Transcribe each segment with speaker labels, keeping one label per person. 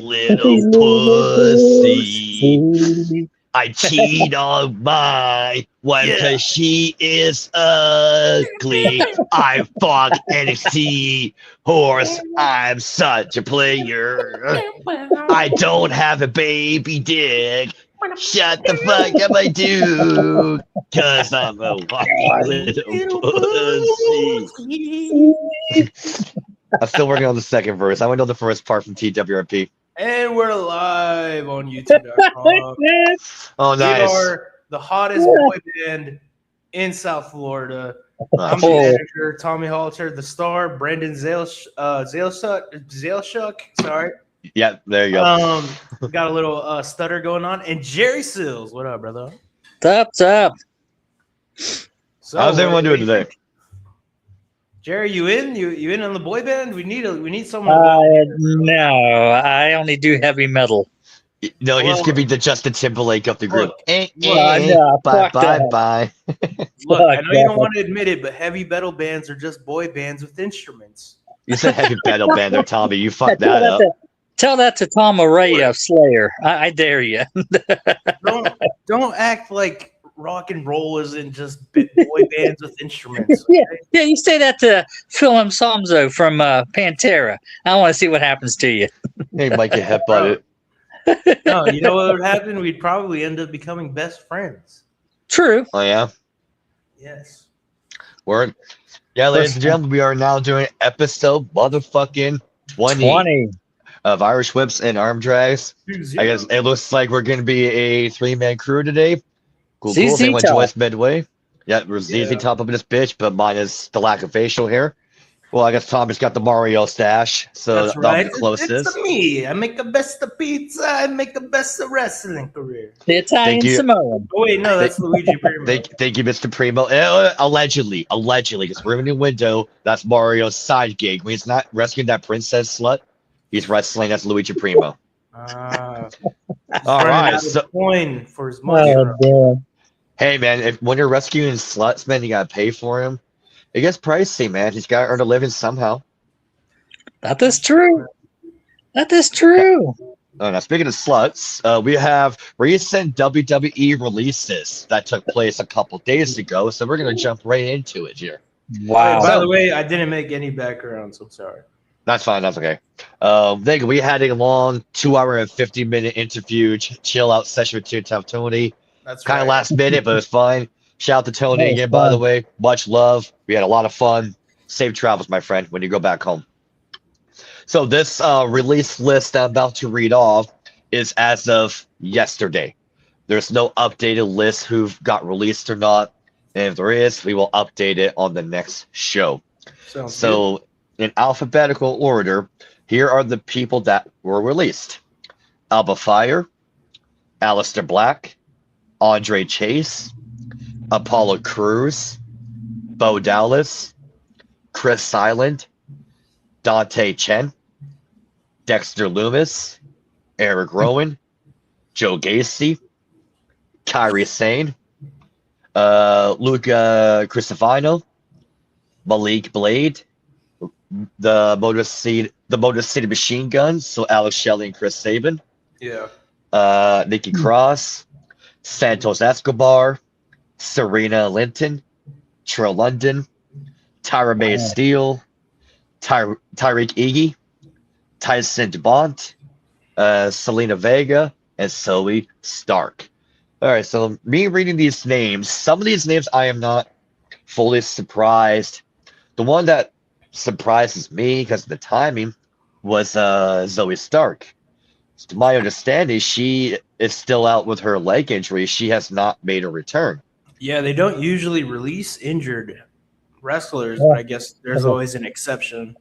Speaker 1: little
Speaker 2: These little
Speaker 1: pussy.
Speaker 2: pussy.
Speaker 1: I cheat on my wife because she is ugly. I fuck NXT horse. I'm such a player. I don't have a baby dick. Shut the fuck up, I do. Cause I'm a whiny little pussy. I'm still working on the second verse. I went on the first part from TWRP.
Speaker 3: And we're live on YouTube.com.
Speaker 1: Oh,
Speaker 3: We
Speaker 1: nice.
Speaker 3: are the hottest boy band in South Florida. I'm the manager, Tommy Halter, the star, Brendan Zaleshuk. Sorry.
Speaker 1: Yeah, there you go.
Speaker 3: Got a little stutter going on. And Jerry Sills. What up, brother?
Speaker 2: What's up?
Speaker 3: So,
Speaker 1: How's everyone doing today?
Speaker 3: Jerry, you in? You in on the boy band? We need someone.
Speaker 2: No, I only do heavy metal.
Speaker 1: No, he's gonna be the Justin Timberlake of the group.
Speaker 2: no,
Speaker 1: Bye,
Speaker 2: fuck
Speaker 1: bye,
Speaker 2: that.
Speaker 1: bye.
Speaker 3: Look, I
Speaker 2: Fuck
Speaker 3: know you
Speaker 2: that.
Speaker 3: don't want to admit it, but heavy metal bands are just boy bands with instruments.
Speaker 1: You said heavy metal band there, Tommy. You fucked
Speaker 2: Tell
Speaker 1: that up.
Speaker 2: Tell that to Tom Araya of Slayer. I dare you.
Speaker 3: Don't act like rock and roll isn't just boy bands with instruments.
Speaker 2: Yeah, you say that to Philip Somzo from Pantera. I want to see what happens to you.
Speaker 1: He might get headbutted.
Speaker 3: No, you know what would happen? We'd probably end up becoming best friends.
Speaker 2: True.
Speaker 1: Oh yeah.
Speaker 3: Yes.
Speaker 1: Word. Yeah, ladies and gentlemen, we are now doing episode motherfucking 20 of Irish Whips and Arm Drags. I guess it looks like we're gonna be a 3-man crew today. Cool. If anyone joins midway. Yeah, we're ZZ Top up in this bitch, but mine is the lack of facial hair. Well, I guess Tommy's got the Mario stash, so
Speaker 3: that's right.
Speaker 1: the closest.
Speaker 3: It's me. I make the best of pizza. I make the best of wrestling career.
Speaker 2: The Italian Samoan.
Speaker 3: Oh wait, no, that's Luigi Primo.
Speaker 1: Thank you, Mr. Primo. Allegedly, because we're in the window. That's Mario's side gig. When he's not rescuing that princess slut, he's wrestling as Luigi Primo.
Speaker 3: All
Speaker 1: right,
Speaker 3: so coin for his money.
Speaker 1: Hey man, when you're rescuing sluts, man, you gotta pay for him. It gets pricey, man. He's got to earn a living somehow.
Speaker 2: That is true. That is true.
Speaker 1: Oh, now, speaking of sluts, we have recent WWE releases that took place a couple days ago, so we're going to jump right into it here.
Speaker 2: Wow.
Speaker 3: By the way, I didn't make any background, so I'm sorry.
Speaker 1: That's fine. That's okay. We had a long 2-hour and 50-minute interview, chill out session with Two Tough Tony.
Speaker 3: That's
Speaker 1: kind of last minute, but it was fine. Shout out to Tony again, by the way. Much love. We had a lot of fun. Safe travels, my friend, when you go back home. So this release list I'm about to read off is as of yesterday. There's no updated list who got released or not. And if there is, we will update it on the next show. So in alphabetical order, here are the people that were released. Alba Fire, Aleister Black, Andre Chase, Apollo Crews, Bo Dallas, Chris Silent, Dante Chen, Dexter Lumis, Eric Rowan, Joe Gacy, Kairi Sane, Luca Cristovino, Malik Blade, the Motor City Machine Guns, so Alex Shelley and Chris Sabin.
Speaker 3: Yeah.
Speaker 1: Nikki Cross, Santos Escobar, Serena Linton, Trill London, Tyra May Steele, Tyreek Iggy, Tyson DeBont, Selena Vega, and Zoe Stark. All right, so me reading these names, some of these names I am not fully surprised. The one that surprises me because of the timing was Zoe Stark. To my understanding, she is still out with her leg injury. She has not made a return.
Speaker 3: Yeah, they don't usually release injured wrestlers, but I guess there's always an exception.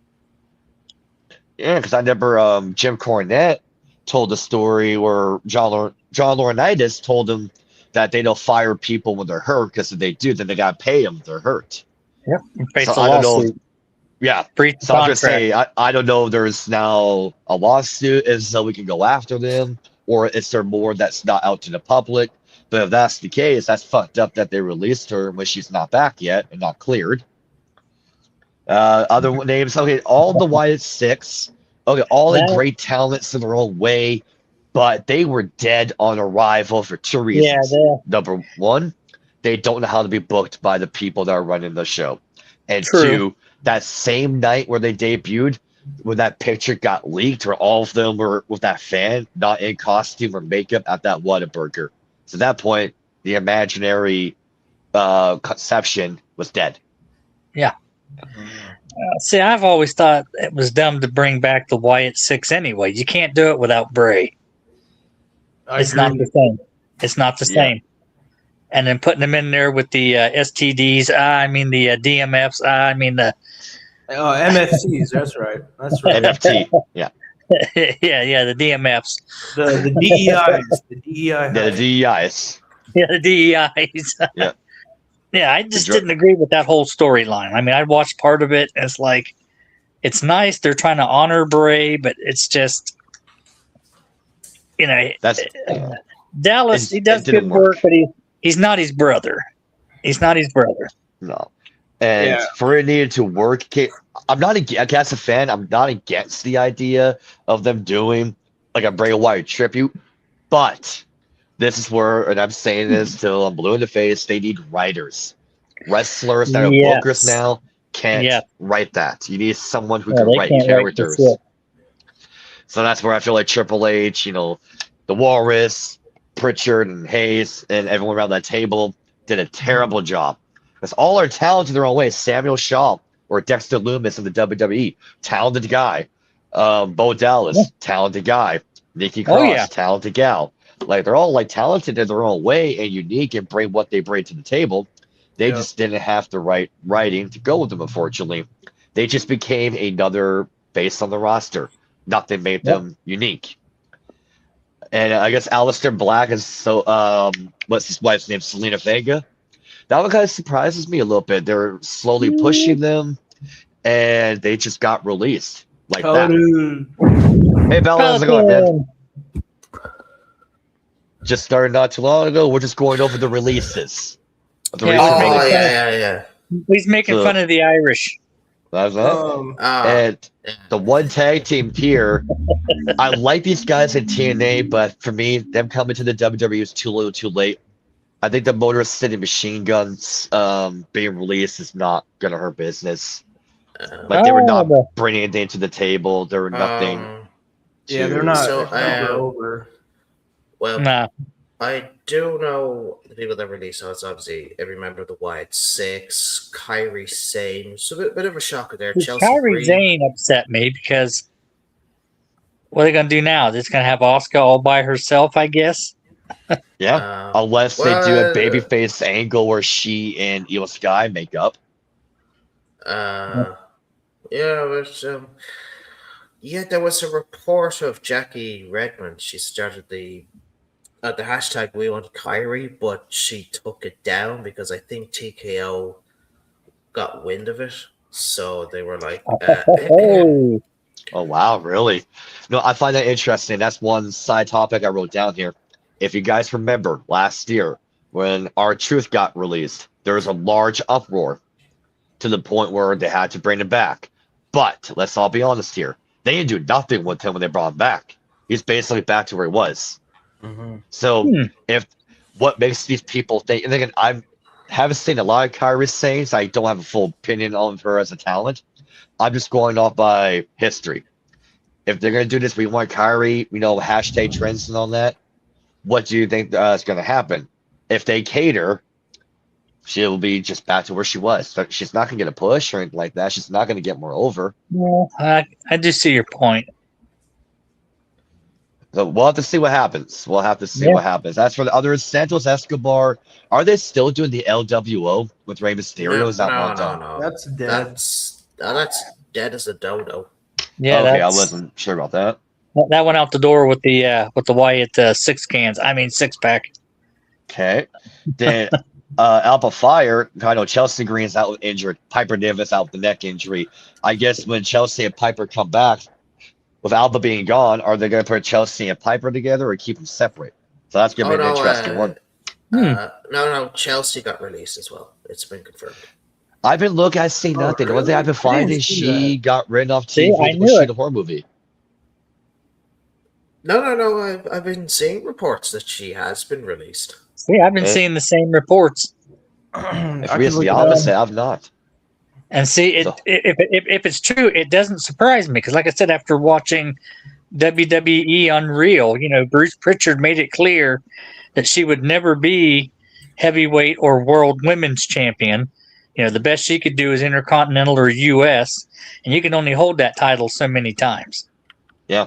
Speaker 1: Yeah, because I remember Jim Cornette told a story where John Laurinaitis told him that they don't fire people when they're hurt, because if they do, then they got to pay them if they're hurt.
Speaker 2: Yep.
Speaker 1: So I don't know. Yeah. So I was going to say, I don't know if there's now a lawsuit so we can go after them, or is there more that's not out to the public? But if that's the case, that's fucked up that they released her when she's not back yet and not cleared. Other names, okay, all the Wyatt Six Okay, all the
Speaker 2: That-
Speaker 1: great talents in their own way, but they were dead on arrival for two
Speaker 2: Yeah,
Speaker 1: reasons. Number one, they don't know how to be booked by the people that are running the show. And
Speaker 2: True.
Speaker 1: two, that same night where they debuted, when that picture got leaked, where all of them were with that fan, not in costume or makeup at that Whataburger. So at that point, the imaginary conception was dead.
Speaker 2: See, I've always thought it was dumb to bring back the Wyatt Six anyway. You can't do it without Bray.
Speaker 3: I
Speaker 2: It's not
Speaker 3: agree.
Speaker 2: the same. It's not the
Speaker 1: Yeah.
Speaker 2: same. And then putting them in there with the STDs, the DMFs,
Speaker 3: Oh, MFCs. That's right. That's right.
Speaker 1: NFT. Yeah.
Speaker 2: yeah, the DMFs.
Speaker 3: The DEIs. The DEI.
Speaker 1: The DEIs.
Speaker 2: Yeah, the DEIs.
Speaker 1: Yeah.
Speaker 2: Yeah, I just
Speaker 1: The dr-
Speaker 2: didn't agree with that whole storyline. I mean, I watched part of it, and it's like, it's nice. They're trying to honor Bray, but it's just,
Speaker 1: That's
Speaker 2: Dallas, he
Speaker 1: it
Speaker 2: does
Speaker 1: didn't
Speaker 2: good work,
Speaker 1: work.
Speaker 2: but he's not his brother. He's not his brother.
Speaker 1: no. And
Speaker 3: Yeah.
Speaker 1: for it needed to work, I'm not against a fan. I'm not against the idea of them doing like a Bray Wyatt tribute, but this is where, and I'm saying this till I'm blue in the face, they need writers. Wrestlers that are
Speaker 2: Yes.
Speaker 1: bookers now can't
Speaker 2: Yeah.
Speaker 1: write that. You need someone who
Speaker 2: Yeah,
Speaker 1: can
Speaker 2: they
Speaker 1: write
Speaker 2: can't write
Speaker 1: characters.
Speaker 2: this yet.
Speaker 1: So that's where I feel like Triple H, the Walrus, Pritchard, and Hayes, and everyone around that table did a terrible job. Because all are talented in their own way. Samuel Shaw or Dexter Lumis in the WWE, talented guy. Bo Dallas, talented guy. Nikki Cross,
Speaker 2: Oh, yeah.
Speaker 1: talented gal. Like they're all like talented in their own way and unique and bring what they bring to the table. They
Speaker 3: Yeah.
Speaker 1: just didn't have the right writing to go with them, unfortunately. They just became another face on the roster. Nothing made them unique. And I guess Aleister Black is what's his wife's name? Selena Vega. That one kind of surprises me a little bit. They're slowly pushing them, and they just got released like that. Hey, Bella, how's it going, man? Just started not too long ago. We're just going over the releases. The
Speaker 2: Yeah.
Speaker 1: recent
Speaker 2: Oh,
Speaker 1: releases.
Speaker 4: yeah.
Speaker 2: He's making
Speaker 1: So-
Speaker 2: fun of the Irish.
Speaker 1: That's not.
Speaker 4: Ah,
Speaker 1: And the one tag team here, I like these guys in TNA, but for me, them coming to the WWE is too little, too late. I think the Motor City Machine Guns being released is not gonna hurt business. Like they were not
Speaker 2: Oh,
Speaker 1: bringing anything to the table. There were nothing.
Speaker 3: Yeah,
Speaker 1: to-
Speaker 3: they're not
Speaker 4: So,
Speaker 3: over.
Speaker 4: well,
Speaker 2: nah.
Speaker 4: I do know the people that released, so it's obviously every member of the Wyatt Six, Kyrie Sane. So a bit of a shocker there. Chelsea
Speaker 2: Kyrie
Speaker 4: Green.
Speaker 2: Zane upset me because what are they going to do now? They're just going to have Asuka all by herself, I guess.
Speaker 1: Yeah, unless they do a
Speaker 4: well,
Speaker 1: babyface angle where she and Io Sky make up.
Speaker 4: Yeah, but yeah, there was a report of Jackie Redmond. She started the hashtag We Want Kyrie, but she took it down because I think TKO got wind of it. So they were like,
Speaker 2: Oh,
Speaker 1: Oh wow, really? No, I find that interesting. That's one side topic I wrote down here. If you guys remember last year when R-Truth got released, there was a large uproar to the point where they had to bring him back. But let's all be honest here. They didn't do nothing with him when they brought him back. He's basically back to where he was. So if what makes these people think, and again, I haven't seen a lot of Kyrie sayings. I don't have a full opinion of her as a talent. I'm just going off by history. If they're going to do this, we want Kyrie, hashtag trends and all that. What do you think is going to happen? If they cater, she'll be just back to where she was. So she's not going to get a push or anything like that. She's not going to get more over.
Speaker 2: well, I do see your point.
Speaker 1: So we'll have to see what happens. We'll have to see
Speaker 2: Yeah.
Speaker 1: what happens. As for the others, Santos Escobar, are they still doing the LWO with Rey Mysterio? Is that one done?
Speaker 4: no.
Speaker 3: That's dead.
Speaker 4: That's dead as a dodo.
Speaker 2: Yeah,
Speaker 1: Okay, I
Speaker 2: that's-
Speaker 1: wasn't sure about that.
Speaker 2: that went out the door with the Wyatt six pack.
Speaker 1: Okay. Then Alpha Fire, I know Chelsea Green's out with injured. Piper Niven's out with the neck injury. I guess when Chelsea and Piper come back, with Alpha being gone, are they going to put Chelsea and Piper together or keep them separate? So that's going to be an interesting one.
Speaker 4: No, Chelsea got released as well. It's been confirmed.
Speaker 1: I've been looking, I've seen
Speaker 3: Oh,
Speaker 1: nothing. The one
Speaker 3: really?
Speaker 1: thing I've been
Speaker 3: I didn't
Speaker 1: finding,
Speaker 3: see
Speaker 1: she got written off
Speaker 2: See,
Speaker 1: TV
Speaker 2: I
Speaker 1: with
Speaker 2: knew
Speaker 1: She
Speaker 2: it.
Speaker 1: the Horror movie.
Speaker 4: No. I've been seeing reports that she has been released.
Speaker 2: See, I've been
Speaker 1: Eh.
Speaker 2: seeing the same reports.
Speaker 1: If
Speaker 3: I
Speaker 1: we
Speaker 3: can
Speaker 1: it's
Speaker 3: look
Speaker 1: the
Speaker 3: it up.
Speaker 1: opposite, I've not.
Speaker 2: And see,
Speaker 1: So-
Speaker 2: if it's true, it doesn't surprise me because, like I said, after watching WWE Unreal, Bruce Pritchard made it clear that she would never be heavyweight or world women's champion. The best she could do is Intercontinental or US, and you can only hold that title so many times.
Speaker 1: Yeah.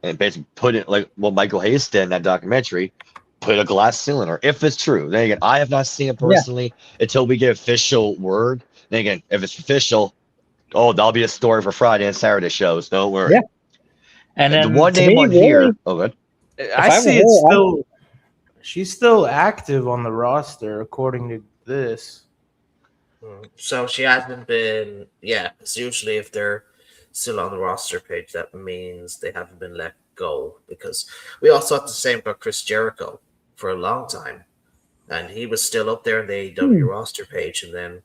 Speaker 1: And basically put it like what Michael Hayes did in that documentary, put a glass ceiling, or if it's true. Then again, I have not seen it personally until we get official word. Then again, if it's official, that'll be a story for Friday and Saturday shows. Don't worry.
Speaker 2: Yeah. And
Speaker 1: the
Speaker 2: then
Speaker 1: one
Speaker 2: to
Speaker 1: name
Speaker 2: me,
Speaker 1: on
Speaker 2: really,
Speaker 1: here. Oh, good.
Speaker 3: I
Speaker 2: I
Speaker 3: see
Speaker 2: were
Speaker 3: it's
Speaker 2: her,
Speaker 3: still. She's still active on the roster, according to this.
Speaker 4: So she hasn't been. Yeah, because usually if they're still on the roster page, that means they haven't been let go. Because we all thought the same about Chris Jericho for a long time, and he was still up there in the AEW roster page, and then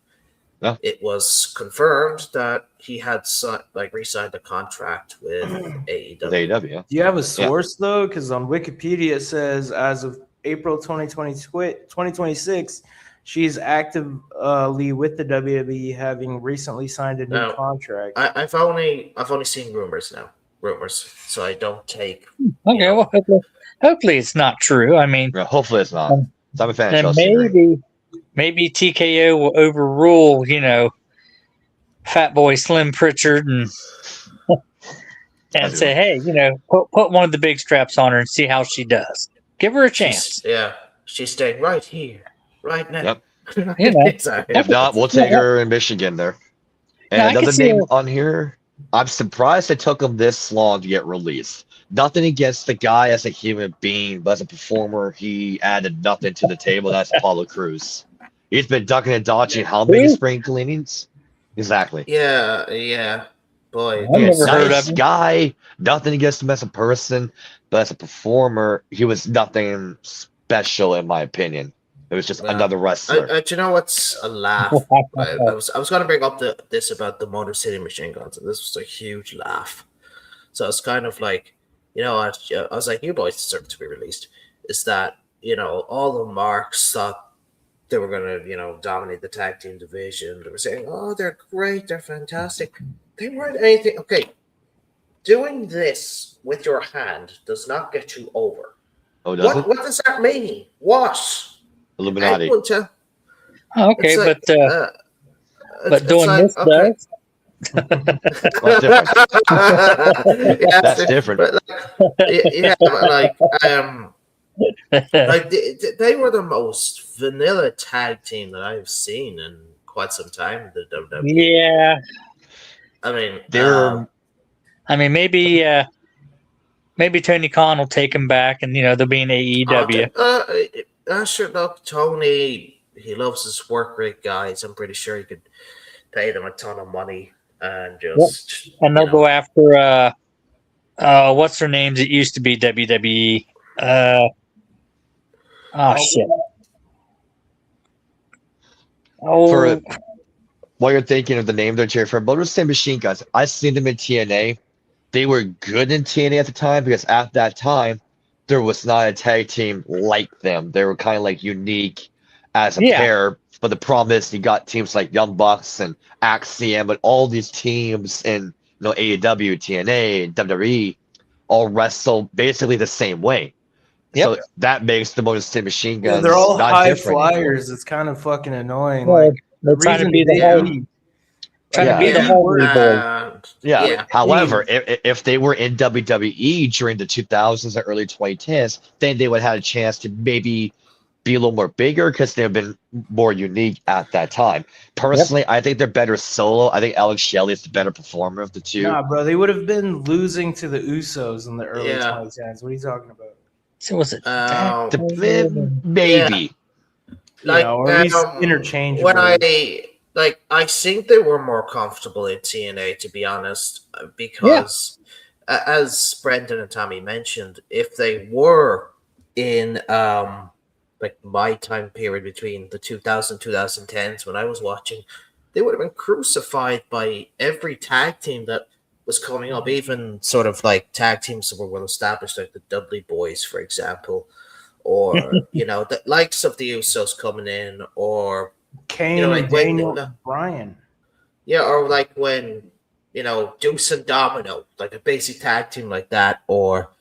Speaker 4: it was confirmed that he had re-signed a contract with AEW.
Speaker 1: With AEW, yeah.
Speaker 3: Do you have a source though? Because on Wikipedia it says as of April 2026, she's actively with the WWE, having recently signed a new contract.
Speaker 4: I've only seen rumors now. So I don't take.
Speaker 2: Okay, well, hopefully it's not true. I mean,
Speaker 1: hopefully it's not. I'm a fan of
Speaker 2: then
Speaker 1: Chelsea.
Speaker 2: maybe TKO will overrule, Fat Boy Slim Pritchard and say, hey, put one of the big straps on her and see how she does. Give her a chance.
Speaker 4: She's staying right here, right now.
Speaker 1: Yep.
Speaker 4: Exactly.
Speaker 1: If not, we'll take her in Michigan there. And another name on here, I'm surprised it took him this long to get released. Nothing against the guy as a human being, but as a performer, he added nothing to the table. That's Apollo Crews. He's been ducking and dodging how many spring cleanings? Exactly.
Speaker 4: Yeah. Boy,
Speaker 1: nice guy. Nothing against him as a person, but as a performer, he was nothing special in my opinion. It was just another wrestler.
Speaker 4: Do you know what's a laugh? I was going to bring up this about the Motor City Machine Guns, and this was a huge laugh. So it's kind of like, I was like, you boys deserve to be released. Is that all the marks thought they were going to dominate the tag team division. They were saying, oh, they're great, they're fantastic. They weren't anything. Okay, doing this with your hand does not get you over.
Speaker 1: Oh, does it?
Speaker 4: What does that mean? What?
Speaker 1: Illuminati.
Speaker 2: Okay,
Speaker 4: like,
Speaker 2: but doing
Speaker 4: like,
Speaker 2: this does.
Speaker 1: That's different.
Speaker 4: They were the most vanilla tag team that I've seen in quite some time. The WWE.
Speaker 2: Yeah.
Speaker 4: I mean,
Speaker 2: maybe Tony Khan will take him back, and they'll be in AEW.
Speaker 4: Sure. Look, Tony, he loves his work rate guys. I'm pretty sure he could pay them a ton of money and just.
Speaker 2: Yep. And they'll go after what's her name? It used to be WWE. Shit.
Speaker 1: While you're thinking of the name there, Jerry, for Motor City Machine Guns, I've seen them in TNA. They were good in TNA at the time because at that time, there was not a tag team like them. They were kind of like unique as a pair. But the problem is you got teams like Young Bucks and Axiom, but all these teams in AEW, TNA, and WWE all wrestle basically the same way. Yep. So that makes the Motor City Machine Guns.
Speaker 3: They're all
Speaker 1: not
Speaker 3: high
Speaker 1: different
Speaker 3: flyers.
Speaker 1: anymore.
Speaker 3: It's kind of fucking annoying.
Speaker 2: Well, they're trying to be the Hardy Boys.
Speaker 1: However, if they were in WWE during the 2000s and early 2010s, then they would have had a chance to maybe be a little more bigger because they've been more unique at that time. Personally, I think they're better solo. I think Alex Shelley is the better performer of the two.
Speaker 3: Nah, bro, they would have been losing to the Usos in the early 2010s. What are you talking about?
Speaker 2: So was it?
Speaker 1: Maybe.
Speaker 3: Or at least interchangeable.
Speaker 4: When I think they were more comfortable in TNA, to be honest, because as Brendan and Tommy mentioned, if they were in my time period between the 2010s when I was watching, they would have been crucified by every tag team that was coming up, even sort of like tag teams that were well established, like the Dudley Boys, for example, or the likes of the Usos coming in, or
Speaker 3: Kane
Speaker 4: like
Speaker 3: and
Speaker 4: when
Speaker 3: Daniel Bryan.
Speaker 4: yeah, or like when Deuce and Domino, like a basic tag team like that, or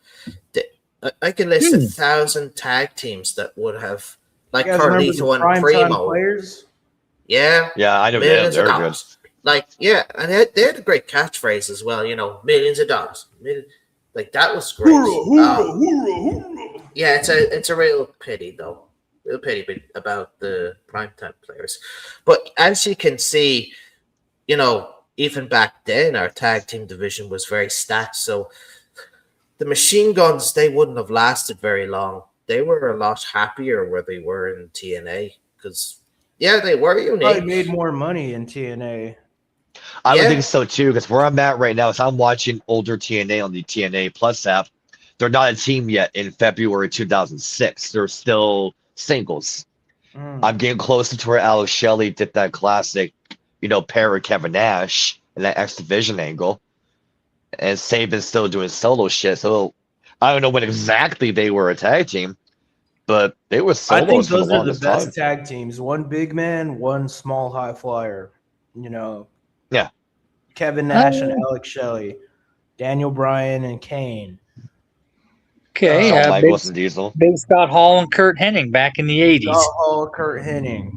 Speaker 4: I can list 1,000 tag teams that would have, like Carlito and Primo.
Speaker 3: Players?
Speaker 4: Yeah,
Speaker 1: I know
Speaker 4: millions
Speaker 1: they're
Speaker 4: of
Speaker 1: good.
Speaker 4: dollars. Like, yeah, and they had a great catchphrase as well. Millions of dollars. Like that was great. Yeah, it's a real pity though. Real pity about the primetime players. But as you can see, even back then our tag team division was very stacked. So the Machine Guns, they wouldn't have lasted very long. They were a lot happier where they were in TNA because, they were unique.
Speaker 3: Probably made more money in TNA.
Speaker 1: I would think so too, because where I'm at right now is I'm watching older TNA on the TNA Plus app. They're not a team yet in February 2006. They're still singles. I'm getting closer to where Alex Shelley did that classic, pair with Kevin Nash in that X Division angle. And Saban's still doing solo shit. So I don't know when exactly they were a tag team, but they were solos.
Speaker 3: I think those
Speaker 1: for the
Speaker 3: are the best
Speaker 1: time.
Speaker 3: tag teams. One big man, one small high flyer.
Speaker 1: Yeah.
Speaker 3: Kevin Nash and Alex Shelley, Daniel Bryan and Kane.
Speaker 2: Okay,
Speaker 1: Shawn Michaels and Diesel.
Speaker 2: Big Scott Hall and Kurt Hennig back in the 80s.
Speaker 3: Scott Hall, Kurt Hennig.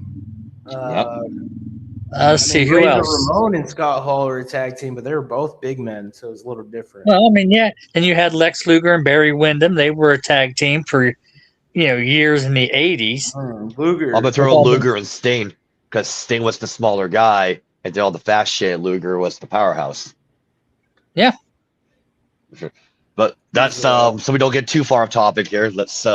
Speaker 2: Let's see who
Speaker 3: Razor
Speaker 2: else.
Speaker 3: Ramon and Scott Hall were a tag team, but they were both big men, so it was a little different.
Speaker 2: Well, I mean, yeah. And you had Lex Luger and Barry Windham. They were a tag team for years in the 80s.
Speaker 3: Luger.
Speaker 1: I'm gonna throw Luger and Sting because Sting was the smaller guy and did all the fast shit. Luger was the powerhouse.
Speaker 2: Yeah.
Speaker 1: But that's so we don't get too far off topic here. Let's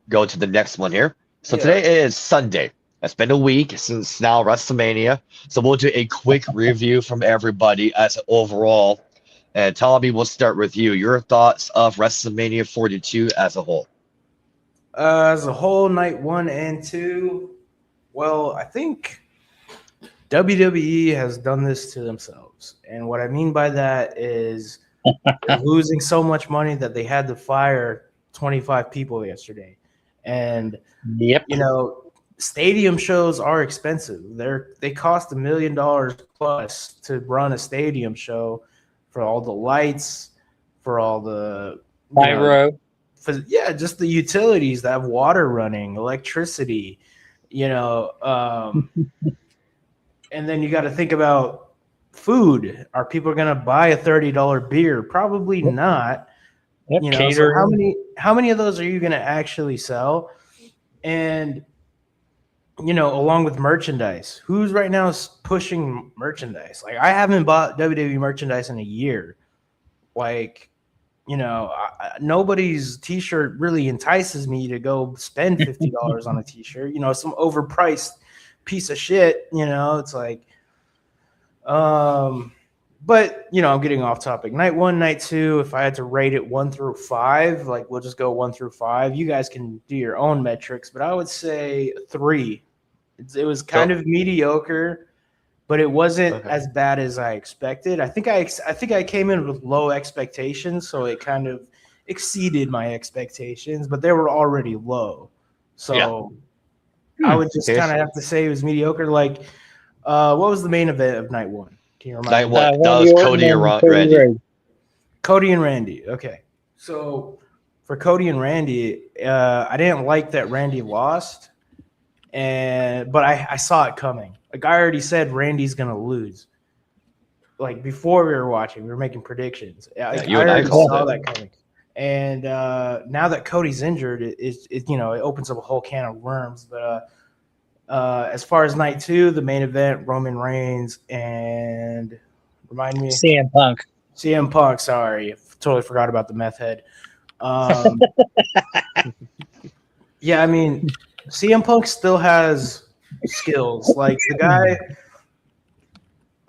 Speaker 1: go to the next one here. So today is Sunday. It's been a week since now WrestleMania. So we'll do a quick review from everybody as an overall. And Tommy, we'll start with you. Your thoughts of WrestleMania 42 as a whole.
Speaker 3: As a whole, night 1 and 2. Well, I think WWE has done this to themselves. And what I mean by that is they're losing so much money that they had to fire 25 people yesterday. And, stadium shows are expensive. They cost $1 million plus to run a stadium show for all the lights, for all the
Speaker 2: pyro.
Speaker 3: Just the utilities that have water running, electricity, and then you got to think about food. Are people going to buy a $30 beer? Probably not. So how many of those are you going to actually sell? And along with merchandise, who's right now pushing merchandise? Like, I haven't bought WWE merchandise in a year. Like, nobody's t-shirt really entices me to go spend $50 on a t-shirt. Some overpriced piece of shit. It's like, but I'm getting off topic. Night 1, night 2. If I had to rate it 1 through 5, like we'll just go 1 through 5. You guys can do your own metrics, but I would say 3. It was kind of mediocre, but it wasn't as bad as I expected. I think I came in with low expectations, so it kind of exceeded my expectations, but they were already low. So I would just kind of have to say it was mediocre. Like, what was the main event of night 1? Can you remind me?
Speaker 1: Night 1, that was Cody and Randy.
Speaker 3: Cody and Randy. Okay. So for Cody and Randy, I didn't like that Randy lost. But I saw it coming. Like, I already said Randy's gonna lose. Like, before we were watching, we were making predictions. I already saw that coming. And now that Cody's injured, it opens up a whole can of worms. But as far as night 2, the main event, Roman Reigns and remind me,
Speaker 2: CM Punk.
Speaker 3: Sorry, totally forgot about the meth head. Yeah, I mean, CM Punk still has skills. Like, the guy,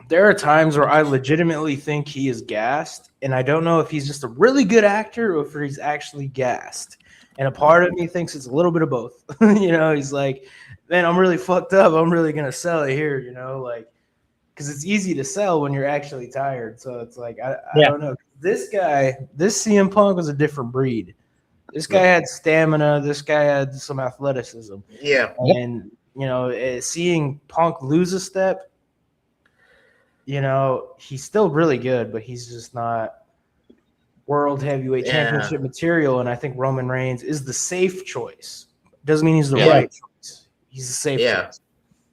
Speaker 3: there are times where I legitimately think he is gassed, and I don't know if he's just a really good actor or if he's actually gassed. And a part of me thinks it's a little bit of both. He's like, man, I'm really fucked up. I'm really going to sell it here, like, because it's easy to sell when you're actually tired. So it's like I
Speaker 2: Yeah.
Speaker 3: don't know. This CM Punk was a different breed. This guy had stamina. This guy had some athleticism.
Speaker 4: Yeah.
Speaker 3: And seeing Punk lose a step, he's still really good, but he's just not world heavyweight championship material. And I think Roman Reigns is the safe choice. Doesn't mean he's the right choice. He's the safe choice.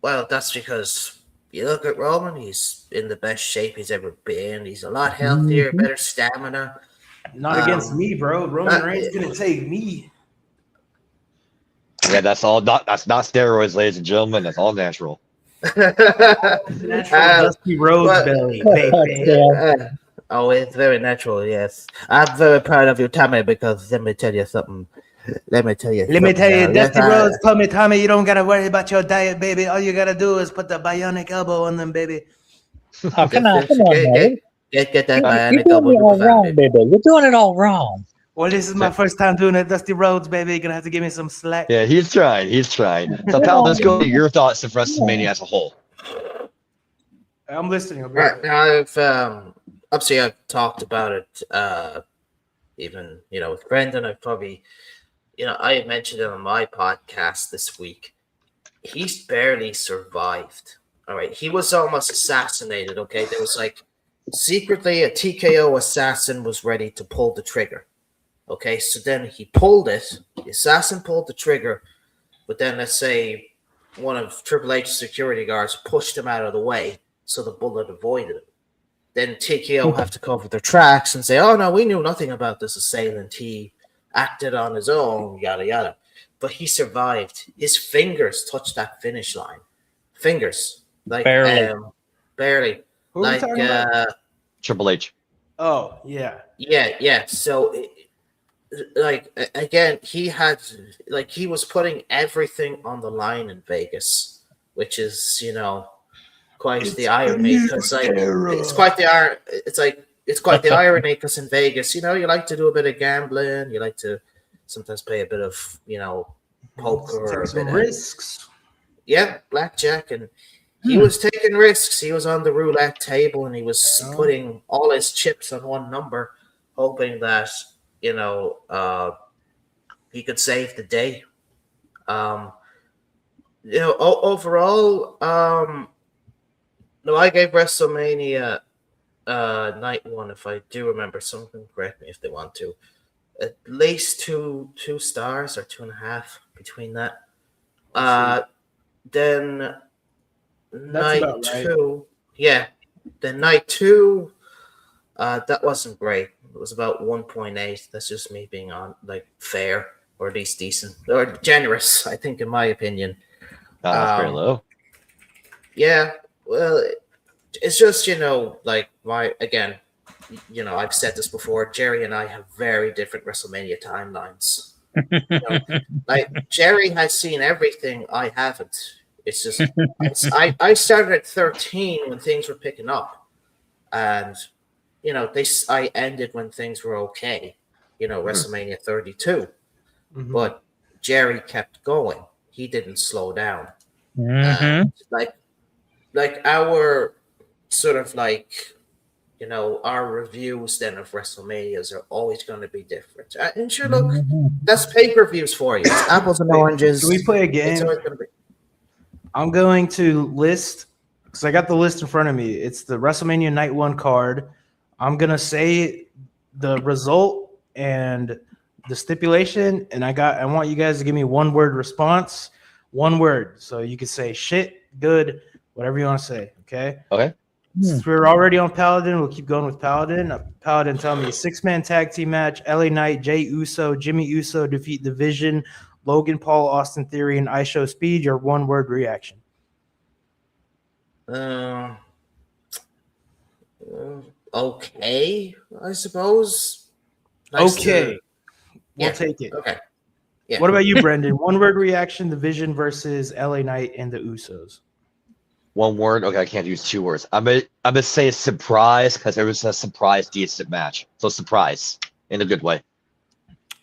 Speaker 4: Well, that's because you look at Roman, he's in the best shape he's ever been. He's a lot healthier, better stamina.
Speaker 3: Not against me, bro. Roman Reigns gonna take me.
Speaker 1: Yeah, that's not steroids, ladies and gentlemen. That's all natural.
Speaker 3: Natural Dusty Rhodes belly, baby.
Speaker 4: It's very natural, yes. I'm very proud of you, Tommy, because let me tell you something. Dusty
Speaker 3: Rhodes told me, Tommy, you don't gotta worry about your diet, baby. All you gotta do is put the bionic elbow on them, baby.
Speaker 2: Oh, come on, man.
Speaker 4: Get that
Speaker 2: You're doing it all wrong, baby. You're doing it all wrong.
Speaker 3: Well, this is my first time doing it, Dusty Rhodes, baby. You're gonna have to give me some slack.
Speaker 1: Yeah, he's trying. So, pal, let's go to your thoughts of WrestleMania as a whole.
Speaker 3: I'm listening.
Speaker 4: Right. Obviously I've talked about it, even with Brendan. I've probably, I mentioned it on my podcast this week. He's barely survived. All right, he was almost assassinated. Okay, there was secretly a TKO assassin was ready to pull the trigger. Okay, so then he pulled it. The assassin pulled the trigger, but then let's say one of Triple H's security guards pushed him out of the way, so the bullet avoided him. Then TKO have to cover their tracks and say, "Oh no, we knew nothing about this assailant. He acted on his own, yada yada." But he survived. His fingers touched that finish line. Fingers, barely.
Speaker 3: Who are we talking about?
Speaker 1: Triple H.
Speaker 3: Oh yeah.
Speaker 4: Yeah. So, again, he was putting everything on the line in Vegas, which is quite the irony, because it's quite the irony because in Vegas, you like to do a bit of gambling, you like to sometimes play a bit of poker or a bit of
Speaker 3: risks.
Speaker 4: Yeah, blackjack, and he was taking risks. He was on the roulette table and he was putting all his chips on one number, hoping that he could save the day. Overall, no, I gave WrestleMania night one, if I do remember. Someone correct me if they want to. At least two stars or 2.5 between that. Then night two, Then night two, that wasn't great. It was about 1.8. That's just me being fair, or at least decent, or generous, I think, in my opinion.
Speaker 1: That's very low.
Speaker 4: Yeah. Well, it's just, I've said this before, Jerry and I have very different WrestleMania timelines. Jerry has seen everything I haven't. It's just, I started at 13 when things were picking up. And, I ended when things were okay, WrestleMania 32. Mm-hmm. But Jerry kept going. He didn't slow down.
Speaker 2: Mm-hmm.
Speaker 4: Our sort of our reviews then of WrestleManias are always going to be different. And sure, look, that's pay-per-views for you. It's apples and oranges.
Speaker 3: Can we play a game? I'm going to list, because I got the list in front of me. It's the WrestleMania Night 1 card. I'm going to say the result and the stipulation, and I want you guys to give me one word response. One word. So you could say shit, good, whatever you want to say. Okay. Since we're already on Paladin, we'll keep going with Paladin. Paladin, tell me, 6-man tag team match, LA Knight, Jey Uso, Jimmy Uso defeat The Vision, Logan Paul, Austin Theory, and I Show Speed. Your one-word reaction.
Speaker 4: Okay, I suppose.
Speaker 3: We'll take it.
Speaker 4: Okay. Yeah.
Speaker 3: What about you, Brendan? One-word reaction, The Vision versus LA Knight and the Usos.
Speaker 1: One word? Okay, I can't use 2 words. I'm gonna say surprise, because it was a surprise decent match. So surprise in a good way.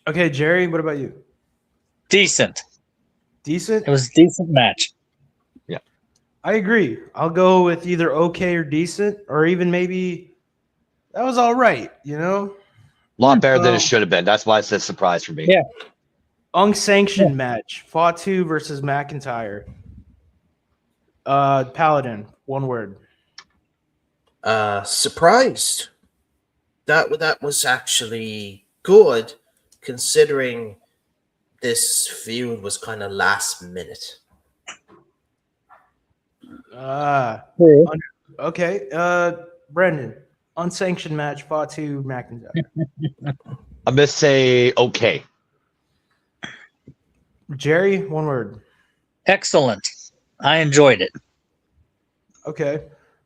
Speaker 3: Okay, Jerry, what about you?
Speaker 2: Decent.
Speaker 3: Decent?
Speaker 2: It was a decent match.
Speaker 1: Yeah.
Speaker 3: I agree. I'll go with either okay or decent, or even maybe that was all right. You know,
Speaker 1: A lot better than
Speaker 3: Well-
Speaker 1: it should have been. That's why it's a surprise for me.
Speaker 2: Yeah.
Speaker 3: unsanctioned match: Fatu versus McIntyre. Paladin, one word.
Speaker 4: Surprised. That was actually good, considering this feud was kind of last minute.
Speaker 3: Okay. Brendan, unsanctioned match: Fatu McIntyre.
Speaker 1: I'm gonna say okay.
Speaker 3: Jerry, one word.
Speaker 2: Excellent. I enjoyed it.
Speaker 3: Okay.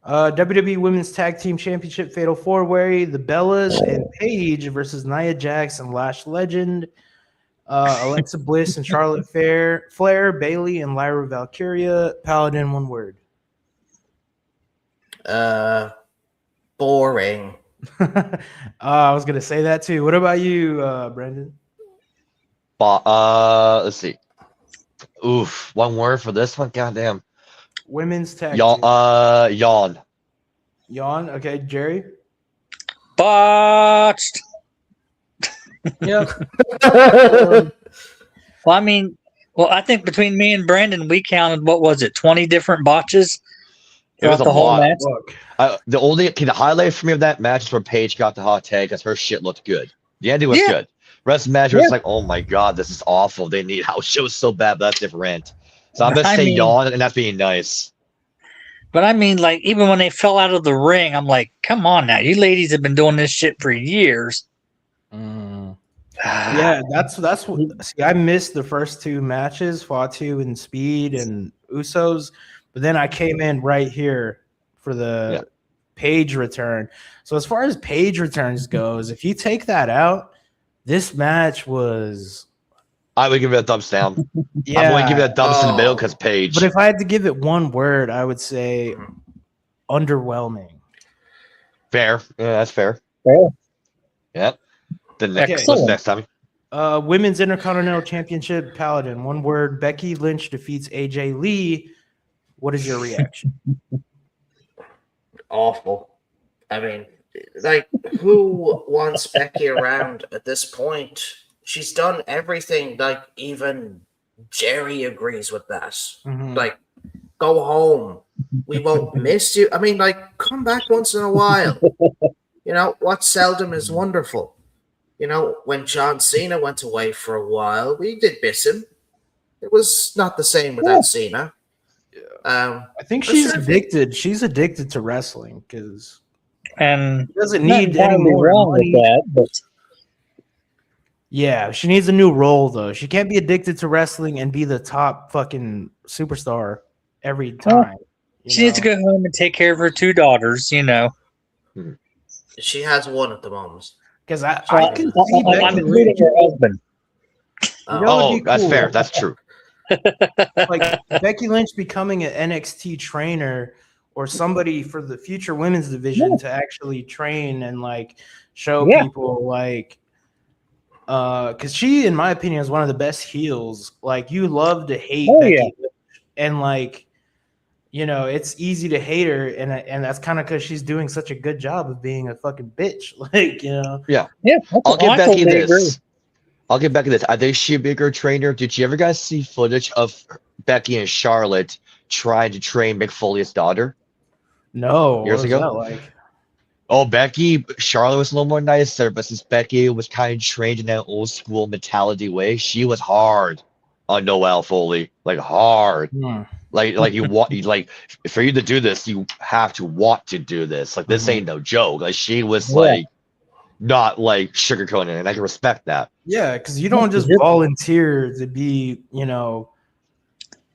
Speaker 3: WWE Women's Tag Team Championship Fatal 4-Way, the Bellas and Paige versus Nia Jax and Lash Legend, Alexa Bliss and Charlotte Flair, Bailey and Lyra Valkyria. Paladin, one word.
Speaker 4: Boring.
Speaker 3: I was gonna say that too. What about you, Brendan?
Speaker 1: Let's see. Oof, one word for this one. Goddamn.
Speaker 3: Women's Tag
Speaker 1: Yawn.
Speaker 3: Team.
Speaker 1: Yawn.
Speaker 3: Yawn. Okay, Jerry.
Speaker 2: Botched.
Speaker 3: Yep.
Speaker 2: Well, I mean, I think between me and Brandon, we counted, what was it, 20 different botches
Speaker 1: It was
Speaker 2: throughout
Speaker 1: a
Speaker 2: the whole
Speaker 1: lot.
Speaker 2: match?
Speaker 3: Look,
Speaker 1: The highlight for me of that match is where Paige got the hot tag because her shit looked good. The ending was
Speaker 2: Yeah.
Speaker 1: good. Rest of the match was like, oh my god, this is awful. They need how shit was so bad, but that's different. So I'm gonna
Speaker 2: I
Speaker 1: say
Speaker 2: mean-
Speaker 1: yawn, and that's being nice.
Speaker 2: But I mean, like, even when they fell out of the ring, I'm like, come on now. You ladies have been doing this shit for years.
Speaker 3: yeah, that's what. See, I missed the first two matches, Fatu and Speed and Usos, but then I came in right here for the Page return. So as far as Page returns goes, if you take that out, this match was.
Speaker 1: I would give it a thumbs down.
Speaker 3: Yeah,
Speaker 1: I'm going to give it a thumbs in the middle
Speaker 4: Oh.
Speaker 1: because Paige.
Speaker 3: but if I had to give it one word, I would say underwhelming.
Speaker 1: Fair. Yeah, that's fair.
Speaker 2: Fair.
Speaker 1: Yep. The next,
Speaker 3: Okay.
Speaker 1: what's next, Tommy?
Speaker 3: Women's Intercontinental Championship, Paladin. One word: Becky Lynch defeats AJ Lee. What is your reaction?
Speaker 4: Awful. I mean, like, who wants Becky around at this point? She's done everything. Like, even Jerry agrees with that.
Speaker 3: Mhm.
Speaker 4: Like, go home. We won't miss you. I mean, like, come back once in a while. You know, what seldom is wonderful. You know, when John Cena went away for a while, we did miss him. It was not the same without Cena.
Speaker 3: I think
Speaker 4: For
Speaker 3: she's
Speaker 4: sure.
Speaker 3: addicted. She's addicted to wrestling because
Speaker 2: And
Speaker 3: she doesn't
Speaker 2: not
Speaker 3: need any
Speaker 2: entirely
Speaker 3: more
Speaker 2: wrong
Speaker 3: money.
Speaker 2: with that, but
Speaker 3: Yeah, she needs a new role though. She can't be addicted to wrestling and be the top fucking superstar every time.
Speaker 2: she needs to go home and take care of her two daughters, you know.
Speaker 4: She has one at the moment.
Speaker 3: because I
Speaker 2: So
Speaker 3: can see
Speaker 2: I'm
Speaker 3: Becky
Speaker 2: including
Speaker 3: Lynch.
Speaker 2: her husband.
Speaker 3: You know,
Speaker 1: Oh,
Speaker 3: it'd be
Speaker 1: that's
Speaker 3: cool.
Speaker 1: fair. That's true.
Speaker 3: Like Becky Lynch becoming an NXT trainer or somebody for the future women's division to actually train and like show
Speaker 2: Yeah.
Speaker 3: people like because she in my opinion is one of the best heels. Like you love to hate
Speaker 2: Oh,
Speaker 3: Becky
Speaker 2: yeah.
Speaker 3: Lynch, and like you know it's easy to hate her and that's kind of because she's doing such a good job of being a fucking bitch. Like you know
Speaker 2: Yeah,
Speaker 1: I'll give
Speaker 2: I
Speaker 1: Becky
Speaker 2: totally agree.
Speaker 1: this. I'll give Becky this. I think she's a bigger trainer. Did you ever guys see footage of Becky and Charlotte trying to train Mick Foley's daughter?
Speaker 3: no
Speaker 1: Years
Speaker 3: what was
Speaker 1: ago?
Speaker 3: that like?
Speaker 1: Oh, Charlotte was a little more nicer, but since Becky was kind of trained in that old school mentality way, she was hard on Noelle Foley. Like hard.
Speaker 3: Hmm.
Speaker 1: Like you want for you to do this, you have to want to do this. Like this
Speaker 3: Mhm.
Speaker 1: ain't no joke. Like she was
Speaker 2: Yeah.
Speaker 1: like not like sugarcoating it, and I can respect that.
Speaker 3: Yeah, because you don't just volunteer to be, you know,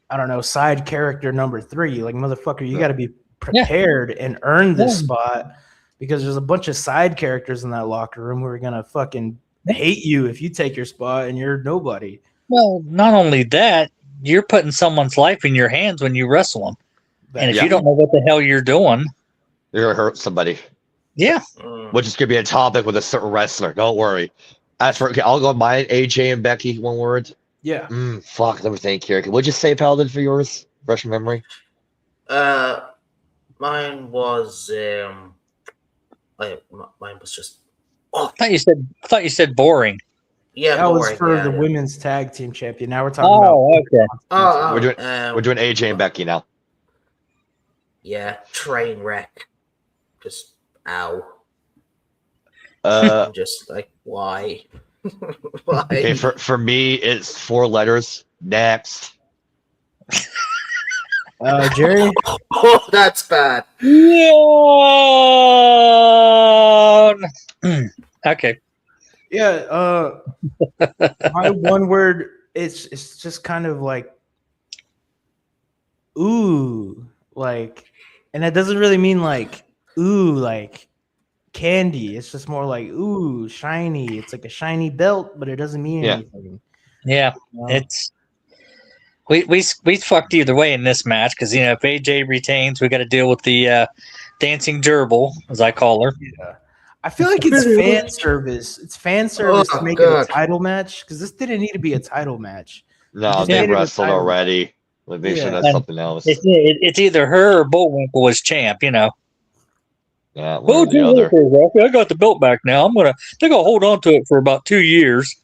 Speaker 3: I don't know, side character number 3. Like, motherfucker, you got to be prepared and earn this spot because there's a bunch of side characters in that locker room who are going to fucking hate you if you take your spot and you're nobody.
Speaker 2: Well, not only that, you're putting someone's life in your hands when you wrestle them. And if
Speaker 1: Yeah.
Speaker 2: you don't know what the hell you're doing,
Speaker 1: You're gonna hurt somebody,
Speaker 2: yeah.
Speaker 1: which is gonna be a topic with a certain wrestler. Don't worry. As for I'll go mine, AJ and Becky. One word.
Speaker 3: Yeah.
Speaker 1: Fuck. Let me think here. What'd you say, Paladin, for yours? Fresh memory.
Speaker 4: Mine was mine was just
Speaker 2: I thought you said boring.
Speaker 4: yeah,
Speaker 3: That was
Speaker 4: boring.
Speaker 3: for
Speaker 4: Yeah,
Speaker 3: the
Speaker 4: yeah.
Speaker 3: women's tag team champion. Now we're talking about.
Speaker 2: Okay.
Speaker 1: We're doing
Speaker 4: Oh,
Speaker 1: we're doing AJ and Becky now.
Speaker 4: yeah, train wreck. Just ow.
Speaker 1: Uh,
Speaker 4: I'm just like, why? Why?
Speaker 1: okay, for me, it's 4 letters. Next.
Speaker 3: Jerry.
Speaker 4: Oh, that's bad.
Speaker 2: Yawn. Okay.
Speaker 3: Yeah. My one word. It's just kind of like, ooh, like, and that doesn't really mean like, ooh, like candy. It's just more like, ooh, shiny. It's like a shiny belt, but it doesn't mean
Speaker 1: Yeah.
Speaker 3: anything.
Speaker 2: Yeah, it's we fucked either way in this match because if AJ retains, we got to deal with the dancing gerbil, as I call her.
Speaker 3: Yeah. I feel like it's fan service. It's fan service to make it a
Speaker 4: God.
Speaker 3: title match because this didn't need to be a title match.
Speaker 1: No,
Speaker 3: just
Speaker 1: they
Speaker 3: made it a
Speaker 1: wrestled
Speaker 3: title.
Speaker 1: already. Like, they should
Speaker 3: Yeah.
Speaker 1: have something else.
Speaker 2: It's either her or Bullwinkle as champ.
Speaker 1: Yeah, one or the other.
Speaker 2: I got the belt back now. They're gonna hold on to it for about 2 years.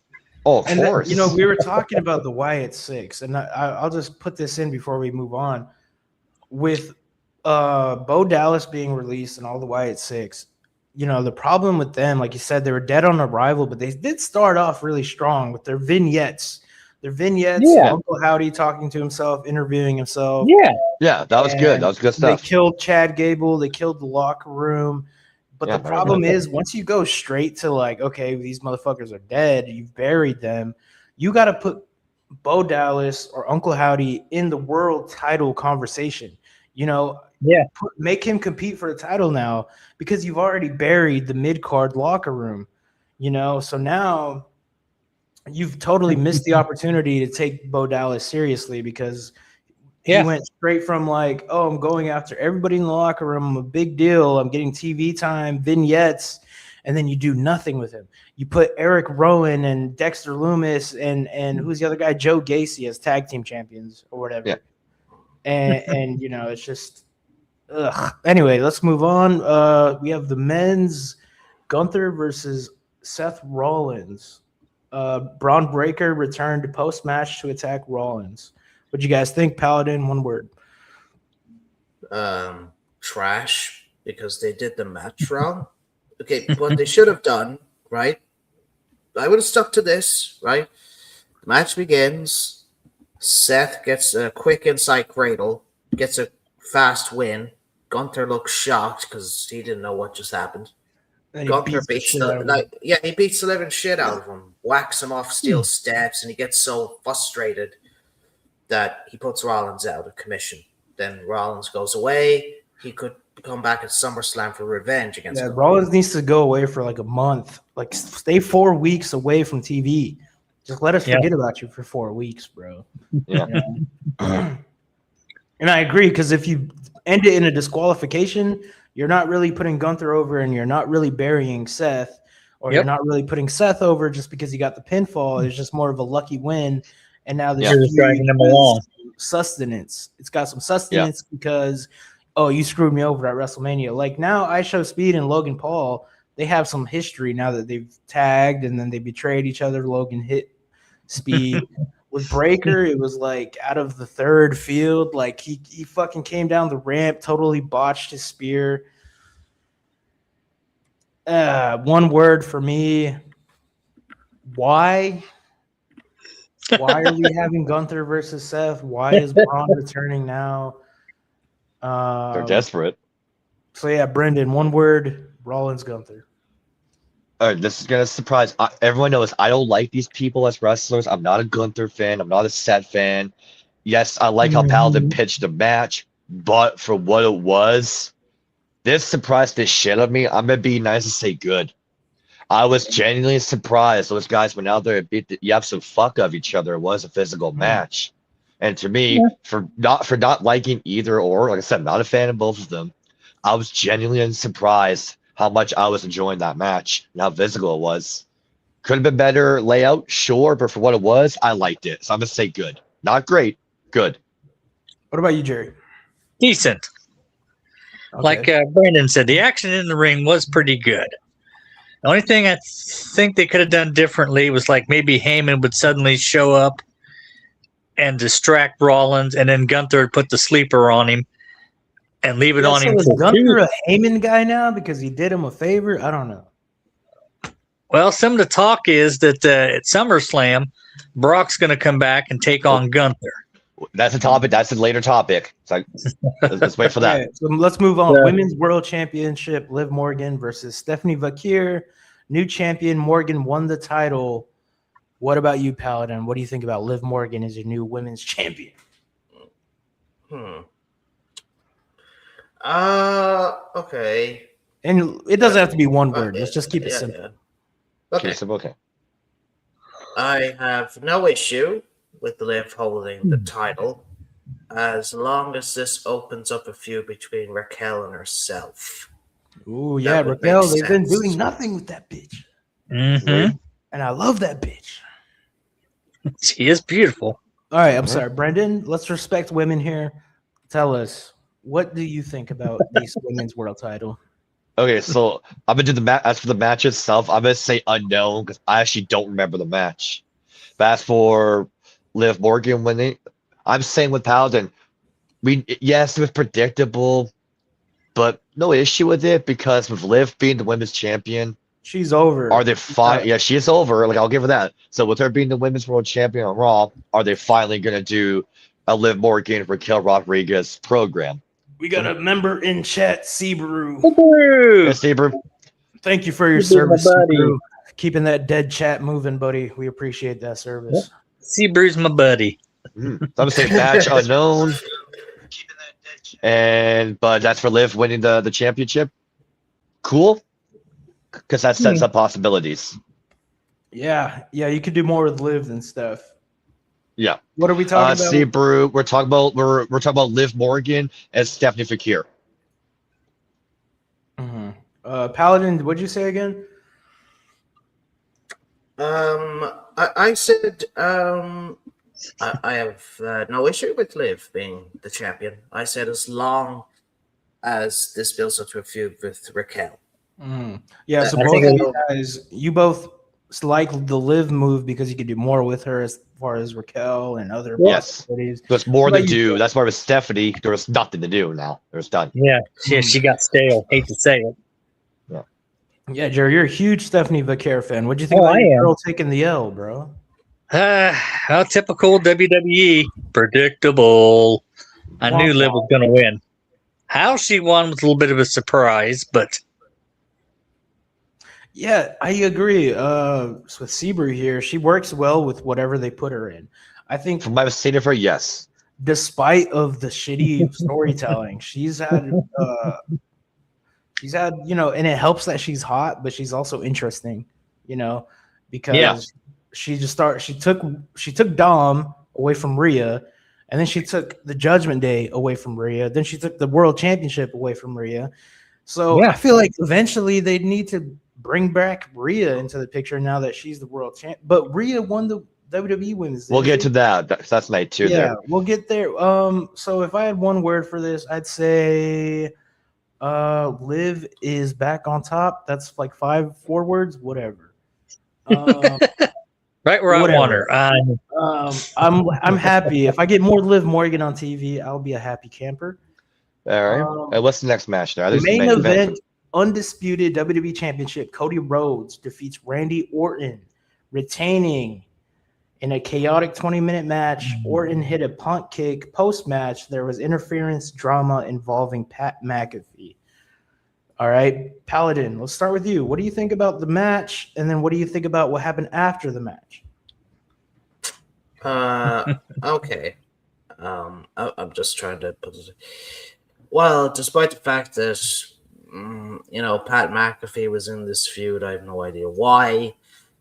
Speaker 1: Oh, of
Speaker 3: And
Speaker 1: course.
Speaker 3: we were talking about the Wyatt Six, and I'll just put this in before we move on. With Bo Dallas being released and all the Wyatt Six, the problem with them, like you said, they were dead on arrival, but they did start off really strong with their vignettes.
Speaker 2: Yeah.
Speaker 3: Uncle Howdy talking to himself, interviewing himself.
Speaker 1: Yeah, that was good. That was good
Speaker 3: They
Speaker 1: stuff.
Speaker 3: killed Chad Gable. They killed the locker room. But
Speaker 1: Yeah.
Speaker 3: the problem is, once you go straight to like, okay, these motherfuckers are dead, you've buried them, you got to put Bo Dallas or Uncle Howdy in the world title conversation. Make him compete for the title now because you've already buried the mid-card locker room. So now you've totally missed the opportunity to take Bo Dallas seriously because he went straight from like, oh, I'm going after everybody in the locker room. I'm a big deal. I'm getting TV time, vignettes, and then you do nothing with him. You put Eric Rowan and Dexter Loomis and who's the other guy, Joe Gacy, as tag team champions or whatever.
Speaker 1: Yeah.
Speaker 3: And it's just, ugh. Anyway, let's move on. We have the men's Gunther versus Seth Rollins. Braun Breaker returned post-match to attack Rollins. What'd you guys think, Paladin? One word.
Speaker 4: Trash, because they did the match wrong. Okay, what they should have done, right? I would have stuck to this, right? The match begins. Seth gets a quick inside cradle, gets a fast win. Gunther looks shocked because he didn't know what just happened.
Speaker 3: And
Speaker 4: Gunther beats he beats the living shit out of him, whacks him off steel steps, and he gets so frustrated that he puts Rollins out of commission. Then Rollins goes away. He could come back at SummerSlam for revenge against Gunther.
Speaker 3: Rollins needs to go away for like a month. Like, stay 4 weeks away from TV. Just let us forget about you for 4 weeks, bro.
Speaker 1: Yeah.
Speaker 3: And I agree, because if you end it in a disqualification, you're not really putting Gunther over and you're not really burying Seth, or you're not really putting Seth over just because he got the pinfall. It's just more of a lucky win. And now there's
Speaker 2: just dragging them along.
Speaker 3: Sustenance. It's got some sustenance because, oh, you screwed me over at WrestleMania. Like, now I Show Speed and Logan Paul, they have some history now that they've tagged and then they betrayed each other. Logan hit Speed. With Breaker, it was like out of the third field. Like, he fucking came down the ramp, totally botched his spear. One word for me. Why? Why are we having Gunther versus Seth? Why is Braun returning now?
Speaker 1: They're desperate.
Speaker 3: So, yeah, Brendan, one word, Rollins Gunther.
Speaker 1: All right, this is going to surprise. Everyone knows I don't like these people as wrestlers. I'm not a Gunther fan. I'm not a Seth fan. Yes, I like how Paladin pitched the match, but for what it was, this surprised the shit out of me. I'm going to be nice and say good. I was genuinely surprised those guys went out there and beat the absolute fuck of each other. It was a physical match. And to me, for not liking either or, like I said, I'm not a fan of both of them. I was genuinely surprised how much I was enjoying that match and how physical it was. Could have been better layout, sure, but for what it was, I liked it. So I'm going to say good. Not great, good.
Speaker 3: What about you, Jerry?
Speaker 2: decent.
Speaker 3: Okay.
Speaker 2: Like Brandon said, the action in the ring was pretty good. The only thing I think they could have done differently was like maybe Heyman would suddenly show up and distract Rollins, and then Gunther would put the sleeper on him and leave it on him.
Speaker 3: Is
Speaker 2: for
Speaker 3: Gunther
Speaker 2: 2.
Speaker 3: a Heyman guy now because he did him a favor? I don't know.
Speaker 2: Well, some of the talk is that at SummerSlam, Brock's going to come back and take on Gunther.
Speaker 1: That's a topic. That's a later topic. So let's wait for that.
Speaker 3: Okay, so let's move on.
Speaker 2: Yeah.
Speaker 3: Women's World Championship, Liv Morgan versus Stephanie Vakir. New champion, Morgan won the title. What about you, Paladin? What do you think about Liv Morgan as your new women's champion?
Speaker 4: Okay.
Speaker 3: And it doesn't have to be one word. Let's just keep it simple.
Speaker 4: Yeah.
Speaker 1: Okay.
Speaker 4: Okay.
Speaker 1: Okay.
Speaker 4: I have no issue with Liv holding the title as long as this opens up a feud between Raquel and herself.
Speaker 3: Ooh, yeah,
Speaker 4: would
Speaker 3: Raquel,
Speaker 4: make
Speaker 3: they've been
Speaker 4: sense.
Speaker 3: doing nothing with that bitch.
Speaker 2: Mm-hmm.
Speaker 3: And I love that bitch.
Speaker 2: She is beautiful.
Speaker 3: All right, I'm sorry, Brendan. Let's respect women here. Tell us, what do you think about this women's world title?
Speaker 1: Okay, so I'm gonna do the match. As for the match itself, I'm gonna say unknown because I actually don't remember the match. But as for Liv Morgan winning, I'm saying with Paladin, yes, it was predictable, but no issue with it because with Liv being the women's champion,
Speaker 3: She's over.
Speaker 1: are they fine? Yeah, she is over. Like I'll give her that. So with her being the women's world champion on Raw, are they finally gonna do a Liv Morgan Raquel Rodriguez program?
Speaker 3: We got a member in chat, Seabrew.
Speaker 1: Yes, Saber.
Speaker 3: Thank you for your
Speaker 2: You're
Speaker 3: service,
Speaker 2: my buddy.
Speaker 3: Seabrew. Keeping that dead chat moving, buddy. We appreciate that service.
Speaker 2: Seabrew's my buddy.
Speaker 1: So I'm gonna say match unknown. But that's for Liv winning the championship. Cool. Because that sets up possibilities.
Speaker 3: Yeah, you could do more with Liv than stuff.
Speaker 1: Yeah.
Speaker 3: What are we talking about?
Speaker 1: Seabrew, we're talking about Liv Morgan and Stephanie Fakir.
Speaker 3: Paladin, what'd you say again?
Speaker 4: I said I have no issue with Liv being the champion. I said as long as this builds up to a feud with Raquel.
Speaker 3: Yeah, so
Speaker 4: I
Speaker 3: both
Speaker 4: think
Speaker 3: of
Speaker 4: it'll-
Speaker 3: you guys, you both like the Liv move because you could do more with her as far as Raquel and other
Speaker 1: Yes.
Speaker 3: possibilities.
Speaker 1: There's more
Speaker 3: What
Speaker 1: to
Speaker 3: about you,
Speaker 1: do.
Speaker 3: Joe?
Speaker 1: That's why with Stephanie, there was nothing to do now. It was done.
Speaker 2: Yeah, she got stale. Hate to say it.
Speaker 3: Yeah, Jerry, you're a huge Stephanie Vakir fan. What'd you think
Speaker 2: Oh,
Speaker 3: about
Speaker 2: I
Speaker 3: your
Speaker 2: am.
Speaker 3: girl taking the L, bro?
Speaker 2: Well, typical WWE. Predictable. I knew Liv was going to win. How she won was a little bit of a surprise, but
Speaker 3: Yeah, I agree. With Seabrew here, she works well with whatever they put her in. I think
Speaker 1: From my understanding of her, yes.
Speaker 3: despite of the shitty storytelling, she's had, and it helps that she's hot, but she's also interesting, because
Speaker 2: Yeah.
Speaker 3: she took Dom away from Rhea, and then she took the Judgment Day away from Rhea, then she took the World Championship away from Rhea. So
Speaker 2: Yeah.
Speaker 3: I feel like eventually they need to bring back Rhea into the picture now that she's the world champ. But Rhea won the WWE Women's.
Speaker 1: We'll get to that. That's night two
Speaker 3: Yeah,
Speaker 1: there.
Speaker 3: we'll get there. So if I had one word for this, I'd say Liv is back on top. That's like 4 words, whatever.
Speaker 2: right where I
Speaker 3: Whatever.
Speaker 2: want her.
Speaker 3: I'm happy. If I get more Liv Morgan on TV, I'll be a happy camper.
Speaker 1: All right. What's the next match there?
Speaker 3: The main event, undisputed WWE Championship, Cody Rhodes defeats Randy Orton, retaining in a chaotic 20-minute match. Orton hit a punt kick. Post-match, there was interference drama involving Pat McAfee. All right, Paladin, let's start with you. What do you think about the match? And then what do you think about what happened after the match?
Speaker 4: Okay. I'm just trying to put it. Well, despite the fact that Pat McAfee was in this feud, I have no idea why.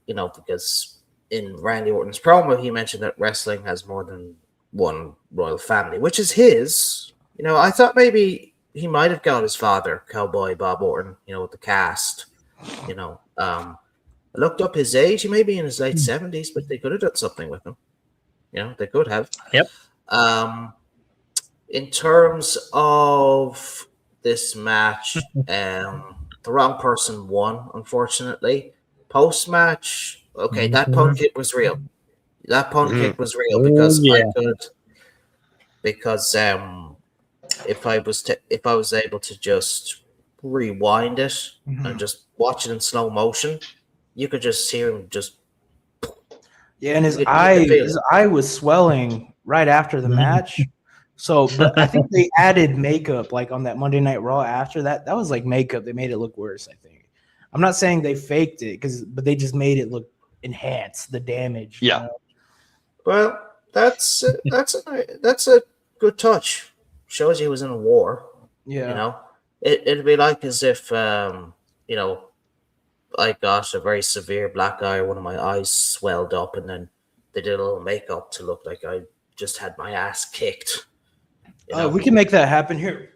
Speaker 4: Because in Randy Orton's promo, he mentioned that wrestling has more than one royal family, which is his. I thought maybe he might have got his father, Cowboy Bob Orton, with the cast. I looked up his age. He may be in his late 70s, but they could have done something with him. They could have.
Speaker 2: Yep.
Speaker 4: in terms of this match, the wrong person won, unfortunately. Post match, okay, that punt kick was real. That punt kick was real because if I was able to just rewind it and just watch it in slow motion, you could just hear him just.
Speaker 3: Yeah, and his
Speaker 4: You could
Speaker 3: eye
Speaker 4: feel
Speaker 3: his
Speaker 4: it.
Speaker 3: eye was swelling right after the match. So, but I think they added makeup like on that Monday Night Raw after that. That was like makeup. They made it look worse, I think. I'm not saying they faked it but they just made it look enhanced the damage.
Speaker 1: Yeah.
Speaker 3: You know?
Speaker 4: Well, that's a good touch. Shows he was in a war.
Speaker 3: Yeah.
Speaker 4: You know, it'd be like as if you know, I got a very severe black eye, one of my eyes swelled up, and then they did a little makeup to look like I just had my ass kicked. You know?
Speaker 3: We can make that happen here.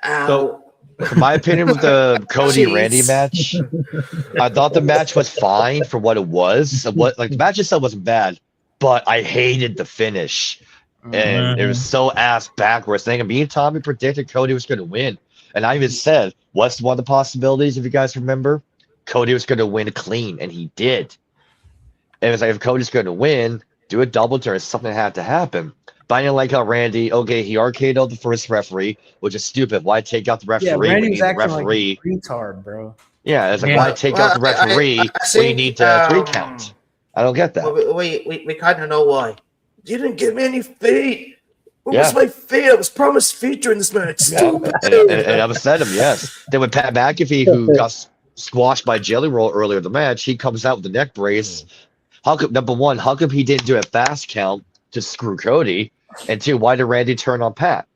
Speaker 4: Ow.
Speaker 1: For my opinion, with the Cody
Speaker 4: Jeez.
Speaker 1: Randy match, I thought the match was fine for what it was. The match itself wasn't bad, but I hated the finish, and it was so ass backwards. Thinking me and Tommy predicted Cody was going to win, and I even said, "What's one of the possibilities?" If you guys remember, Cody was going to win clean, and he did. And it was like, if Cody's going to win, do a double turn. Something had to happen. But I didn't like how Randy, okay, he RKO'd the first referee, which is stupid. Why take out the referee
Speaker 3: Yeah,
Speaker 1: when
Speaker 3: Randy
Speaker 1: you
Speaker 3: was
Speaker 1: need the
Speaker 3: acting
Speaker 1: referee?
Speaker 3: like a retard, bro.
Speaker 1: Yeah, it's like,
Speaker 2: Yeah.
Speaker 1: why take out the referee
Speaker 4: I
Speaker 1: when you
Speaker 4: think,
Speaker 1: need to 3 count? I don't get that.
Speaker 4: Well, we kind of know why. You didn't give me any feet. Where was
Speaker 1: Yeah.
Speaker 4: my feet? I was promised feet during this match. Stupid.
Speaker 1: And I upset him, yes. Then with Pat McAfee, who got squashed by Jelly Roll earlier in the match, he comes out with the neck brace. How come, number one, how come he didn't do a fast count to screw Cody? And 2, why did Randy turn on Pat?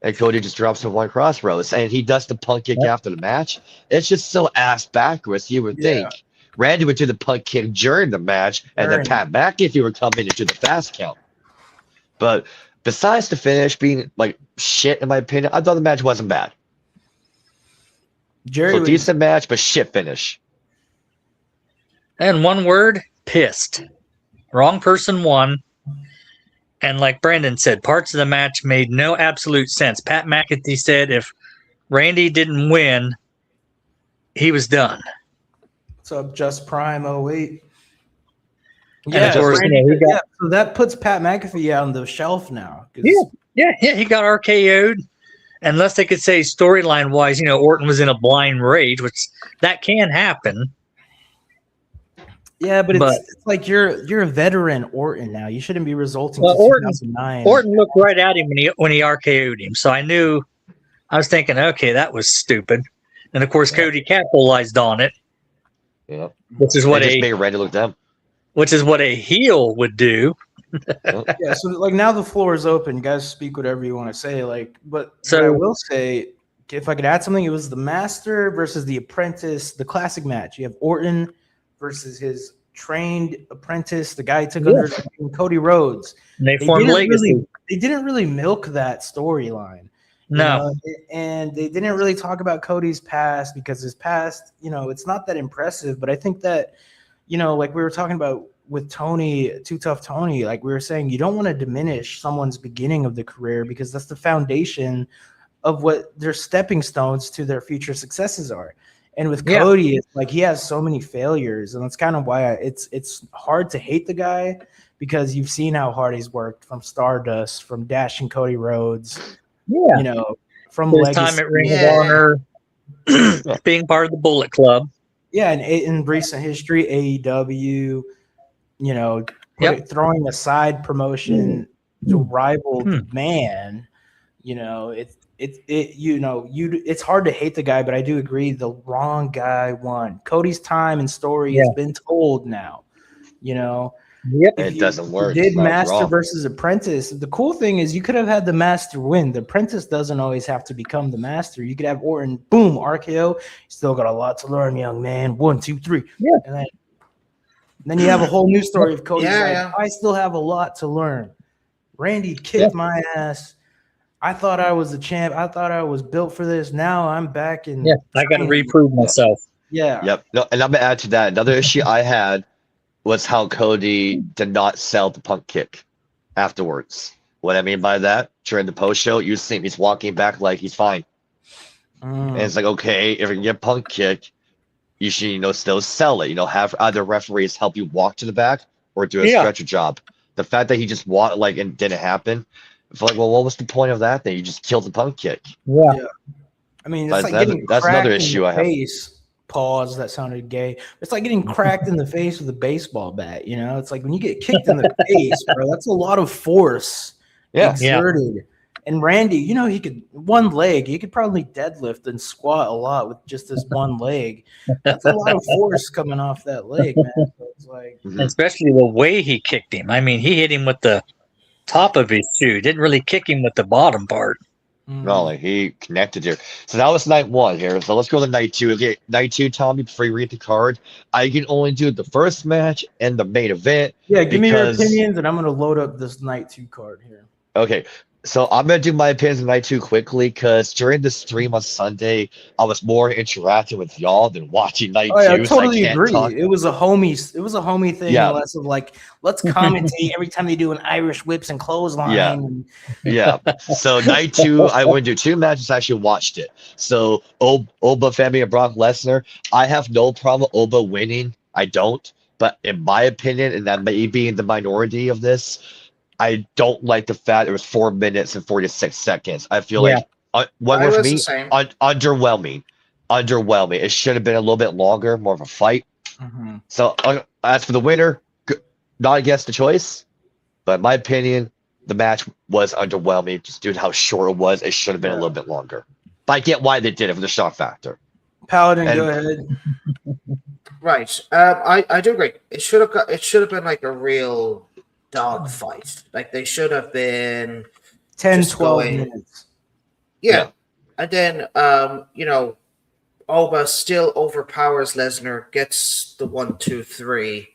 Speaker 1: And Cody just drops him one crossroads. And he does the punt kick after the match. It's just so ass backwards, you would think. Randy would do the punt kick during the match, and then Pat McAfee would come in and do the fast count. But besides the finish being like shit, in my opinion, I thought the match wasn't bad.
Speaker 3: Jerry
Speaker 1: So
Speaker 3: was,
Speaker 1: decent match, but shit finish.
Speaker 2: And one word, pissed. Wrong person won. And like Brandon said, parts of the match made no absolute sense. Pat McAfee said if Randy didn't win, he was done.
Speaker 3: what's up, Just Prime 08.
Speaker 2: And of course,
Speaker 3: Randy-
Speaker 2: he got,
Speaker 3: so that puts Pat McAfee on the shelf now. 'Cause-
Speaker 2: yeah, he got RKO'd. Unless they could say storyline wise, Orton was in a blind rage, which that can happen.
Speaker 3: Yeah, but
Speaker 2: But-
Speaker 3: it's like you're a veteran Orton now. You shouldn't be resulting
Speaker 2: Well,
Speaker 3: to
Speaker 2: Orton's-
Speaker 3: 2009.
Speaker 2: Orton looked right at him when he RKO'd him, so I was thinking, okay, that was stupid. And of course, Cody capitalized on it,
Speaker 1: Yeah.
Speaker 2: which is
Speaker 1: They
Speaker 2: what
Speaker 1: just made Randy look dumb.
Speaker 2: a heel would do.
Speaker 3: Yeah, so like now the floor is open. You guys speak whatever you want to say. But
Speaker 2: So-
Speaker 3: what I will say, if I could add something, it was the Master versus the Apprentice, the classic match. You have Orton versus his trained apprentice, the guy who took under Cody Rhodes.
Speaker 2: And they
Speaker 3: They
Speaker 2: formed
Speaker 3: didn't
Speaker 2: Legacy.
Speaker 3: They didn't really milk that storyline.
Speaker 2: No,
Speaker 3: And they didn't really talk about Cody's past because his past, it's not that impressive. But I think that, like we were talking about with Tony, Too Tough Tony, like we were saying, you don't want to diminish someone's beginning of the career because that's the foundation of what their stepping stones to their future successes are. And with
Speaker 2: Yeah.
Speaker 3: Cody, it's like he has so many failures, and that's kind of why it's hard to hate the guy because you've seen how hard he's worked from Stardust, from dashing Cody Rhodes,
Speaker 2: yeah.
Speaker 3: From
Speaker 2: His
Speaker 3: Legacy.
Speaker 2: time at Ring
Speaker 4: Yeah.
Speaker 2: of Honor, being part of the Bullet Club.
Speaker 3: Yeah, and in recent history, AEW, throwing aside promotion to rival the man, it's hard to hate the guy, but I do agree the wrong guy won. Cody's time and story has been told now.
Speaker 2: Yep.
Speaker 1: It doesn't work.
Speaker 3: Did
Speaker 1: It's not
Speaker 3: Master
Speaker 1: wrong.
Speaker 3: versus Apprentice. The cool thing is you could have had the Master win. The Apprentice doesn't always have to become the Master. You could have Orton, boom, RKO. You still got a lot to learn, young man. 1, 2, 3.
Speaker 2: Yeah.
Speaker 3: And then you have a whole new story of Cody's
Speaker 4: Yeah.
Speaker 3: I still have a lot to learn. Randy kicked my ass. I thought I was the champ. I thought I was built for this. Now I'm back in.
Speaker 2: Yeah, I got to reprove myself.
Speaker 3: Yeah.
Speaker 1: Yep. No, and I'm gonna add to that. Another issue I had was how Cody did not sell the punt kick. afterwards. What I mean by that, during the post show, you see him, he's walking back like he's fine. And it's like, okay, if you can get Punk kicked, you should, still sell it. Have other referees help you walk to the back or do a stretcher job. The fact that he just walked and didn't happen, I feel like, well, what was the point of that? Then you just killed the Punk kick.
Speaker 2: Yeah.
Speaker 3: I mean, it's
Speaker 1: That's-
Speaker 3: like
Speaker 1: that's-
Speaker 3: getting
Speaker 1: that's
Speaker 3: cracked
Speaker 1: another
Speaker 3: in
Speaker 1: issue
Speaker 3: the
Speaker 1: I have.
Speaker 3: face. Pause. That sounded gay. It's like getting cracked in the face with a baseball bat. It's like when you get kicked in the face, bro. That's a lot of force exerted. And Randy, he could one leg. He could probably deadlift and squat a lot with just this one leg. That's a lot of force coming off that leg, man. So it's like,
Speaker 2: Especially the way he kicked him. I mean, he hit him with the top of his shoe. Didn't really kick him with the bottom part.
Speaker 1: No, he connected here. So that was night 1 here. So let's go to night 2. Okay, night 2, Tommy, before you read the card, I can only do the first match and the main event.
Speaker 3: yeah, give me your
Speaker 1: because-
Speaker 3: opinions, and I'm gonna load up this night 2 card here.
Speaker 1: Okay, so I'm gonna do my opinions on night 2 quickly because during the stream on Sunday, I was more interacting with y'all than watching night 2.
Speaker 3: Oh, yeah, I
Speaker 1: so
Speaker 3: totally
Speaker 1: can't
Speaker 3: agree.
Speaker 1: talk.
Speaker 3: It was a homie thing,
Speaker 1: Yeah.
Speaker 3: less of like, let's commentate every time they do an Irish whips and clothesline.
Speaker 1: Yeah.
Speaker 3: And
Speaker 1: Yeah. So night 2, I went to 2 matches. I actually watched it. So Oba Femi and Brock Lesnar. I have no problem with Oba winning. I don't. But in my opinion, and that may be in the minority of this, I don't like the fact it was 4 minutes and 46 seconds. I feel like what
Speaker 4: I
Speaker 1: was
Speaker 4: was
Speaker 1: me
Speaker 4: the same.
Speaker 1: underwhelming. Underwhelming. It should have been a little bit longer, more of a fight. So as for the winner, not against the choice, but in my opinion, the match was underwhelming just due to how short it was. It should have been a little bit longer. But I get why they did it for the shock factor.
Speaker 3: Paladin,
Speaker 1: And-
Speaker 3: go ahead.
Speaker 4: Right. I do agree. It should have been like a real dog fight. Like they should have been
Speaker 3: 10,
Speaker 4: just
Speaker 3: 12
Speaker 4: going-
Speaker 3: minutes.
Speaker 4: Yeah. And then Oba still overpowers Lesnar, gets the 1, 2, 3.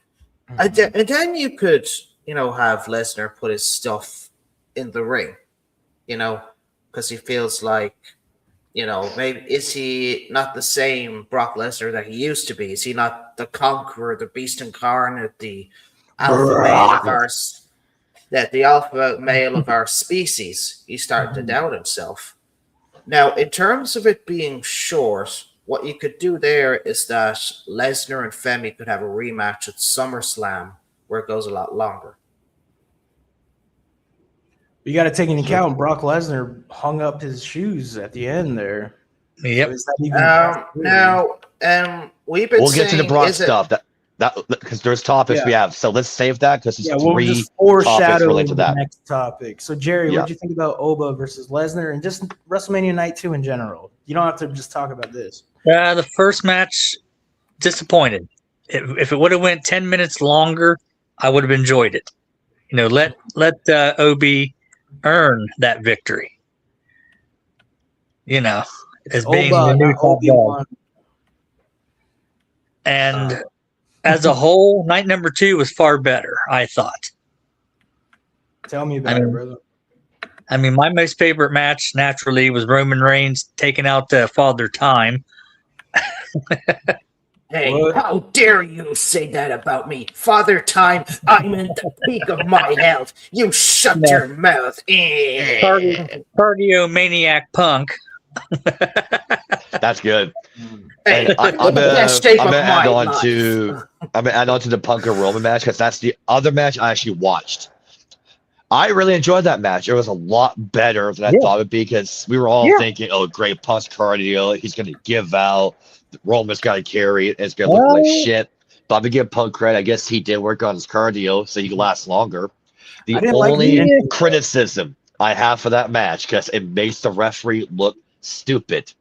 Speaker 4: And then you could, have Lesnar put his stuff in the ring, because he feels like, maybe is he not the same Brock Lesnar that he used to be? Is he not the conqueror, the beast incarnate, the alpha male of our species? He's starting to doubt himself. Now, in terms of it being short, what you could do there is that Lesnar and Femi could have a rematch at SummerSlam where it goes a lot longer.
Speaker 3: You got to take into account Brock Lesnar hung up his shoes at the end there.
Speaker 2: Yep.
Speaker 3: So is that even
Speaker 4: We've been
Speaker 1: We'll get to the
Speaker 4: saying,
Speaker 1: Brock
Speaker 4: is it-
Speaker 1: stuff. That because there's topics we have. So let's save that because there's
Speaker 3: yeah, we'll
Speaker 1: 3
Speaker 3: just
Speaker 1: topics
Speaker 3: foreshadow
Speaker 1: related to
Speaker 3: the
Speaker 1: that.
Speaker 3: next topic. So, Jerry,
Speaker 1: Yeah.
Speaker 3: what do you think about Oba versus Lesnar and just WrestleMania Night 2 in general? You don't have to just talk about this.
Speaker 2: The first match, disappointed. If it would have went 10 minutes longer, I would have enjoyed it. Let Obi earn that victory. As being
Speaker 3: Oba,
Speaker 2: the new
Speaker 3: not
Speaker 2: top dog.
Speaker 3: Obi-Wan.
Speaker 2: And as a whole, night number 2 was far better, I thought.
Speaker 3: Tell me about it, brother.
Speaker 2: I mean, my most favorite match, naturally, was Roman Reigns taking out Father Time.
Speaker 4: Hey,
Speaker 3: What?
Speaker 4: how dare you say that about me? Father Time, I'm in the peak of my health. You shut
Speaker 2: No.
Speaker 4: your mouth.
Speaker 2: Cardio Maniac Punk.
Speaker 1: That's good.
Speaker 4: Hey,
Speaker 1: And I'm
Speaker 4: the
Speaker 1: gonna
Speaker 4: best shape of
Speaker 1: add
Speaker 4: my
Speaker 1: on
Speaker 4: life.
Speaker 1: to the Punk and Roman match because that's the other match I actually watched. I really enjoyed that match. It was a lot better than I thought it would be because we were all thinking, "Oh, great Punk's cardio. He's going to give out. Roman's got to carry it. It's going to look like shit." But I'm gonna give Punk credit. I guess he did work on his cardio so he could last longer. The
Speaker 3: I didn't like
Speaker 1: only
Speaker 3: the-
Speaker 1: criticism I have for that match because it makes the referee look stupid.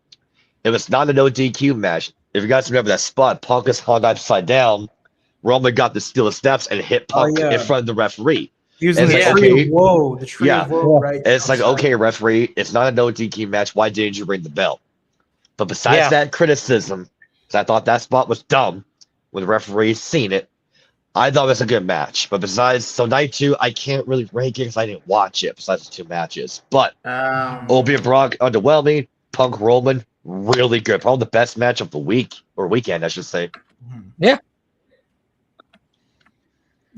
Speaker 1: It was not a no DQ match. If you guys remember that spot, Punk is hung upside down. Roman got to steal the steps and hit Punk in front of the referee.
Speaker 3: Using
Speaker 1: It's
Speaker 3: the
Speaker 1: like,
Speaker 3: tree
Speaker 1: okay,
Speaker 3: of woe. The tree of woe, right?
Speaker 1: And it's like,
Speaker 3: outside.
Speaker 1: okay, referee, it's not a no DQ match. Why didn't you ring the bell? But besides that criticism, 'cause I thought that spot was dumb when the referee seen it, I thought it was a good match. But besides, night 2, I can't really rank it because I didn't watch it besides the 2 matches. But Obi and Brock, underwhelming. Punk Roman, really good. Probably the best match of the week or weekend, I should say.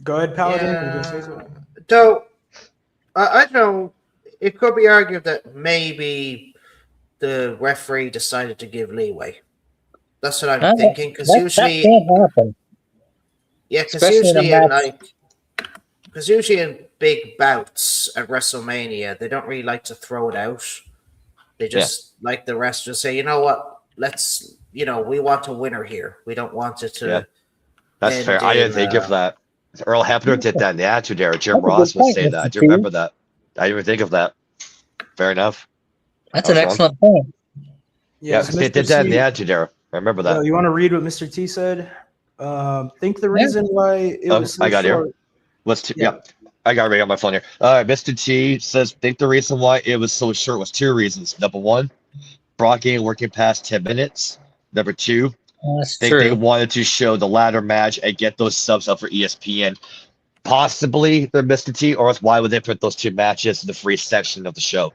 Speaker 3: Go ahead, Paladin. You gonna say something?
Speaker 4: So I don't know. It could be argued that maybe the referee decided to give leeway. That's what I'm thinking. Because usually,
Speaker 2: that can't happen.
Speaker 4: yeah, because
Speaker 2: Especially
Speaker 4: usually in big bouts at WrestleMania, they don't really like to throw it out. They just like the rest just say, you know what, let's, we want a winner here. We don't want it to.
Speaker 1: Yeah. That's fair. I didn't think of that. Earl Hebner did that in the Attitude Era. Jim
Speaker 2: That's a
Speaker 1: Ross
Speaker 2: good
Speaker 1: would
Speaker 2: point,
Speaker 1: say
Speaker 2: Mr.
Speaker 1: that. Do
Speaker 2: T.
Speaker 1: you remember that? I didn't even think of that. Fair enough.
Speaker 2: That's an excellent point.
Speaker 1: Yeah,
Speaker 3: so
Speaker 1: they
Speaker 3: Mr.
Speaker 1: did that in
Speaker 3: C,
Speaker 1: the Attitude Era. I remember that.
Speaker 3: you want to read what Mr. T said? Think the reason why it was so
Speaker 1: I got
Speaker 3: short.
Speaker 1: here. Yeah. I got it right on my phone here. All right, Mr. T says, think the reason why it was so short was two reasons. Number one, Brock ain't working past 10 minutes. Number two,
Speaker 2: That's
Speaker 1: think
Speaker 2: true.
Speaker 1: they wanted to show the ladder match and get those subs up for ESPN. Possibly they're Mr. T, or else why would they put those two matches in the free section of the show?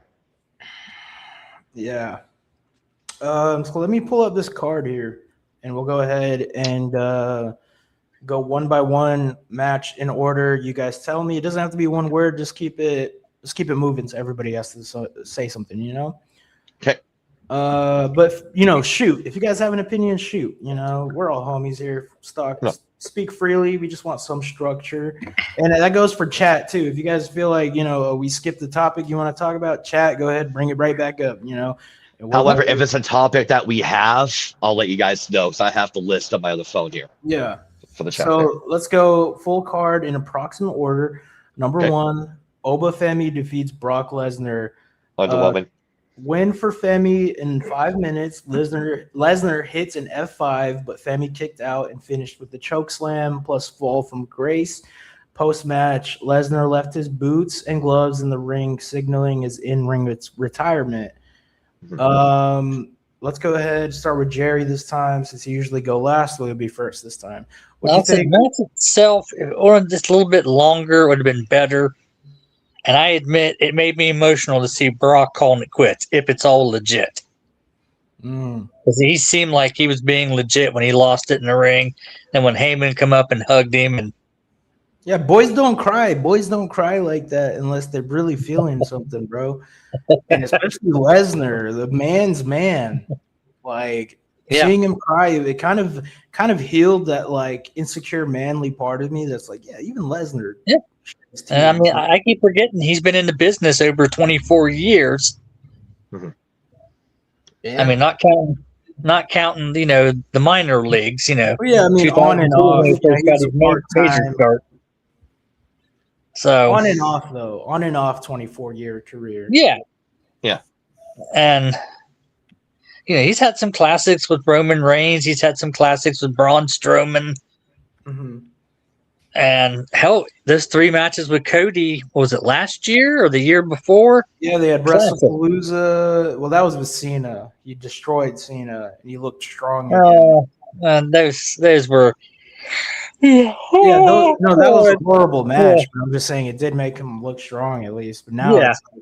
Speaker 3: Yeah. So let me pull up this card here, and we'll go ahead and go one by one, match in order. You guys tell me. It doesn't have to be one word. Just keep it moving. So everybody has to say something.
Speaker 1: Okay.
Speaker 3: But shoot. If you guys have an opinion, shoot. We're all homies here. Speak freely. We just want some structure, and that goes for chat too. If you guys feel like we skipped the topic you want to talk about, chat. Go ahead, bring it right back up.
Speaker 1: However, if it's a topic that we have, I'll let you guys know because I have the list on my other phone here.
Speaker 3: Yeah.
Speaker 1: For the chat.
Speaker 3: So let's go full card in approximate order. Number one, Oba Femi defeats Brock Lesnar.
Speaker 1: Underwhelming.
Speaker 3: Win for Femi in 5 minutes. Lesnar hits an F5, but Femi kicked out and finished with the choke slam plus fall from Grace. Post-match, Lesnar left his boots and gloves in the ring, signaling his in-ring retirement. Let's go ahead and start with Jerry this time, since he usually go last, so he'll be first this time. What do you think?
Speaker 2: Match itself, or just a little bit longer, would have been better. And I admit, it made me emotional to see Brock calling it quits, if it's all legit. Because he seemed like he was being legit when he lost it in the ring, and when Heyman come up and hugged him. And
Speaker 3: yeah, boys don't cry. Boys don't cry like that unless they're really feeling something, bro. And especially Lesnar, the man's man. Like seeing him cry, it kind of healed that like insecure manly part of me. That's like, yeah, even Lesnar.
Speaker 2: Yeah. And I mean, I keep forgetting he's been in the business over 24 years.
Speaker 4: Yeah.
Speaker 2: I mean, not counting, the minor leagues,
Speaker 3: Yeah, I mean, on and off.
Speaker 2: So
Speaker 3: on and off, though. On and off 24-year career.
Speaker 2: Yeah.
Speaker 1: Yeah.
Speaker 2: And he's had some classics with Roman Reigns. He's had some classics with Braun Strowman. And hell, those 3 matches with Cody, was it last year or the year before?
Speaker 3: Yeah, they had WrestlePalooza. Well, that was with Cena. He destroyed Cena, and he looked strong again.
Speaker 2: And those were.
Speaker 3: That was a horrible match. Yeah. But I'm just saying it did make him look strong at least. But now, it's like,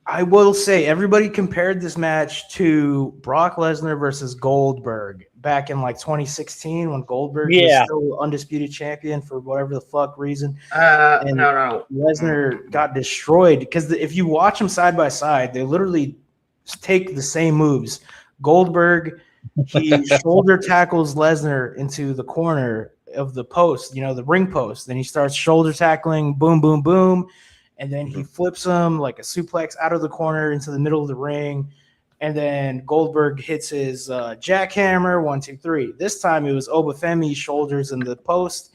Speaker 3: I will say everybody compared this match to Brock Lesnar versus Goldberg back in like 2016 when Goldberg was still undisputed champion for whatever the fuck reason.
Speaker 4: No.
Speaker 3: Lesnar got destroyed because if you watch them side by side, they literally take the same moves. Goldberg, he shoulder tackles Lesnar into the corner of the post, the ring post. Then he starts shoulder tackling, boom, boom, boom. And then he flips him like a suplex out of the corner into the middle of the ring. And then Goldberg hits his jackhammer, 1, 2, 3. This time it was Oba Femi, shoulders in the post,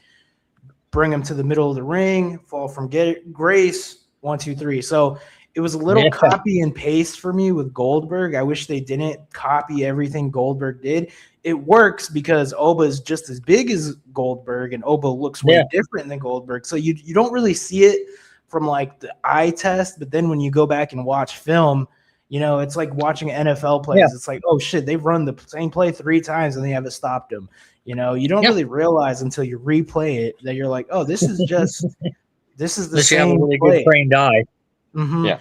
Speaker 3: bring him to the middle of the ring, fall from Grace, 1, 2, 3. So it was a little copy and paste for me with Goldberg. I wish they didn't copy everything Goldberg did. It works because Oba is just as big as Goldberg, and Oba looks way different than Goldberg. So you don't really see it from like the eye test, but then when you go back and watch film, it's like watching NFL plays. It's like, oh shit, they've run the same play 3 times and they haven't stopped him. You don't really realize until you replay it that you're like, oh, this is the same
Speaker 2: have a really
Speaker 3: play.
Speaker 2: good trained eye.
Speaker 3: Yeah,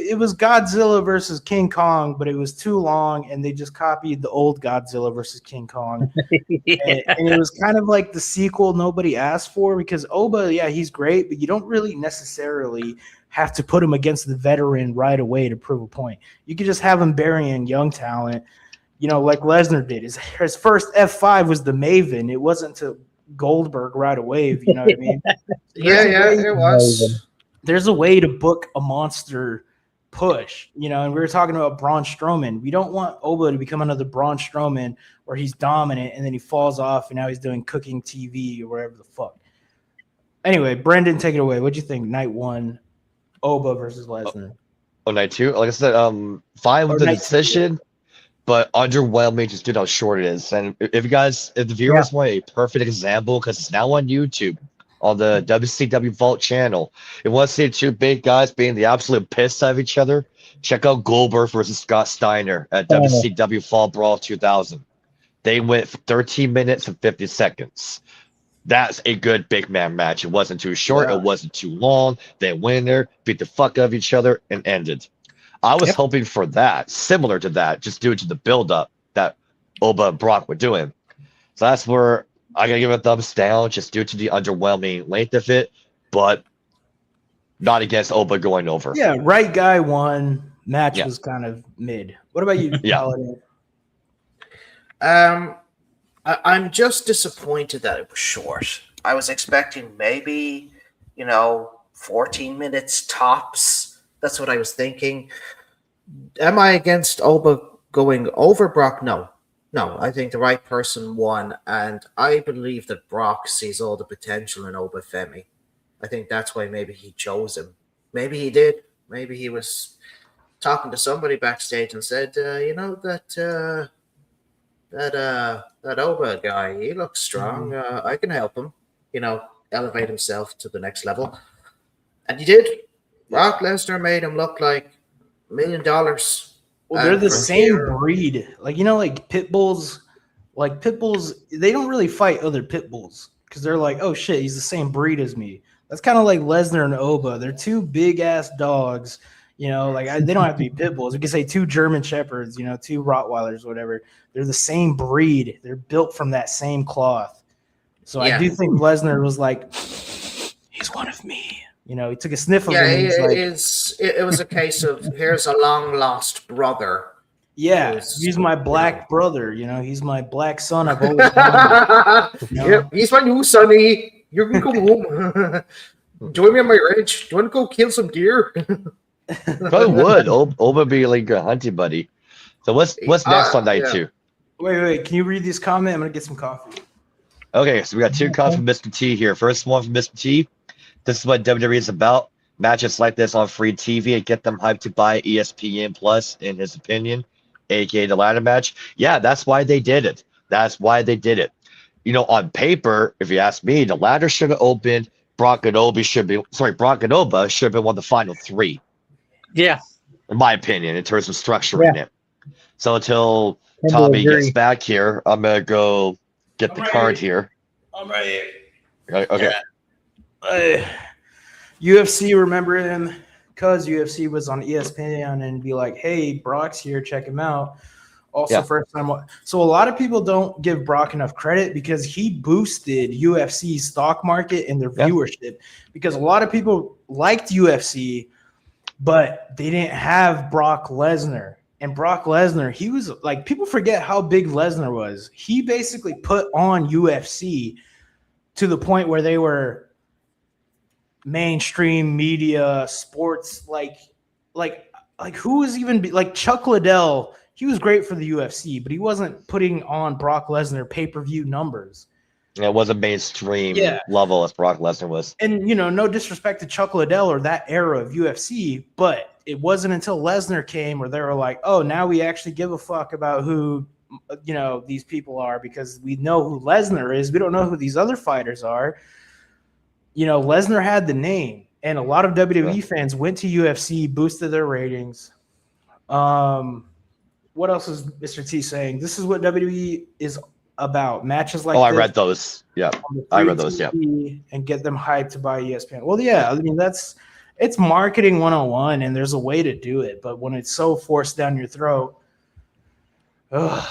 Speaker 3: it was Godzilla versus King Kong, but it was too long, and they just copied the old Godzilla versus King Kong. And it was kind of like the sequel nobody asked for, because Oba, yeah, he's great, but you don't really necessarily have to put him against the veteran right away to prove a point. You could just have him burying young talent, like Lesnar did. His first F5 was the Maven. It wasn't to Goldberg right away, if you know what I mean.
Speaker 4: It was.
Speaker 3: There's a way to book a monster push, and we were talking about Braun Strowman. We don't want Oba to become another Braun Strowman where he's dominant and then he falls off and now he's doing cooking TV or whatever the fuck. Anyway, Brendan, take it away. What'd you think? Night 1, Oba versus Lesnar.
Speaker 1: Night 2? Like I said, fine with the decision, but underwhelming just due to how short it is. And if the viewers want a perfect example, because it's now on YouTube, on the WCW Vault channel. If you want to see two big guys being the absolute piss out of each other, check out Goldberg versus Scott Steiner at WCW Fall Brawl 2000. They went for 13 minutes and 50 seconds. That's a good big man match. It wasn't too short. It wasn't too long. They went in there, beat the fuck out of each other, and ended. I was hoping for that, similar to that, just due to the build-up that Oba and Brock were doing. So that's where I gotta give it a thumbs down, just due to the underwhelming length of it, but not against Oba going over.
Speaker 3: Yeah, right guy won. Match was kind of mid. What about you, Paladin?
Speaker 4: I'm just disappointed that it was short. I was expecting maybe, 14 minutes tops. That's what I was thinking. Am I against Oba going over Brock? No, I think the right person won, and I believe that Brock sees all the potential in Oba Femi. I think that's why maybe he chose him. Maybe he did. Maybe he was talking to somebody backstage and said, that Oba guy, he looks strong. I can help him, elevate himself to the next level. And he did. Brock Lesnar made him look like $1 million.
Speaker 3: Well, they're the same breed. Like pit bulls. Like pit bulls, they don't really fight other pit bulls because they're like, oh shit, he's the same breed as me. That's kind of like Lesnar and Oba. They're two big ass dogs. They don't have to be pit bulls. We can say two German shepherds. Two Rottweilers, whatever. They're the same breed. They're built from that same cloth. So I do think Lesnar was like, he's one of me. He took a sniff of him.
Speaker 4: It was a case of here's a long lost brother.
Speaker 3: Yeah, he's my black brother. He's my black son. I've always wanted.
Speaker 4: Yep, he's my new sonny. You can come home. Join me on my ranch. Do you want to go kill some deer?
Speaker 1: Probably would. Oba be like a hunting buddy. So what's next on night 2?
Speaker 3: Wait. Can you read this comment? I'm gonna get some coffee.
Speaker 1: Okay, so we got 2 comments from Mr. T here. First one from Mr. T. This is what WWE is about. Matches like this on free TV and get them hyped to buy ESPN Plus, in his opinion, aka the ladder match. Yeah, that's why they did it. On paper, if you ask me, the ladder should have opened. Brock and Oba should have been one of the final 3.
Speaker 2: Yeah.
Speaker 1: In my opinion, in terms of structuring it. So until Tommy gets back here, I'm going to go get the card here.
Speaker 3: I'm right here.
Speaker 1: Okay.
Speaker 3: UFC, remember him because UFC was on ESPN and be like, hey, Brock's here, check him out. Also, first time. So a lot of people don't give Brock enough credit because he boosted UFC's stock market and their viewership, because a lot of people liked UFC, but they didn't have Brock Lesnar. And Brock Lesnar, he was like, people forget how big Lesnar was. He basically put on UFC to the point where they were mainstream media, sports, like who was even like Chuck Liddell? He was great for the UFC, but he wasn't putting on Brock Lesnar pay-per-view numbers.
Speaker 1: It wasn't mainstream level as Brock Lesnar was.
Speaker 3: And no disrespect to Chuck Liddell or that era of UFC, but it wasn't until Lesnar came where they were like, oh, now we actually give a fuck about who these people are, because we know who Lesnar is. We don't know who these other fighters are. Lesnar had the name, and a lot of WWE fans went to UFC, boosted their ratings. What else is Mr. T saying? This is what WWE is about. Matches like
Speaker 1: I read those. Yeah, I read those. Yeah,
Speaker 3: and get them hyped to buy ESPN. Well, yeah, I mean that's it's marketing 101, and there's a way to do it. But when it's so forced down your throat, ugh.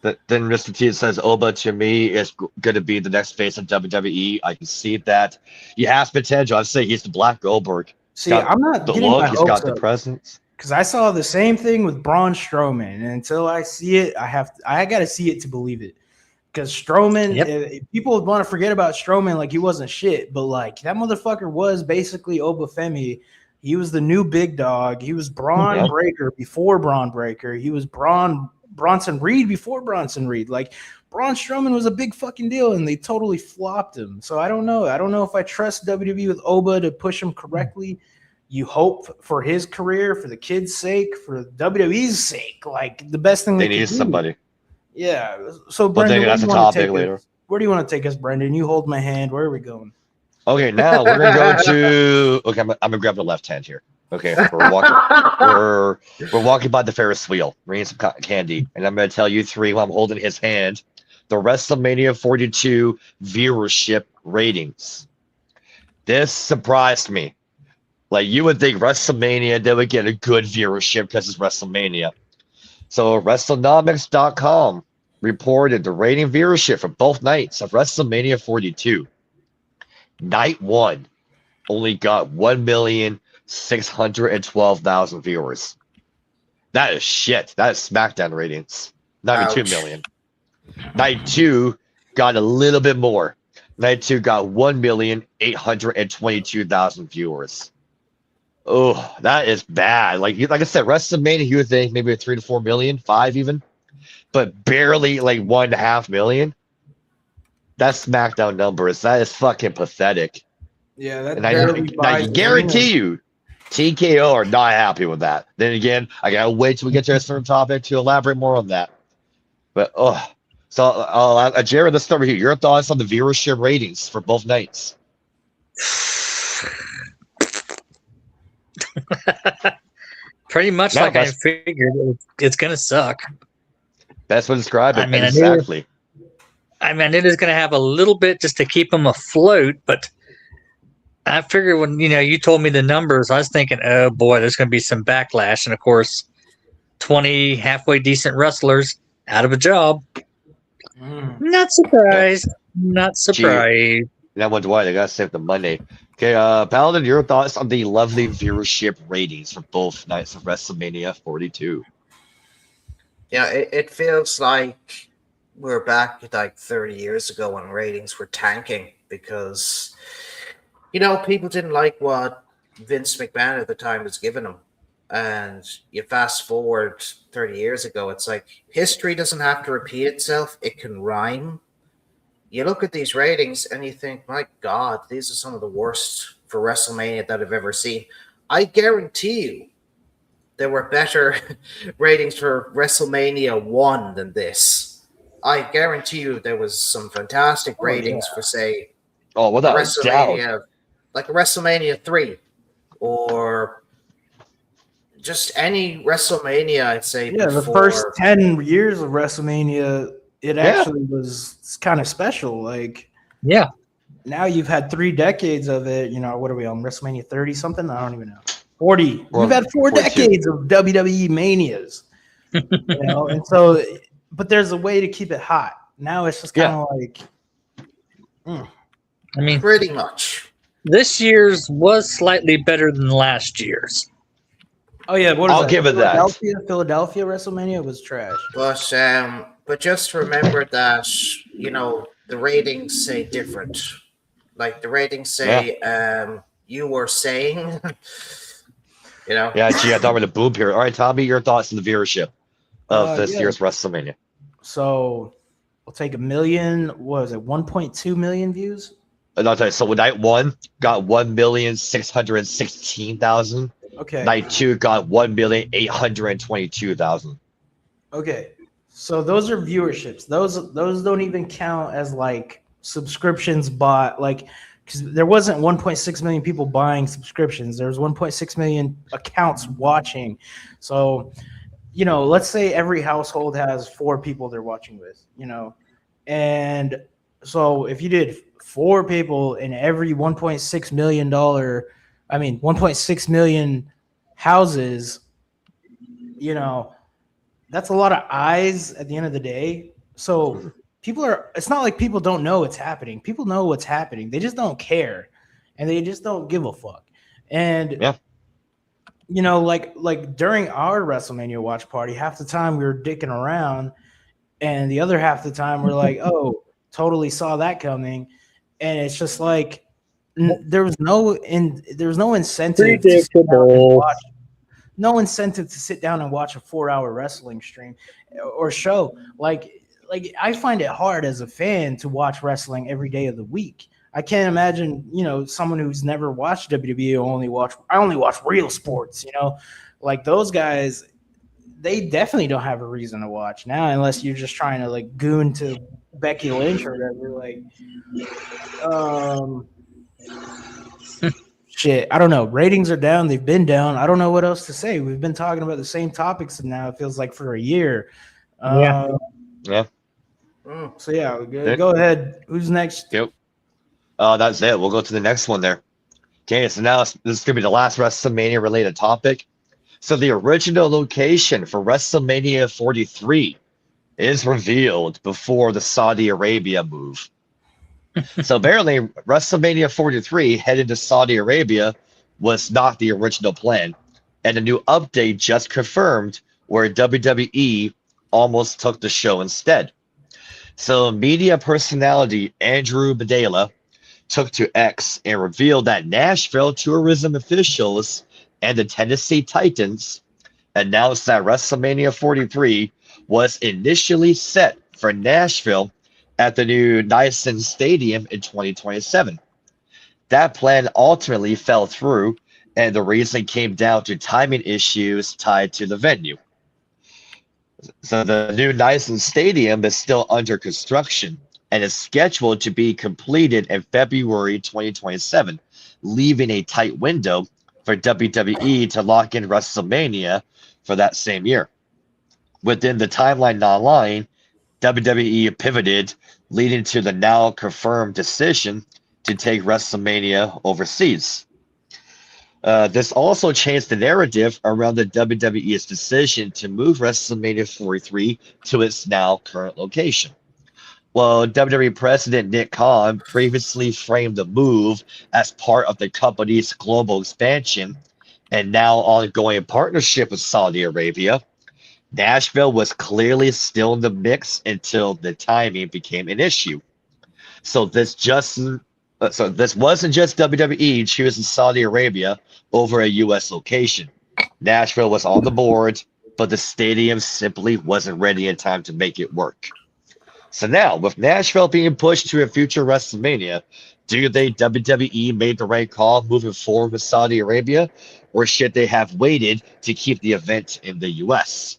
Speaker 1: Then Mr. T says Oba to me is going to be the next face of WWE. I can see that. He has potential. I'd say he's the Black Goldberg.
Speaker 3: See, I'm not
Speaker 1: The
Speaker 3: getting
Speaker 1: look,
Speaker 3: my
Speaker 1: he's
Speaker 3: hopes
Speaker 1: got the
Speaker 3: up.
Speaker 1: presence.
Speaker 3: Because I saw the same thing with Braun Strowman, and until I see it, I got to see it to believe it. Because Strowman, people want to forget about Strowman like he wasn't shit, but like that motherfucker was basically Obafemi. He was the new big dog. He was Braun Breaker before Braun Breaker. He was Bronson Reed before Bronson Reed. Like Braun Strowman was a big fucking deal, and they totally flopped him. So I don't know. I don't know if I trust WWE with Oba to push him correctly. You hope for his career, for the kids' sake, for WWE's sake. Like the best thing
Speaker 1: They
Speaker 3: they
Speaker 1: need
Speaker 3: can do.
Speaker 1: somebody.
Speaker 3: Yeah. So
Speaker 1: But
Speaker 3: Brendan,
Speaker 1: then that's a topic later.
Speaker 3: where do you want to take us, Brendan? You hold my hand. Where are we going?
Speaker 1: Okay, now we're gonna go to. Okay, I'm gonna grab the left hand here. Okay, we're walking. we're walking by the Ferris wheel. We're eating some cotton candy, and I'm gonna tell you three while I'm holding his hand. The WrestleMania 42 viewership ratings. This surprised me. Like you would think WrestleMania they would get a good viewership because it's WrestleMania. So WrestleNomics.com reported the rating viewership for both nights of WrestleMania 42. Night 1 only got 1,612,000 viewers. That is shit. That is SmackDown ratings. Not even 2 million. Night 2 got a little bit more. Night 2 got 1,822,000 viewers. Oh, that is bad. Like I said, WrestleMania, you would think maybe 3 to 4 million, 5 even, but barely like 1.5 million. That's SmackDown numbers. That is fucking pathetic.
Speaker 3: Yeah, that
Speaker 1: And I guarantee you, TKO are not happy with that. Then again, I gotta wait till we get to a certain topic to elaborate more on that. But so Jared, let's start with you. Your thoughts on the viewership ratings for both nights?
Speaker 2: Pretty much
Speaker 1: No,
Speaker 2: like I figured, it's going to suck.
Speaker 1: Best way to describe it.
Speaker 2: I mean,
Speaker 1: exactly.
Speaker 2: It is going to have a little bit just to keep them afloat, but I figured when you told me the numbers, I was thinking, oh boy, there's going to be some backlash, and of course, 20 halfway decent wrestlers out of a job. Not surprised. Not surprised.
Speaker 1: That one's why they got to save the money. Okay, Paladin, your thoughts on the lovely viewership ratings for both nights of WrestleMania 42?
Speaker 4: Yeah, it feels like we're back like 30 years ago when ratings were tanking because, people didn't like what Vince McMahon at the time was giving them. And you fast forward 30 years ago, it's like history doesn't have to repeat itself. It can rhyme. You look at these ratings and you think, my God, these are some of the worst for WrestleMania that I've ever seen. I guarantee you there were better ratings for WrestleMania 1 than this. I guarantee you there was some fantastic ratings for, say,
Speaker 1: without
Speaker 4: WrestleMania, like a WrestleMania 3 or just any WrestleMania, I'd say.
Speaker 3: Yeah, the first 10 years of WrestleMania, it actually was kind of special. Like, now you've had 3 decades of it. What are we on, WrestleMania 30 something? I don't even know. 40. We've had 4 decades of WWE manias. And so, but there's a way to keep it hot. Now it's just kind of like,
Speaker 2: I mean,
Speaker 4: pretty much.
Speaker 2: This year's was slightly better than last year's.
Speaker 3: Oh yeah,
Speaker 1: I'll give it that.
Speaker 3: Philadelphia WrestleMania was trash.
Speaker 4: But just remember that the ratings say different. Like the ratings say, you were saying,
Speaker 1: Yeah, gee, I thought we were the boom period. All right, Tommy, your thoughts on the viewership of this year's WrestleMania?
Speaker 3: So we'll take 1 million. What was it? 1.2 million views.
Speaker 1: No, so night 1 got 1,616,000.
Speaker 3: Okay.
Speaker 1: Night 2 got 1,822,000.
Speaker 3: Okay. So those are viewerships. Those don't even count as like subscriptions bought. Like, because there wasn't 1.6 million people buying subscriptions. There was 1.6 million accounts watching. So, let's say every household has 4 people they're watching with. And so if you did 4 people in every $1.6 million I mean, 1.6 million houses, you know, that's a lot of eyes at the end of the day. So it's not like people don't know what's happening. People know what's happening. They just don't care and they just don't give a fuck. And, you know, like during our WrestleMania watch party, half the time we were dicking around and the other half the time we're like, oh, totally saw that coming. And it's just like, there was no incentive to sit down and watch. No incentive to sit down and watch a 4-hour wrestling stream or show. Like I find it hard as a fan to watch wrestling every day of the week. I can't imagine, you know, someone who's never watched WWE I only watch real sports, you know, like those guys, they definitely don't have a reason to watch now unless you're just trying to like goon to Becky Lynch or whatever. Like, shit, I don't know. Ratings are down. They've been down. I don't know what else to say. We've been talking about the same topics now. It feels like for a year.
Speaker 1: Yeah.
Speaker 3: So yeah, go ahead. Who's next?
Speaker 1: Yep. That's it. We'll go to the next one there. Okay, so now this is gonna be the last WrestleMania related topic. So the original location for WrestleMania 43 is revealed before the Saudi Arabia move. So apparently WrestleMania 43 headed to Saudi Arabia was not the original plan. And a new update just confirmed where WWE almost took the show instead. So media personality Andrew Badela took to X and revealed that Nashville tourism officials and the Tennessee Titans announced that WrestleMania 43 was initially set for Nashville at the new Nissan Stadium in 2027. That plan ultimately fell through, and the reason came down to timing issues tied to the venue. So the new Nissan Stadium is still under construction and is scheduled to be completed in February 2027, leaving a tight window for WWE to lock in WrestleMania for that same year. Within the timeline not lying, WWE pivoted, leading to the now confirmed decision to take WrestleMania overseas. This also changed the narrative around the WWE's decision to move WrestleMania 43 to its now current location. Well, WWE President Nick Khan previously framed the move as part of the company's global expansion and now ongoing partnership with Saudi Arabia. Nashville was clearly still in the mix until the timing became an issue. So this wasn't just WWE choosing Saudi Arabia over a U.S. location. Nashville was on the board, but the stadium simply wasn't ready in time to make it work. So now, with Nashville being pushed to a future WrestleMania, do you think WWE made the right call moving forward with Saudi Arabia, or should they have waited to keep the event in the U.S.?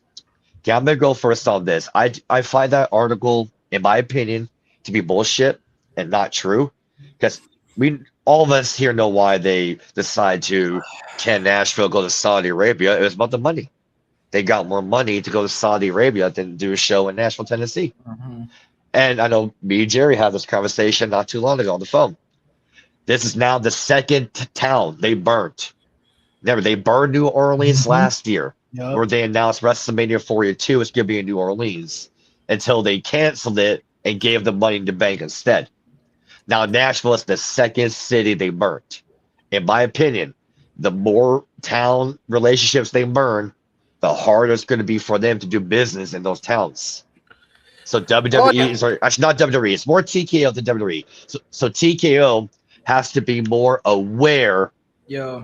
Speaker 1: Okay, I'm going to go first on this. I find that article, in my opinion, to be bullshit and not true, because all of us here know why they decide to, can Nashville go to Saudi Arabia? It was about the money. They got more money to go to Saudi Arabia than do a show in Nashville, Tennessee. Mm-hmm. And I know me and Jerry had this conversation not too long ago on the phone. This is now the second town they burnt. They burned New Orleans last year, where they announced WrestleMania 42 is going to be in New Orleans until they canceled it and gave the money to bank instead. Now, Nashville is the second city they burnt. In my opinion, the more town relationships they burn, the harder it's going to be for them to do business in those towns. So WWE, actually not WWE, it's more TKO than WWE. So TKO has to be more aware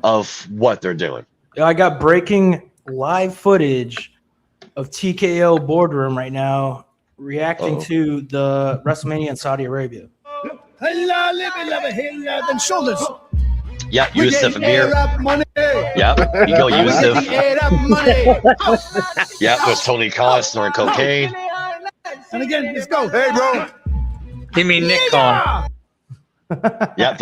Speaker 1: of what they're doing.
Speaker 3: I got breaking live footage of TKO boardroom right now reacting to the WrestleMania in Saudi Arabia.
Speaker 5: Shoulders.
Speaker 1: Yeah, Yusuf Amir. Yeah, you go Yusuf. Yeah, there's Tony Khan snorting cocaine.
Speaker 5: And again, let's go. Hey, bro.
Speaker 2: You mean Nick Khan?
Speaker 1: Yeah,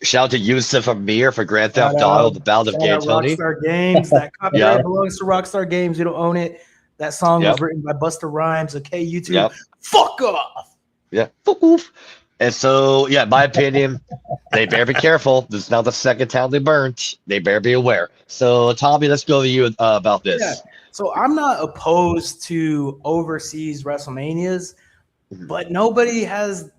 Speaker 1: shout out to Yusuf Amir for Grand Theft Auto, The Ballad of Gay Tony.
Speaker 3: Rockstar Games. That copyright belongs to Rockstar Games. You don't own it. That song was written by Busta Rhymes. Okay, YouTube. Fuck off.
Speaker 1: Yeah, fuck off. And so, yeah, in my opinion, They better be careful. This is now the second town they burnt. They better be aware. So, Tommy, let's go to you about this.
Speaker 3: Yeah. So I'm not opposed to overseas WrestleManias,
Speaker 1: Mhm.
Speaker 3: but nobody has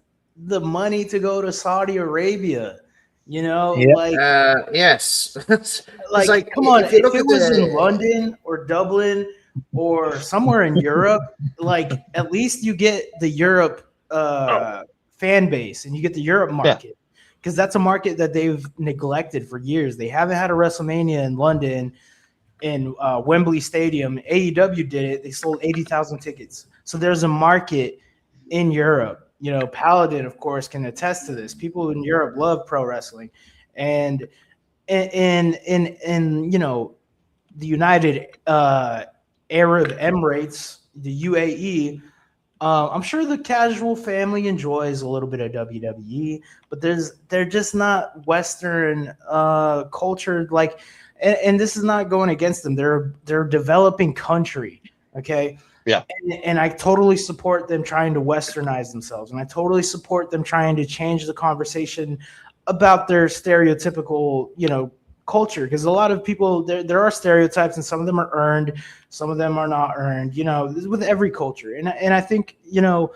Speaker 3: the money to go to Saudi Arabia. You know,
Speaker 2: Yep.
Speaker 4: Yes. It's
Speaker 3: like come on,
Speaker 4: if you
Speaker 3: if
Speaker 4: look
Speaker 3: it
Speaker 4: at
Speaker 3: was
Speaker 4: the
Speaker 3: in London or Dublin or somewhere in Europe, like at least you get the Europe fan base and you get the Europe market because that's a market that they've neglected for years. They haven't had a WrestleMania in London in Wembley Stadium. AEW did it. They sold 80,000 tickets. So there's a market in Europe. You know, Paladin, of course, can attest to this. People in Europe love pro wrestling. And in you know, the United Arab Emirates, the UAE, I'm sure the casual family enjoys a little bit of WWE, but they're just not Western culture. Like, and this is not going against them. They're a developing country, okay?
Speaker 1: Yeah.
Speaker 3: And I totally support them trying to Westernize themselves, and I totally support them trying to change the conversation about their stereotypical, you know, culture, because a lot of people there are stereotypes and some of them are earned, some of them are not earned, you know, with every culture. And I think, you know,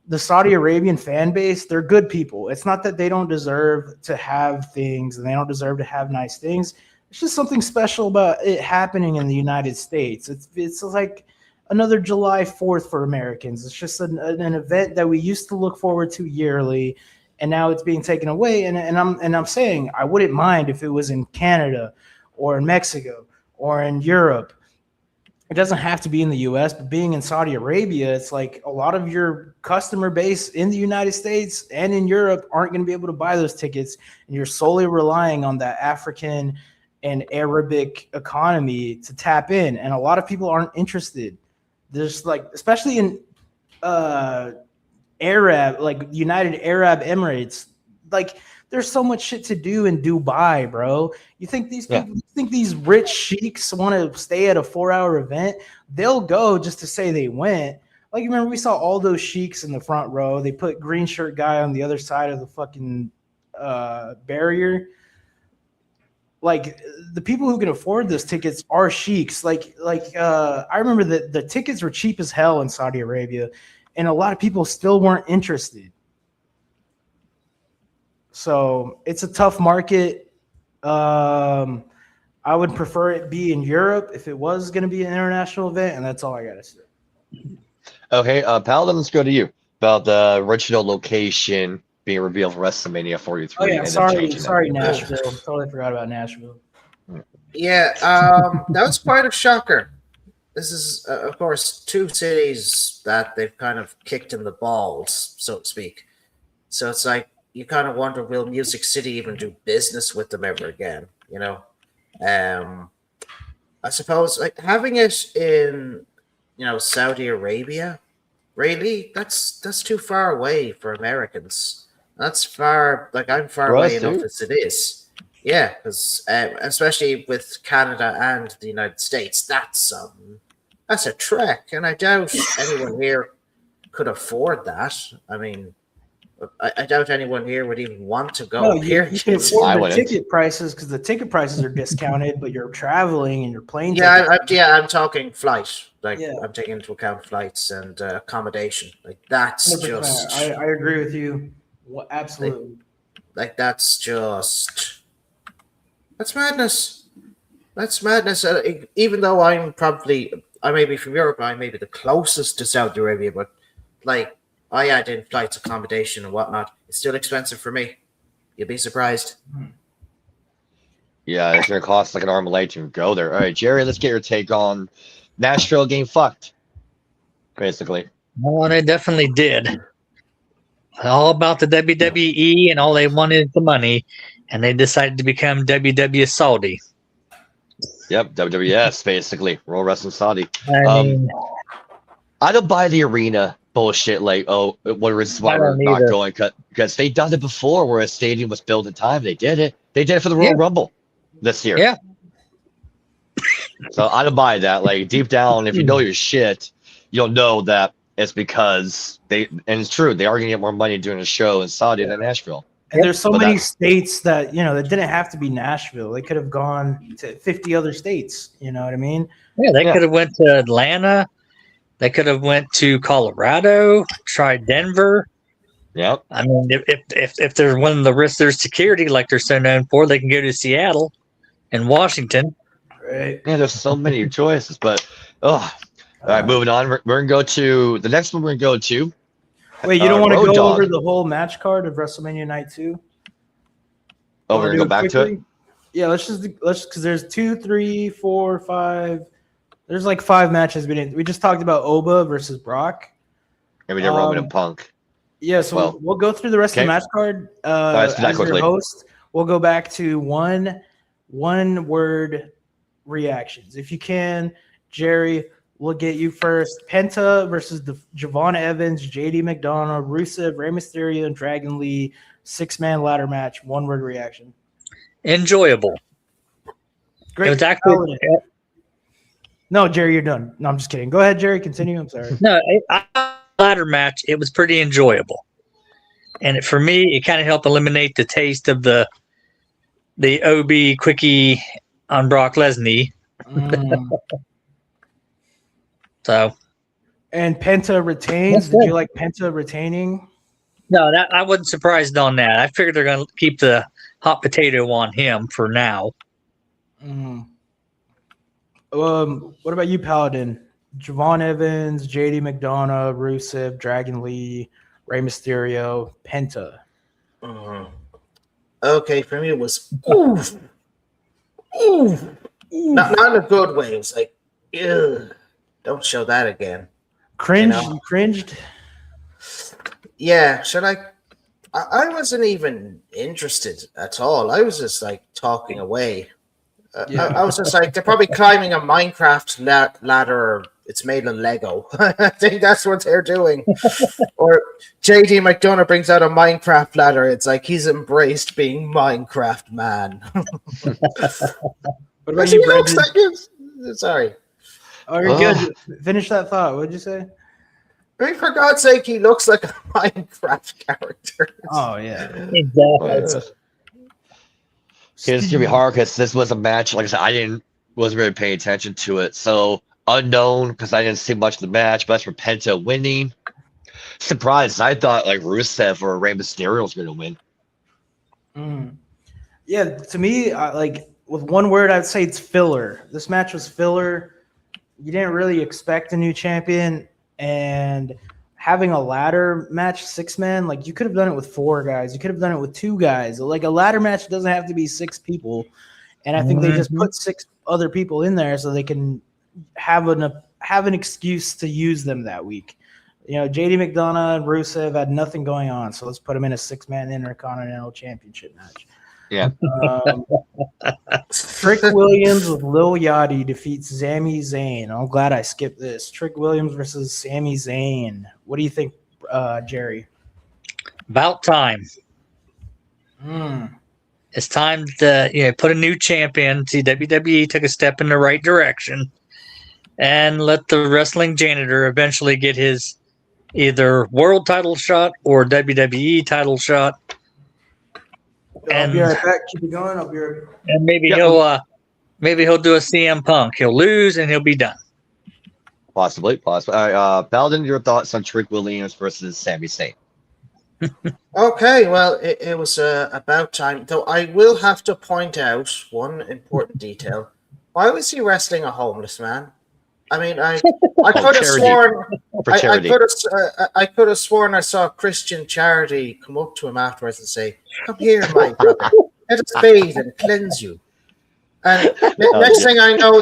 Speaker 3: the Saudi Arabian fan base, they're good people. It's not that they don't deserve to have things and they don't deserve to have nice things. It's just something special about it happening in the United States. It's like another July 4th for Americans. It's just an event that we used to look forward to yearly, and now it's being taken away. And I'm saying I wouldn't mind if it was in Canada or in Mexico or in Europe. It doesn't have to be in the US, but being in Saudi Arabia, it's like a lot of your customer base in the United States and in Europe aren't going to be able to buy those tickets. And you're solely relying on that African and Arabic economy to tap in. And a lot of people aren't interested. There's like, especially in Arab, like United Arab Emirates, like there's so much shit to do in Dubai, bro. You think these people, you think these rich sheiks want to stay at a 4-hour event? They'll go just to say they went. Like, you remember we saw all those sheiks in the front row. They put green shirt guy on the other side of the fucking barrier. Like, the people who can afford those tickets are sheiks. Like I remember that the tickets were cheap as hell in Saudi Arabia, and a lot of people still weren't interested. So it's a tough market. I would prefer it be in Europe if it was going to be an international event, and that's all I got to say.
Speaker 1: Okay, Paladin, let's go to you about the original location being revealed for WrestleMania 43.
Speaker 3: Oh yeah,
Speaker 1: and then
Speaker 3: sorry,
Speaker 1: changing it.
Speaker 3: Nashville. Totally forgot about Nashville.
Speaker 4: Yeah, that was quite a shocker. This is, of course, two cities that they've kind of kicked in the balls, so to speak. So it's like you kind of wonder, will Music City even do business with them ever again? You know, I suppose like having it in, you know, Saudi Arabia, really, that's too far away for Americans. That's far, like I'm far away enough as it is. Yeah, because especially with Canada and the United States, that's a trek, and I doubt anyone here could afford that. I mean, I doubt anyone here would even want to go here.
Speaker 3: You can afford the ticket prices because the ticket prices are discounted, but you're traveling and you're plane.
Speaker 4: I'm talking flight. Like I'm taking into account flights and accommodation. Like that's 100%. Just.
Speaker 3: I agree with you. Absolutely.
Speaker 4: Like that's just. That's madness. That's madness. Even though I may be from Europe, I may be the closest to Saudi Arabia, but like I add in flights, accommodation, and whatnot. It's still expensive for me. You'd be surprised.
Speaker 1: Yeah, it's gonna cost like an arm and leg to go there. All right, Jerry, let's get your take on Nashville getting fucked. Basically.
Speaker 2: Well, they definitely did. All about the WWE, and all they wanted is the money, and they decided to become WWE Saudi.
Speaker 1: Yep, WWS, basically. World Wrestling Saudi.
Speaker 2: I
Speaker 1: don't buy the arena bullshit. Like, oh, what is why we're not going? Because they've done it before where a stadium was built in time. They did it. They did it for the Royal Rumble this year.
Speaker 2: Yeah.
Speaker 1: So I don't buy that. Like, deep down, if you know your shit, you'll know that it's because and it's true, they are going to get more money doing a show in Saudi than Nashville.
Speaker 3: And there's so
Speaker 1: But
Speaker 3: many
Speaker 1: that's-
Speaker 3: states that, that didn't have to be Nashville. They could have gone to 50 other states. You know what I mean?
Speaker 2: Yeah, they
Speaker 1: Yeah.
Speaker 2: could have went to Atlanta. They could have went to Colorado, tried Denver.
Speaker 1: Yep.
Speaker 2: I mean, if they're willing to risk their security like they're so known for, they can go to Seattle and Washington.
Speaker 3: Right.
Speaker 1: Yeah, there's so many choices, but all right, moving on. We're gonna go to the next one. We're gonna go to.
Speaker 3: Wait, you don't want to
Speaker 1: Road
Speaker 3: go
Speaker 1: Dogg.
Speaker 3: over the whole match card of WrestleMania Night 2?
Speaker 1: Oh,
Speaker 3: Wanna
Speaker 1: we're gonna
Speaker 3: do
Speaker 1: go back to it.
Speaker 3: quickly? Yeah, let's because there's 2, 3, 4, 5. There's like 5 matches we just talked about Oba versus Brock.
Speaker 1: And we did Roman
Speaker 3: Um,
Speaker 1: and Punk.
Speaker 3: Yeah, so
Speaker 1: Well,
Speaker 3: we'll go through the rest of
Speaker 1: okay.
Speaker 3: the match card.
Speaker 1: let's do that
Speaker 3: As your
Speaker 1: quickly.
Speaker 3: host, we'll go back to one word reactions. If you can, Jerry, we'll get you first. Penta versus the Javon Evans, JD McDonough, Rusev, Rey Mysterio, and Dragon Lee 6-man ladder match. 1 word reaction.
Speaker 2: Enjoyable.
Speaker 3: Great.
Speaker 2: It was actually
Speaker 3: Paladin. No, Jerry, you're done. No, I'm just kidding. Go ahead, Jerry. Continue. I'm sorry.
Speaker 2: ladder match. It was pretty enjoyable, and for me, it kind of helped eliminate the taste of the OB quickie on Brock Lesnar.
Speaker 3: Mm.
Speaker 2: So
Speaker 3: And Penta retains. Did you like Penta retaining?
Speaker 2: no, that I wasn't surprised on that. I figured they're going to keep the hot potato on him for now.
Speaker 3: Mm. What about you, Paladin? Javon Evans, JD McDonough, Rusev, Dragon Lee, Rey Mysterio, Penta.
Speaker 4: Okay, for me it was oof. Not in a good way. It was like, ew, don't show that again.
Speaker 3: Cringe?
Speaker 4: You know?
Speaker 3: You cringed?
Speaker 4: Yeah, should I wasn't even interested at all. I was just like talking away.
Speaker 3: Yeah.
Speaker 4: I was just like, they're probably climbing a Minecraft ladder. It's made of Lego. I think that's what they're doing. Or JD McDonough brings out a Minecraft ladder. It's like he's embraced being Minecraft man.
Speaker 3: What about
Speaker 4: He
Speaker 3: you,
Speaker 4: looks
Speaker 3: Brendan?
Speaker 4: like sorry.
Speaker 3: Oh, you're good. Finish that thought. What did you say?
Speaker 4: I mean, for God's sake, he looks like a Minecraft character.
Speaker 3: Oh, yeah.
Speaker 2: Exactly.
Speaker 1: It's gonna be hard because this was a match. Like I said, wasn't really paying attention to it, so unknown because I didn't see much of the match. But as for Penta winning, surprised. I thought like Rusev or Rey Mysterio was gonna win.
Speaker 3: Mm. Yeah, to me, like with one word, I'd say it's filler. This match was filler. You didn't really expect a new champion, and having a ladder match 6-man, like you could have done it with 4 guys. You could have done it with 2 guys. Like a ladder match doesn't have to be 6 people, and I think they just put 6 other people in there so they can have an excuse to use them that week. You know, JD McDonough and Rusev had nothing going on, so let's put them in a 6-man Intercontinental Championship match.
Speaker 1: Yeah.
Speaker 3: Trick Williams with Lil Yachty defeats Sami Zayn. I'm glad I skipped this. Trick Williams versus Sami Zayn. What do you think, Jerry?
Speaker 2: About time. It's time to put a new champion. See, WWE took a step in the right direction, and let the wrestling janitor eventually get his either world title shot or WWE title shot.
Speaker 3: I'll be right back. Keep it going. I'll be right back.
Speaker 2: And maybe
Speaker 1: Yeah.
Speaker 2: he'll do a CM Punk. He'll lose and he'll be done.
Speaker 1: Possibly. All right, Paladin, your thoughts on Trick Williams versus Sami Zayn?
Speaker 4: Okay, well, it was about time. Though I will have to point out one important detail. Why was he wrestling a homeless man? I mean, I could have
Speaker 1: charity.
Speaker 4: sworn
Speaker 1: For charity.
Speaker 4: I could have sworn I saw Christian Charity come up to him afterwards and say, "Come here, my brother. Let us bathe and cleanse you." And next thing I know,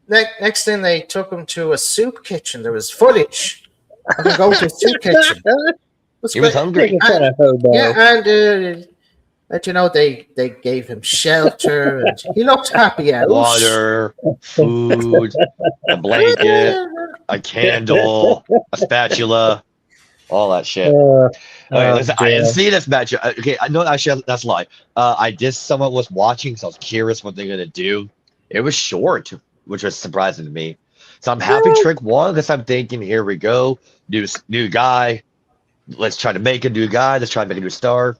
Speaker 4: next thing they took him to a soup kitchen. There was footage of him going to a soup kitchen.
Speaker 1: He was hungry.
Speaker 4: Yeah, and they gave him shelter, and he looked happy out.
Speaker 1: Water, food, a blanket, a candle, a spatula, all that shit. Okay, listen, I didn't see this match. Okay, I know actually that's a lie. I did somewhat was watching, so I was curious what they're gonna do. It was short, which was surprising to me. So I'm happy Trick won because I'm thinking, here we go, new guy, let's try to make a new guy. Let's try to make a new star.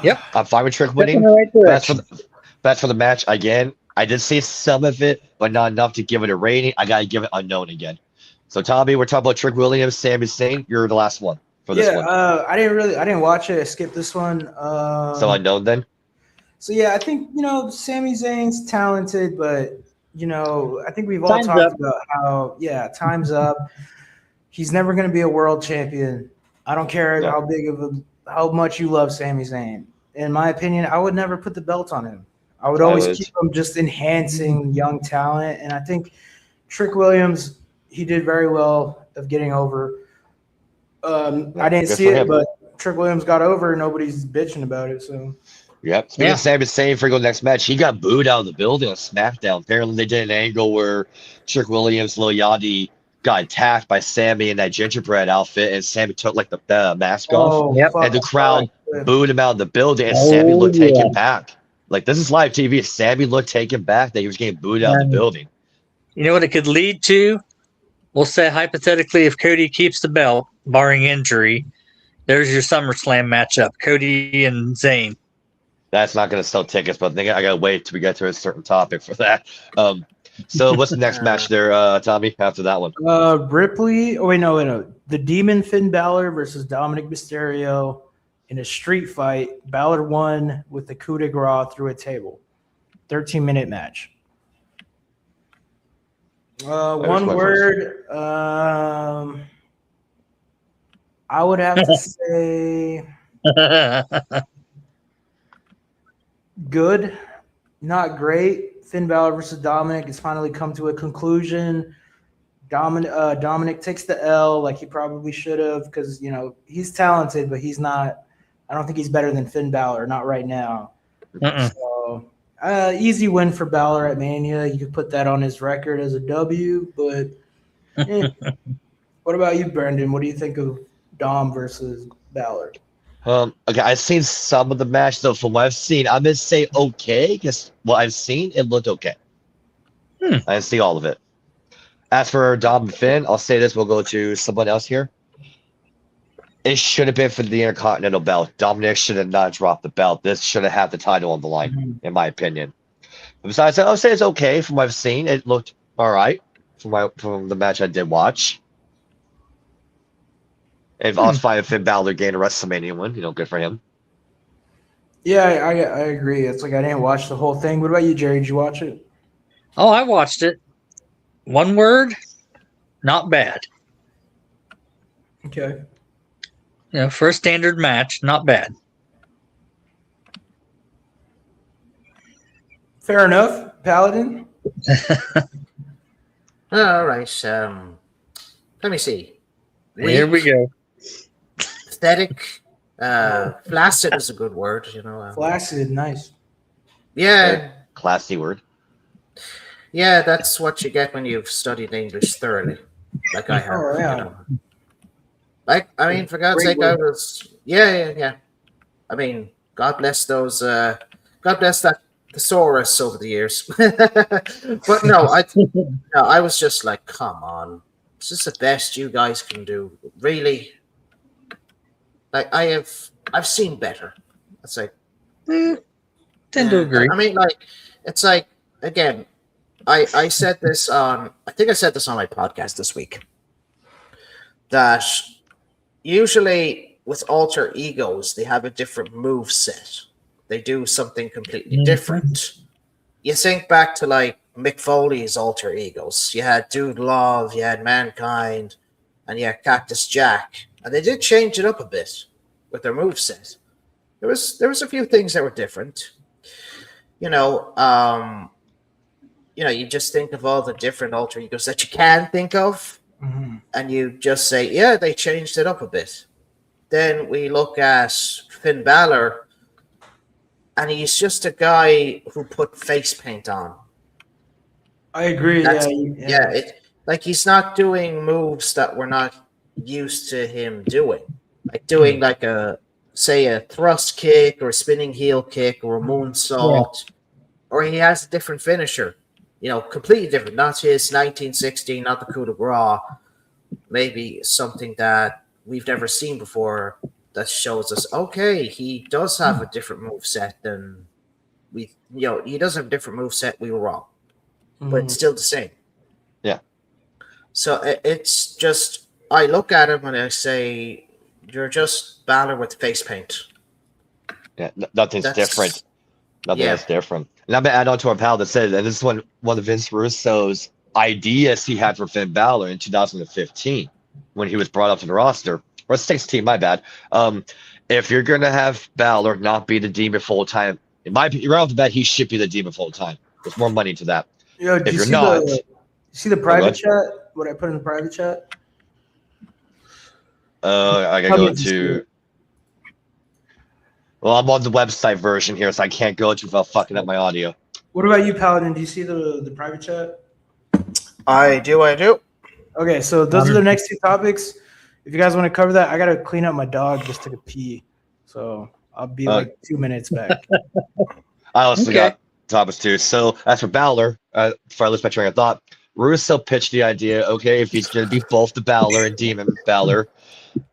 Speaker 2: Yep.
Speaker 1: I'm fine with Trick
Speaker 2: Step in
Speaker 1: winning.
Speaker 2: the right direction.
Speaker 1: Best for the match again. I did see some of it, but not enough to give it a rating. I gotta give it unknown again. So Tommy, we're talking about Trick Williams, Sami Zayn. You're the last one for this one.
Speaker 3: I didn't watch it. I skipped this one.
Speaker 1: So unknown then.
Speaker 3: So yeah, I think Sami Zayn's talented, but I think we've all
Speaker 2: Time's
Speaker 3: talked
Speaker 2: up.
Speaker 3: about how time's up. He's never going to be a world champion. I don't care
Speaker 1: Yeah.
Speaker 3: how much you love Sami Zayn. In my opinion, I would never put the belt on him. I would always keep him just enhancing young talent. And I think Trick Williams, he did very well of getting over. I didn't
Speaker 1: Good
Speaker 3: see
Speaker 1: for
Speaker 3: it,
Speaker 1: him.
Speaker 3: but Trick Williams got over. Nobody's bitching about it. So
Speaker 1: Yep. Speaking
Speaker 2: Yeah.
Speaker 1: of Sami Zayn, for the next match, he got booed out of the building on SmackDown. Apparently, they did an angle where Trick Williams, Lil Yachty, got attacked by Sammy in that gingerbread outfit, and Sammy took like the mask off,
Speaker 2: Yep.
Speaker 3: fuck,
Speaker 1: and the crowd
Speaker 3: fuck.
Speaker 1: booed him out of the building, and
Speaker 2: Oh,
Speaker 1: Sammy looked
Speaker 2: yeah.
Speaker 1: taken back. Like, this is live TV. Sammy looked taken back that he was getting booed out of the
Speaker 2: And-
Speaker 1: building.
Speaker 2: You know what it could lead to? We'll say hypothetically, if Cody keeps the belt, barring injury, there's your SummerSlam matchup: Cody and Zayn.
Speaker 1: That's not going to sell tickets, but I think I got to wait till we get to a certain topic for that. So what's the next match there, Tommy, after that one?
Speaker 3: Ripley. Oh wait, no. The Demon Finn Balor versus Dominic Mysterio in a street fight. Balor won with the coup de grace through a table. 13-minute match. One
Speaker 1: my
Speaker 3: word. I would have to say good, not great. Finn Balor versus Dominic has finally come to a conclusion. Dominic takes the L like he probably should have because he's talented, but he's not. I don't think he's better than Finn Balor, not right now.
Speaker 2: Mm-mm.
Speaker 3: So easy win for Balor at Mania. You could put that on his record as a W. But what about you, Brendan? What do you think of Dom versus Balor?
Speaker 1: Okay, I've seen some of the match, so from what I've seen, I'm gonna say okay, because what I've seen, it looked okay. I didn't see all of it. As for Dom and Finn, I'll say this, we'll go to someone else here. It should have been for the Intercontinental belt. Dominic should have not dropped the belt. This should have had the title on the line, in my opinion. Besides, I'll say it's okay from what I've seen. It looked all right from the match I did watch. If I was fine if Finn Balor gained a WrestleMania win, good for him.
Speaker 3: Yeah, I agree. It's like I didn't watch the whole thing. What about you, Jerry? Did you watch it?
Speaker 2: Oh, I watched it. One word, not bad.
Speaker 3: Okay.
Speaker 2: For a standard match, not bad.
Speaker 3: Fair enough. Paladin?
Speaker 4: All right. Let me see.
Speaker 2: Here we go.
Speaker 4: Pathetic. Flaccid is a good word,
Speaker 3: Flaccid, nice.
Speaker 4: Yeah,
Speaker 1: Classy word.
Speaker 4: yeah, that's what you get when you've studied English thoroughly, like I have.
Speaker 3: Oh, yeah.
Speaker 4: For God's
Speaker 3: Great
Speaker 4: sake, I
Speaker 3: word.
Speaker 4: was. Yeah. I mean, God bless those. God bless that thesaurus over the years. But no, I was just like, come on, this is the best you guys can do, really. Like I've seen better. It's like.
Speaker 2: Tend to agree.
Speaker 4: I mean, it's like, again, I said this on, I think I said this on my podcast this week, that usually with alter egos, they have a different move set. They do something completely different. You think back to Mick Foley's alter egos. You had Dude Love, you had Mankind, and you had Cactus Jack. And they did change it up a bit with their move set. There was a few things that were different. You just think of all the different alter egos that you can think of, and you just say, yeah, they changed it up a bit. Then we look at Finn Balor, and he's just a guy who put face paint on.
Speaker 3: I agree.
Speaker 4: He's not doing moves that we're not used to him doing, like doing say a thrust kick or a spinning heel kick or a moonsault, or he has a different finisher, completely different. Not his 1916, not the coup de grace. Maybe something that we've never seen before that shows us, okay, he does have a different move set than he does have a different move set. We were wrong, but it's still the same.
Speaker 1: Yeah.
Speaker 4: So it's just, I look at him and I say, you're just Balor with face paint.
Speaker 1: Yeah, nothing's different. Nothing is different. And I'm going to add on to our pal that said, and this is one of Vince Russo's ideas he had for Finn Balor in 2015 when he was brought up to the roster, or 16, my bad. If you're going to have Balor not be the Demon full time, it might be right off the bat, he should be the Demon full time. There's more money to that.
Speaker 3: Yo,
Speaker 1: if you're not,
Speaker 3: see the private chat? What I put in the private chat?
Speaker 1: I gotta go to. Well, I'm on the website version here, so I can't go to without fucking up my audio.
Speaker 3: What about you, Paladin? Do you see the private chat?
Speaker 4: I do.
Speaker 3: Okay, so those are the next two topics. If you guys want to cover that, I gotta clean up my dog. Just took a pee, so I'll be like 2 minutes back.
Speaker 1: I also got topics too. So as for Balor, before I lose my train of thought, Russo pitched the idea. Okay, if he's going to be both the Balor and Demon Balor,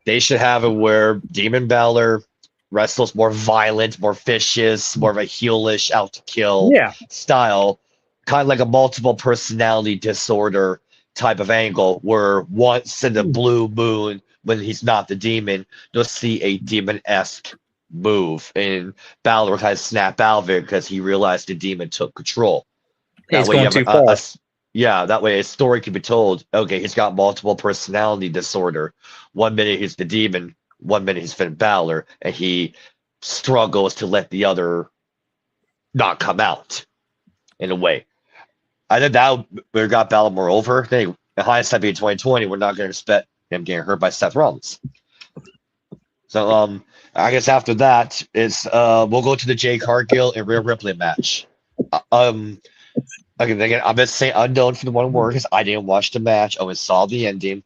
Speaker 1: they should have it where Demon Balor wrestles more violent, more vicious, more of a heelish, out to kill style, kind of like a multiple personality disorder type of angle, where once in the blue moon, when he's not the demon, you'll see a demon-esque move, and Balor has snap out of it because he realized the demon took control.
Speaker 2: He's going too far.
Speaker 1: That way a story can be told. Okay, he's got multiple personality disorder. 1 minute he's the demon, 1 minute he's Finn Balor, and he struggles to let the other not come out in a way. I think that would have got Balor more over. I think in hindsight being 2020, we're not going to expect him getting hurt by Seth Rollins. So I guess after that is we'll go to the Jade Cargill and Rhea Ripley match. Again, I'm just saying unknown for the one word because I didn't watch the match. I only saw the ending.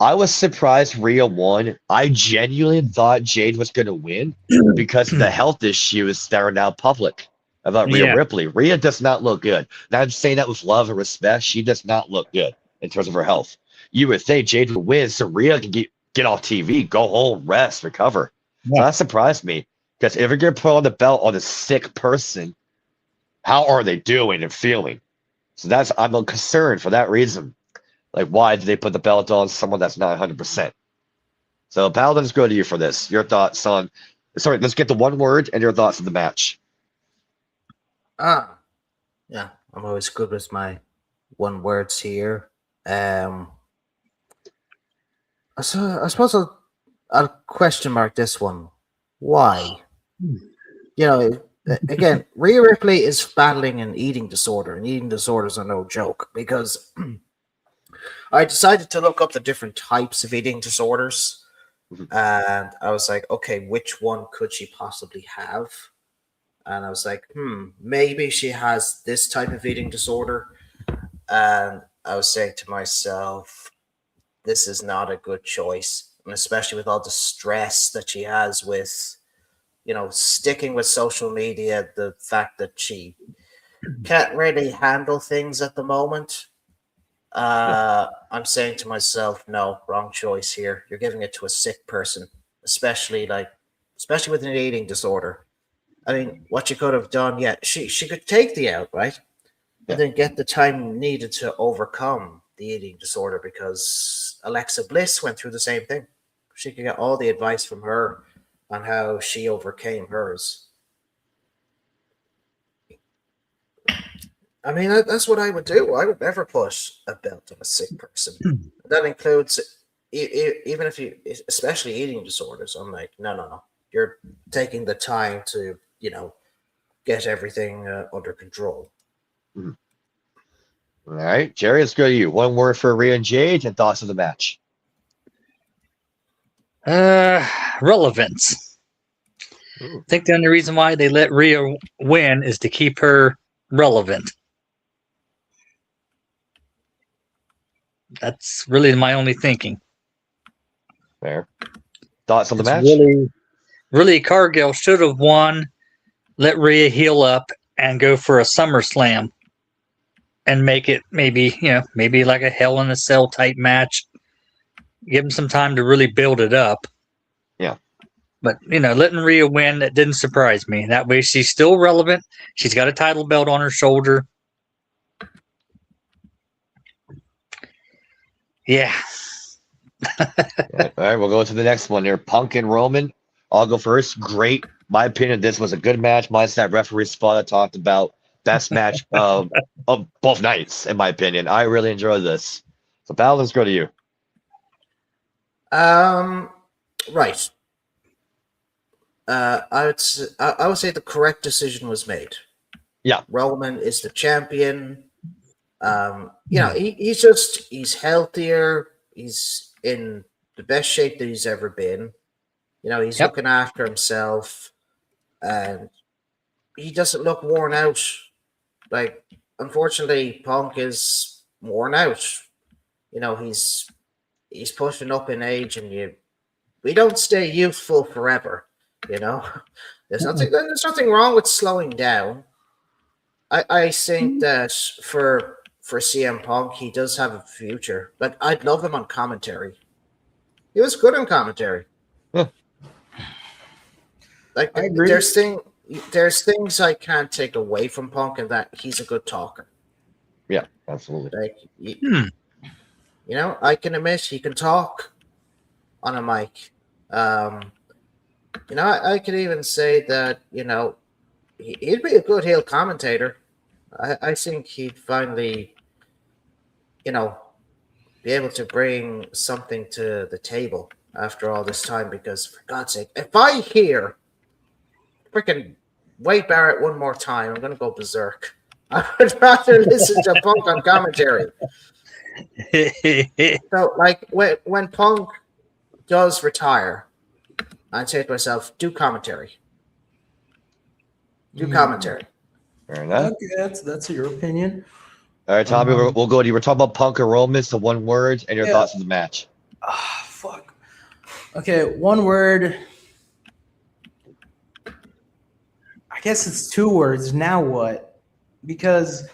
Speaker 1: I was surprised Rhea won. I genuinely thought Jade was going to win because of the health issues that are now public about Rhea Ripley. Rhea does not look good. And I'm saying that with love and respect. She does not look good in terms of her health. You would think Jade would win so Rhea can get off TV, go home, rest, recover. So that surprised me because if you're going to put on the belt on a sick person, how are they doing and feeling? So I'm concerned for that reason. Like, why did they put the belt on someone that's not 100%? So, Paladin's go to you for this. Your thoughts on... Sorry, let's get the one word and your thoughts on the match.
Speaker 4: Yeah, I'm always good with my one words here. I suppose I'll question mark this one. Why? Again, Rhea Ripley is battling an eating disorder, and eating disorders are no joke, because I decided to look up the different types of eating disorders, and I was like, okay, which one could she possibly have? And I was like, maybe she has this type of eating disorder. And I was saying to myself, this is not a good choice, and especially with all the stress that she has with, sticking with social media, the fact that she can't really handle things at the moment. I'm saying to myself, no, wrong choice here. You're giving it to a sick person, especially with an eating disorder. I mean, what you could have done, she could take the out, right? And then get the time needed to overcome the eating disorder, because Alexa Bliss went through the same thing. She could get all the advice from her on how she overcame hers. I mean, that's what I would do. I would never put a belt on a sick person. That includes, even if you, especially eating disorders. I'm like, no. You're taking the time to, get everything under control.
Speaker 1: All right, Jerry, let's go to you. One word for Rhea and Jade and thoughts of the match.
Speaker 2: Relevance. I think the only reason why they let Rhea win is to keep her relevant. That's really my only thinking.
Speaker 1: Fair. Thoughts on the match?
Speaker 2: Really, Cargill should have won, let Rhea heal up, and go for a SummerSlam and make it maybe like a Hell in a Cell type match. Give him some time to really build it up.
Speaker 1: Yeah.
Speaker 2: But, letting Rhea win, that didn't surprise me. That way she's still relevant. She's got a title belt on her shoulder. Yeah.
Speaker 1: All right, we'll go to the next one here. Punk and Roman. I'll go first. Great. My opinion, this was a good match. Minus that referee spot I talked about. Best match of both nights, in my opinion. I really enjoyed this. So, Val, let's go to you.
Speaker 4: Right. I would say the correct decision was made.
Speaker 1: Yeah.
Speaker 4: Roman is the champion. He's healthier. He's in the best shape that he's ever been. He's looking after himself, and he doesn't look worn out. Like, unfortunately, Punk is worn out. He's pushing up in age, and we don't stay youthful forever. There's nothing wrong with slowing down. I think that for CM Punk, he does have a future. But I'd love him on commentary. He was good on commentary.
Speaker 1: Yeah.
Speaker 3: I agree.
Speaker 4: There's things I can't take away from Punk, and that he's a good talker.
Speaker 1: Yeah, absolutely.
Speaker 4: I can admit he can talk on a mic. I could even say that he'd be a good heel commentator. I think he'd finally, be able to bring something to the table after all this time. Because for God's sake, if I hear freaking Wade Barrett one more time, I'm gonna go berserk. I would rather listen to Punk on commentary. So, like, when Punk does retire, I'd say to myself, do commentary. Do commentary.
Speaker 1: Fair enough.
Speaker 3: Okay, that's your opinion.
Speaker 1: All right, Tommy, we'll go to you. We're talking about Punk and Roman, so one word and your thoughts on the match.
Speaker 3: Fuck. Okay, one word. I guess it's 2 words. Now what? Because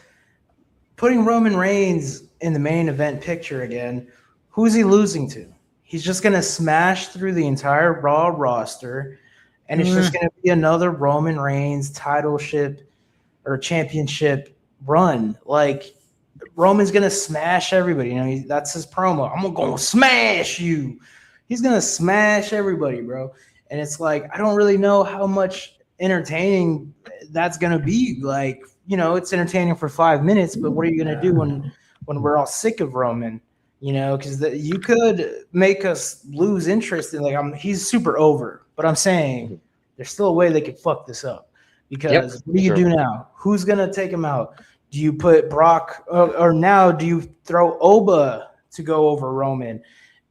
Speaker 3: putting Roman Reigns in the main event picture again, who's he losing to? He's just going to smash through the entire Raw roster, and it's just going to be another Roman Reigns titleship or championship run. Like, Roman's going to smash everybody. That's his promo. I'm going to smash you. He's going to smash everybody, bro. And it's like, I don't really know how much entertaining that's going to be. Like, it's entertaining for 5 minutes, but what are you going to do when we're all sick of Roman? Because you could make us lose interest in, he's super over. But I'm saying there's still a way they could fuck this up. Because what do you do now? Who's going to take him out? Do you put Brock or now do you throw Oba to go over Roman?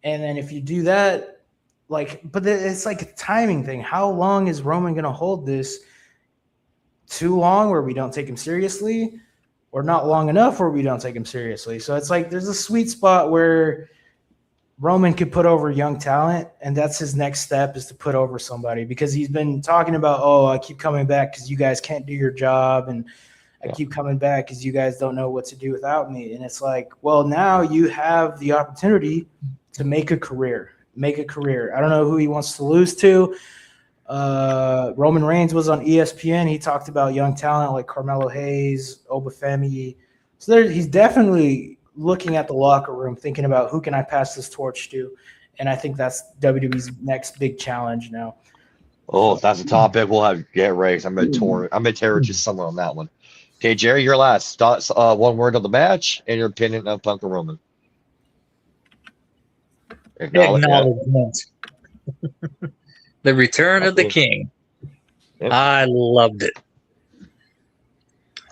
Speaker 3: And then if you do that, but it's like a timing thing. How long is Roman going to hold this? Too long where we don't take him seriously, or not long enough where we don't take him seriously? So it's like there's a sweet spot where Roman could put over young talent, and that's his next step, is to put over somebody, because he's been talking about, I keep coming back because you guys can't do your job, and I keep coming back because you guys don't know what to do without me. And it's like, well, now you have the opportunity to make a career. I don't know who he wants to lose to. Roman Reigns was on ESPN. He talked about young talent like Carmelo Hayes, Obafemi. So he's definitely looking at the locker room, thinking about who can I pass this torch to. And I think that's WWE's next big challenge now.
Speaker 1: Oh, if that's a topic, we'll have get raised. I'm gonna tear just somewhere on that one. Okay, Jerry, your last thoughts. One word on the match and your opinion of Punk and Roman.
Speaker 2: Acknowledgement. The return of the king.
Speaker 1: Yep.
Speaker 2: I loved it.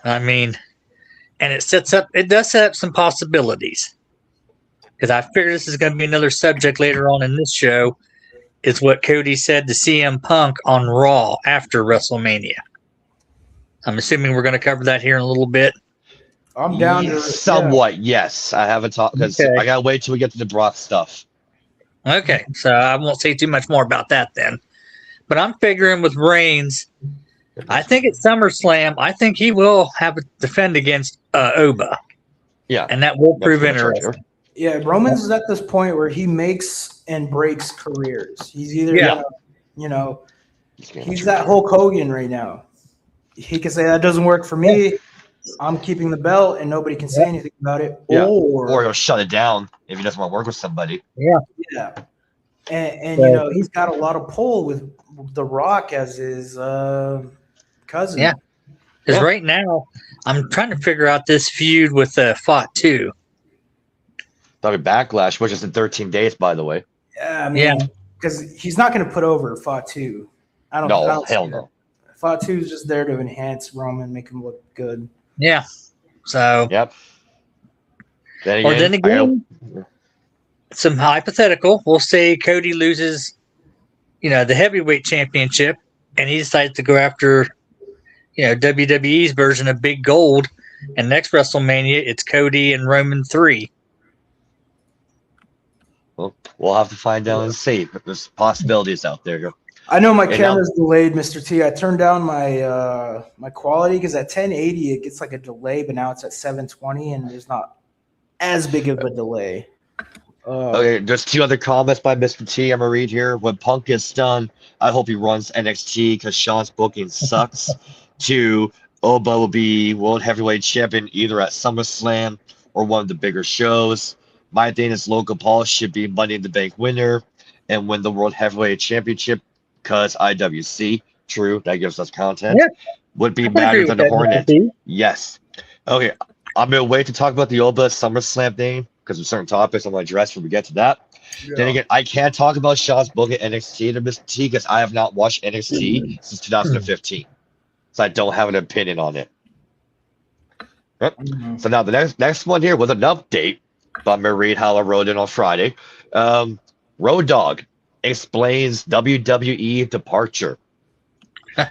Speaker 2: I mean, and it does set up some possibilities. Because I figure this is going to be another subject later on in this show, is what Cody said to CM Punk on Raw after WrestleMania. I'm assuming we're going to cover that here in a little bit.
Speaker 3: I'm down to
Speaker 1: somewhat, yes. I haven't talked because I got to wait till we get to the Brock stuff.
Speaker 2: Okay, so I won't say too much more about that then. But I'm figuring with Reigns, I think at SummerSlam, I think he will have a defend against Oba.
Speaker 1: Yeah.
Speaker 2: And that will prove interesting.
Speaker 3: Yeah, Roman's is at this point where he makes and breaks careers. He's either
Speaker 2: Yeah.
Speaker 3: gonna, you know, he's that Hulk Hogan right now. He can say that doesn't work for me. I'm keeping the belt, and nobody can say anything about it.
Speaker 1: Yeah.
Speaker 3: Or
Speaker 1: Or he'll shut it down if he doesn't want to work with somebody.
Speaker 3: yeah, and you know he's got a lot of pull with The Rock as his cousin.
Speaker 2: Yeah. Because
Speaker 1: Yeah.
Speaker 2: right now, I'm trying to figure out this feud with Fatu.
Speaker 1: That'll be Backlash, which is in 13 days, by the way.
Speaker 3: Yeah, I mean, because he's not going to put over Fatu. I don't.
Speaker 1: No, hell
Speaker 3: see
Speaker 1: no.
Speaker 3: that. Fatu's just there to enhance Roman, make him look good.
Speaker 2: Yeah. So,
Speaker 1: Yep.
Speaker 2: or then again, some hypothetical. We'll say Cody loses, the heavyweight championship, and he decides to go after, WWE's version of Big Gold. And next WrestleMania, it's Cody and Roman 3.
Speaker 1: Well, we'll have to find out and see. But there's possibilities out there.
Speaker 3: I know my
Speaker 1: And
Speaker 3: camera's delayed, Mr. T. I turned down my my quality because at 1080 it gets like a delay, but now it's at 720 and there's not as big of a delay.
Speaker 1: Okay, there's 2 other comments by Mr. T. I'm gonna read here. When Punk is done, I hope he runs NXT because Sean's booking sucks. 2, Oba will be World Heavyweight Champion either at SummerSlam or one of the bigger shows. My thing is Logan Paul should be Money in the Bank winner and win the World Heavyweight Championship because IWC, true, that gives us content,
Speaker 2: Yeah.
Speaker 1: would be
Speaker 2: I agree
Speaker 1: madder
Speaker 2: with
Speaker 1: than the
Speaker 2: that,
Speaker 1: Hornet.
Speaker 2: Mr. T.
Speaker 1: Yes. Okay, I'm going to wait to talk about the Oba SummerSlam thing because of certain topics I'm going to address when we get to that. Then again, I can't talk about Sean's book at NXT to Mr. T because I have not watched NXT since 2015. So I don't have an opinion on it. Yep. So now the next one here was an update. But I'm going to read how I wrote it on Friday. Road Dogg explains WWE departure.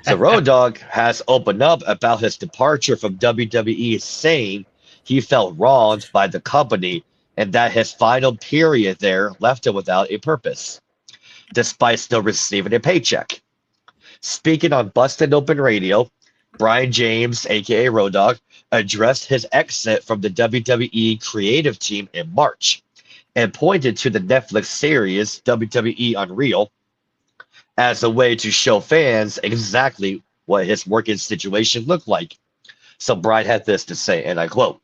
Speaker 1: So Road Dogg has opened up about his departure from WWE, saying he felt wronged by the company and that his final period there left him without a purpose, despite still receiving a paycheck. Speaking on Busted Open Radio, Brian James, aka Road Dogg, addressed his exit from the WWE creative team in March and pointed to the Netflix series WWE Unreal as a way to show fans exactly what his working situation looked like. So Brian had this to say, and I quote,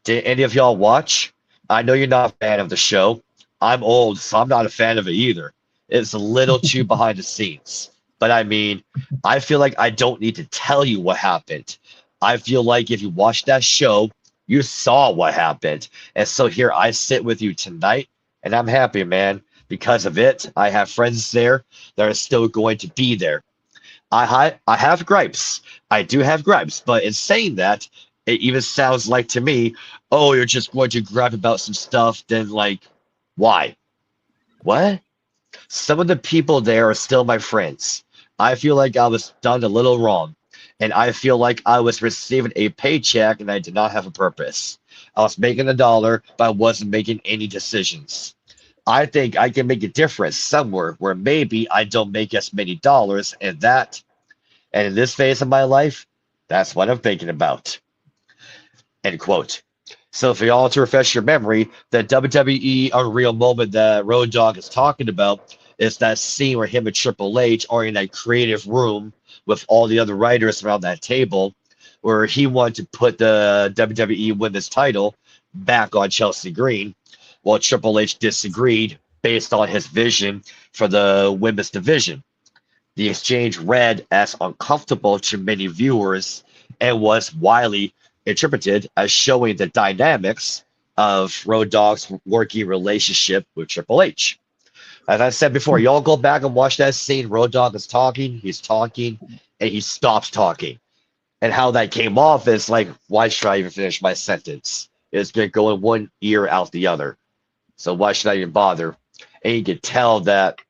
Speaker 1: "Did any of y'all watch? I know you're not a fan of the show. I'm old, so I'm not a fan of it either. It's a little too behind the scenes. But I mean, I feel like I don't need to tell you what happened. I feel like if you watched that show, you saw what happened. And so here I sit with you tonight, and I'm happy, man. Because of it, I have friends there that are still going to be there. I have gripes. I do have gripes. But in saying that, it even sounds like to me, oh, you're just going to gripe about some stuff. Then, like, why? What? Some of the people there are still my friends. I feel like I was done a little wrong. And I feel like I was receiving a paycheck and I did not have a purpose. I was making $1, but I wasn't making any decisions. I think I can make a difference somewhere where maybe I don't make as many dollars and in this phase of my life, that's what I'm thinking about." End quote. So for y'all to refresh your memory, the WWE Unreal moment that Road Dogg is talking about is that scene where him and Triple H are in that creative room with all the other writers around that table, where he wanted to put the WWE Women's title back on Chelsea Green, while Triple H disagreed based on his vision for the women's division. The exchange read as uncomfortable to many viewers and was widely interpreted as showing the dynamics of Road Dogg's working relationship with Triple H. As I said before, y'all go back and watch that scene. Road Dogg is talking, and he stops talking. And how that came off is like, why should I even finish my sentence? It's going to go in one ear, out the other. So why should I even bother? And you can tell that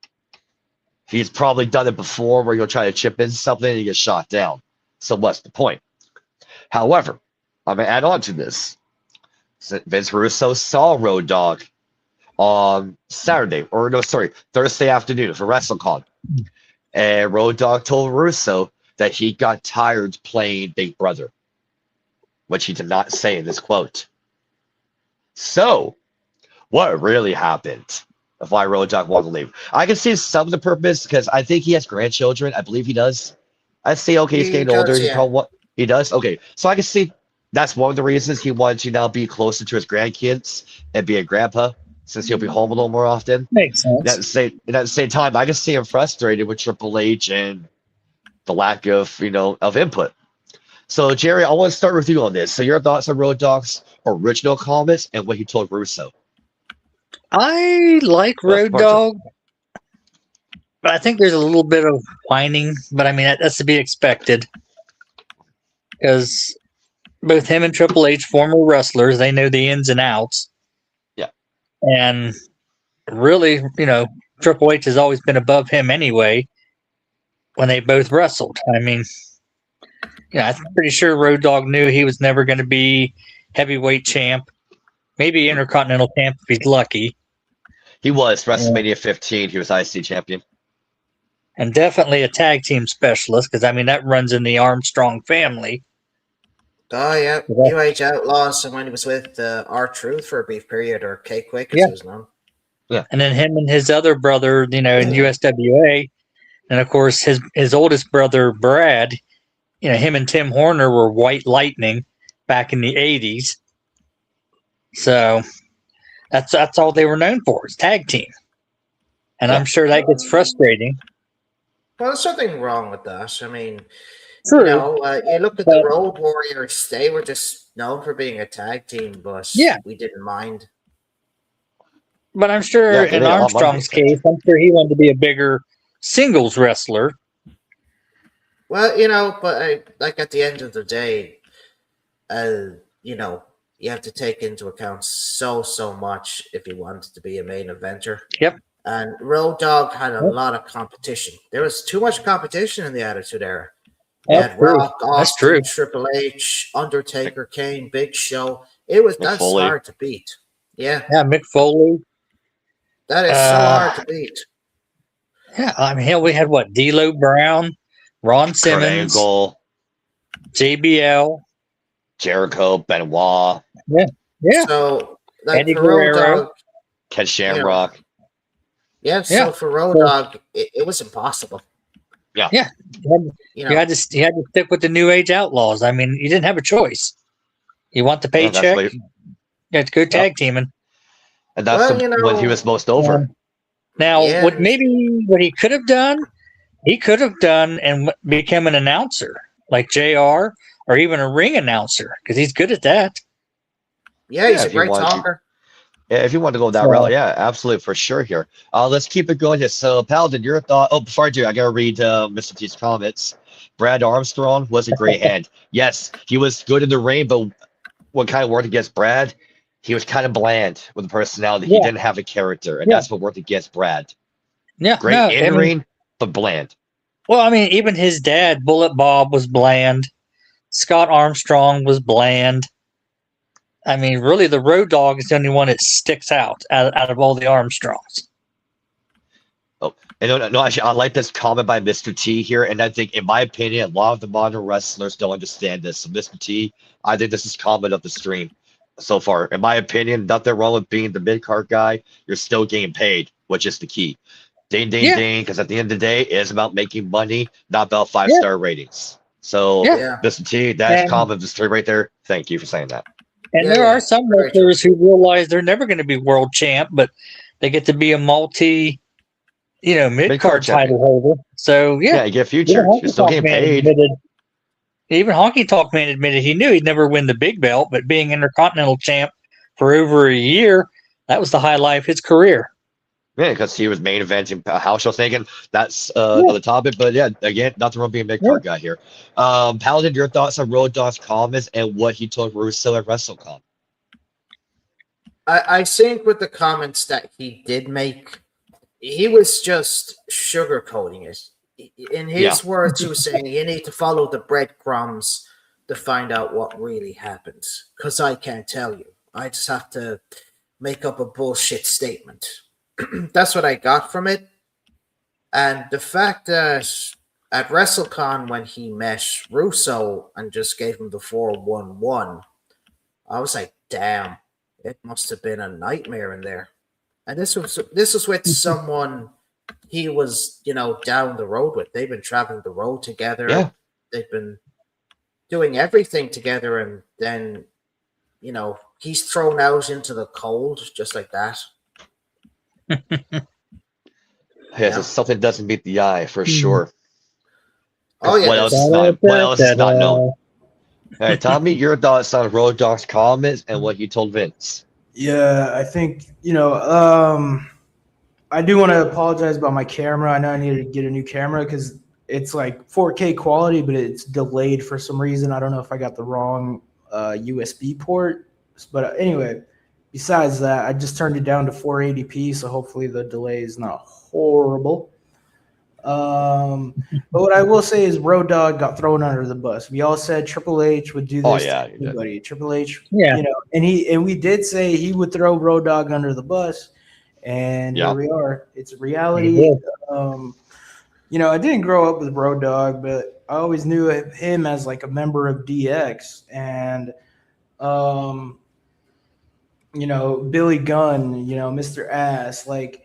Speaker 1: he's probably done it before where you'll try to chip in something and you get shot down. So what's the point? However, I'm going to add on to this. Vince Russo saw Road Dogg on Thursday afternoon for WrestleCon. And Road Dogg told Russo that he got tired playing Big Brother, which he did not say in this quote. So, what really happened of why Road Dogg wanted to leave. I can see some of the purpose because I think he has grandchildren. I believe he does. I see. Okay, he's
Speaker 4: He
Speaker 1: getting older.
Speaker 4: does,
Speaker 1: He
Speaker 4: yeah.
Speaker 1: probably what he does. Okay, so I can see that's one of the reasons he wanted to now be closer to his grandkids and be a grandpa since he'll be home a little more often.
Speaker 2: Makes
Speaker 1: And
Speaker 2: sense.
Speaker 1: at the same time, I can see him frustrated with Triple H and the lack of of input. So Jerry, I want to start with you on this. So your thoughts on Road Dogg's original comments and what he told Russo.
Speaker 2: I like Road
Speaker 1: part two.
Speaker 2: Dogg, but I think there's a little bit of whining. But I mean, that's to be expected because both him and Triple H, former wrestlers, they know the ins and outs.
Speaker 1: Yeah.
Speaker 2: And really, Triple H has always been above him anyway when they both wrestled. I mean, I'm pretty sure Road Dogg knew he was never going to be heavyweight champ, maybe Intercontinental champ if he's lucky.
Speaker 1: He was WrestleMania 15. He was IC champion.
Speaker 2: And definitely a tag team specialist because, I mean, that runs in the Armstrong family.
Speaker 4: Oh, yeah. New Age Outlaws, and when he was with R-Truth for a brief period, or K-Quick, as he was known.
Speaker 1: Yeah.
Speaker 2: And then him and his other brother, in USWA. And, of course, his oldest brother, Brad, him and Tim Horner were White Lightning back in the 80s. So that's all they were known for, is tag team. And I'm sure that gets frustrating.
Speaker 4: Well, there's something wrong with that. I mean,
Speaker 2: True.
Speaker 4: You look at the Road Warriors, they were just known for being a tag team, but we didn't mind.
Speaker 2: But I'm sure in Armstrong's case, I'm sure he wanted to be a bigger singles wrestler.
Speaker 4: Well, but like at the end of the day, you have to take into account so much if you wanted to be a main eventer.
Speaker 2: Yep.
Speaker 4: And Road Dogg had a lot of competition. There was too much competition in the Attitude Era. You had Rock, Austin, Triple H, Undertaker, Kane, Big Show. That's hard to beat. Yeah.
Speaker 2: Yeah, Mick Foley.
Speaker 4: That is so hard to beat.
Speaker 2: Yeah, I mean, hell, we had D'Lo Brown, Ron Simmons,
Speaker 1: Angle,
Speaker 2: JBL,
Speaker 1: Jericho, Benoit.
Speaker 2: Yeah.
Speaker 4: So,
Speaker 2: Eddie Guerrero,
Speaker 1: Ken Shamrock.
Speaker 4: So for Road Dogg, it was impossible.
Speaker 1: Yeah.
Speaker 2: Yeah. You had to stick with the New Age Outlaws. I mean, you didn't have a choice. You want the paycheck? You had to go tag teaming.
Speaker 1: And that's when he was most over.
Speaker 2: Now, what he could have done, and become an announcer like JR or even a ring announcer because he's good at that.
Speaker 4: Yeah, he's a great talker.
Speaker 1: If you want to go that route, absolutely, for sure here. Let's keep it going here. So, Paladin, your thought. Oh, before I do, I got to read Mr. T's comments. Brad Armstrong was a great hand. Yes, he was good in the ring, but what kind of worked against Brad? He was kind of bland with the personality. He didn't have a character, and that's what worked against Brad.
Speaker 2: Yeah,
Speaker 1: great in ring, but bland.
Speaker 2: Well, I mean, even his dad, Bullet Bob, was bland. Scott Armstrong was bland. I mean, really, the Road Dogg is the only one that sticks out of all the Armstrongs.
Speaker 1: Oh, and no, actually, I like this comment by Mr. T here, and I think, in my opinion, a lot of the modern wrestlers don't understand this. So, Mr. T, I think this is comment of the stream so far. In my opinion, nothing wrong with being the mid-card guy. You're still getting paid, which is the key. Ding, ding, ding, because at the end of the day, it's about making money, not about 5-star ratings. So, Mr. T, that's comment of the stream right there. Thank you for saying that.
Speaker 2: And there are some wrestlers who realize they're never going to be world champ, but they get to be a mid-card title holder. So, you get a future. You're still getting paid. Even Honky Tonk Man admitted he knew he'd never win the big belt, but being Intercontinental champ for over a year, that was the highlight of his career.
Speaker 1: Yeah, because he was main eventing house show thinking that's another topic. But again, nothing wrong being a big card guy here. Paladin, your thoughts on Road Dogg's comments and what he told Russo at WrestleCon?
Speaker 4: I think with the comments that he did make, he was just sugarcoating it. In his words, he was saying, you need to follow the breadcrumbs to find out what really happened. Because I can't tell you. I just have to make up a bullshit statement. That's what I got from it. And the fact that at WrestleCon, when he met Russo and just gave him the 4-1-1, I was like, damn. it must have been a nightmare in there. And this was with someone he was, down the road with. They've been traveling the road together.
Speaker 1: Yeah.
Speaker 4: They've been doing everything together, and then, he's thrown out into the cold just like that.
Speaker 1: Yeah, so something doesn't meet the eye for sure.
Speaker 4: Oh yeah.
Speaker 1: What else is not known? All right, Tommy, your thoughts on Road Dogg's comments and what he told Vince?
Speaker 3: Yeah, I think, I do want to apologize about my camera. I know I need to get a new camera because it's like 4K quality, but it's delayed for some reason. I don't know if I got the wrong USB port. But anyway, besides that, I just turned it down to 480p, so hopefully the delay is not horrible. But what I will say is Road Dogg got thrown under the bus. We all said Triple H would do this to anybody. Triple H, and we did say he would throw Road Dogg under the bus, and here we are. It's reality. I didn't grow up with Road Dogg, but I always knew him as like a member of DX, and Billy Gunn, Mr. Ass, like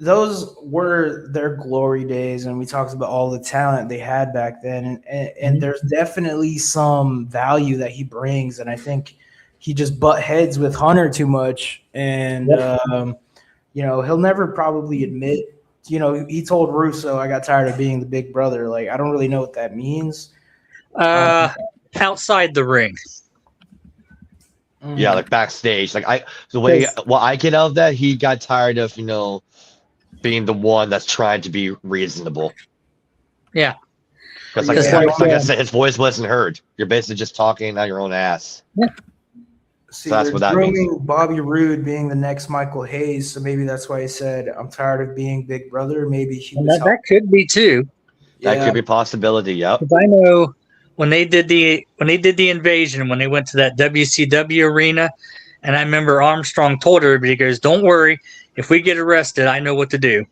Speaker 3: those were their glory days, and we talked about all the talent they had back then, and there's definitely some value that he brings, and I think he just butt heads with Hunter too much, and he'll never probably admit. He told Russo, "I got tired of being the big brother." Like, I don't really know what that means.
Speaker 2: Outside the ring.
Speaker 1: Yeah, like backstage. Like what I get out of that, he got tired of, being the one that's trying to be reasonable.
Speaker 2: Yeah.
Speaker 1: Because like I said, his voice wasn't heard. You're basically just talking out your own ass.
Speaker 2: Yeah.
Speaker 3: See, so that's what that means. Bobby Roode being the next Michael Hayes, so maybe that's why he said, "I'm tired of being Big Brother." Maybe he was
Speaker 2: that could be too.
Speaker 1: That could be a possibility. Yep.
Speaker 2: Because I know when they did the invasion, when they went to that WCW arena, and I remember Armstrong told everybody, he goes, "Don't worry, if we get arrested, I know what to do."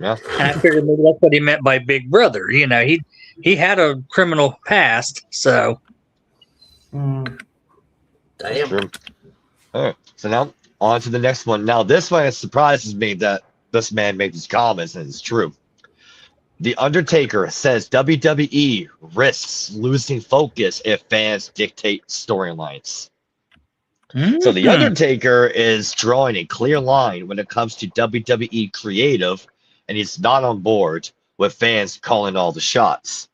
Speaker 1: Yeah.
Speaker 2: And I figured maybe that's what he meant by Big Brother. He had a criminal past, so.
Speaker 4: Damn.
Speaker 1: True. All right. So now on to the next one. Now this one surprises me that this man made these comments, and it's true. The Undertaker says WWE risks losing focus if fans dictate storylines. So the Undertaker is drawing a clear line when it comes to WWE creative, and he's not on board with fans calling all the shots.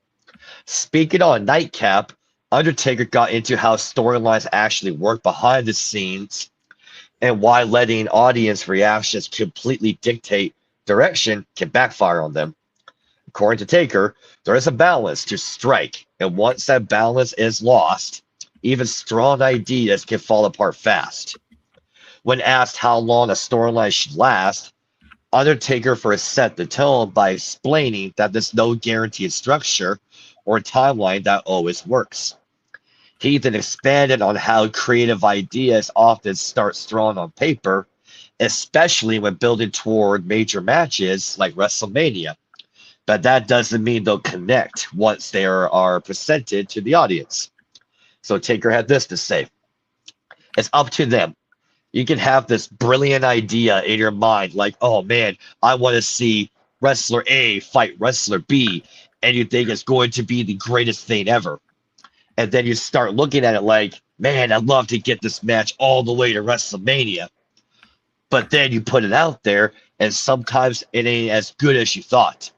Speaker 1: Speaking on Nightcap, Undertaker got into how storylines actually work behind the scenes and why letting audience reactions completely dictate direction can backfire on them. According to Taker, there is a balance to strike, and once that balance is lost, even strong ideas can fall apart fast. When asked how long a storyline should last, Undertaker first set the tone by explaining that there's no guaranteed structure or timeline that always works. He then expanded on how creative ideas often start strong on paper, especially when building toward major matches like WrestleMania. But that doesn't mean they'll connect once they are presented to the audience. So Taker had this to say. It's up to them. You can have this brilliant idea in your mind, like, oh man, I want to see wrestler A fight wrestler B, and you think it's going to be the greatest thing ever. And then you start looking at it like, man, I'd love to get this match all the way to WrestleMania. But then you put it out there, and sometimes it ain't as good as you thought.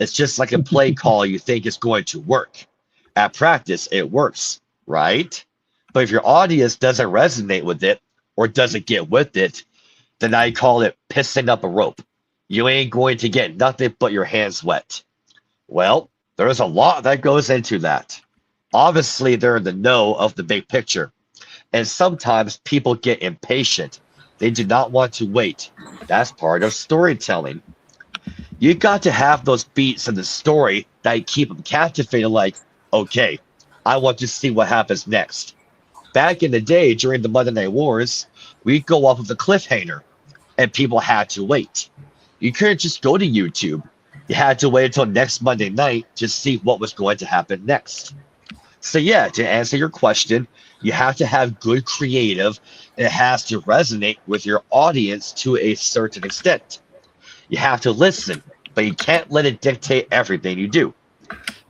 Speaker 1: It's just like a play call you think is going to work. At practice, it works, right? But if your audience doesn't resonate with it or doesn't get with it, then I call it pissing up a rope. You ain't going to get nothing but your hands wet. Well, there's a lot that goes into that. Obviously, they're in the know of the big picture. And sometimes people get impatient. They do not want to wait. That's part of storytelling. You got to have those beats in the story that keep them captivated, like, okay, I want to see what happens next. Back in the day, during the Monday Night Wars, we'd go off of the cliffhanger, and people had to wait. You couldn't just go to YouTube. You had to wait until next Monday night to see what was going to happen next. So yeah, to answer your question, you have to have good creative. It has to resonate with your audience to a certain extent. You have to listen, but you can't let it dictate everything you do.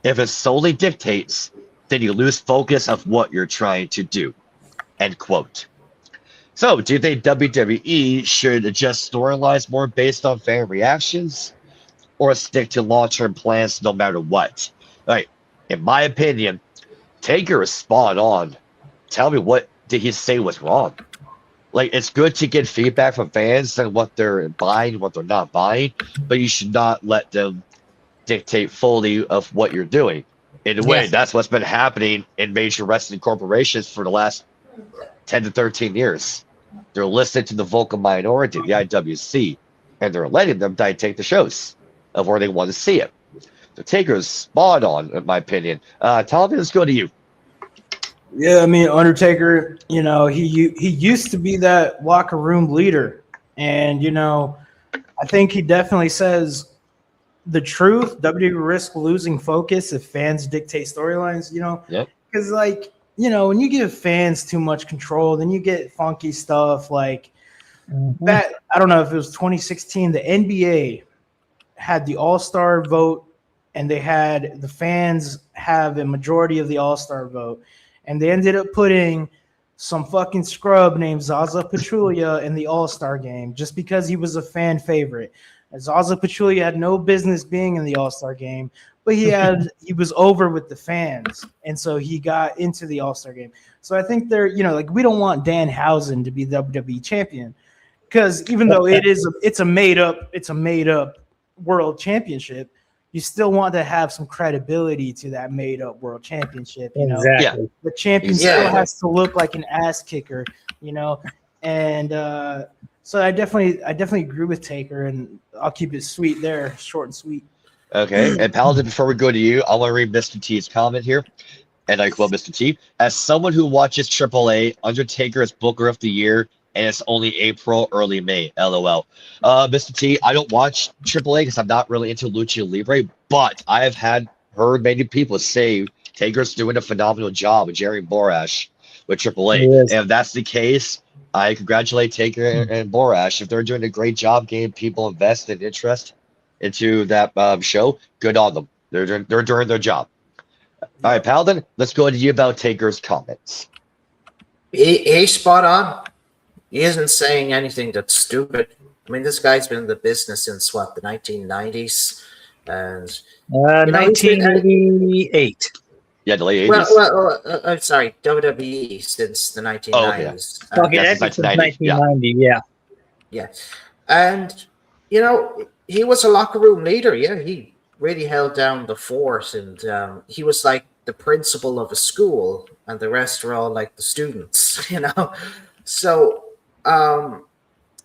Speaker 1: If it solely dictates, then you lose focus of what you're trying to do. End quote. So, do you think WWE should adjust storylines more based on fan reactions or stick to long-term plans no matter what? Like, in my opinion, Taker is spot on. Tell me, what did he say was wrong? Like, it's good to get feedback from fans and what they're buying, what they're not buying, but you should not let them dictate fully of what you're doing. In a way,
Speaker 2: Yes.
Speaker 1: that's what's been happening in major wrestling corporations for the last 10 to 13 years. They're listening to the vocal minority, the IWC, and they're letting them dictate the shows of where they want to see it. The Taker is spot on, in my opinion. Talvin, let's go to you.
Speaker 3: Yeah, I mean, Undertaker, you know, he used to be that locker room leader. And, you know, I think he definitely says the truth. WWE risk losing focus if fans dictate storylines, you know?
Speaker 1: Yep.
Speaker 3: Because, like, you know, when you give fans too much control, then you get funky stuff like that. I don't know if it was 2016, the NBA had the All-Star vote, and they had the fans have a majority of the All-Star vote. And they ended up putting some fucking scrub named Zaza Pachulia in the All-Star game just because he was a fan favorite. And Zaza Pachulia had no business being in the All-Star game, but he was over with the fans, and so he got into the All-Star game. So I think they're, you know, like, we don't want Danhausen to be WWE champion, because even though it's a made up world championship, you still want to have some credibility to that made up world championship. You know,
Speaker 2: Exactly.
Speaker 3: the champion still has to look like an ass kicker, you know, and so I definitely agree with Taker, and I'll keep it sweet there, short and sweet.
Speaker 1: Okay, and Paladin, before we go to you, I want to read Mr. T's comment here. And I quote Mr. T: as someone who watches AAA, Undertaker is Booker of the Year, and it's only April, early May. LOL. Mr. T, I don't watch AAA because I'm not really into Lucha Libre, but I have heard many people say Taker's doing a phenomenal job with Jerry Borash with AAA.
Speaker 2: Yes.
Speaker 1: And if that's the case, I congratulate Taker and Borash. If they're doing a great job getting people invested in interest into that show, good on them. They're doing their job. All right, Paladin, let's go to you about Taker's comments.
Speaker 4: He's spot on. He isn't saying anything that's stupid. I mean, this guy's been in the business since what, the 1990s, and
Speaker 2: 1988.
Speaker 1: Yeah, the late 80s.
Speaker 4: I'm sorry, WWE since the 1990s.
Speaker 2: Okay,
Speaker 1: Yes,
Speaker 2: that's
Speaker 1: it's
Speaker 2: since
Speaker 1: 1990,
Speaker 2: 1990. Yeah.
Speaker 4: Yeah, and you know, he was a locker room leader. Yeah, he really held down the fort, and he was like the principal of a school, and the rest were all like the students. You know, so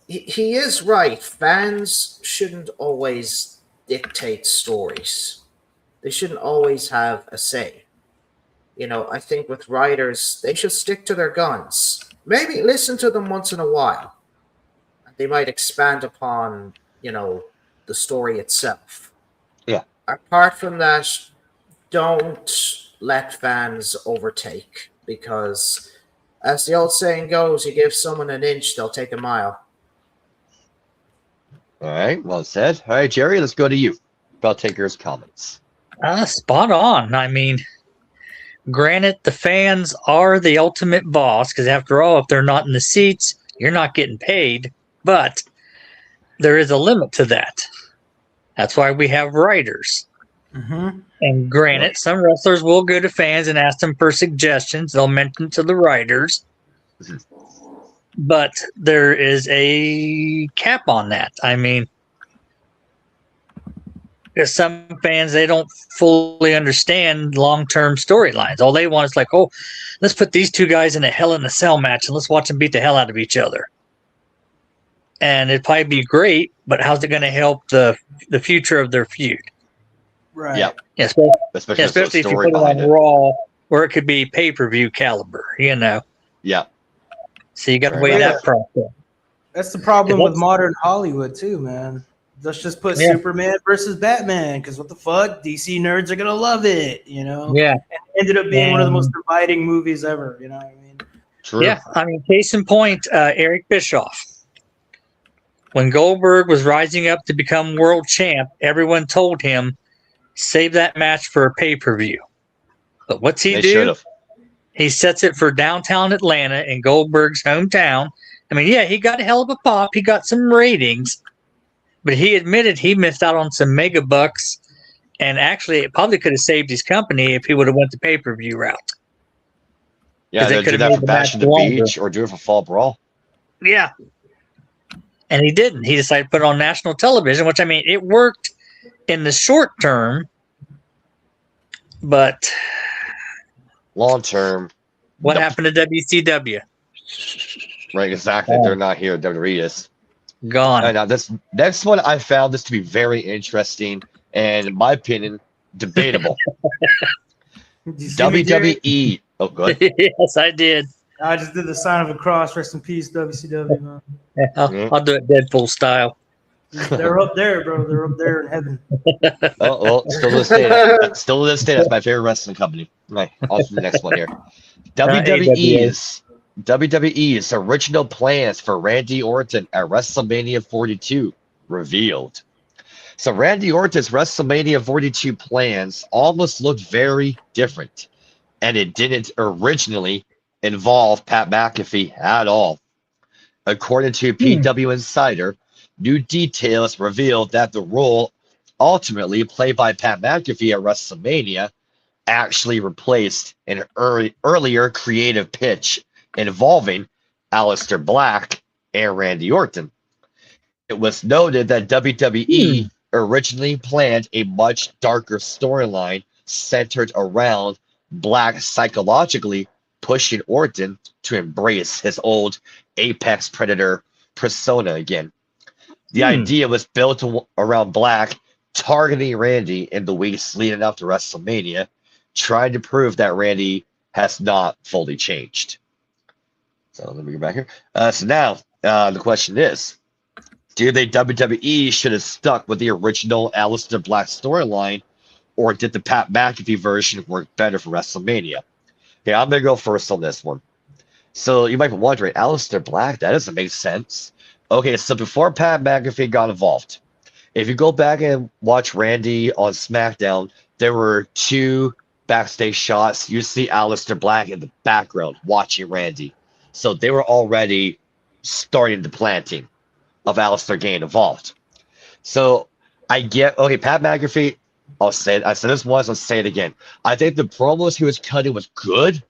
Speaker 4: he is right. Fans shouldn't always dictate stories. They shouldn't always have a say. You know, I think with writers, they should stick to their guns. Maybe listen to them once in a while. They might expand upon, you know, the story itself.
Speaker 1: Yeah.
Speaker 4: Apart from that, don't let fans overtake, because as the old saying goes, you give someone an inch, they'll take a mile.
Speaker 1: All right, well said. All right, Jerry, let's go to you about Taker's comments.
Speaker 2: Spot on. I mean, granted, the fans are the ultimate boss, because after all, if they're not in the seats, you're not getting paid. But there is a limit to that. That's why we have writers.
Speaker 3: Mm-hmm.
Speaker 2: And granted, some wrestlers will go to fans and ask them for suggestions. They'll mention to the writers. But there is a cap on that. I mean, there's some fans, they don't fully understand long-term storylines. All they want is like, oh, let's put these two guys in a Hell in a Cell match and let's watch them beat the hell out of each other. And it'd probably be great, but how's it going to help the future of their feud?
Speaker 3: Right.
Speaker 1: Yeah.
Speaker 2: Yes,
Speaker 1: Especially,
Speaker 2: especially if you
Speaker 1: story
Speaker 2: put it
Speaker 1: behind
Speaker 2: on Raw, where it could be pay-per-view caliber, you know.
Speaker 1: Yeah.
Speaker 2: So you got to
Speaker 1: Right.
Speaker 2: weigh
Speaker 3: Yeah.
Speaker 2: that process.
Speaker 3: That's the problem
Speaker 2: Yeah,
Speaker 3: with modern Hollywood too, man. Let's just put
Speaker 2: Yeah.
Speaker 3: Superman versus Batman, because what the fuck? DC nerds are gonna love it, you know?
Speaker 2: Yeah.
Speaker 3: And it ended up being one of the most dividing movies ever, you know what I mean?
Speaker 1: True.
Speaker 2: Yeah. I mean, case in point, Eric Bischoff. When Goldberg was rising up to become world champ, everyone told him, save that match for a pay-per-view. But what's he
Speaker 1: They
Speaker 2: do?
Speaker 1: should have.
Speaker 2: He sets it for downtown Atlanta in Goldberg's hometown. I mean, yeah, he got a hell of a pop. He got some ratings, but he admitted he missed out on some mega bucks. And actually, it probably could have saved his company if he would have went the pay-per-view route.
Speaker 1: Yeah,
Speaker 2: they
Speaker 1: they do
Speaker 2: could've
Speaker 1: that
Speaker 2: made
Speaker 1: for
Speaker 2: the
Speaker 1: Bash
Speaker 2: match
Speaker 1: in the
Speaker 2: longer.
Speaker 1: Beach or do it for Fall Brawl.
Speaker 2: Yeah. And he didn't. He decided to put it on national television, which, I mean, it worked in the short term, but
Speaker 1: Long term,
Speaker 2: what
Speaker 1: nope.
Speaker 2: happened to WCW?
Speaker 1: Right, exactly.
Speaker 2: Oh.
Speaker 1: They're not here. WWE is.
Speaker 2: Gone.
Speaker 1: Now, this next one, I found this to be very interesting and, in my opinion, debatable.
Speaker 3: Did you see me, Jerry?
Speaker 1: WWE. Oh, good.
Speaker 2: Yes, I did.
Speaker 3: I just did the sign of a cross. Rest in peace, WCW, man.
Speaker 2: I'll do it Deadpool style.
Speaker 3: They're up there, bro. They're up there in heaven.
Speaker 1: Oh, well, still to this day. Still to this day, that's my favorite wrestling company. Right, on to the next one here. WWE's original plans for Randy Orton at WrestleMania 42 revealed. So Randy Orton's WrestleMania 42 plans almost looked very different, and it didn't originally involve Pat McAfee at all. According to PW Insider, new details revealed that the role ultimately played by Pat McAfee at WrestleMania actually replaced an earlier creative pitch involving Aleister Black and Randy Orton. It was noted that WWE originally planned a much darker storyline centered around Black psychologically pushing Orton to embrace his old apex predator persona again. The idea was built around Black targeting Randy in the weeks leading up to WrestleMania, trying to prove that Randy has not fully changed. So let me go back here. So now the question is, do you think WWE should have stuck with the original Aleister Black storyline, or did the Pat McAfee version work better for WrestleMania? Okay, I'm going to go first on this one. So you might be wondering, Aleister Black, that doesn't make sense. Okay, so before Pat McAfee got involved, if you go back and watch Randy on SmackDown, there were two backstage shots. You see Aleister Black in the background watching Randy. So they were already starting the planting of Aleister getting involved. So I get, okay, Pat McAfee, I'll say it. I said this once, I'll say it again. I think the promos he was cutting was good,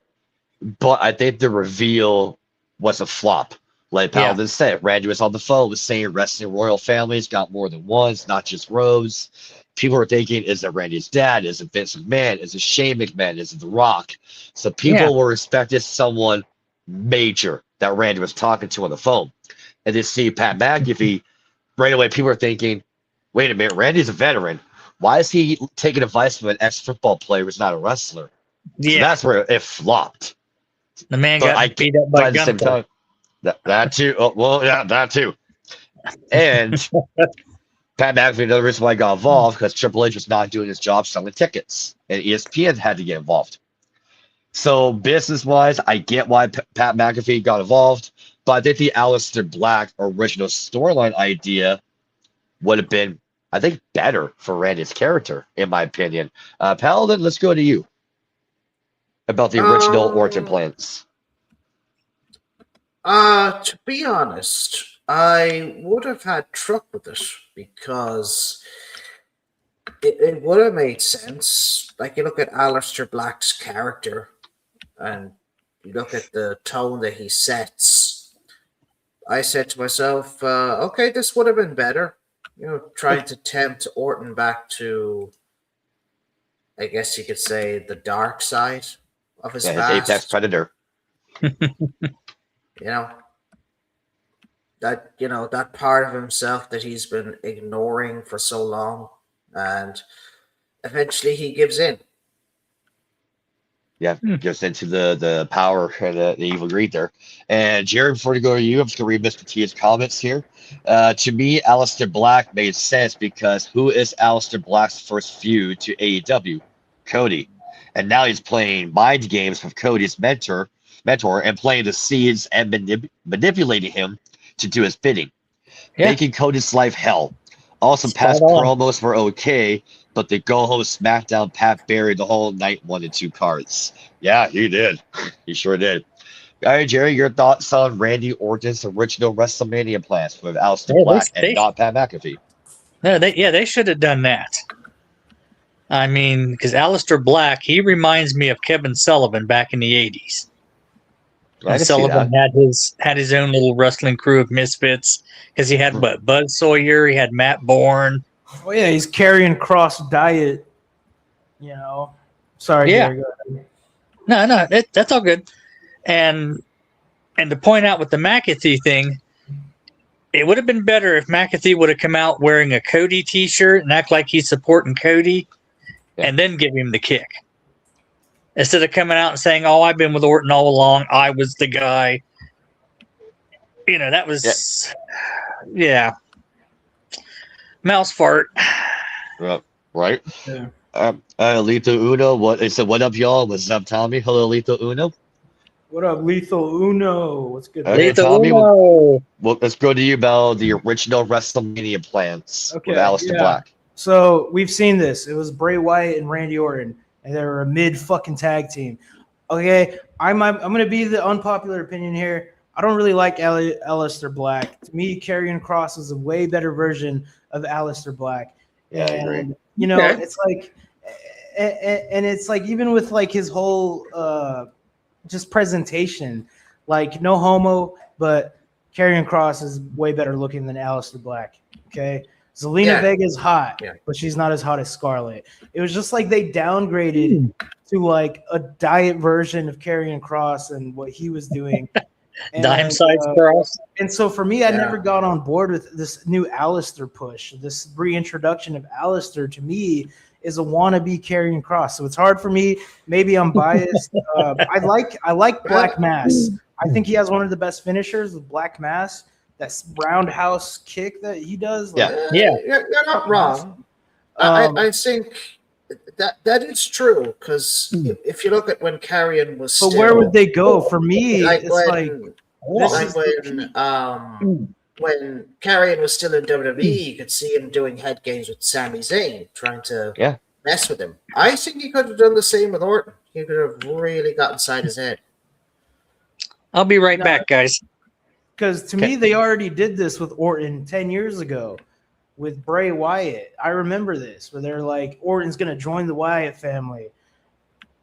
Speaker 1: but I think the reveal was a flop. Like Paladin said, Randy was on the phone, was saying wrestling royal families got more than one, it's not just Rose. People were thinking, is it Randy's dad? Is it Vince McMahon? Is it Shane McMahon? Is it The Rock? So people were expecting someone major that Randy was talking to on the phone. And then see Pat McAfee, right away people are thinking, wait a minute, Randy's a veteran. Why is he taking advice from an ex-football player who's not a wrestler?
Speaker 2: Yeah.
Speaker 1: So that's where it flopped.
Speaker 2: The man
Speaker 1: But
Speaker 2: got beat up by
Speaker 1: at the same
Speaker 2: Gunther.
Speaker 1: time, that too. Oh, well, yeah, that too. And Pat McAfee, another reason why I got involved, because Triple H was not doing his job selling tickets, and ESPN had to get involved. So business-wise, I get why Pat McAfee got involved, but I think the Aleister Black original storyline idea would have been, I think, better for Randy's character, in my opinion. Paladin, let's go to you about the original Orton plans.
Speaker 4: To be honest, I would have had truck with it because it would have made sense. Like, you look at Aleister Black's character and you look at the tone that he sets. I said to myself, okay, this would have been better. You know, trying to tempt Orton back to, I guess you could say, the dark side of his
Speaker 1: His
Speaker 4: past.
Speaker 1: apex predator.
Speaker 4: That part of himself that he's been ignoring for so long, and eventually he gives in.
Speaker 1: Yeah, just into the power and the evil greed there. And Jared, before we go to you, I'm just gonna read Mr. T's comments here. To me, Aleister Black made sense because who is Aleister Black's first feud to AEW? Cody. And now he's playing mind games with Cody's mentor and playing the seeds and manipulating him to do his bidding, making Cody's life hell. Also, past promos were okay, but the go home SmackDown Pat buried the whole night 1 and 2 cards. Yeah, he did. He sure did. All right, Jerry, your thoughts on Randy Orton's original WrestleMania plans with Aleister Black and not Pat McAfee?
Speaker 2: No, they should have done that. I mean, because Aleister Black, he reminds me of Kevin Sullivan back in the 80s. Sullivan had his own little wrestling crew of misfits because he had Buzz Sawyer, he had Matt Bourne.
Speaker 3: Oh yeah, he's carrying cross diet. You know, sorry.
Speaker 2: Yeah.
Speaker 3: Gary, go
Speaker 2: No,
Speaker 3: ahead.
Speaker 2: that's all good. And to point out with the McAfee thing, it would have been better if McAfee would have come out wearing a Cody T-shirt and act like he's supporting Cody, and then give him the kick. Instead of coming out and saying, "Oh, I've been with Orton all along. I was the guy." You know, that was, mouse fart.
Speaker 1: Right.
Speaker 3: Yeah.
Speaker 1: Lethal Uno. What up, y'all? What's up, Tommy? Hello, Lethal Uno.
Speaker 3: What up, Lethal Uno? What's good?
Speaker 2: Lethal
Speaker 1: Tommy,
Speaker 2: Uno.
Speaker 1: Well, let's go to you about the original WrestleMania plans with Aleister Black.
Speaker 3: So we've seen this. It was Bray Wyatt and Randy Orton, and they were a mid-fucking tag team. Okay, I'm going to be the unpopular opinion here. I don't really like Aleister Black. To me, Karrion Kross is a way better version of Aleister Black.
Speaker 1: Yeah, I agree.
Speaker 3: You know, it's like, and it's like even with like his whole just presentation, like no homo, but Karrion Kross is way better looking than Aleister Black. Okay. Zelina Vega is hot, but she's not as hot as Scarlett. It was just like they downgraded to like a diet version of Karrion Kross and what he was doing.
Speaker 2: Dime size Kross.
Speaker 3: And so for me, I never got on board with this new Aleister push. This reintroduction of Aleister to me is a wannabe Karrion Kross. So it's hard for me. Maybe I'm biased. I like Black Mass. I think he has one of the best finishers with Black Mass. That roundhouse kick that he does.
Speaker 4: You're not wrong. I think that is true because if you look at when Karrion was still,
Speaker 3: but where would they go? For me,
Speaker 4: like
Speaker 3: it's
Speaker 4: when Karrion was still in WWE, you could see him doing head games with Sami Zayn, trying to mess with him. I think he could have done the same with Orton. He could have really got inside his head.
Speaker 2: I'll be right back, guys.
Speaker 3: Because to me, they already did this with Orton 10 years ago with Bray Wyatt. I remember this, where they're like, Orton's going to join the Wyatt family.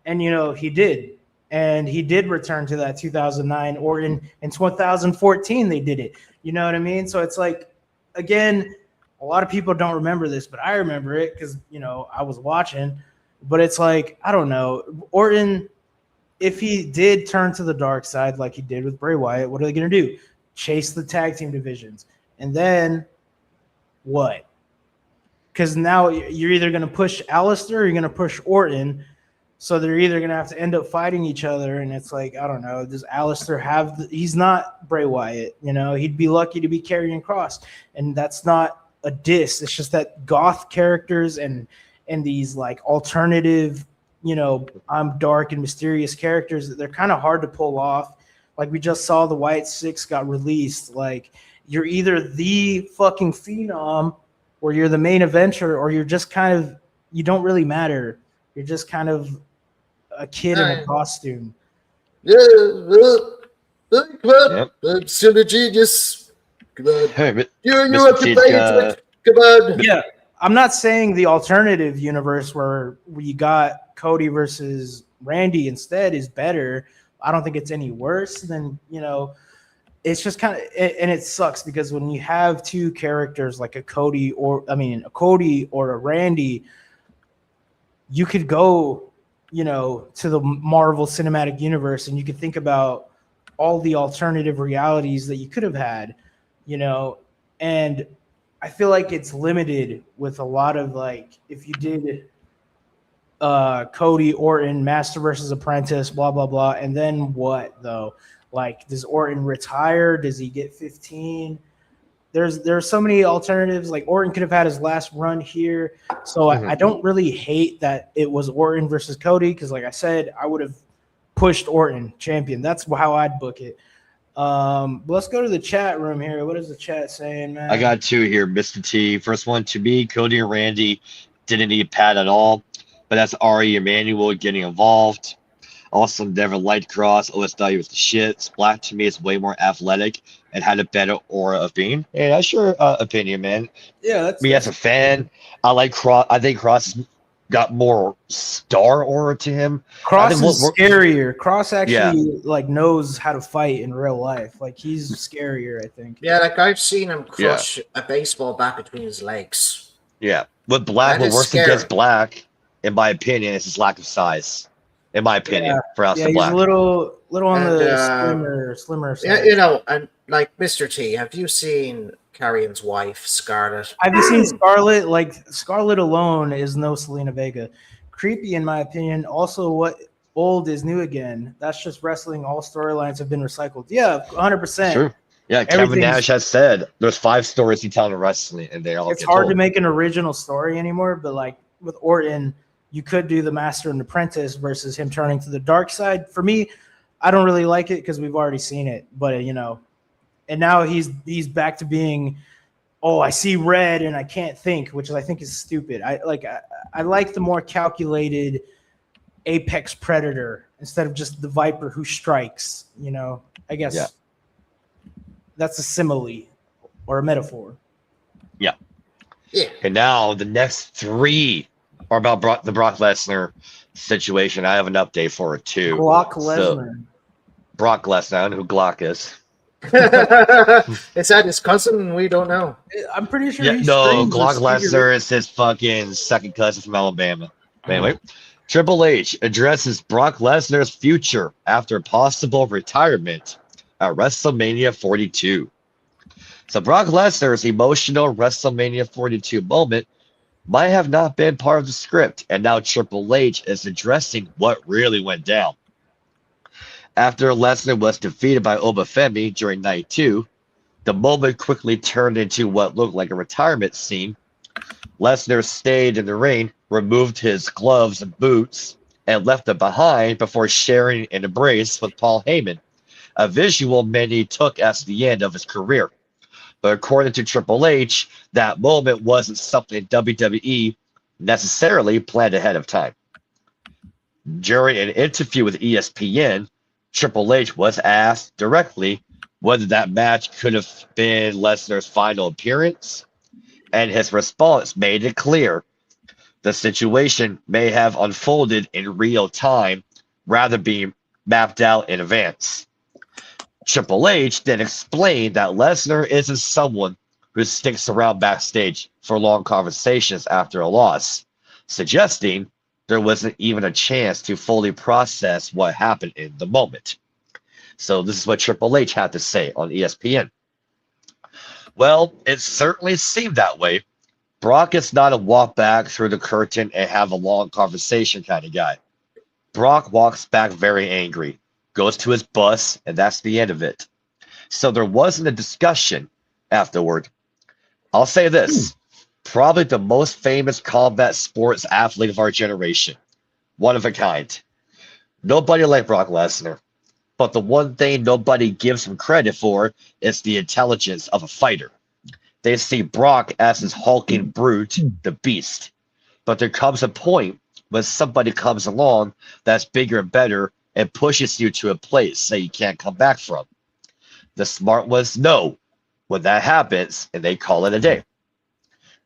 Speaker 3: And, you know, he did. And he did return to that 2009 Orton. In 2014, they did it. You know what I mean? So it's like, again, a lot of people don't remember this, but I remember it because, you know, I was watching. But it's like, I don't know. Orton, if he did turn to the dark side like he did with Bray Wyatt, what are they going to do? Chase the tag team divisions. And then what? Because now you're either going to push Aleister or you're going to push Orton. So they're either going to have to end up fighting each other. And it's like, I don't know, does Aleister have he's not Bray Wyatt, you know, he'd be lucky to be Karrion Kross. And that's not a diss. It's just that goth characters and these like alternative, you know, I'm dark and mysterious characters, they're kind of hard to pull off. Like we just saw the White Six got released. Like you're either the fucking phenom or you're the main eventer or you're just kind of, you don't really matter. You're just kind of a kid in a costume.
Speaker 4: Yeah, come on. I'm still a genius. Come on. You have to play into it. Come on.
Speaker 3: Yeah, I'm not saying the alternative universe where we got Cody versus Randy instead is better. I don't think it's any worse than, you know, it's just kind of, and it sucks because when you have two characters like a Cody or a Randy, you could go, you know, to the Marvel Cinematic Universe and you could think about all the alternative realities that you could have had, you know, and I feel like it's limited with a lot of like, if you did Cody Orton, Master versus Apprentice, blah blah blah. And then what though? Like, does Orton retire? Does he get 15? There's so many alternatives. Like, Orton could have had his last run here. So I don't really hate that it was Orton versus Cody, because like I said, I would have pushed Orton champion. That's how I'd book it. Let's go to the chat room here. What is the chat saying, man?
Speaker 1: I got two here, Mr. T. First one, to me, Cody and Randy didn't need Pat at all, but that's Ari Emanuel getting involved. Also, never liked Cross. Always thought he was the shit. Black to me is way more athletic and had a better aura of being. Yeah, that's your opinion, man.
Speaker 3: Yeah, that's
Speaker 1: Me as a fan, I like Cross. I think Cross has got more star aura to him.
Speaker 3: Cross
Speaker 1: I think
Speaker 3: is scarier. Cross actually like knows how to fight in real life. Like, he's scarier, I think.
Speaker 4: Yeah, like I've seen him crush a baseball bat between his legs.
Speaker 1: Yeah, with Black, what works against Black, in my opinion, is his lack of size. In my opinion, for Aleister Black.
Speaker 3: He's a little on the slimmer side.
Speaker 4: Yeah, you know, and like Mr. T, have you seen Carrion's wife, Scarlett?
Speaker 3: Have you seen Scarlett? Like, Scarlett alone is no Selena Vega. Creepy, in my opinion. Also, what old is new again? That's just wrestling. All storylines have been recycled. Yeah, 100%.
Speaker 1: True. Yeah, Kevin Nash has said there's 5 stories he tells in wrestling, and they all.
Speaker 3: It's hard to make an original story anymore, but like with Orton, you could do the Master and Apprentice versus him turning to the dark side. For me, I don't really like it because we've already seen it. But you know, and now he's back to being, oh, I see red and I can't think, which I think is stupid. I like the more calculated apex predator instead of just the Viper who strikes. You know, I guess that's a simile or a metaphor.
Speaker 1: Yeah. And now the next 3 are about the Brock Lesnar situation. I have an update for it too.
Speaker 3: Brock Lesnar.
Speaker 1: Brock Lesnar. I don't know who Glock is.
Speaker 4: Is that his cousin? We don't know.
Speaker 3: I'm pretty sure.
Speaker 1: Glock Lesnar is his fucking second cousin from Alabama. Anyway, Triple H addresses Brock Lesnar's future after possible retirement at WrestleMania 42. So Brock Lesnar's emotional WrestleMania 42 moment might have not been part of the script, and now Triple H is addressing what really went down. After Lesnar was defeated by Obafemi during Night 2, the moment quickly turned into what looked like a retirement scene. Lesnar stayed in the ring, removed his gloves and boots, and left them behind before sharing an embrace with Paul Heyman, a visual many took as the end of his career. But according to Triple H, that moment wasn't something WWE necessarily planned ahead of time. During an interview with ESPN, Triple H was asked directly whether that match could have been Lesnar's final appearance, and his response made it clear the situation may have unfolded in real time rather than being mapped out in advance. Triple H then explained that Lesnar isn't someone who sticks around backstage for long conversations after a loss, suggesting there wasn't even a chance to fully process what happened in the moment. So this is what Triple H had to say on ESPN. Well, it certainly seemed that way. Brock is not a walk back through the curtain and have a long conversation kind of guy. Brock walks back very angry, goes to his bus, and that's the end of it. So there wasn't a discussion afterward. I'll say this. Probably the most famous combat sports athlete of our generation. One of a kind. Nobody like Brock Lesnar. But the one thing nobody gives him credit for is the intelligence of a fighter. They see Brock as this hulking brute, the beast. But there comes a point when somebody comes along that's bigger and better and pushes you to a place that you can't come back from. The smart ones know when that happens, and they call it a day.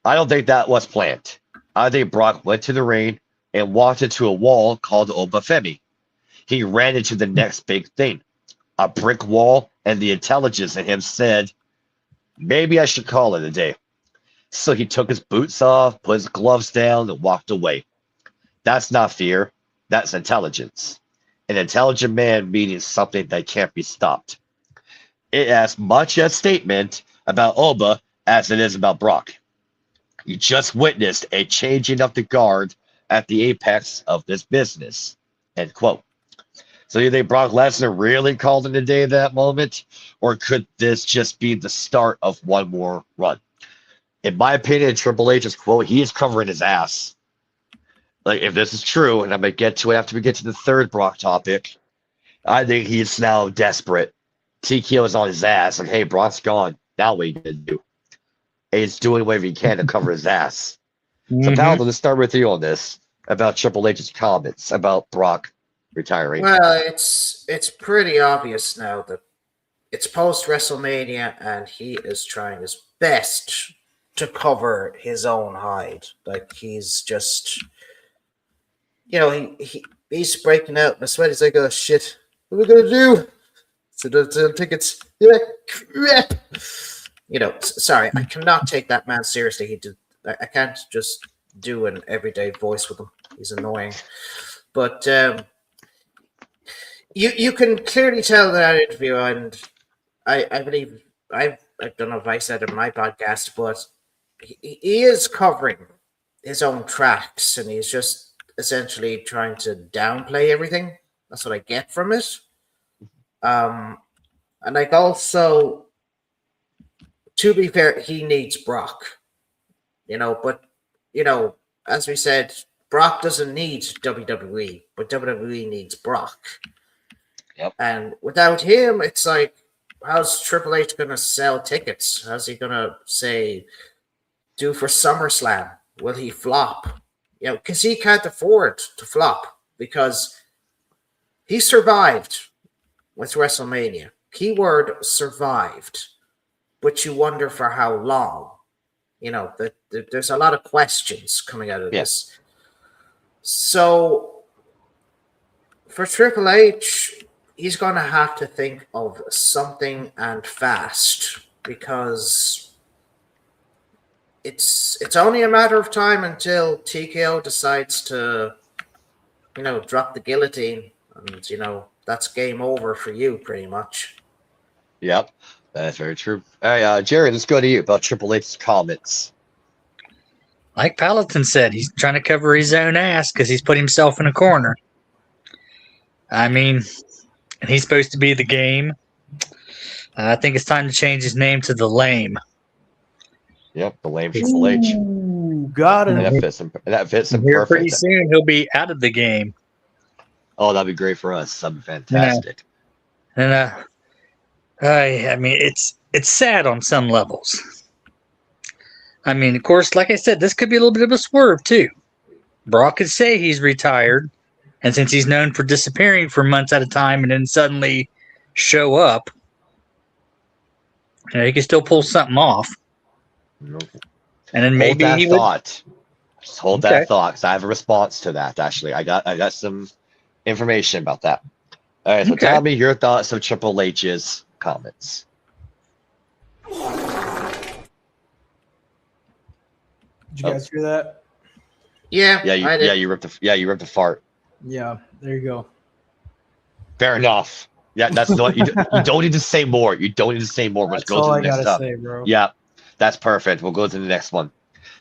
Speaker 1: I don't think that was planned. I think Brock went to the ring and walked into a wall called Obafemi. He ran into the next big thing, a brick wall, and the intelligence in him said, maybe I should call it a day. So he took his boots off, put his gloves down, and walked away. That's not fear. That's intelligence. An intelligent man meaning something that can't be stopped. It as much a statement about Oba as it is about Brock. You just witnessed a changing of the guard at the apex of this business. End quote. So do you think Brock Lesnar really called it a day at that moment? Or could this just be the start of one more run? In my opinion, Triple H's quote, he is covering his ass. Like, if this is true, and I'm going to get to it after we get to the third Brock topic, I think he's now desperate. TKO is on his ass. Like, hey, Brock's gone. Now what are you going to do? And he's doing whatever he can to cover his ass. So, Paladin, let's start with you on this about Triple H's comments about Brock retiring.
Speaker 4: Well, it's pretty obvious now that it's post WrestleMania, and he is trying his best to cover his own hide. Like, he's just, he's breaking out in a sweat. He's like, oh shit, what are we gonna do? So the tickets, crap. Sorry, I cannot take that man seriously. I can't just do an everyday voice with him. He's annoying, but you can clearly tell in that interview, and I believe I don't know if I said it in my podcast, but he is covering his own tracks, and he's just essentially trying to downplay everything. That's what I get from it. And like, also, to be fair, he needs Brock, but as we said, Brock doesn't need WWE, but WWE needs Brock.
Speaker 1: Yep.
Speaker 4: And without him, it's like, how's Triple H going to sell tickets? How's he going to do for SummerSlam? Will he flop? Because he can't afford to flop, because he survived with WrestleMania. Keyword survived. But you wonder for how long. There's a lot of questions coming out of this. So for Triple H, he's going to have to think of something, and fast, because it's only a matter of time until TKO decides to, drop the guillotine, and, that's game over for you, pretty much.
Speaker 1: Yep, that's very true. All right, Jerry, let's go to you about Triple H's comments.
Speaker 2: Like Paladin said, he's trying to cover his own ass because he's put himself in a corner. I mean, he's supposed to be the game. I think it's time to change his name to the Lame.
Speaker 1: Yep, the Lame Triple H.
Speaker 3: Ooh, got
Speaker 1: And
Speaker 3: him.
Speaker 1: that fits him
Speaker 2: Here
Speaker 1: perfect.
Speaker 2: pretty soon, he'll be out of the game.
Speaker 1: Oh, that'd be great for us. That'd be fantastic.
Speaker 2: And I mean, it's sad on some levels. I mean, of course, like I said, this could be a little bit of a swerve too. Brock could say he's retired, and since he's known for disappearing for months at a time and then suddenly show up, he can still pull something off.
Speaker 1: Nope.
Speaker 2: And then
Speaker 1: Hold
Speaker 2: maybe
Speaker 1: that
Speaker 2: he would.
Speaker 1: thought. Just hold that thought, because I have a response to that. Actually, I got some information about that. All right, so
Speaker 2: Okay.
Speaker 1: tell me your thoughts of Triple H's comments.
Speaker 3: Did you guys hear that?
Speaker 4: Yeah,
Speaker 1: Yeah,
Speaker 4: I did.
Speaker 1: you ripped a fart.
Speaker 3: Yeah, there you go.
Speaker 1: Fair enough. Yeah, that's not you don't need to say more. You don't need to say more. Let's
Speaker 3: That's
Speaker 1: go
Speaker 3: all
Speaker 1: to
Speaker 3: I
Speaker 1: the next
Speaker 3: gotta
Speaker 1: up.
Speaker 3: say, bro.
Speaker 1: Yeah, that's perfect. We'll go to the next one.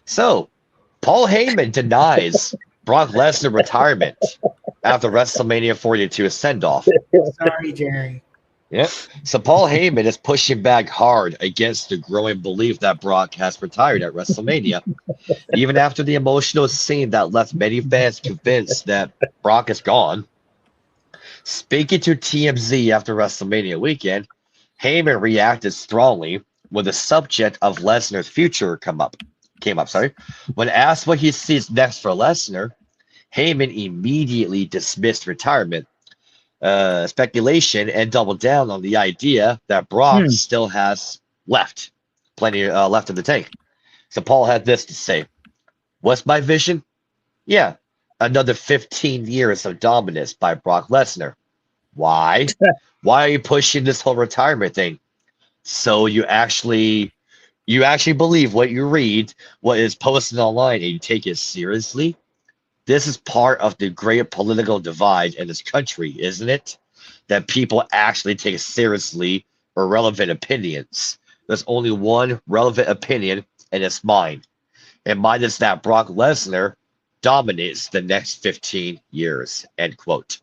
Speaker 1: So, Paul Heyman denies Brock Lesnar retirement after WrestleMania 42 send-off.
Speaker 3: Sorry, Jerry.
Speaker 1: Yep. So Paul Heyman is pushing back hard against the growing belief that Brock has retired at WrestleMania, even after the emotional scene that left many fans convinced that Brock is gone. Speaking to TMZ after WrestleMania weekend, Heyman reacted strongly when the subject of Lesnar's future came up. When asked what he sees next for Lesnar, Heyman immediately dismissed retirement speculation and doubled down on the idea that Brock still has plenty left in the tank. So Paul had this to say: "What's my vision? Yeah, another 15 years of dominance by Brock Lesnar. Why? Why are you pushing this whole retirement thing? So you actually believe what you read, what is posted online, and you take it seriously? This is part of the great political divide in this country, isn't it? That people actually take seriously irrelevant opinions. There's only one relevant opinion, and it's mine. And mine is that Brock Lesnar dominates the next 15 years, end quote.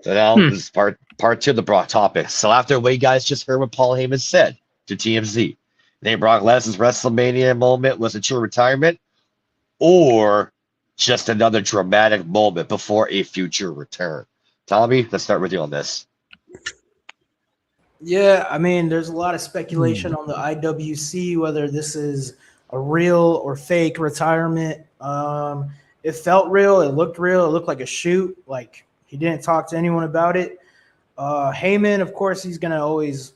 Speaker 1: So now this is part 2 of the Brock topic. So after what you guys just heard what Paul Heyman said to TMZ, think Brock Lesnar's WrestleMania moment was a true retirement or just another dramatic moment before a future return? Tommy, let's start with you on this.
Speaker 3: Yeah, I mean, there's a lot of speculation on the IWC whether this is a real or fake retirement. It felt real. It looked real. It looked like a shoot. Like he didn't talk to anyone about it. Heyman, of course, he's gonna always,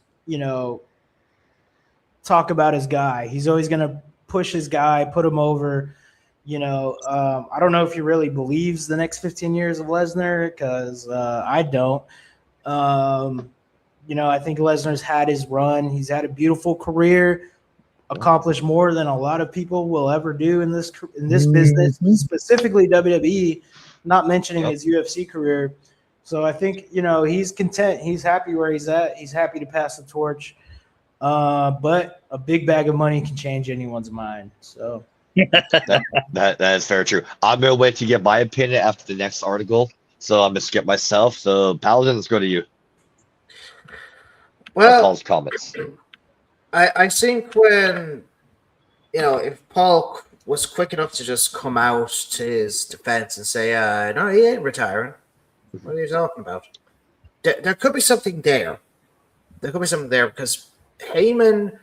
Speaker 3: talk about his guy. He's always gonna push his guy, put him over. I don't know if he really believes the next 15 years of Lesnar because I don't. I think Lesnar's had his run. He's had a beautiful career, accomplished more than a lot of people will ever do in this business, specifically WWE, not mentioning his UFC career. So I think, he's content. He's happy where he's at. He's happy to pass the torch. But a big bag of money can change anyone's mind. So
Speaker 1: that is very true. I'm going to wait to get my opinion after the next article. So I'm going to skip myself. So Paladin, let's go to you.
Speaker 4: Well,
Speaker 1: Paul's comments.
Speaker 4: I think when, if Paul was quick enough to just come out to his defense and say, no, he ain't retiring. What are you talking about? There could be something there. There could be something there because Heyman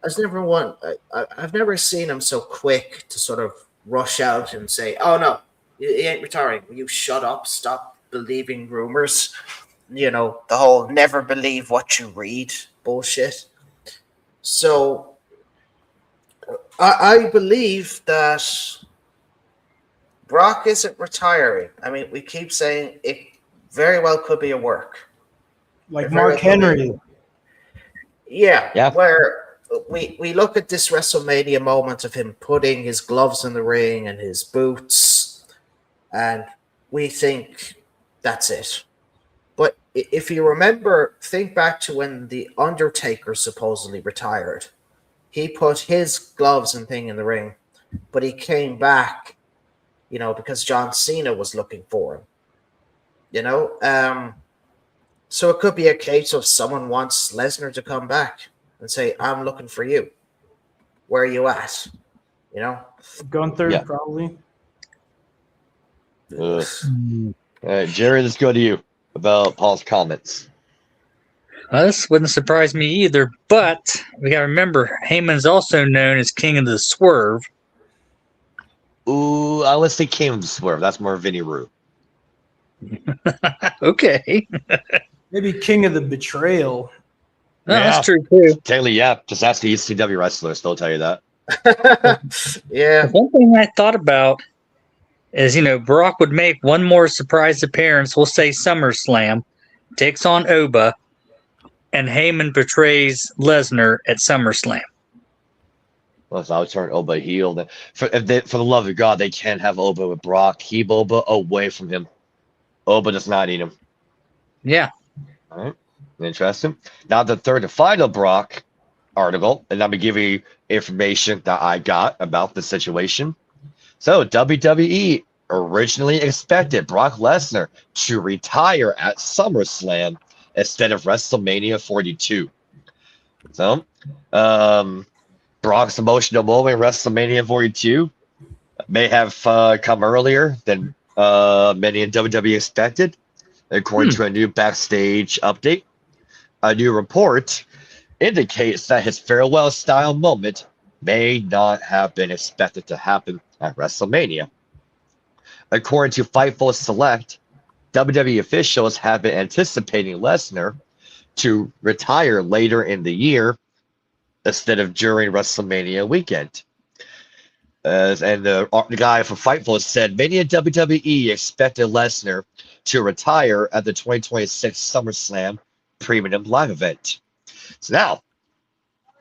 Speaker 4: has never I've never seen him so quick to sort of rush out and say, oh, no, he ain't retiring. Will you shut up? Stop believing rumors. The whole never believe what you read bullshit. So I believe that Brock isn't retiring. I mean, we keep saying it very well could be a work.
Speaker 3: Like Mark Henry.
Speaker 4: Yeah. Where we look at this WrestleMania moment of him putting his gloves in the ring and his boots, and we think that's it. But if you remember, think back to when The Undertaker supposedly retired. He put his gloves and thing in the ring, but he came back, because John Cena was looking for him. So it could be a case of someone wants Lesnar to come back and say, I'm looking for you. Where are you at?
Speaker 3: Gunther, probably.
Speaker 1: Jerry, let's go to you about Paul's comments.
Speaker 2: This wouldn't surprise me either, but we got to remember, Heyman's also known as King of the Swerve.
Speaker 1: Ooh, I would say King of the Swerve. That's more Vinny Roo.
Speaker 2: Okay.
Speaker 3: Maybe King of the Betrayal.
Speaker 2: No, that's true, too.
Speaker 1: Technically, yeah. Just ask the ECW wrestlers. They'll tell you that.
Speaker 4: Yeah.
Speaker 2: One thing I thought about is, Brock would make one more surprise appearance, we'll say SummerSlam, takes on Oba, and Heyman portrays Lesnar at SummerSlam.
Speaker 1: Well, so I would turn Oba heel. For the love of God, they can't have Oba with Brock. Keep Oba away from him. Oba does not need him.
Speaker 2: Yeah.
Speaker 1: All right. Interesting. Now the third and final Brock article, and I'm going to give you information that I got about the situation. So WWE originally expected Brock Lesnar to retire at SummerSlam instead of WrestleMania 42. So, Brock's emotional moment in WrestleMania 42 may have come earlier than many in WWE expected, according to a new backstage update. A new report indicates that his farewell style moment may not have been expected to happen at WrestleMania. According to Fightful Select, WWE officials have been anticipating Lesnar to retire later in the year instead of during WrestleMania weekend. And the guy from Fightful said, many in WWE expected Lesnar to retire at the 2026 SummerSlam Premium Live event. So now,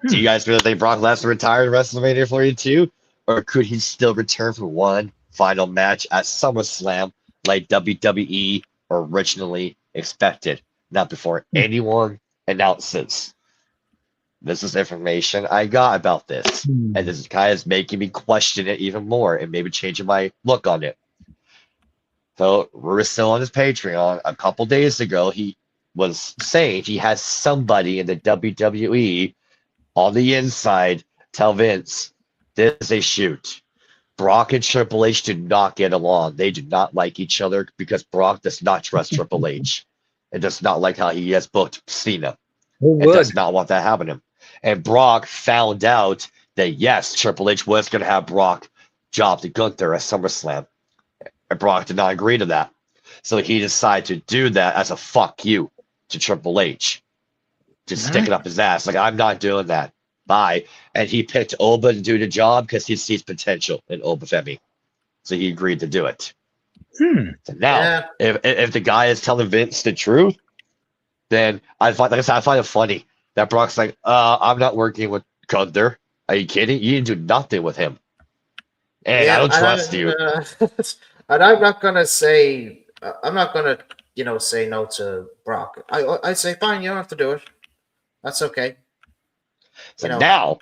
Speaker 1: do you guys really think Brock Lesnar retired at WrestleMania 42? Or could he still return for one final match at SummerSlam like WWE originally expected? Not before anyone announces. This is information I got about this. And this is kind of making me question it even more and maybe changing my look on it. So we're still on his Patreon. A couple days ago, he was saying he has somebody in the WWE on the inside tell Vince, this is a shoot. Brock and Triple H do not get along. They do not like each other because Brock does not trust Triple H. And does not like how he has booked Cena.
Speaker 2: Who
Speaker 1: And
Speaker 2: would?
Speaker 1: does not want that happening. And Brock found out that yes, Triple H was going to have Brock job to Gunther at SummerSlam. And Brock did not agree to that. So he decided to do that as a fuck you to Triple H. Just stick it up his ass. Like, I'm not doing that. Bye. And he picked Oba to do the job because he sees potential in Oba Femi. So he agreed to do it. So now, if the guy is telling Vince the truth, then I find it funny that Brock's like, I'm not working with Gunther. Are you kidding? You didn't do nothing with him. And I don't trust you.
Speaker 4: And I'm not gonna say say no to Brock. I say fine, you don't have to do it. That's okay.
Speaker 1: So now,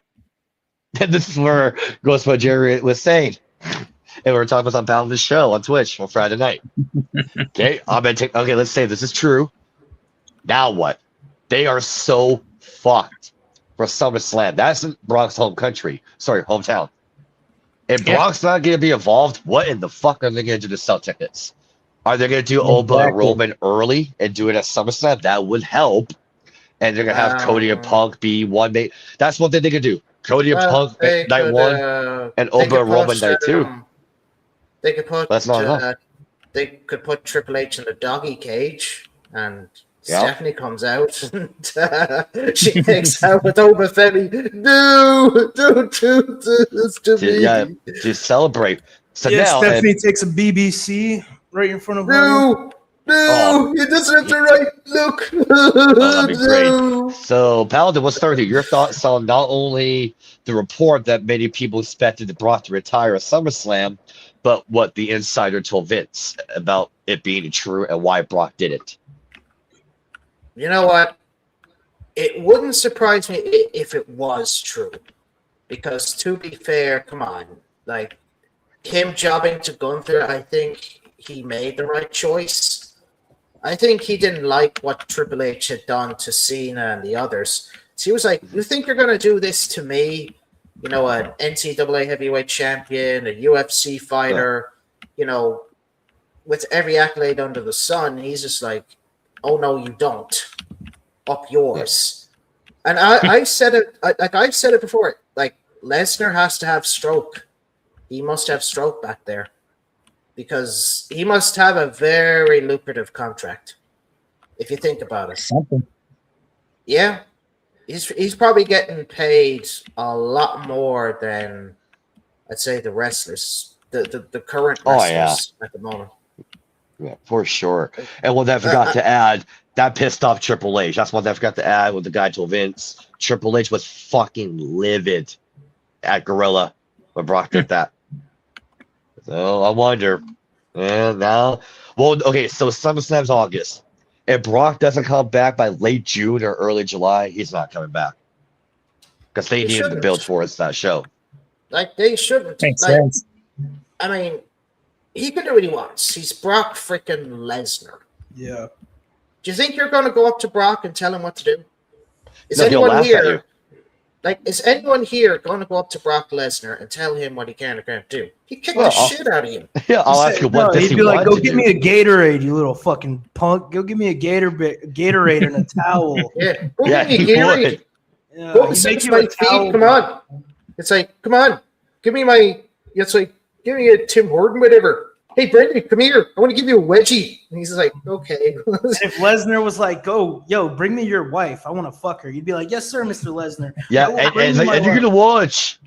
Speaker 1: and this is where goes what Jerry was saying. And we were talking about on the show on Twitch on Friday night. Okay, let's say this is true. Now what? They are so fucked for SummerSlam. That's in Brock's hometown. If Brock's not going to be involved, what in the fuck are they going to do to sell tickets? Are they going to do Oba and Roman early and do it at SummerSlam? That would help. And they're going to have Cody and Punk be one mate. That's one thing they could do. Cody and Punk night one and Oba and Roman night two.
Speaker 4: They could put
Speaker 1: That's not enough.
Speaker 4: They could put Triple H in the doggy cage, and Stephanie comes out and she makes out with Oba Femi. No, don't do this to me.
Speaker 1: Yeah, to celebrate. So now
Speaker 3: Stephanie takes a BBC right in front of her.
Speaker 4: No, he doesn't have the right look.
Speaker 1: That'd be great. So, Paladin, what's third here? Your thoughts on not only the report that many people expected Brock to retire at SummerSlam, but what the insider told Vince about it being true and why Brock did it.
Speaker 4: You know what? It wouldn't surprise me if it was true. Because to be fair, come on. Like, him jobbing to Gunther, I think he made the right choice. I think he didn't like what Triple H had done to Cena and the others. So he was like, you think you're going to do this to me? You know, an NCAA heavyweight champion, a UFC fighter, with every accolade under the sun. He's just like, oh, no, you don't. Up yours. And I've said it, I've said it before. Like, Lesnar has to have stroke. He must have stroke back there. Because he must have a very lucrative contract, if you think about it.
Speaker 2: Something.
Speaker 4: Yeah. He's probably getting paid a lot more than, I'd say, the wrestlers, the current wrestlers at the moment.
Speaker 1: Yeah, for sure. And what I forgot to add, that pissed off Triple H. That's one that I forgot to add with the guy told Vince. Triple H was fucking livid at Gorilla when Brock did that. So I wonder. And now, okay, so SummerSlam's August. If Brock doesn't come back by late June or early July, he's not coming back. Because they need to build towards that show.
Speaker 4: Like, they shouldn't.
Speaker 2: Makes sense.
Speaker 4: I mean, he can do what he wants. He's Brock freaking Lesnar.
Speaker 3: Yeah.
Speaker 4: Do you think you're going to go up to Brock and tell him what to do? Is
Speaker 1: No, he'll
Speaker 4: anyone
Speaker 1: laugh at you.
Speaker 4: here? Like, is anyone here going to go up to Brock Lesnar and tell him what he can or can't do? He'd kick the shit out of you.
Speaker 1: Yeah, I'll ask you what does
Speaker 3: he'd
Speaker 1: he
Speaker 3: be like,
Speaker 1: want
Speaker 3: go
Speaker 1: to
Speaker 3: get
Speaker 1: do?
Speaker 3: me a Gatorade, you little fucking punk. Go give me a Gatorade and a towel.
Speaker 4: Yeah,
Speaker 1: Yeah,
Speaker 4: give me
Speaker 1: he
Speaker 4: a Gatorade.
Speaker 1: would.
Speaker 3: Yeah,
Speaker 4: Go
Speaker 3: he'd
Speaker 4: sit
Speaker 3: make
Speaker 4: to
Speaker 3: you
Speaker 4: my
Speaker 3: a towel.
Speaker 4: feet. Come on. It's like, come on. Give me a Tim Horton, whatever. Hey, Brendan, come here. I want to give you a wedgie. And he's like, okay.
Speaker 3: And if Lesnar was like, bring me your wife. I want to fuck her. You'd be like, yes, sir, Mr. Lesnar.
Speaker 1: Yeah, and you're going to watch.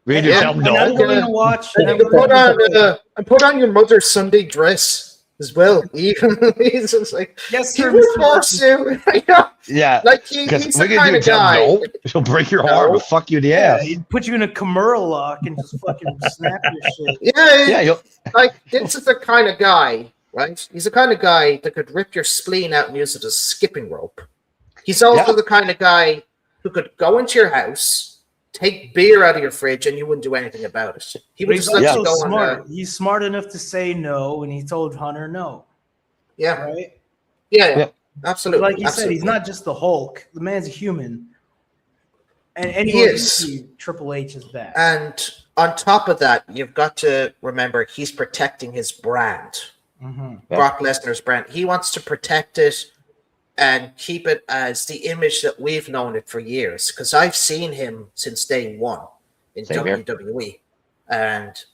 Speaker 1: We're going to tell him
Speaker 3: And I'm
Speaker 1: no.
Speaker 3: going to watch.
Speaker 4: And you can put on your mother's Sunday dress as well. Even he's just like,
Speaker 3: Yes,
Speaker 4: he
Speaker 3: sir,
Speaker 4: would
Speaker 3: Mr.
Speaker 4: force
Speaker 3: Lesnar.
Speaker 4: you.
Speaker 1: Yeah.
Speaker 4: Like he's
Speaker 1: Because
Speaker 4: the
Speaker 1: we're going
Speaker 4: kind
Speaker 1: to
Speaker 4: of
Speaker 1: do tell
Speaker 4: guy.
Speaker 1: him no. He'll break your arm and fuck you in the
Speaker 3: Yeah,
Speaker 1: ass.
Speaker 3: he'd put you in a Kimura lock and just fucking snap your shit.
Speaker 4: Yeah,
Speaker 1: Yeah,
Speaker 4: like this is the kind of guy, right? He's the kind of guy that could rip your spleen out and use it as skipping rope. He's also the kind of guy who could go into your house, take beer out of your fridge, and you wouldn't do anything about it. He
Speaker 3: But
Speaker 4: would
Speaker 3: he's
Speaker 4: just let
Speaker 3: also
Speaker 4: you go
Speaker 3: smart.
Speaker 4: on.
Speaker 3: He's smart enough to say no, and he told Hunter no.
Speaker 4: Yeah,
Speaker 3: Right?
Speaker 4: yeah, absolutely.
Speaker 3: Like you said,
Speaker 4: absolutely.
Speaker 3: he's not just the Hulk. The man's a human. And
Speaker 4: He
Speaker 3: anyone can
Speaker 4: is.
Speaker 3: see Triple H is back.
Speaker 4: And on top of that, you've got to remember he's protecting his brand,
Speaker 3: Mm-hmm.
Speaker 1: Yeah.
Speaker 4: Brock Lesnar's brand. He wants to protect it and keep it as the image that we've known it for years. Because I've seen him since day one in
Speaker 1: Same here.
Speaker 4: WWE, and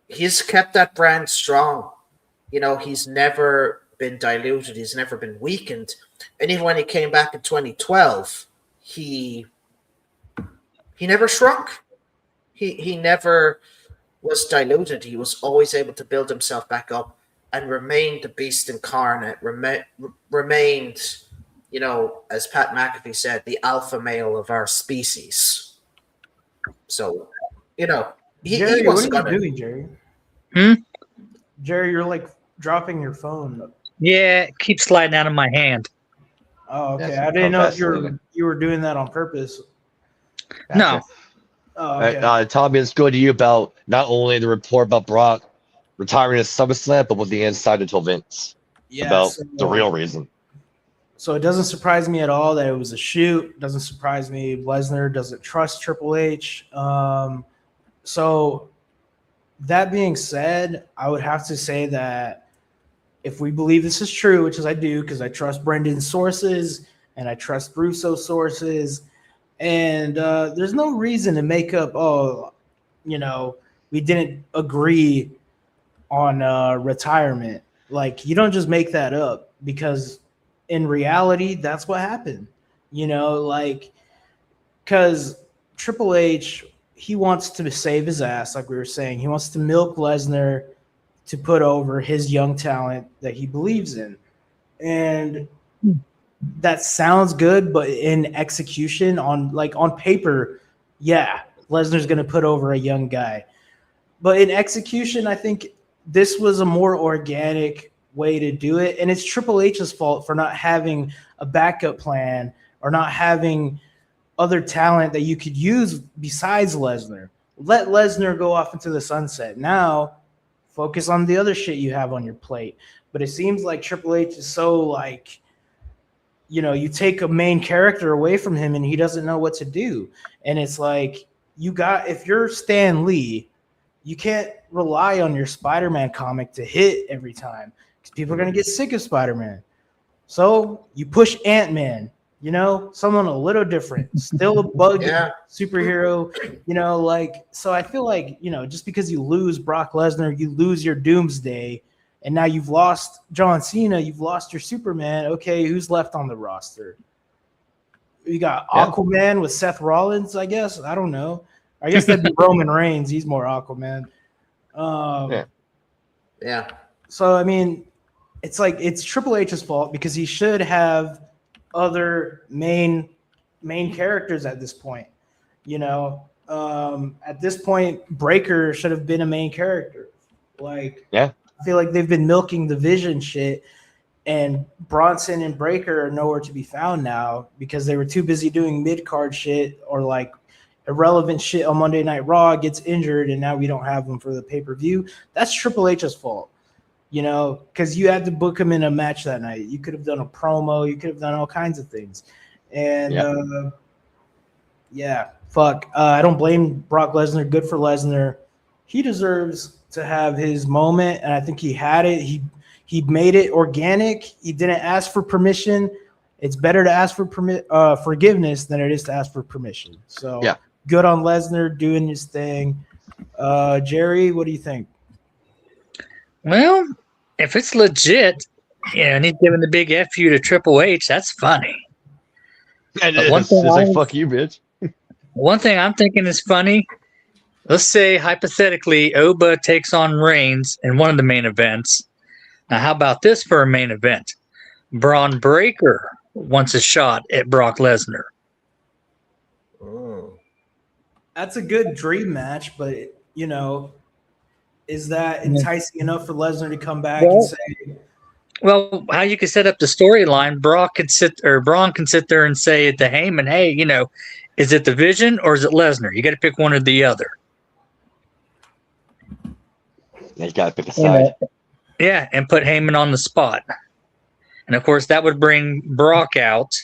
Speaker 4: he's kept that brand strong. You know, he's never been diluted. He's never been weakened. And even when he came back in 2012, he never shrunk. He never was diluted. He was always able to build himself back up and remained the beast incarnate, remained, you know, as Pat McAfee said, the alpha male of our species. So, you know,
Speaker 3: Jerry,
Speaker 4: he
Speaker 3: what
Speaker 4: was
Speaker 3: are you
Speaker 4: gonna.
Speaker 3: doing, Jerry?
Speaker 2: Hmm?
Speaker 3: Jerry, you're like dropping your phone.
Speaker 2: Yeah, it keeps sliding out of my hand.
Speaker 3: Oh, okay.
Speaker 1: Yeah,
Speaker 3: I didn't know if
Speaker 1: Vaseline.
Speaker 3: you were doing that on purpose.
Speaker 2: No.
Speaker 3: Oh, okay.
Speaker 1: Tommy, let's go to you about not only the report about Brock retiring at SummerSlam, but what the insider told Vince about
Speaker 3: so,
Speaker 1: the real reason.
Speaker 3: So it doesn't surprise me at all that it was a shoot. It doesn't surprise me Lesnar doesn't trust Triple H. So that being said, I would have to say that if we believe this is true, which is I do because I trust Brendan's sources and I trust Russo's sources, and there's no reason to make up, we didn't agree on retirement. Like, you don't just make that up, because in reality, that's what happened. Because Triple H, he wants to save his ass, like we were saying. He wants to milk Lesnar to put over his young talent that he believes in. And that sounds good, but in execution, on paper, yeah, Lesnar's going to put over a young guy. But in execution, I think this was a more organic way to do it. And it's Triple H's fault for not having a backup plan or not having other talent that you could use besides Lesnar. Let Lesnar go off into the sunset. Now, focus on the other shit you have on your plate. But it seems like Triple H is so you take a main character away from him and he doesn't know what to do. And it's like, if you're Stan Lee, you can't rely on your Spider-Man comic to hit every time, because people are going to get sick of Spider-Man. So you push Ant-Man, someone a little different, still a bug superhero, so I feel like, just because you lose Brock Lesnar, you lose your Doomsday, and now you've lost John Cena, you've lost your Superman. Okay, who's left on the roster? You got Aquaman with Seth Rollins, I guess. I don't know. I guess that'd be Roman Reigns. He's more Aquaman.
Speaker 4: Yeah.
Speaker 3: So, I mean, it's like it's Triple H's fault, because he should have other main characters at this point. At this point, Breaker should have been a main character. I feel like they've been milking the Vision shit, and Bronson and Breaker are nowhere to be found now because they were too busy doing mid-card shit or irrelevant shit on Monday Night Raw, gets injured, and now we don't have them for the pay-per-view. That's Triple H's fault, because you had to book him in a match that night. You could have done a promo. You could have done all kinds of things. And, I don't blame Brock Lesnar. Good for Lesnar. He deserves to have his moment, and I think he had it. He made it organic. He didn't ask for permission. It's better to ask for forgiveness than it is to ask for permission. So good on Lesnar doing his thing. Jerry, what do you think?
Speaker 2: Well, if it's legit, and he's giving the big F you to Triple H, that's funny.
Speaker 1: It's like, fuck you, bitch.
Speaker 2: One thing I'm thinking is funny. Let's say, hypothetically, Oba takes on Reigns in one of the main events. Now, how about this for a main event? Braun Breaker wants a shot at Brock Lesnar.
Speaker 3: That's a good dream match, but, is that enticing enough for Lesnar to come back and say,
Speaker 2: Well, how you could set up the storyline, Braun can sit there and say to Heyman, "Hey, is it the Vision or is it Lesnar? You got to pick one or the other."
Speaker 1: You got to pick a side.
Speaker 2: Yeah, and put Heyman on the spot. And of course, that would bring Brock out.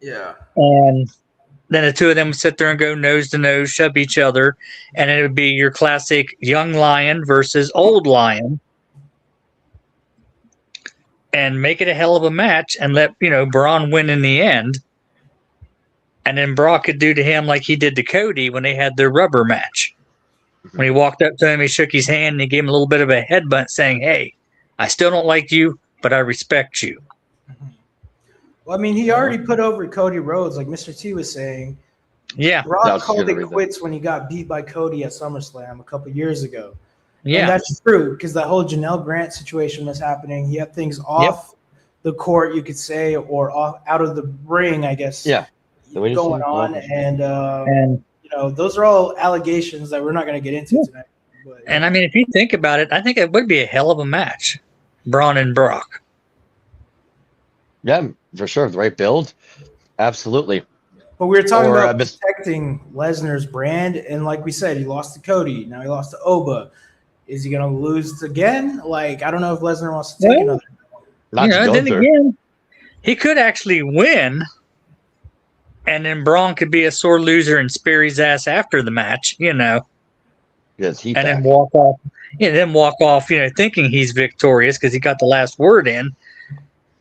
Speaker 3: Yeah.
Speaker 2: And then the two of them would sit there and go nose to nose, shove each other. And it would be your classic young lion versus old lion. And make it a hell of a match and let, Braun win in the end. And then Brock could do to him like he did to Cody when they had their rubber match. When he walked up to him, he shook his hand and he gave him a little bit of a headbutt saying, "Hey, I still don't like you, but I respect you."
Speaker 3: Well, I mean, he already put over Cody Rhodes, like Mr. T was saying.
Speaker 2: Yeah.
Speaker 3: Brock called it quits when he got beat by Cody at SummerSlam a couple years ago.
Speaker 2: Yeah.
Speaker 3: And that's true, because that whole Janelle Grant situation was happening. He had things off the court, you could say, or out of the ring, I guess.
Speaker 1: Yeah.
Speaker 3: Going on. And those are all allegations that we're not going to get into tonight. But,
Speaker 2: and I mean, if you think about it, I think it would be a hell of a match, Braun and Brock.
Speaker 1: Yeah, for sure. The right build. Absolutely.
Speaker 3: But we were talking about protecting Lesnar's brand. And like we said, he lost to Cody. Now he lost to Oba. Is he going to lose again? Like, I don't know if Lesnar wants to take another.
Speaker 2: Then again, he could actually win. And then Braun could be a sore loser and spear his ass after the match,
Speaker 1: Yes,
Speaker 2: then walk off. Thinking he's victorious because he got the last word in.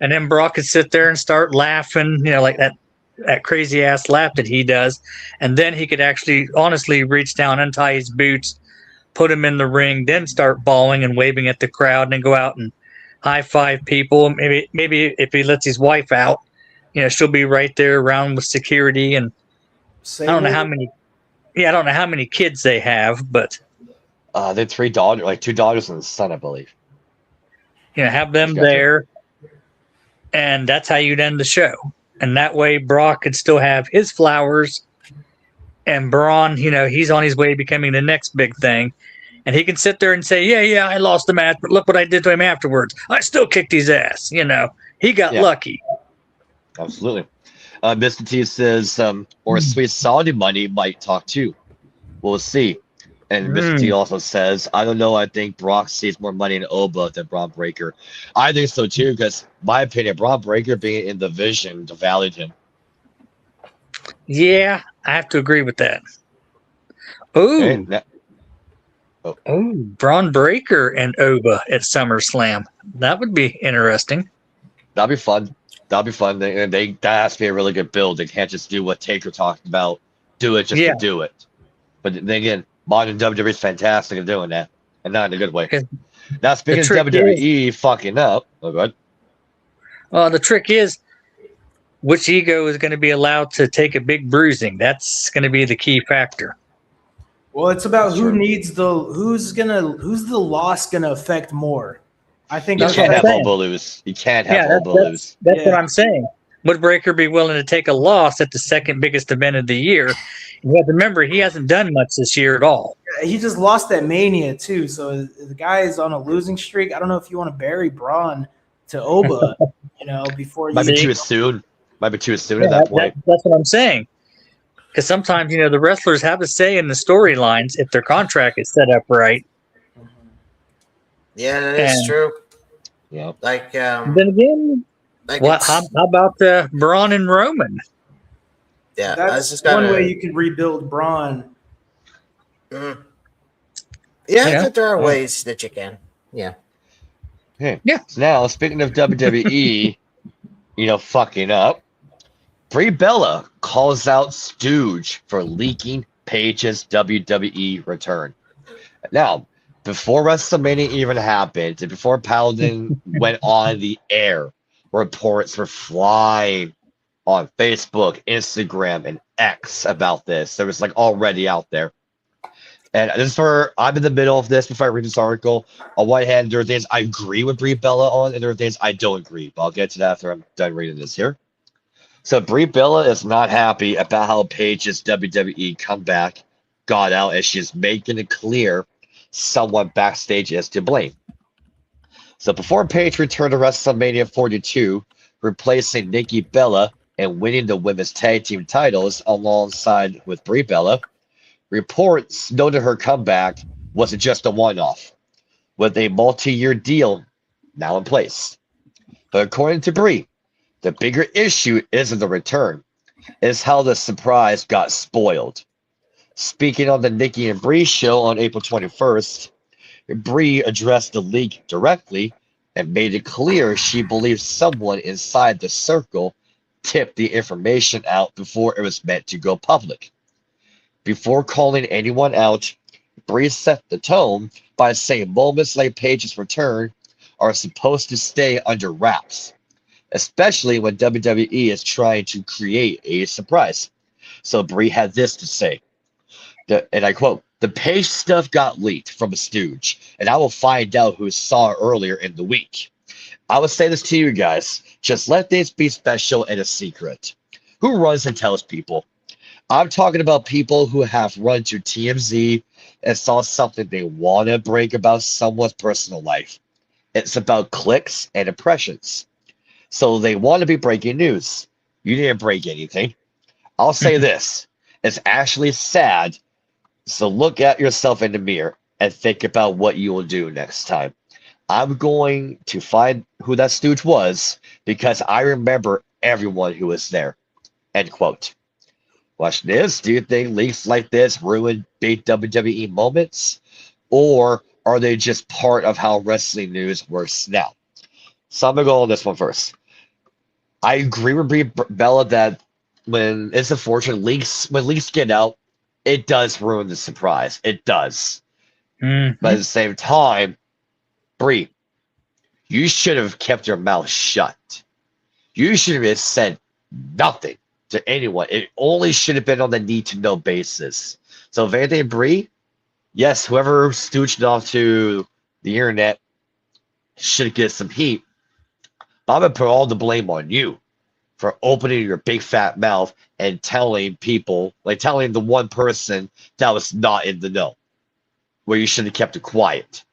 Speaker 2: And then Brock could sit there and start laughing, like that crazy ass laugh that he does. And then he could actually honestly reach down, untie his boots, put him in the ring, then start bawling and waving at the crowd, and then go out and high five people. Maybe if he lets his wife out, she'll be right there around with security. And I don't know how many kids they have, but
Speaker 1: they had 3 daughters, like 2 daughters and a son, I believe.
Speaker 2: Have them there, and that's how you'd end the show. And that way, Brock could still have his flowers, and Braun, he's on his way to becoming the next big thing. And he can sit there and say, yeah, I lost the match, but look what I did to him afterwards. I still kicked his ass. He got lucky.
Speaker 1: Absolutely. Mr. T says, or Sweet Saudi Money might talk too. We'll see. And Mr. T also says, I don't know. I think Brock sees more money in Oba than Braun Breaker. I think so too, because my opinion, Braun Breaker being in the Vision devalued him.
Speaker 2: Yeah, I have to agree with that. Braun Breaker and Oba at SummerSlam. That would be interesting.
Speaker 1: That'd be fun. That has to be a really good build. They can't just do what Taker talked about. Do it just to do it. But then again, modern WWE is fantastic at doing that, and not in a good way. Now, speaking of WWE fucking up, good.
Speaker 2: Well, the trick is, which ego is going to be allowed to take a big bruising? That's going to be the key factor.
Speaker 3: Well, it's about who's the loss going to affect more. I think
Speaker 1: you can't have Oba lose. You can't have Oba lose.
Speaker 2: That's what I'm saying. Would Breaker be willing to take a loss at the second biggest event of the year? You have to remember, he hasn't done much this year at all.
Speaker 3: He just lost at Mania, too. So the guy is on a losing streak. I don't know if you want to bury Braun to Oba, before you...
Speaker 1: Might be too soon at that point.
Speaker 2: That's what I'm saying. Because sometimes, the wrestlers have a say in the storylines if their contract is set up right.
Speaker 4: Yeah, that is true.
Speaker 1: Yeah.
Speaker 2: Then again, how about Braun and Roman?
Speaker 4: Yeah,
Speaker 3: that's one way you can rebuild Braun.
Speaker 4: Mm-hmm. Yeah, there are ways that you can. Yeah.
Speaker 1: Hey. Yeah. So now, speaking of WWE, fucking up, Brie Bella calls out Stooge for leaking Paige's WWE return. Now, before WrestleMania even happened, and before Paladin went on the air, reports were flying on Facebook, Instagram, and X about this. It was already out there. And this is I'm in the middle of this before I read this article. On one hand, there are things I agree with Brie Bella on, and there are things I don't agree. But I'll get to that after I'm done reading this here. So Brie Bella is not happy about how Paige's WWE comeback got out, as she's making it clear someone backstage is to blame. So before Paige returned to WrestleMania 42, replacing Nikki Bella and winning the women's tag team titles alongside with Brie Bella, reports noted her comeback wasn't just a one-off, with a multi-year deal now in place. But according to Brie, the bigger issue isn't the return, it's how the surprise got spoiled. Speaking on the Nikki and Brie show on April 21st, Brie addressed the leak directly and made it clear she believes someone inside the circle tipped the information out before it was meant to go public. Before calling anyone out, Brie set the tone by saying moments like Paige's return are supposed to stay under wraps, especially when WWE is trying to create a surprise. So Brie had this to say, and I quote, "The Paige stuff got leaked from a stooge, and I will find out who saw it earlier in the week. I will say this to you guys, just let this be special and a secret. Who runs and tells people? I'm talking about people who have run to TMZ and saw something they want to break about someone's personal life. It's about clicks and impressions. So they want to be breaking news. You didn't break anything. I'll say this, it's actually sad. So look at yourself in the mirror and think about what you will do next time. I'm going to find who that stooge was because I remember everyone who was there." End quote. Question is, do you think leaks like this ruin big WWE moments? Or are they just part of how wrestling news works now? So I'm going to go on this one first. I agree with Brie Bella that when it's unfortunate, when leaks get out, it does ruin the surprise. It does.
Speaker 2: Mhm.
Speaker 1: But at the same time, Brie, you should have kept your mouth shut. You should have said nothing to anyone. It only should have been on the need-to-know basis. So if anything, Brie, yes, whoever stooched it off to the internet should get some heat. But I'm going to put all the blame on you for opening your big fat mouth and telling people, like telling the one person that was not in the know, where you should have kept it quiet.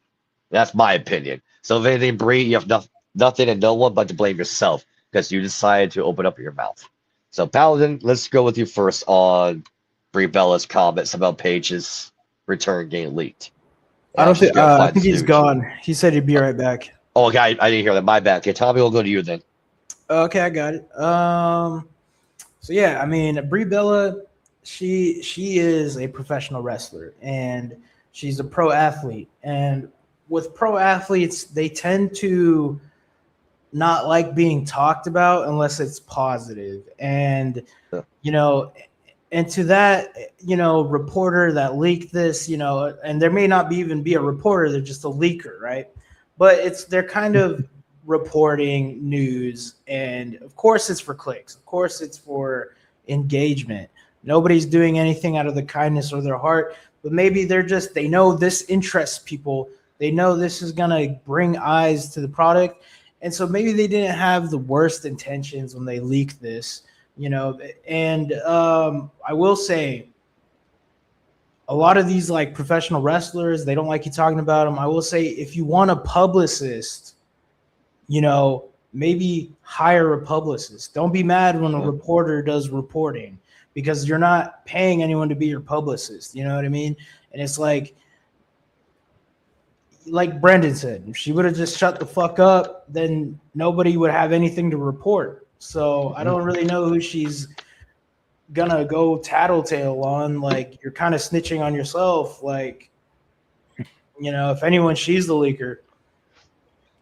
Speaker 1: That's my opinion. So if anything, Brie, you have nothing and no one but to blame yourself because you decided to open up your mouth. So Paladin, let's go with you first on Brie Bella's comments about Paige's return getting leaked.
Speaker 3: I don't
Speaker 1: she's
Speaker 3: think.
Speaker 1: gonna
Speaker 3: I
Speaker 1: find
Speaker 3: think he's
Speaker 1: stooge.
Speaker 3: gone. He said he'd be right back.
Speaker 1: Oh, okay, I didn't hear that. My bad. Okay, Tommy, we'll go to you then.
Speaker 3: Okay, I got it. So yeah, I mean, Brie Bella, she is a professional wrestler and she's a pro athlete. And with pro athletes, they tend to not like being talked about unless it's positive. And
Speaker 1: Yeah.
Speaker 3: you know, and to that, reporter that leaked this, and there may not even be a reporter, they're just a leaker, right? But they're kind of reporting news, and of course it's for clicks, of course it's for engagement. Nobody's doing anything out of the kindness of their heart, but maybe they know this interests people, they know this is going to bring eyes to the product, and so maybe they didn't have the worst intentions when they leaked this, and I will say a lot of these like professional wrestlers, they don't like you talking about them. I will say, if you want a publicist, maybe hire a publicist. Don't be mad when a reporter does reporting because you're not paying anyone to be your publicist. You know what I mean? And it's like Brendan said, if she would have just shut the fuck up, then nobody would have anything to report. So I don't really know who she's gonna go tattletale on. Like, you're kind of snitching on yourself. Like, if anyone, she's the leaker.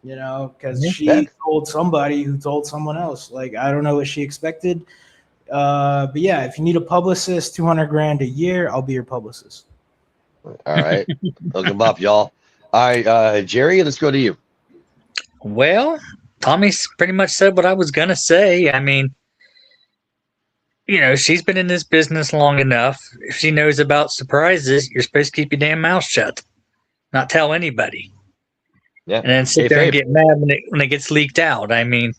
Speaker 3: Because she told somebody who told someone else. Like, I don't know what she expected. But yeah, if you need a publicist, $200,000 a year, I'll be your publicist.
Speaker 1: All right. Look them up, y'all. All right, Jerry, let's go to you.
Speaker 2: Well, Tommy's pretty much said what I was going to say. I mean, she's been in this business long enough. If she knows about surprises, you're supposed to keep your damn mouth shut, not tell anybody.
Speaker 1: Yeah.
Speaker 2: And then sit there and get mad when it gets leaked out. I mean,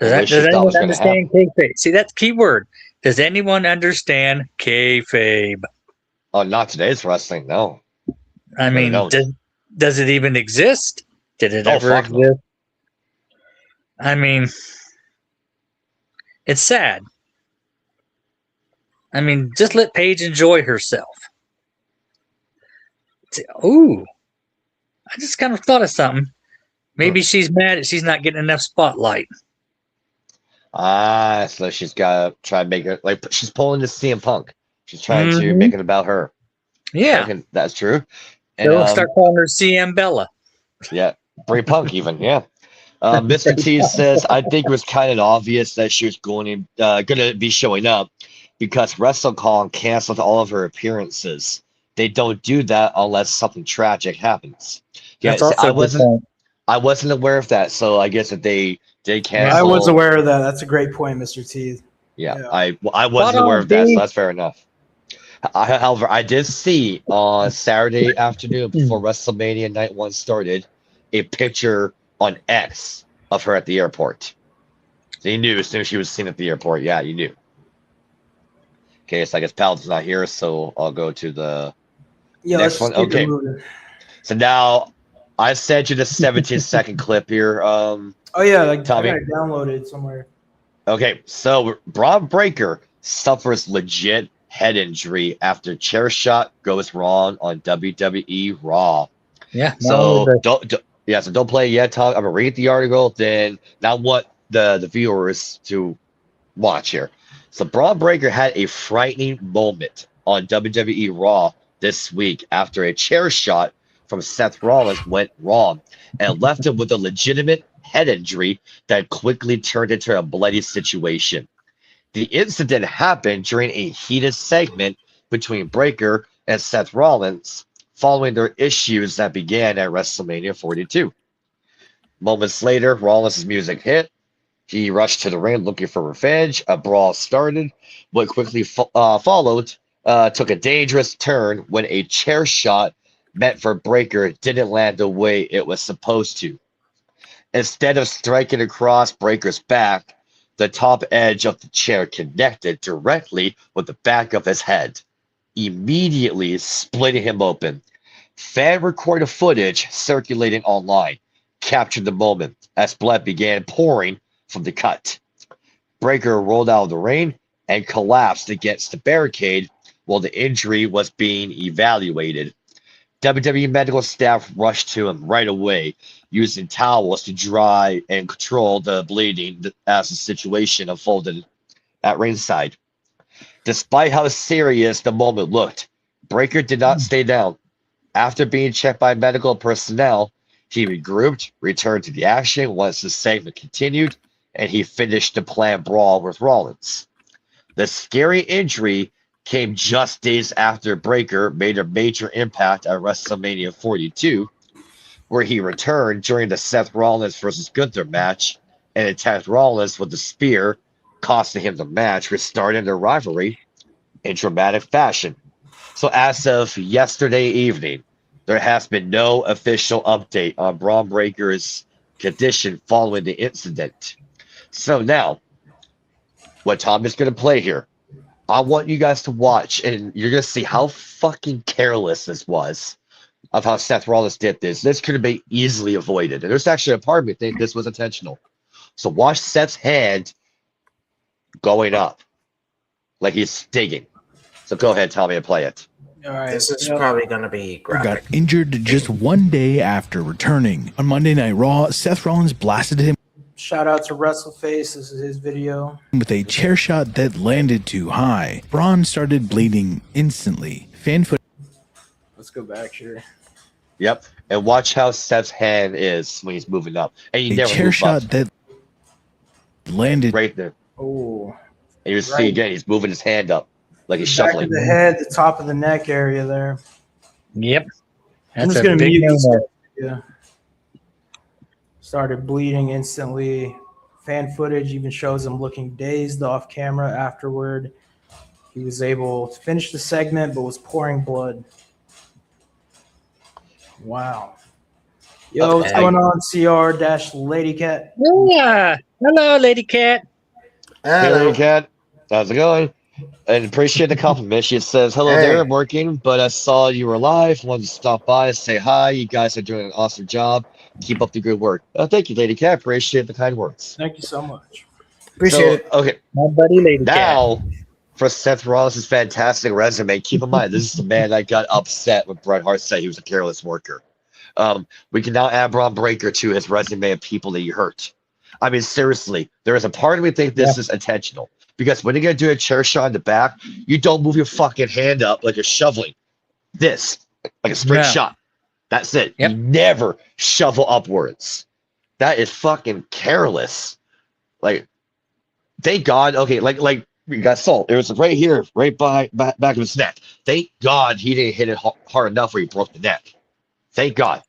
Speaker 2: does anyone understand kayfabe? See, that's key word. Does anyone understand kayfabe?
Speaker 1: Oh, not today's wrestling, no.
Speaker 2: I
Speaker 1: Never
Speaker 2: mean,
Speaker 1: known.
Speaker 2: does it even exist? Did it
Speaker 1: Oh,
Speaker 2: ever
Speaker 1: fuck no.
Speaker 2: exist? I mean, it's sad. I mean, just let Paige enjoy herself. Ooh, I just kind of thought of something. Maybe she's mad that she's not getting enough spotlight.
Speaker 1: So she's got to try and make it like she's pulling the CM Punk. She's trying to
Speaker 2: Mhm.
Speaker 1: make it about her.
Speaker 2: Yeah,
Speaker 1: Okay, that's true. And
Speaker 2: they'll start calling her CM Bella.
Speaker 1: yeah, Bray Punk even, yeah. Mr. T says, I think it was kind of obvious that she was going to be showing up because WrestleCon canceled all of her appearances. They don't do that unless something tragic happens. Yeah,
Speaker 2: That's
Speaker 1: see,
Speaker 2: also a good point.
Speaker 1: I wasn't aware of that, so I guess that they did
Speaker 3: I
Speaker 1: cancel.
Speaker 3: was aware of that. That's a great point, Mr. T.
Speaker 1: Yeah,
Speaker 3: Yeah.
Speaker 1: I wasn't aware of that, so that's fair enough. However, I did see on Saturday afternoon before WrestleMania Night 1 started a picture on X of her at the airport. So you knew as soon as she was seen at the airport. Yeah, you knew. Okay, so I guess Paladin's not here, so I'll go to the next one. Okay. So now I sent you the 17-second clip here.
Speaker 3: Oh yeah, like I
Speaker 1: Tommy.
Speaker 3: got it downloaded somewhere.
Speaker 1: Okay, so Braun Breaker suffers legit head injury after chair shot goes wrong on WWE Raw.
Speaker 2: Yeah.
Speaker 1: So don't play it yet, Tom. I'm gonna read the article, then now want the viewers to watch here. So Braun Breaker had a frightening moment on WWE Raw this week after a chair shot from Seth Rollins went wrong and left him with a legitimate head injury that quickly turned into a bloody situation. The incident happened during a heated segment between Breaker and Seth Rollins following their issues that began at WrestleMania 42. Moments later, Rollins' music hit. He rushed to the ring looking for revenge. A brawl started, but quickly followed, took a dangerous turn when a chair shot meant for Breaker didn't land the way it was supposed to. Instead of striking across Breaker's back, the top edge of the chair connected directly with the back of his head, immediately splitting him open. Fan recorded footage circulating online captured the moment as blood began pouring from the cut. Breaker rolled out of the ring and collapsed against the barricade while the injury was being evaluated. WWE medical staff rushed to him right away, using towels to dry and control the bleeding as the situation unfolded at ringside. Despite how serious the moment looked, Breaker did not stay down. After being checked by medical personnel, he regrouped, returned to the action once the segment continued, and he finished the planned brawl with Rollins. The scary injury came just days after Breaker made a major impact at WrestleMania 42, where he returned during the Seth Rollins versus Gunther match and attacked Rollins with a spear, costing him the match, restarting their rivalry in dramatic fashion. So as of yesterday evening, there has been no official update on Braun Breaker's condition following the incident. So now, what Tom is going to play here, I want you guys to watch, and you're going to see how fucking careless this was of how Seth Rollins did this. This could have been easily avoided. And there's actually a part of me think this was intentional. So watch Seth's hand going up like he's digging. So go ahead, Tommy, and play it.
Speaker 3: All right.
Speaker 4: This is probably going to be graphic.
Speaker 6: Got injured just one day after returning. On Monday Night Raw, Seth Rollins blasted him
Speaker 3: Shout out to WrestleFace. This is his video.
Speaker 6: with a chair shot that landed too high. Braun started bleeding instantly. Fan footage
Speaker 3: Let's go back here.
Speaker 1: Yep. And watch how Seth's hand is when he's moving up. And he
Speaker 6: a
Speaker 1: never
Speaker 6: chair
Speaker 1: moves
Speaker 6: shot
Speaker 1: up.
Speaker 6: that landed
Speaker 1: Right there.
Speaker 3: Oh,
Speaker 1: And you see
Speaker 3: Right.
Speaker 1: again, he's moving his hand up like he's
Speaker 3: back
Speaker 1: shuffling.
Speaker 3: of the head, the top of the neck area there.
Speaker 2: Yep.
Speaker 3: I'm
Speaker 2: That's
Speaker 3: just
Speaker 2: a
Speaker 3: gonna
Speaker 2: big
Speaker 3: mute this.
Speaker 2: no-no.
Speaker 3: Yeah. Started bleeding instantly. Fan footage even shows him looking dazed off camera afterward. He was able to finish the segment, but was pouring blood. Wow. Yo, what's
Speaker 1: Okay.
Speaker 3: going on, CR-Lady Cat?
Speaker 2: Yeah. Hello, Lady Cat.
Speaker 1: Hey,
Speaker 4: Hello.
Speaker 1: Lady Cat. How's it going? And appreciate the compliment. She says, "Hello
Speaker 4: Hey.
Speaker 1: there, I'm working, but I saw you were live. Wanted to stop by and say hi. You guys are doing an awesome job. Keep up the good work." Thank you, Lady Cat. Appreciate the kind words.
Speaker 3: Thank you so much.
Speaker 4: Appreciate it.
Speaker 1: Okay,
Speaker 2: My buddy Lady Cat.
Speaker 1: now for Seth Rollins' fantastic resume. Keep in mind, this is the man that got upset when Bret Hart said he was a careless worker. We can now add Braun Breaker to his resume of people that he hurt. I mean, seriously, there is a part of me think this is intentional. Because when you're going to do a chair shot in the back, you don't move your fucking hand up like you're shoveling. This, like a straight
Speaker 2: Yeah.
Speaker 1: shot. That's it.
Speaker 2: Yep.
Speaker 1: You never shovel upwards. That is fucking careless. Like, thank God. Okay, like we got salt. It was right here, right back of his neck. Thank God he didn't hit it hard enough where he broke the neck. Thank God.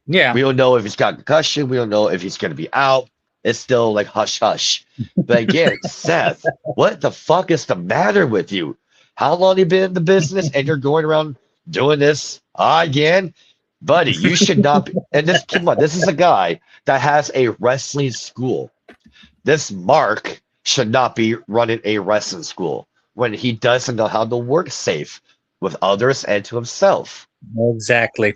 Speaker 2: Yeah.
Speaker 1: We don't know if he's got concussion. We don't know if he's going to be out. It's still like hush hush. But again, Seth, what the fuck is the matter with you? How long you been in the business and you're going around doing this again? Buddy, you should not be. And this, come on, this is a guy that has a wrestling school. This Mark should not be running a wrestling school when he doesn't know how to work safe with others and to himself.
Speaker 2: Exactly.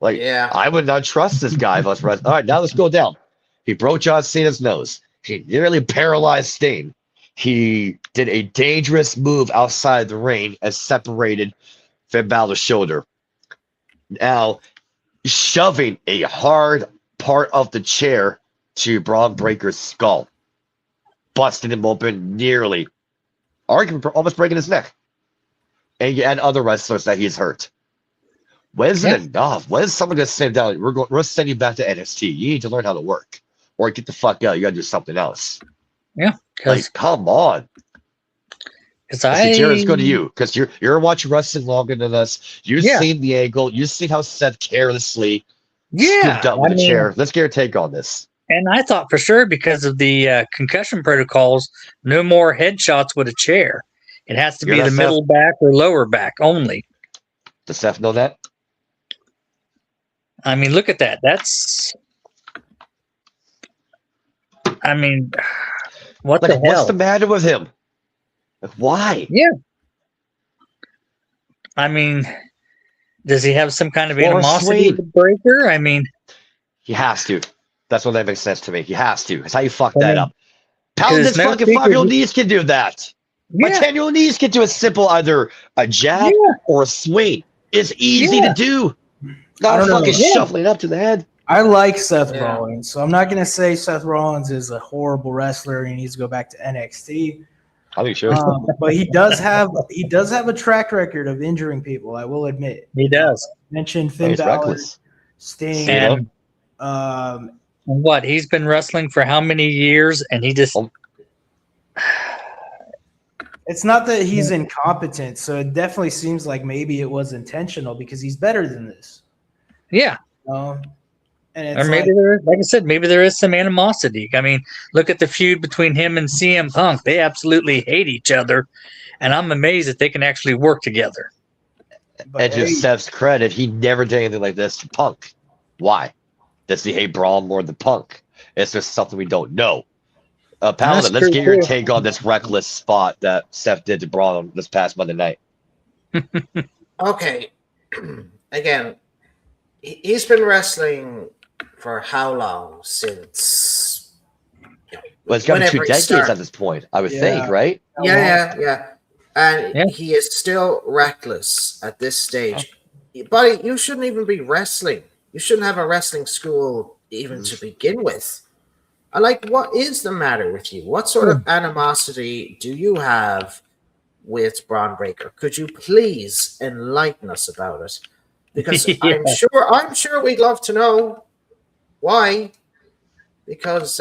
Speaker 1: Like,
Speaker 4: Yeah.
Speaker 1: I would not trust this guy if I was wrestling. All right, now let's go down. He broke John Cena's nose. He nearly paralyzed Sting. He did a dangerous move outside the ring and separated Finn Balor's shoulder. Now, shoving a hard part of the chair to Braun Breaker's skull, busting him open nearly, arguably almost breaking his neck. And other wrestlers that he's hurt. When is it enough? When is someone going to sit down? We're sending you back to NXT. You need to learn how to work. Or get the fuck out. You got to do something else.
Speaker 2: Yeah.
Speaker 1: Like,
Speaker 2: Because
Speaker 1: come on. Jared's go to you because you're watching wrestling longer than us. You've seen the angle. You've seen how Seth carelessly scooped up with a chair. Let's get your take on this.
Speaker 2: And I thought for sure because of the concussion protocols, no more headshots with a chair. It has to be the middle back or lower back only.
Speaker 1: Does Seth know that?
Speaker 2: I mean, look at that. That's. I mean, what the hell?
Speaker 1: What's the matter with him? Like, why?
Speaker 2: Yeah. I mean, does he have some kind of animosity with Breaker? I mean,
Speaker 1: he has to. That's what that makes sense to me. He has to. That's how you fuck that up. Talented
Speaker 2: no
Speaker 1: fucking 5-year-old knees can do that. My 10-year-old knees can do a simple either a jab or a swing. It's easy to do. Not fucking shuffling up to the head.
Speaker 3: I like Seth Rollins, so I'm not going to say Seth Rollins is a horrible wrestler and he needs to go back to NXT.
Speaker 1: I think sure.
Speaker 3: But he does have a track record of injuring people. I will admit.
Speaker 2: He does.
Speaker 3: Mentioned Finn Balor, Sting,
Speaker 2: and what he's been wrestling for how many years, and he just.
Speaker 3: It's not that he's incompetent, so it definitely seems like maybe it was intentional because he's better than this.
Speaker 2: Yeah.
Speaker 3: And it's
Speaker 2: or maybe there is, like I said, maybe there is some animosity. I mean, look at the feud between him and CM Punk. They absolutely hate each other, and I'm amazed that they can actually work together.
Speaker 1: And to Seth's credit, he never did anything like this to Punk. Why? Does he hate Braun more than Punk? Is there something we don't know? Paladin, let's get your take on this reckless spot that Seth did to Braun this past Monday night.
Speaker 4: Okay. Again, he's been wrestling for how long? Since
Speaker 1: Well, it's got to be 2 decades at this point, I would think, right?
Speaker 4: Yeah. And he is still reckless at this stage. Buddy, you shouldn't even be wrestling. You shouldn't have a wrestling school even to begin with. I like, what is the matter with you? What sort of animosity do you have with Braun Breaker? Could you please enlighten us about it? Because I'm sure we'd love to know why. Because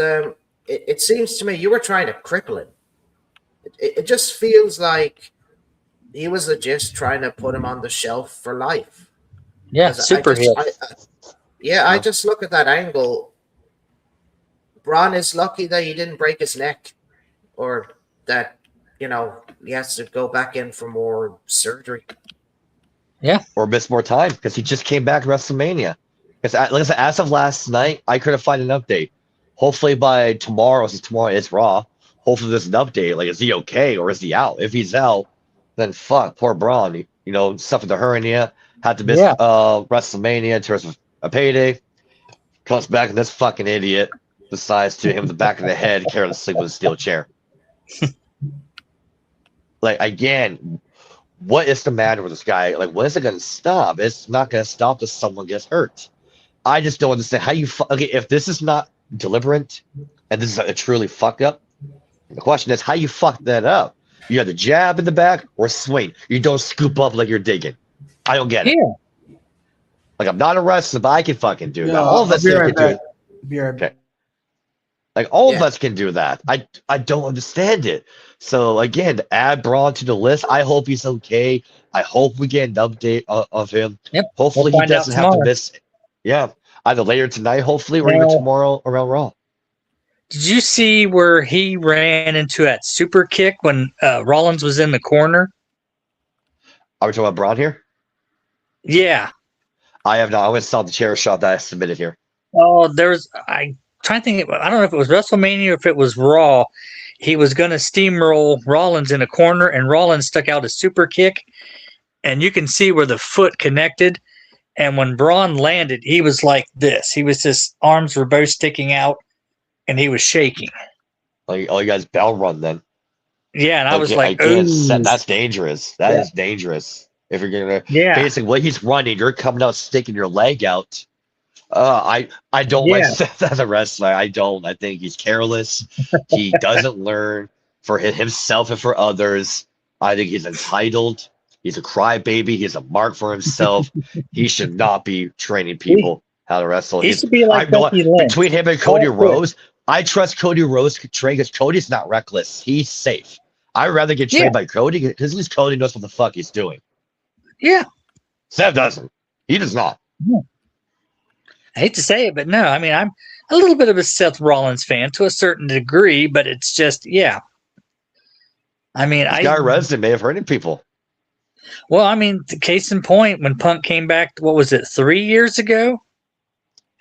Speaker 4: it seems to me you were trying to cripple him. It just feels like he was just trying to put him on the shelf for life.
Speaker 2: Yeah, super heel.
Speaker 4: I just look at that angle. Braun is lucky that he didn't break his neck, or that he has to go back in for more surgery.
Speaker 1: Yeah, or miss more time because he just came back to WrestleMania. Because like I said, as of last night, I couldn't find an update. Hopefully by tomorrow, since tomorrow is Raw, hopefully there's an update. Like, is he okay or is he out? If he's out, then fuck, poor Braun. You know, suffered the hernia, had to miss
Speaker 2: Yeah.
Speaker 1: WrestleMania in terms of a payday. Comes back and this fucking idiot decides to hit him in the back of the head, carelessly with a steel chair. Like, again, what is the matter with this guy? Like, when is it going to stop? It's not going to stop if someone gets hurt. I just don't understand how you. Okay, if this is not deliberate and this is a truly fuck up, the question is how you fuck that up. You have the jab in the back or swing. You don't scoop up like you're digging. I don't get it.
Speaker 2: Yeah.
Speaker 1: Like, I'm not a wrestler, but I can fucking do that.
Speaker 3: Yeah,
Speaker 1: All of
Speaker 3: I'll
Speaker 1: us
Speaker 3: be
Speaker 1: can
Speaker 3: right
Speaker 1: do
Speaker 3: back.
Speaker 1: it.
Speaker 3: Be right back.
Speaker 1: Okay. Like, all of
Speaker 4: Yeah.
Speaker 1: us can do that. I don't understand it. So, again, to add Braun to the list, I hope he's okay. I hope we get an update of him.
Speaker 2: Yep,
Speaker 1: Hopefully
Speaker 2: we'll
Speaker 1: he
Speaker 2: find out
Speaker 1: doesn't have to
Speaker 2: tomorrow.
Speaker 1: miss. Yeah, either later tonight, hopefully, or even
Speaker 2: Now-
Speaker 1: tomorrow around Raw.
Speaker 2: Did you see where he ran into that super kick when Rollins was in the corner?
Speaker 1: Are we talking about Braun here?
Speaker 2: Yeah.
Speaker 1: I have not. I went and saw the chair shot that I submitted here.
Speaker 2: Oh, I'm trying to think. I don't know if it was WrestleMania or if it was Raw. He was going to steamroll Rollins in a corner, and Rollins stuck out a super kick, and you can see where the foot connected. And when Braun landed, he was like this. He was just arms were both sticking out, and he was shaking.
Speaker 1: Like, oh, you guys bell run then.
Speaker 2: Yeah, and I was
Speaker 1: Okay,
Speaker 2: like,
Speaker 1: can't
Speaker 2: "Ooh."
Speaker 1: that's dangerous. That
Speaker 2: Yeah.
Speaker 1: is dangerous. If you're gonna
Speaker 2: Yeah,
Speaker 1: basically when he's running, you're coming out sticking your leg out. I don't like
Speaker 2: Yeah.
Speaker 1: Seth as a wrestler. I don't. I think he's careless. He doesn't learn for himself and for others. I think he's entitled. He's a crybaby. He's a mark for himself. He should not be training people how to wrestle.
Speaker 2: he
Speaker 1: He's-
Speaker 2: should be like
Speaker 1: I know-
Speaker 2: Becky Lynch.
Speaker 1: between him and Cody
Speaker 2: Oh, good.
Speaker 1: Rhodes, I trust Cody Rhodes to train because Cody's not reckless. He's safe. I'd rather get trained
Speaker 2: Yeah.
Speaker 1: by Cody because at least Cody knows what the fuck he's doing.
Speaker 2: Yeah,
Speaker 1: Seth doesn't. He does not.
Speaker 2: I hate to say it, but no. I mean, I'm a little bit of a Seth Rollins fan to a certain degree, but it's just, yeah. I mean,
Speaker 1: This guy resume of hurting people.
Speaker 2: Well, I mean, the case in point, when Punk came back, what was it, 3 years ago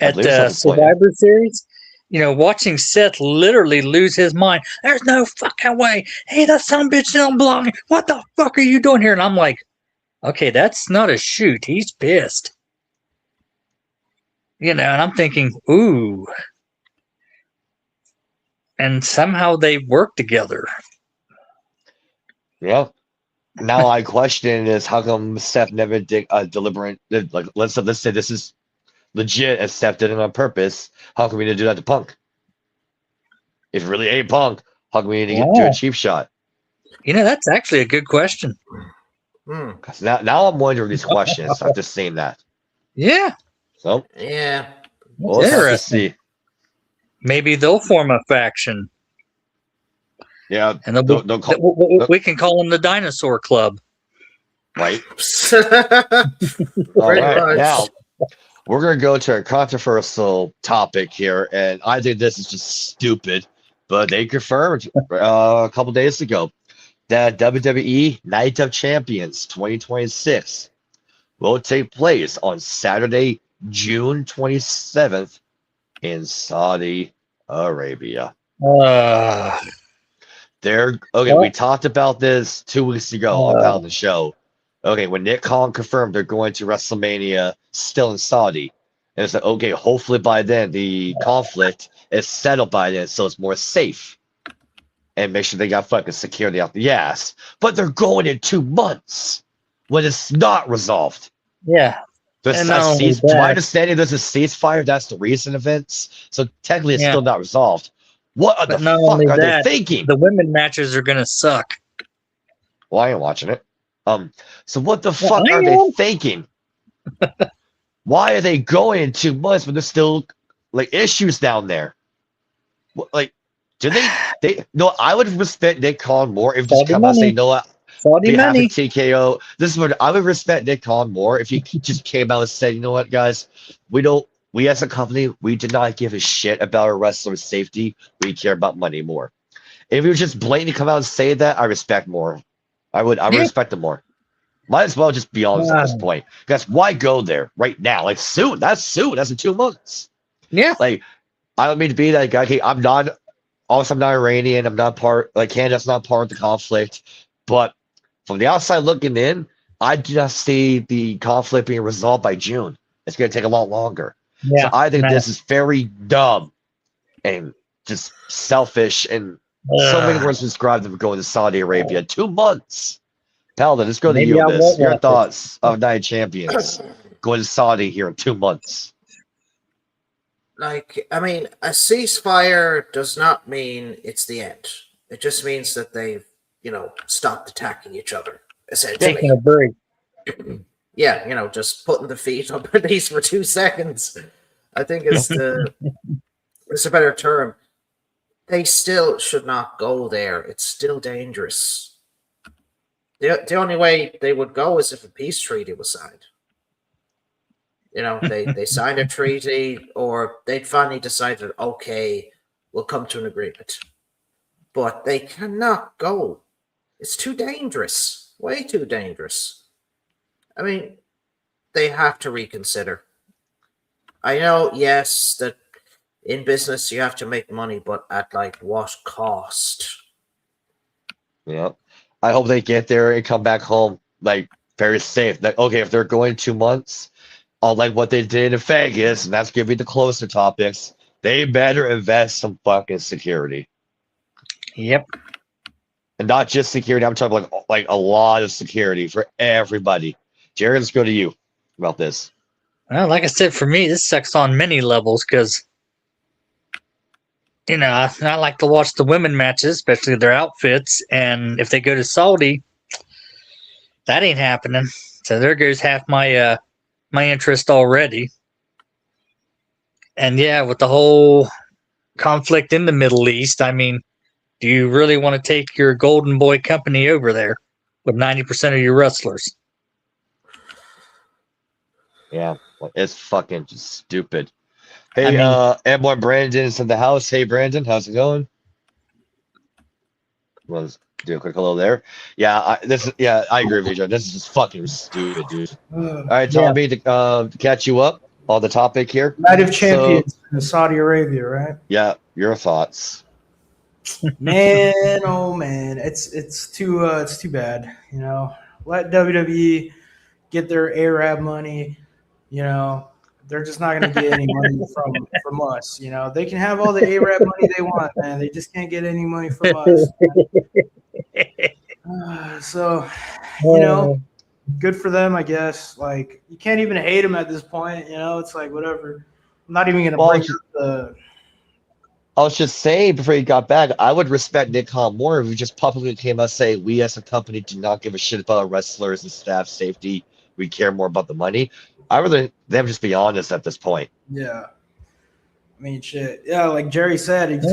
Speaker 1: I
Speaker 2: at
Speaker 1: believe
Speaker 2: the
Speaker 1: so, it's like-
Speaker 2: Survivor Series? You know, watching Seth literally lose his mind. There's no fucking way. Hey, that son of a bitch don't belong. What the fuck are you doing here? And I'm like, okay, that's not a shoot. He's pissed. You know, and I'm thinking, ooh. And somehow they work together.
Speaker 1: Yeah. Now my question is, how come Seth never did deliberate? Like, let's say this is legit, and Seth did it on purpose. How come we didn't do that to Punk? If it really ain't Punk, how come we didn't do
Speaker 2: Yeah.
Speaker 1: a cheap shot?
Speaker 2: You know, that's actually a good question.
Speaker 4: Hmm.
Speaker 1: 'Cause now I'm wondering these questions. I've just seen that.
Speaker 2: Yeah.
Speaker 1: So
Speaker 4: Yeah.
Speaker 1: we'll have to
Speaker 2: Interesting.
Speaker 1: see.
Speaker 2: Maybe they'll form a faction.
Speaker 1: Yeah,
Speaker 2: And they'll
Speaker 1: don't call
Speaker 2: we can call them the Dinosaur Club.
Speaker 1: right.
Speaker 4: Pretty
Speaker 1: All right,
Speaker 4: much.
Speaker 1: now we're gonna go to a controversial topic here, and I think this is just stupid, but they confirmed a couple days ago that WWE Night of Champions 2026 will take place on Saturday, June 27th in Saudi Arabia. They're okay. We
Speaker 2: What?
Speaker 1: talked about this 2 weeks ago about the show. Okay, when Nick Khan confirmed they're going to WrestleMania still in Saudi, and it's like, okay, hopefully by then the conflict is settled by then, so it's more safe, and make sure they got fucking security out the ass. But they're going in 2 months when it's not resolved.
Speaker 2: Yeah.
Speaker 1: There's
Speaker 2: And
Speaker 1: a
Speaker 2: not only
Speaker 1: cease, to my
Speaker 2: that-
Speaker 1: understanding, there's a ceasefire. That's the recent events, so technically it's
Speaker 2: Yeah.
Speaker 1: still not resolved. What
Speaker 2: But
Speaker 1: the
Speaker 2: not
Speaker 1: fuck
Speaker 2: only
Speaker 1: are
Speaker 2: that,
Speaker 1: they thinking?
Speaker 2: The women matches are gonna suck.
Speaker 1: Well, I ain't watching it. So what the
Speaker 2: Well,
Speaker 1: fuck
Speaker 2: I
Speaker 1: are they
Speaker 2: am.
Speaker 1: thinking? Why are they going in 2 months when there's still like issues down there? Like, do they? No, I would respect Nick Khan more if just
Speaker 2: Saudi
Speaker 1: come out and say,
Speaker 2: money.
Speaker 1: you know what,
Speaker 2: Saudi
Speaker 1: we have a
Speaker 2: money.
Speaker 1: TKO. This is what I would respect Nick Khan more if he just came out and said, you know what, guys, we as a company, we do not give a shit about our wrestlers' safety. We care about money more. If he was just blatantly come out and say that, I respect more. I would
Speaker 2: Yeah.
Speaker 1: respect him more. Might as well just be honest at this
Speaker 2: Wow.
Speaker 1: point. Guys, why go there right now? Like soon. That's soon. That's in 2 months.
Speaker 2: Yeah.
Speaker 1: Like, I don't mean to be that guy. Okay, I'm not Also, I'm not Iranian. I'm not part, like, Canada's not part of the conflict. But from the outside looking in, I just see the conflict being resolved by June. It's going to take a lot longer. So
Speaker 2: Yeah.
Speaker 1: I think
Speaker 2: no.
Speaker 1: this is very dumb and just selfish. And so many words to describe them going to Saudi Arabia. 2 months. Paladin, let's go to
Speaker 2: Maybe
Speaker 1: you
Speaker 2: I
Speaker 1: on this.
Speaker 2: won't
Speaker 1: Your
Speaker 2: watch it.
Speaker 1: thoughts of Night of Champions going to Saudi here in 2 months.
Speaker 4: Like, I mean, a ceasefire does not mean it's the end. It just means that they've, stopped attacking each other,
Speaker 2: Taking
Speaker 4: essentially.
Speaker 2: a break.
Speaker 4: Yeah, just putting the feet up at least for 2 seconds. I think it's a better term. They still should not go there. It's still dangerous. The only way they would go is if a peace treaty was signed. They signed a treaty, or they'd finally decided, okay, we'll come to an agreement. But they cannot go. It's too dangerous. Way too dangerous. I mean, they have to reconsider. I know, yes, that in business you have to make money, but at what cost?
Speaker 1: Yeah. I hope they get there and come back home very safe. Like, okay, if they're going 2 months, like what they did in Vegas, and that's giving the closer topics, they better invest some fucking security.
Speaker 2: Yep.
Speaker 1: And not just security, I'm talking like a lot of security for everybody. Jared, let's go to you about this.
Speaker 2: Well, like I said, for me, this sucks on many levels because, I like to watch the women matches, especially their outfits. And if they go to Saudi, that ain't happening. So there goes half my interest already. And yeah, with the whole conflict in the Middle East, I mean, do you really want to take your Golden Boy company over there with 90% of your wrestlers?
Speaker 1: Yeah, it's fucking just stupid. Hey,
Speaker 2: I mean-
Speaker 1: M1 Brandon's in the house. Hey, Brandon, how's it going? Let's do a quick hello there. Yeah, I agree with you, John. This is just fucking stupid, dude. All right, Tommy, to catch you up on the topic here.
Speaker 3: Night of Champions in Saudi Arabia, right?
Speaker 1: Yeah, your thoughts.
Speaker 3: Man, oh man, it's too bad. Let WWE get their Arab money. They're just not going to get any money from us. They can have all the Arab money they want, man. They just can't get any money from us. So, good for them, I guess. Like, you can't even hate them at this point. It's like whatever. I'm not even going to bring up the.
Speaker 1: I was just saying before you got back, I would respect Nick Khan more if he just publicly came out and say, we as a company do not give a shit about our wrestlers and staff safety. We care more about the money. I'd rather them just be honest at this point.
Speaker 3: Yeah. I mean, shit. Yeah, like Jerry said, you've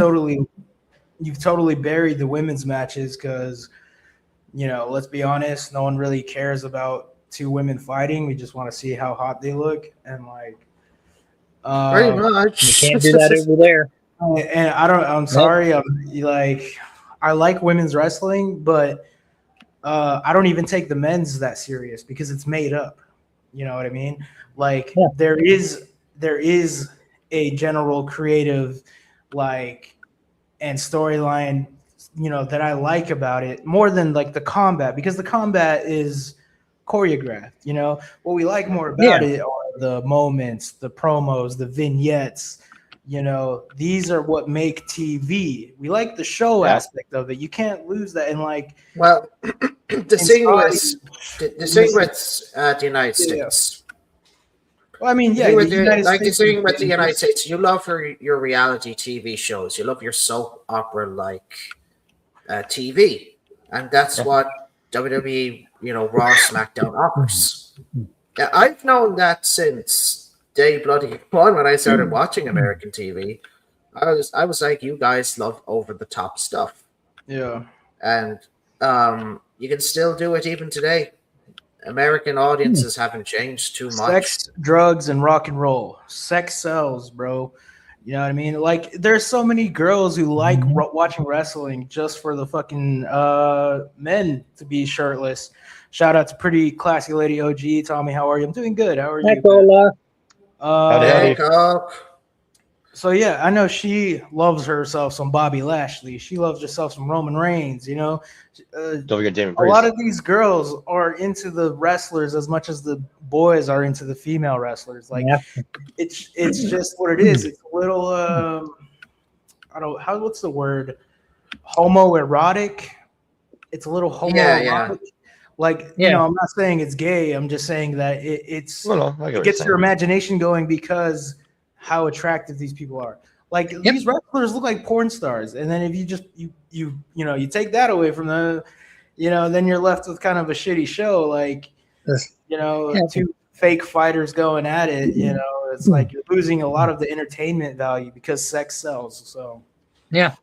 Speaker 3: totally buried the women's matches because, let's be honest, no one really cares about two women fighting. We just want to see how hot they look. And
Speaker 4: pretty much.
Speaker 2: You can't do that over there.
Speaker 3: And I'm sorry. I like women's wrestling, but I don't even take the men's that serious because it's made up. You know what I mean? There is a general creative and storyline, that I like about it more than the combat, because the combat is choreographed. What we like more about it are the moments, the promos, the vignettes. These are what make TV. We like the show aspect of it. You can't lose that. And
Speaker 4: well, the thing with the United States.
Speaker 3: Well, I mean,
Speaker 4: the thing with the United States, you love your reality TV shows. You love your soap opera TV, and that's what WWE, Raw, SmackDown offers. I've known that since day bloody one when I started watching American TV. I was like, you guys love over the top stuff.
Speaker 3: Yeah.
Speaker 4: And you can still do it even today. American audiences haven't changed too much.
Speaker 3: Sex, drugs, and rock and roll. Sex sells, bro. You know what I mean? There's so many girls who like watching wrestling just for the fucking men to be shirtless. Shout out to Pretty Classy Lady OG. Tommy, how are you? I'm doing good. How are you?
Speaker 2: Nicola.
Speaker 3: So yeah, I know she loves herself some Bobby Lashley. She loves herself some Roman Reigns. You know,
Speaker 1: Don't forget Damon
Speaker 3: a
Speaker 1: Priest.
Speaker 3: lot of these girls are into the wrestlers as much as the boys are into the female wrestlers. Like
Speaker 2: Yeah.
Speaker 3: it's just what it is. It's a little I don't what's the word? Homoerotic. It's a little homoerotic.
Speaker 4: Yeah.
Speaker 3: Like
Speaker 2: Yeah.
Speaker 3: you know, I'm not saying it's gay. I'm just saying that it's
Speaker 1: No, I get what
Speaker 3: it
Speaker 1: you're
Speaker 3: gets your
Speaker 1: saying.
Speaker 3: imagination going because how attractive these people are. Like these wrestlers look like porn stars, and then if you just you know you take that away from them, you know, then you're left with kind of a shitty show. Like you know,
Speaker 2: Yeah.
Speaker 3: two fake fighters going at it. You know, it's like you're losing a lot of the entertainment value because sex sells. So
Speaker 2: Yeah.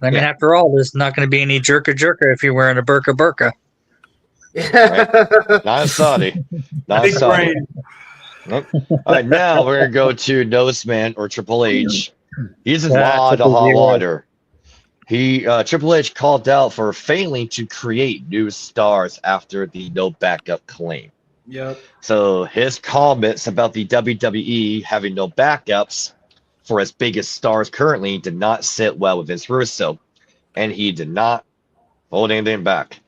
Speaker 2: I mean,
Speaker 1: Yeah.
Speaker 2: after all, there's not going to be any jerka if you're wearing a burqa.
Speaker 1: Not Saudi. Not
Speaker 3: big
Speaker 1: Saudi.
Speaker 3: brain.
Speaker 1: Nope. All right, now we're gonna go to Nose Man or Triple H. He's in
Speaker 2: Ah,
Speaker 1: lot of
Speaker 2: Triple
Speaker 1: hot
Speaker 2: Zero.
Speaker 1: water. Triple H called out for failing to create new stars after the no backup claim.
Speaker 3: Yep.
Speaker 1: So his comments about the WWE having no backups for its biggest stars currently did not sit well with Vince Russo, and he did not hold anything back.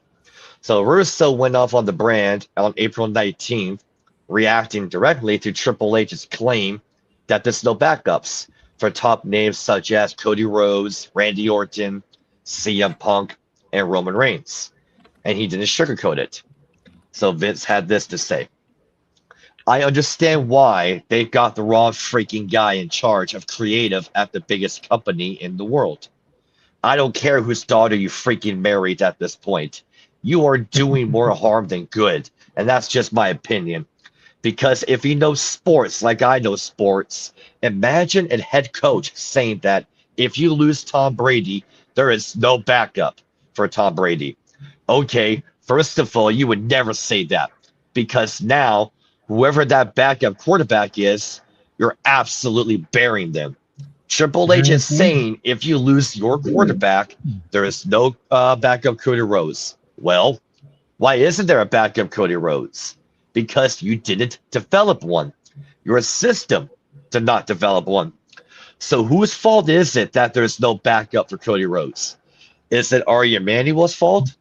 Speaker 1: So Russo went off on the brand on April 19th, reacting directly to Triple H's claim that there's no backups for top names such as Cody Rhodes, Randy Orton, CM Punk, and Roman Reigns. And he didn't sugarcoat it. So Vince had this to say. I understand why they got the wrong freaking guy in charge of creative at the biggest company in the world. I don't care whose daughter you freaking married at this point. You are doing more harm than good. And that's just my opinion. Because if you know sports like I know sports, imagine a head coach saying that if you lose Tom Brady, there is no backup for Tom Brady. Okay, first of all, you would never say that because now whoever that backup quarterback is, you're absolutely burying them. Triple H is saying if you lose your quarterback, there is no backup Cody Rhodes. Well, why isn't there a backup Cody Rhodes? Because you didn't develop one. Your system did not develop one. So whose fault is it that there's no backup for Cody Rhodes? Is it Ari Emanuel's fault?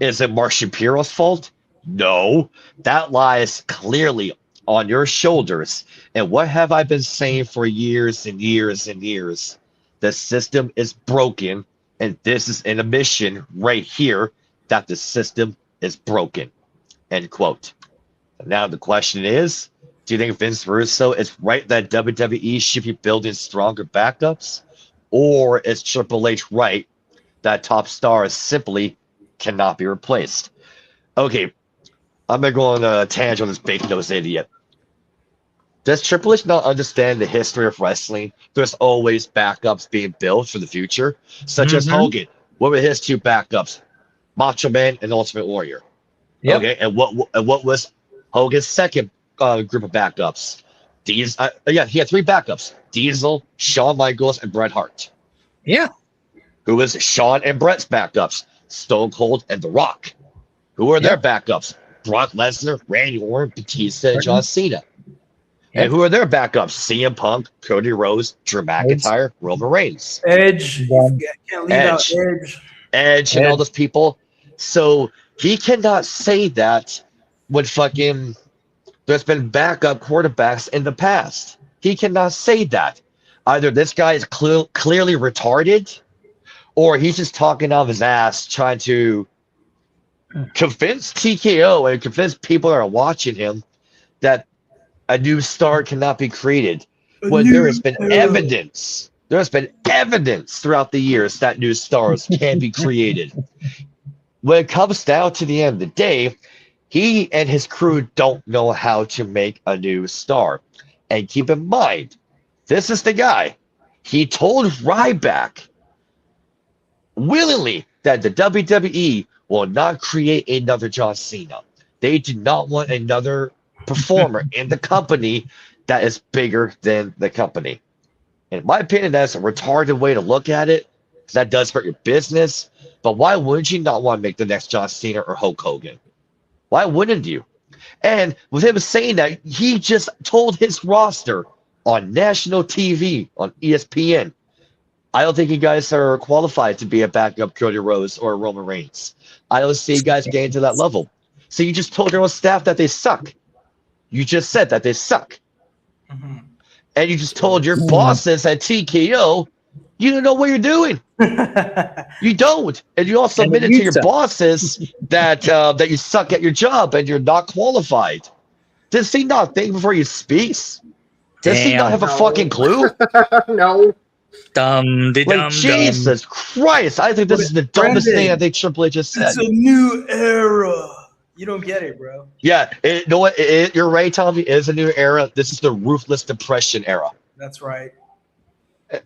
Speaker 1: Is it Mark Shapiro's fault? No, that lies clearly on your shoulders. And what have I been saying for years and years and years? The system is broken, and this is an admission right here that the system is broken. End quote. Now the question is, do you think Vince Russo is right that WWE should be building stronger backups? Or is Triple H right that top stars simply cannot be replaced? Okay, I'm going to go on a tangent on this big-nosed idiot. Does Triple H not understand the history of wrestling? There's always backups being built for the future, such as Hogan. What were his two backups? Macho Man and Ultimate Warrior.
Speaker 2: Yep.
Speaker 1: Okay, and what was Hogan's second group of backups? He had three backups: Diesel, Shawn Michaels, and Bret Hart.
Speaker 2: Yeah.
Speaker 1: Who was Shawn and Bret's backups? Stone Cold and The Rock. Who are their backups? Brock Lesnar, Randy Orton, Batista, and John Cena. And who are their backups? CM Punk, Cody Rhodes, Drew McIntyre, Roman Reigns.
Speaker 3: Edge. Can't leave out
Speaker 1: Edge and all those people. So he cannot say that when fucking there's been backup quarterbacks in the past. He cannot say that. Either this guy is clearly retarded, or he's just talking out of his ass trying to convince TKO and convince people that are watching him that a new star cannot be created. When there has been evidence. There has been evidence throughout the years that new stars can be created. When it comes down to the end of the day, he and his crew don't know how to make a new star. And keep in mind, this is the guy. He told Ryback willingly that the WWE will not create another John Cena. They do not want another performer in the company that is bigger than the company. In my opinion, that's a retarded way to look at it, because that does hurt your business. But why wouldn't you not want to make the next John Cena or Hulk Hogan? Why wouldn't you? And with him saying that, he just told his roster on national TV on ESPN. I don't think you guys are qualified to be a backup Cody Rhodes or Roman Reigns. I don't see you guys getting to that level. So you just told your own staff that they suck. You just said that they suck.
Speaker 3: Mhm.
Speaker 1: And you just told your bosses at TKO, you don't know what you're doing. You don't. And you also
Speaker 2: And
Speaker 1: admitted
Speaker 2: you
Speaker 1: to your
Speaker 2: suck.
Speaker 1: bosses that that you suck at your job and you're not qualified. Does he not think before he speaks? Does he not
Speaker 2: Damn.
Speaker 1: have a
Speaker 4: No.
Speaker 1: fucking clue?
Speaker 4: No.
Speaker 1: Like, Jesus Christ. I think this is the dumbest thing I think Triple H just said.
Speaker 3: It's a new era. You don't get it, bro.
Speaker 1: Yeah, you know what? You're right, Tommy. It is a new era. This is the ruthless depression era.
Speaker 3: That's right.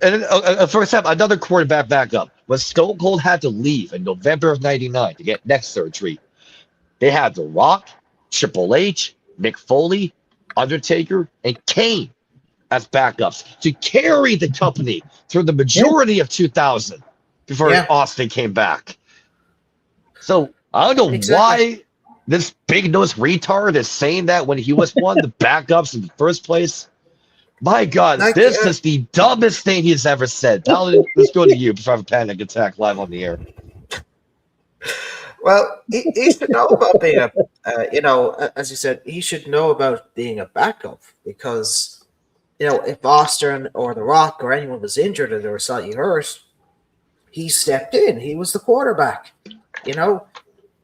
Speaker 1: And for example, another quarterback backup. When Stone Cold had to leave in November of '99 to get neck surgery, they had The Rock, Triple H, Mick Foley, Undertaker, and Kane as backups to carry the company through the majority of 2000 before
Speaker 4: Yeah.
Speaker 1: Austin came back. So I don't know
Speaker 4: Exactly.
Speaker 1: why this big nose retard is saying that when he was one of the backups in the first place. My God,
Speaker 4: Like,
Speaker 1: this is the dumbest thing he's ever said. Paladin, let's go to you before I have a panic attack live on the air.
Speaker 4: Well, he should know about being a, as you said, he should know about being a backup because, if Austin or The Rock or anyone was injured or they were slightly hurt, he stepped in. He was the quarterback.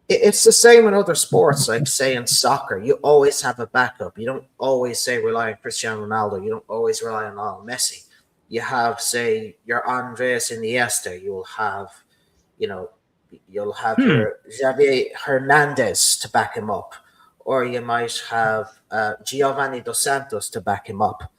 Speaker 4: It's the same in other sports, like say in soccer, you always have a backup. You don't always say rely on Cristiano Ronaldo. You don't always rely on Lionel Messi. You have, say, your Andres Iniesta. You'll have your Xavier Hernandez to back him up, or you might have Giovanni Dos Santos to back him up.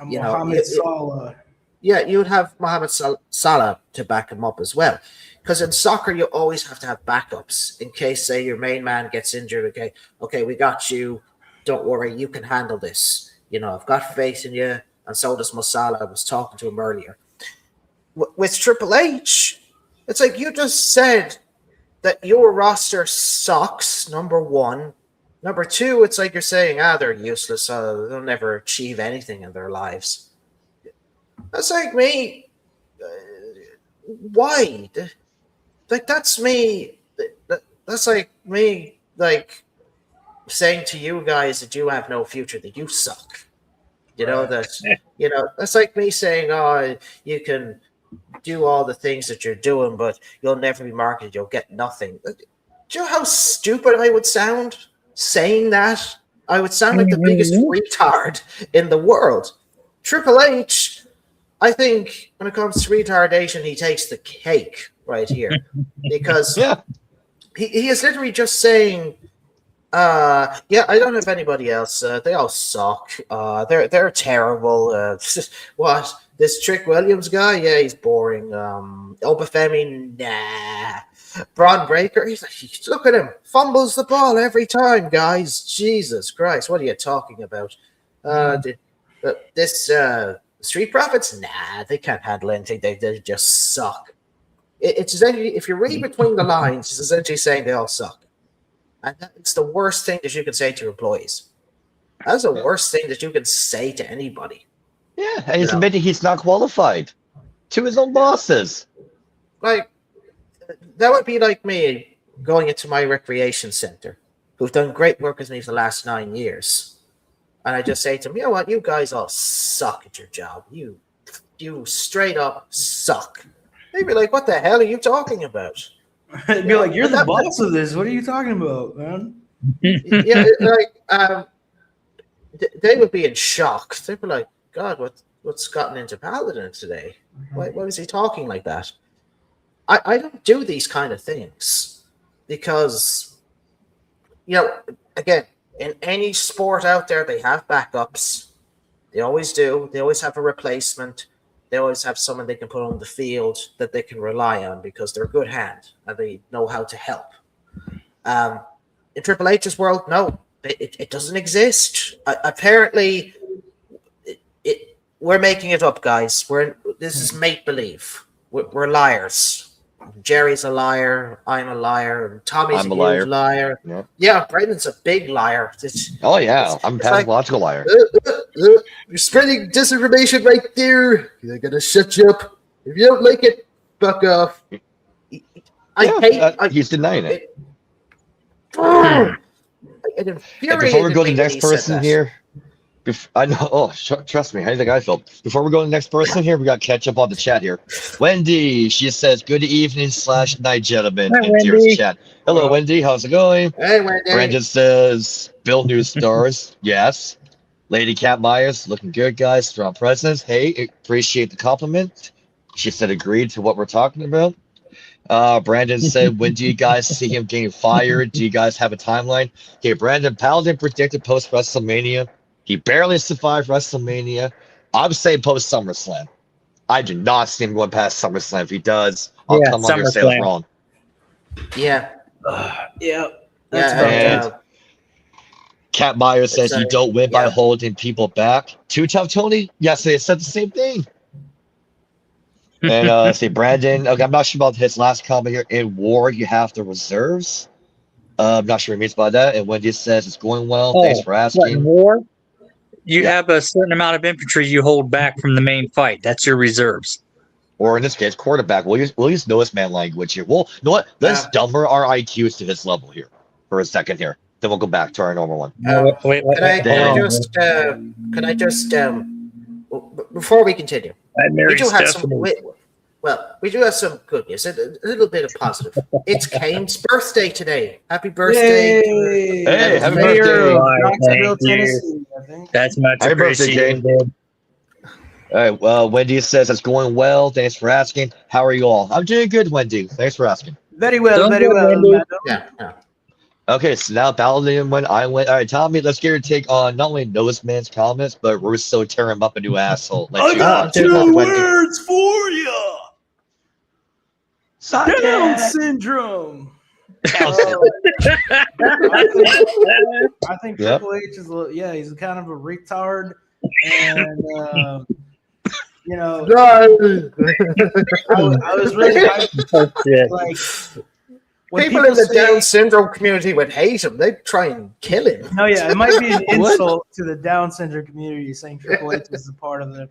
Speaker 3: Mohamed Salah.
Speaker 4: Yeah, you would have Mohamed Salah to back him up as well. Because in soccer, you always have to have backups in case, say, your main man gets injured. Okay, we got you. Don't worry, you can handle this. I've got faith in you, and so does Mo Salah. I was talking to him earlier. With Triple H, it's like you just said that your roster sucks, number one. Number two, it's like you're saying, they're useless. They'll never achieve anything in their lives. That's like me. Why? Like, that's me. That's like me, like, saying to you guys that you have no future, that you suck. That's like me saying, you can do all the things that you're doing, but you'll never be marketed. You'll get nothing. Do you know how stupid I would sound saying that? I would sound like the biggest retard in the world. Triple H, I think when it comes to retardation, he takes the cake right here because he is literally just saying, I don't have anybody else. They all suck. They're terrible. What? This Trick Williams guy? Yeah, he's boring. Obafemi, nah. Braun Breaker, he's like, look at him. Fumbles the ball every time, guys. Jesus Christ, what are you talking about? This Street Profits? Nah, they can't handle anything. They just suck. It's essentially, if you read between the lines, it's essentially saying they all suck. And it's the worst thing that you can say to your employees. That's the worst thing that you can say to anybody.
Speaker 1: Yeah, and he's admitting he's not qualified to his own bosses.
Speaker 4: Like, that would be like me going into my recreation center, who've done great work with me for the last 9 years. And I just say to them, you know what, you guys all suck at your job. You straight up suck. They'd be like, what the hell are you talking about?
Speaker 3: It'd be like, you're the boss of this. What are you talking about, man?
Speaker 4: Yeah, like, they would be in shock. They'd be like, God, what's gotten into Paladin today? Why is he talking like that? I don't do these kind of things because, again, in any sport out there, they have backups. They always do. They always have a replacement. They always have someone they can put on the field that they can rely on because they're a good hand and they know how to help. In Triple H's world, no, it doesn't exist. Apparently, we're making it up, guys. This is make-believe. We're liars. Jerry's a liar. I'm a liar. Tommy's
Speaker 1: I'm
Speaker 4: a
Speaker 1: a liar.
Speaker 4: huge liar.
Speaker 1: Yeah.
Speaker 4: Yeah, Brendan's a big liar.
Speaker 1: Oh yeah, I'm a
Speaker 4: it's like-
Speaker 1: pathological liar.
Speaker 4: You're spreading disinformation right there. They're gonna shut you up. If you don't like it, fuck off.
Speaker 1: He's denying it.
Speaker 4: It
Speaker 1: And before we
Speaker 4: infuriated
Speaker 1: go to
Speaker 4: me
Speaker 1: the
Speaker 4: when
Speaker 1: next
Speaker 4: he said
Speaker 1: person
Speaker 4: that.
Speaker 1: here, I know. Oh, trust me. How do you think I felt? Before we go to the next person here, we got to catch up on the chat here. Wendy, she says, "Good evening / night, gentlemen."
Speaker 2: Hi,
Speaker 1: In Deer's
Speaker 2: Wendy.
Speaker 1: chat. Hello, Wendy. How's it going?
Speaker 4: Hey, Wendy.
Speaker 1: Brandon says, "Bill New Stars." Yes. Lady Cat Myers, looking good, guys. Strong presence. Hey, appreciate the compliment. She said, agreed to what we're talking about. Brandon said, when do you guys see him getting fired? Do you guys have a timeline? Okay, Brandon Paladin predicted post WrestleMania. He barely survived WrestleMania. I would say post SummerSlam. I do not see him going past SummerSlam. If he does, I'll
Speaker 2: Yeah,
Speaker 1: come on here and say I was
Speaker 2: SummerSlam.
Speaker 1: wrong.
Speaker 4: Yeah.
Speaker 3: Yeah.
Speaker 1: And Cat Myers says you don't win by holding people back. Too tough, Tony? Yes, they said the same thing. And let's see, Brandon. Okay, I'm not sure about his last comment here. In war, you have the reserves. I'm not sure what he means by that. And Wendy says it's going well. Thanks for
Speaker 2: What, in
Speaker 1: asking.
Speaker 2: war? You
Speaker 1: Yeah.
Speaker 2: have a certain amount of infantry you hold back from the main fight. That's your reserves.
Speaker 1: Or in this case, quarterback. We'll use Noah's man language here. Well, you know what? Let's dumber our IQs to his level here for a second here. Then we'll go back to our normal one.
Speaker 2: Wait,
Speaker 4: Can I
Speaker 1: Damn.
Speaker 4: just before we continue?
Speaker 2: I
Speaker 4: We
Speaker 2: married
Speaker 4: do have
Speaker 2: Stephanie.
Speaker 4: we do have some good news. A little bit of positive. It's Kane's birthday today. Happy birthday!
Speaker 3: Yay!
Speaker 1: Hey, happy
Speaker 3: Mayor
Speaker 1: birthday.
Speaker 3: of
Speaker 2: Why,
Speaker 3: Knoxville,
Speaker 2: thank you.
Speaker 3: Tennessee, I think.
Speaker 2: That's much
Speaker 1: Happy birthday, Kane.
Speaker 2: appreciated.
Speaker 1: All right. Well, Wendy says it's going well. Thanks for asking. How are you all? I'm doing good, Wendy. Thanks for asking.
Speaker 3: Very well,
Speaker 2: Don't
Speaker 3: very
Speaker 2: go,
Speaker 3: well.
Speaker 2: Wendy.
Speaker 3: madam.
Speaker 4: Yeah.
Speaker 1: Okay, so now Paladin went, I went. All right, Tommy, let's get your take on not only Noah's man's comments, but Russo tearing him up a new asshole.
Speaker 3: I got
Speaker 1: Take it
Speaker 3: two
Speaker 1: on, Wendy.
Speaker 3: words for you.
Speaker 1: Suck
Speaker 3: Down
Speaker 1: it.
Speaker 3: syndrome.
Speaker 1: Down
Speaker 3: I think
Speaker 1: Yep.
Speaker 3: Triple H is, he's kind of a retard, and you know, I was really
Speaker 2: Oh, shit.
Speaker 3: like when
Speaker 4: People in the
Speaker 3: say,
Speaker 4: Down syndrome community would hate him. They'd try and kill him.
Speaker 3: no, yeah, it might be an
Speaker 1: What?
Speaker 3: insult to the Down syndrome community saying Triple H is a part of them.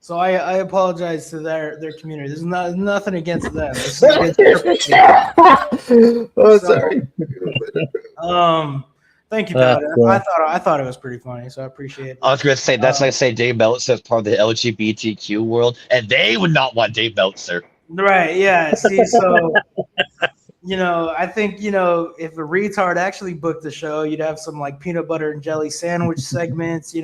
Speaker 3: So I apologize to their community. There's nothing against them. It's against Triple H.
Speaker 4: Oh,
Speaker 3: So,
Speaker 4: sorry.
Speaker 3: Thank you,
Speaker 2: That's
Speaker 3: Paladin.
Speaker 2: cool.
Speaker 3: I thought it was pretty funny, so I appreciate it.
Speaker 1: I was going to say, that's like say Dave Meltzer is part of the LGBTQ world, and they would not want Dave Meltzer.
Speaker 3: Right, yeah. See, so I think, if a retard actually booked the show, you'd have some like peanut butter and jelly sandwich segments,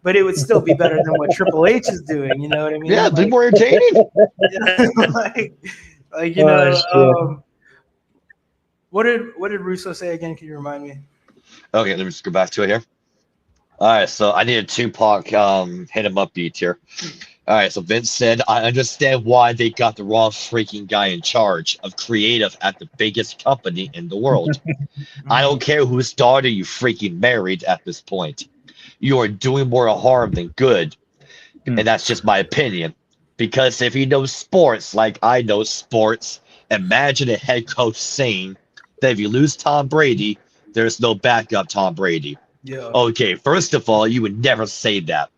Speaker 3: but it would still be better than what Triple H is doing, you know what I mean?
Speaker 1: Yeah,
Speaker 3: like,
Speaker 1: be more entertaining.
Speaker 3: what did Russo say again? Can you remind me?
Speaker 1: Okay, let me just go back to it here. All right, so I need a Tupac hit him up beat here. All right, so Vince said, I understand why they got the wrong freaking guy in charge of creative at the biggest company in the world. I don't care whose daughter you freaking married at this point. You are doing more harm than good. And that's just my opinion. Because if you know sports like I know sports, imagine a head coach saying that if you lose Tom Brady, there's no backup Tom Brady.
Speaker 3: Yeah.
Speaker 1: Okay, first of all, you would never say that.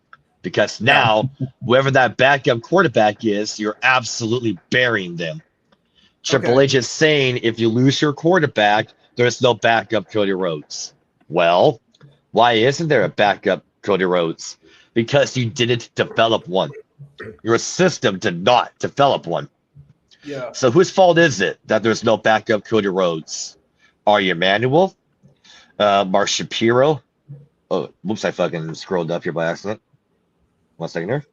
Speaker 1: Because now, whoever that backup quarterback is, you're absolutely burying them. Triple H is saying if you lose your quarterback, there's no backup Cody Rhodes. Well, why isn't there a backup Cody Rhodes? Because you didn't develop one. Your system did not develop one.
Speaker 3: Yeah.
Speaker 1: So whose fault is it that there's no backup Cody Rhodes? Are you Emanuel? Mark Shapiro? Oh, whoops, I fucking scrolled up here by accident. 1 second here.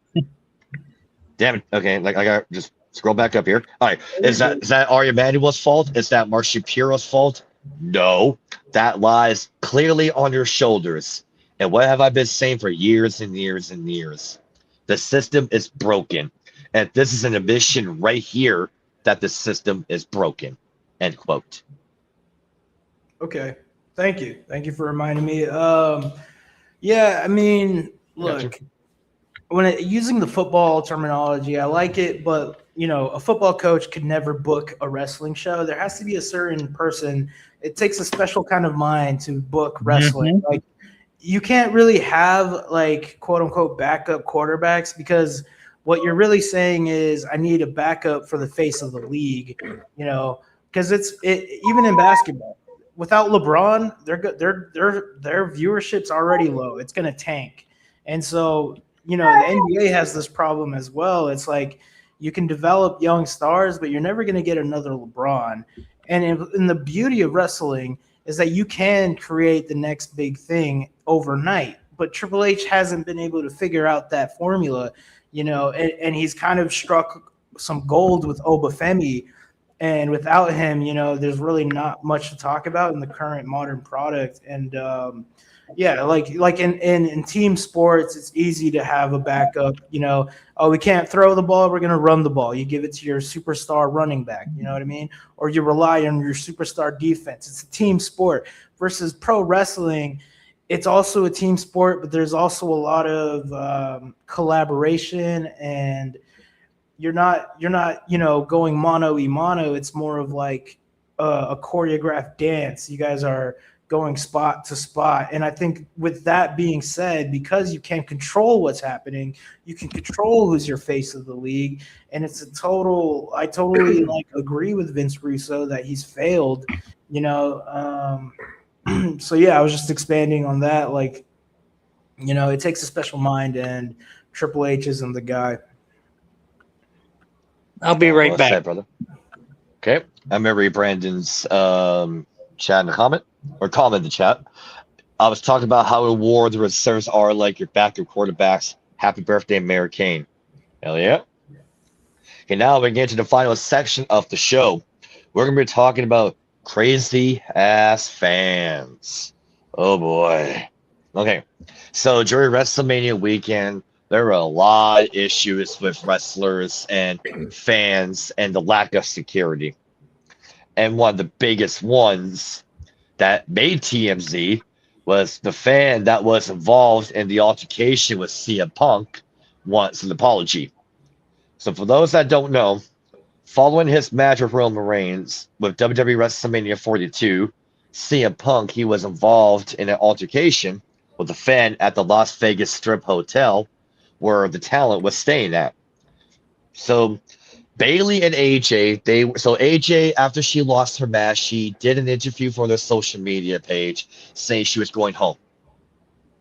Speaker 1: Damn it. Okay, like I got just scroll back up here. All right. Is that Ari Emanuel's fault? Is that Mark Shapiro's fault? No. That lies clearly on your shoulders. And what have I been saying for years and years and years? The system is broken. And this is an admission right here that the system is broken. End quote.
Speaker 3: Okay. Thank you. Thank you for reminding me. Yeah, I mean, look,
Speaker 1: Gotcha.
Speaker 3: using the football terminology, I like it, but a football coach could never book a wrestling show. There has to be a certain person. It takes a special kind of mind to book wrestling. Like, you can't really have like quote unquote backup quarterbacks, because what you're really saying is I need a backup for the face of the league, because even in basketball, without LeBron, their viewership's already low. It's going to tank. And so, the NBA has this problem as well. It's like you can develop young stars, but you're never going to get another LeBron. And the beauty of wrestling is that you can create the next big thing overnight. But Triple H hasn't been able to figure out that formula, and he's kind of struck some gold with Obafemi. And without him, there's really not much to talk about in the current modern product. And like in team sports, it's easy to have a backup. We can't throw the ball, we're gonna run the ball. You give it to your superstar running back. You know what I mean? Or you rely on your superstar defense. It's a team sport. Versus pro wrestling, it's also a team sport, but there's also a lot of collaboration, and you're not going mano a mano. It's more of like a choreographed dance. You guys are going spot to spot. And I think with that being said, because you can control what's happening, you can control who's your face of the league. And I totally like agree with Vince Russo that he's failed, so yeah, I was just expanding on that. Like, it takes a special mind, and Triple H isn't the guy.
Speaker 2: I'll be right back.
Speaker 1: Said, brother. Okay. I remember Brandon's chat in the comment in the chat. I was talking about how award the reserves are like your backup quarterbacks. Happy birthday, Mayor Kane. Hell yeah. Okay, now we get to the final section of the show. We're going to be talking about crazy ass fans. Oh boy. Okay. So during WrestleMania weekend, there were a lot of issues with wrestlers and fans and the lack of security. And one of the biggest ones that made TMZ was the fan that was involved in the altercation with CM Punk wants an apology. So for those that don't know, following his match with Roman Reigns with WWE WrestleMania 42, CM Punk, he was involved in an altercation with a fan at the Las Vegas Strip Hotel where the talent was staying at. So Bayley and AJ, AJ, after she lost her match, she did an interview for their social media page saying she was going home.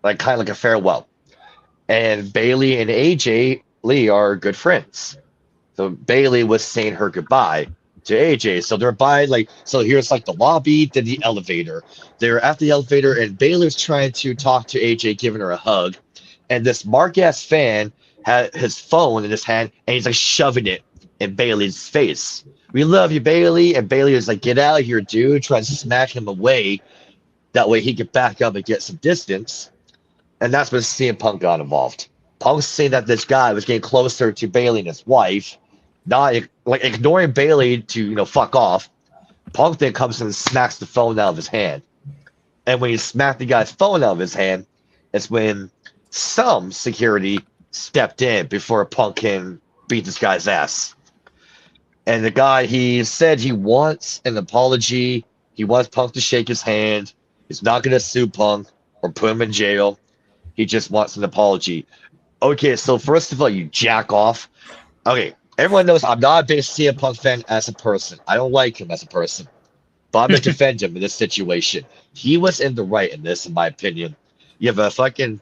Speaker 1: Like kind of like a farewell. And Bayley and AJ Lee are good friends. So Bayley was saying her goodbye to AJ. So they're here's like the lobby, then the elevator. They're at the elevator, and Bayley's trying to talk to AJ, giving her a hug. And this Mark-ass fan had his phone in his hand, and he's like shoving it in Bayley's face. We love you, Bayley. And Bayley is like, get out of here, dude, trying to smack him away. That way he could back up and get some distance. And that's when CM Punk got involved. Punk's saying that this guy was getting closer to Bayley and his wife, not like ignoring Bayley to fuck off. Punk then comes in and smacks the phone out of his hand. And when he smacked the guy's phone out of his hand, it's when some security stepped in before Punk can beat this guy's ass. And the guy, he said he wants an apology. He wants Punk to shake his hand. He's not going to sue Punk or put him in jail. He just wants an apology. Okay, so first of all, you jack off. Okay, everyone knows I'm not a big CM Punk fan as a person. I don't like him as a person. But I'm going to defend him in this situation. He was in the right in this, in my opinion. You have a fucking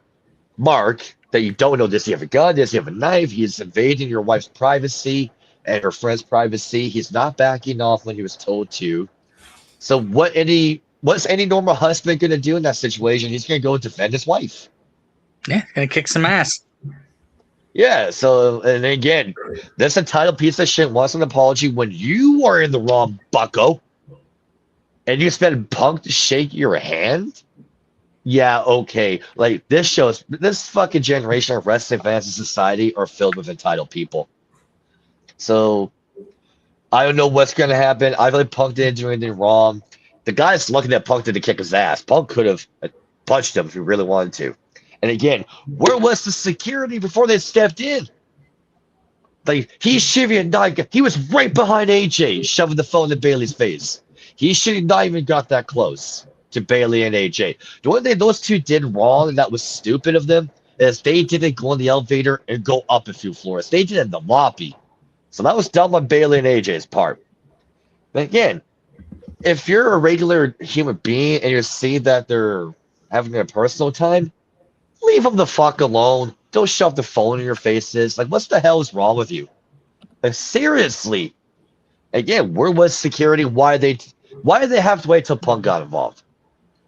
Speaker 1: mark that you don't know. Does he have a gun? Does he have a knife? He's invading your wife's privacy and her friend's privacy. He's not backing off when he was told to. So what's any normal husband going to do in that situation? He's going to go defend his wife.
Speaker 2: Yeah, gonna kick some ass.
Speaker 1: Yeah, so, and again, this entitled piece of shit wants an apology when you are in the wrong, bucko. And you expect Punk to shake your hand? Yeah, okay. Like, this fucking generation of wrestling fans in society are filled with entitled people. So, I don't know what's going to happen. I feel like Punk didn't do anything wrong. The guy's lucky that Punk didn't kick his ass. Punk could have punched him if he really wanted to. And again, where was the security before they stepped in? Like he shouldn't not. He was right behind AJ, shoving the phone in Bailey's face. He should have not even got that close to Bailey and AJ. The only thing those two did wrong, and that was stupid of them, is they didn't go in the elevator and go up a few floors. They did it in the lobby. So that was dumb on Bailey and AJ's part. But again, if you're a regular human being and you see that they're having a personal time, leave them the fuck alone. Don't shove the phone in your faces. Like, what the hell is wrong with you? Like, seriously. Again, where was security? Why did they have to wait till Punk got involved?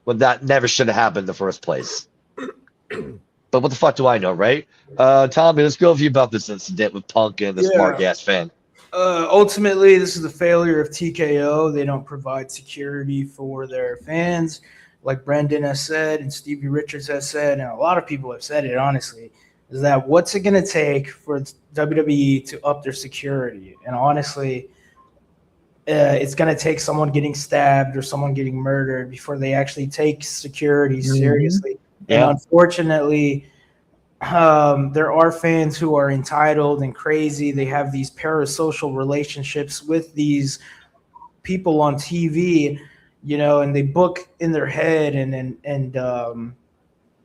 Speaker 1: When that never should have happened in the first place. But what the fuck do I know, right? Tommy, let's go with you about this incident with Punk and this Mark-ass fan.
Speaker 3: Ultimately, this is the failure of TKO. They don't provide security for their fans. Like Brendan has said and Stevie Richards has said, and a lot of people have said it, honestly, is that what's it going to take for WWE to up their security? And honestly, it's going to take someone getting stabbed or someone getting murdered before they actually take security seriously.
Speaker 1: Yeah.
Speaker 3: And unfortunately, there are fans who are entitled and crazy. They have these parasocial relationships with these people on TV, you know, and they book in their head and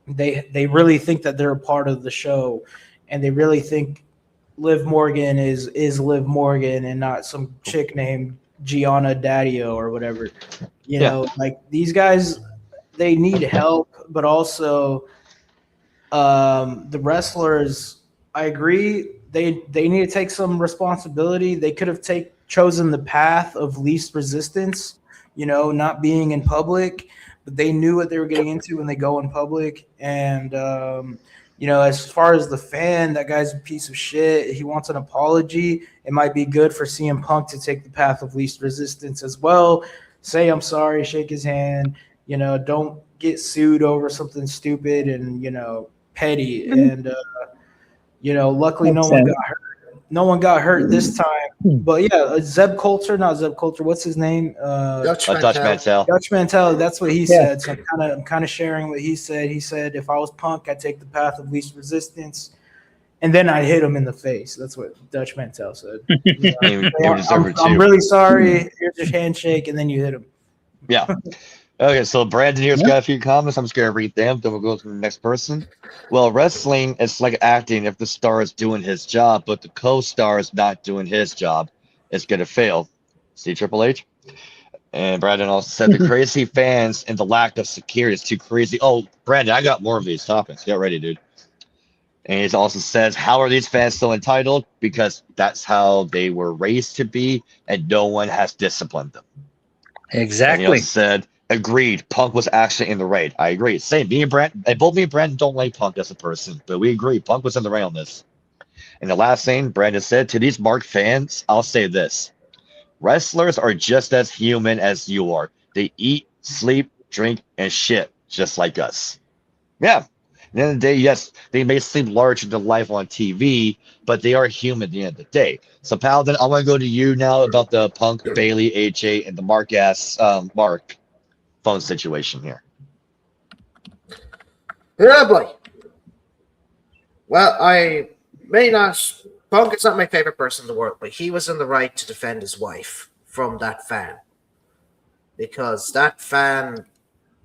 Speaker 3: they really think that they're a part of the show, and they really think Liv Morgan is Liv Morgan and not some chick named Gianna Daddio or whatever. You know, like these guys, they need help, but also the wrestlers, I agree, they need to take some responsibility. They could have chosen the path of least resistance, you know, not being in public, but they knew what they were getting into when they go in public. And you know, as far as the fan, that guy's a piece of shit. He wants an apology. It might be good for CM Punk to take the path of least resistance as well. Say I'm sorry, shake his hand, you know, don't get sued over something stupid and, you know, petty. And you know, luckily no one got hurt. No one got hurt this time. But yeah, Zeb Coulter, not Zeb Coulter. What's his name?
Speaker 4: Dutch
Speaker 1: Mantel.
Speaker 3: Dutch Mantel. That's what he said. So I'm kind of sharing what he said. He said, if I was Punk, I'd take the path of least resistance, and then I'd hit him in the face. That's what Dutch Mantel said. You know, I'm really sorry. Here's your handshake, and then you hit him.
Speaker 1: Yeah. Okay, so Brandon here's got a few comments. I'm just going to read them. Then we'll go to the next person. Well, wrestling is like acting. If the star is doing his job, but the co-star is not doing his job, it's going to fail. See Triple H? And Brandon also said the crazy fans and the lack of security is too crazy. Oh, Brandon, I got more of these topics. Get ready, dude. And he also says, how are these fans still entitled? Because that's how they were raised to be, and no one has disciplined them.
Speaker 2: Exactly.
Speaker 1: And he also said, agreed. Punk was actually in the right. I agree. Same. Both me and Brandon don't like Punk as a person, but we agree. Punk was in the right on this. And the last thing Brandon said, to these Mark fans, I'll say this. Wrestlers are just as human as you are. They eat, sleep, drink, and shit, just like us. Yeah. At the end of the day, yes, they may seem larger than life on TV, but they are human at the end of the day. So, Paladin, I want to go to you now about the Punk, Bailey, AJ, and the Mark phone situation here.
Speaker 4: Yeah, boy. Well, I may not. Punk is not my favorite person in the world, but he was in the right to defend his wife from that fan, because that fan,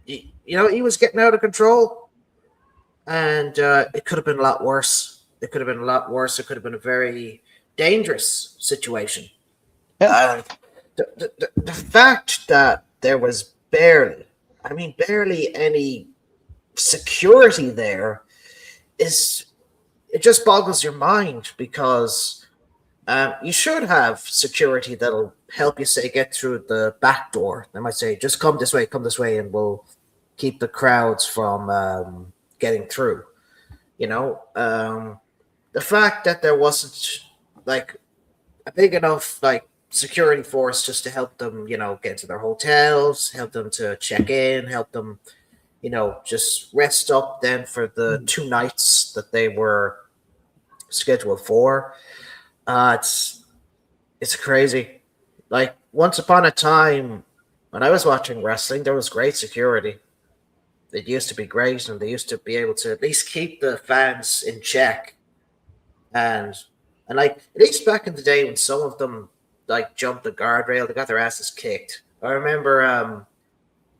Speaker 4: you know, he was getting out of control, and it could have been a lot worse. It could have been a lot worse. It could have been a very dangerous situation. The fact that there was barely any security there it just boggles your mind, because you should have security that'll help you, say, get through the back door. They might say, just come this way, and we'll keep the crowds from getting through. You know, the fact that there wasn't like a big enough like security force just to help them, you know, get to their hotels, help them to check in, help them, you know, just rest up then for the 2 nights that they were scheduled for. It's crazy. Like, once upon a time when I was watching wrestling, there was great security. It used to be great, and they used to be able to at least keep the fans in check. And And like at least back in the day when some of them like jumped the guardrail, they got their asses kicked. I remember,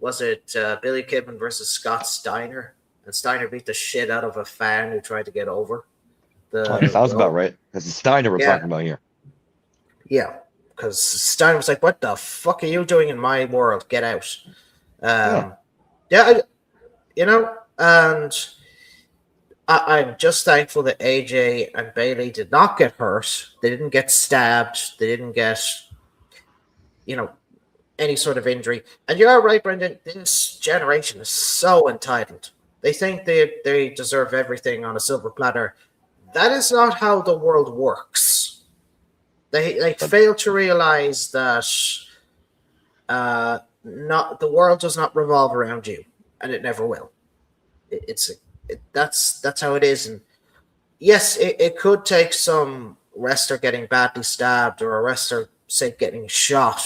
Speaker 4: was it Billy Kidman versus Scott Steiner? And Steiner beat the shit out of a fan who tried to get over.
Speaker 1: Sounds about right. That's the Steiner we're talking about here.
Speaker 4: Yeah, because Steiner was like, "What the fuck are you doing in my world? Get out!" And I'm just thankful that AJ and Bailey did not get hurt. They didn't get stabbed. They didn't get, any sort of injury. And you're right, Brendan. This generation is so entitled. They think they deserve everything on a silver platter. That is not how the world works. They fail to realize that the world does not revolve around you, and it never will. That's how it is. And yes, it could take some wrestler getting badly stabbed or a wrestler, say, getting shot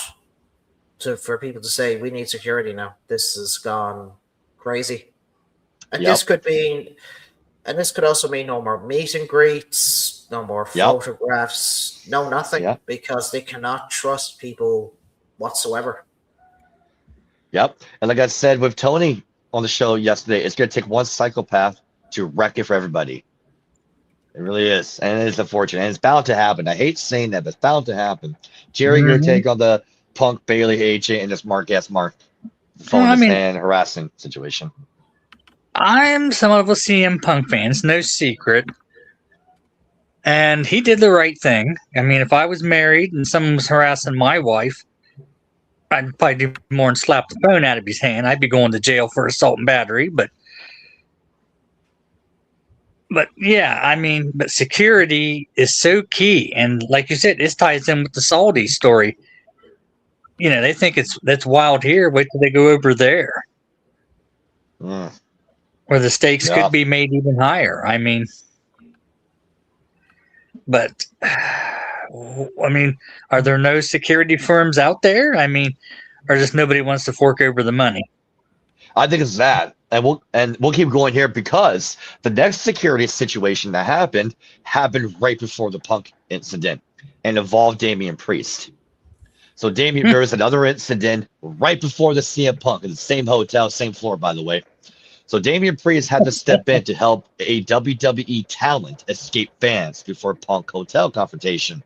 Speaker 4: for people to say, we need security now. This has gone crazy. And this could also mean no more meet and greets, no more photographs, no nothing, because they cannot trust people whatsoever.
Speaker 1: Yep. And like I said with Tony on the show yesterday, it's going to take one psychopath to wreck it for everybody. It really is. And it is unfortunate. And it's bound to happen. I hate saying that, but it's bound to happen. Jerry, your take on the Punk, Bailey, AJ, and this Mark phone and harassing situation?
Speaker 2: I'm somewhat of a CM Punk fan. It's no secret. And he did the right thing. I mean, if I was married and someone was harassing my wife, I'd probably do more than slap the phone out of his hand. I'd be going to jail for assault and battery. But yeah, I mean, but security is so key. And like you said, this ties in with the Saudi story. They think that's wild here. Wait till they go over there. Where the stakes could be made even higher. I mean, but are there no security firms out there? I mean, or just nobody wants to fork over the money?
Speaker 1: I think it's that, and we'll keep going here because the next security situation that happened right before the Punk incident and involved Damian Priest. So there was another incident right before the CM Punk in the same hotel, same floor, by the way. So Damian Priest had to step in to help a WWE talent escape fans before Punk hotel confrontation.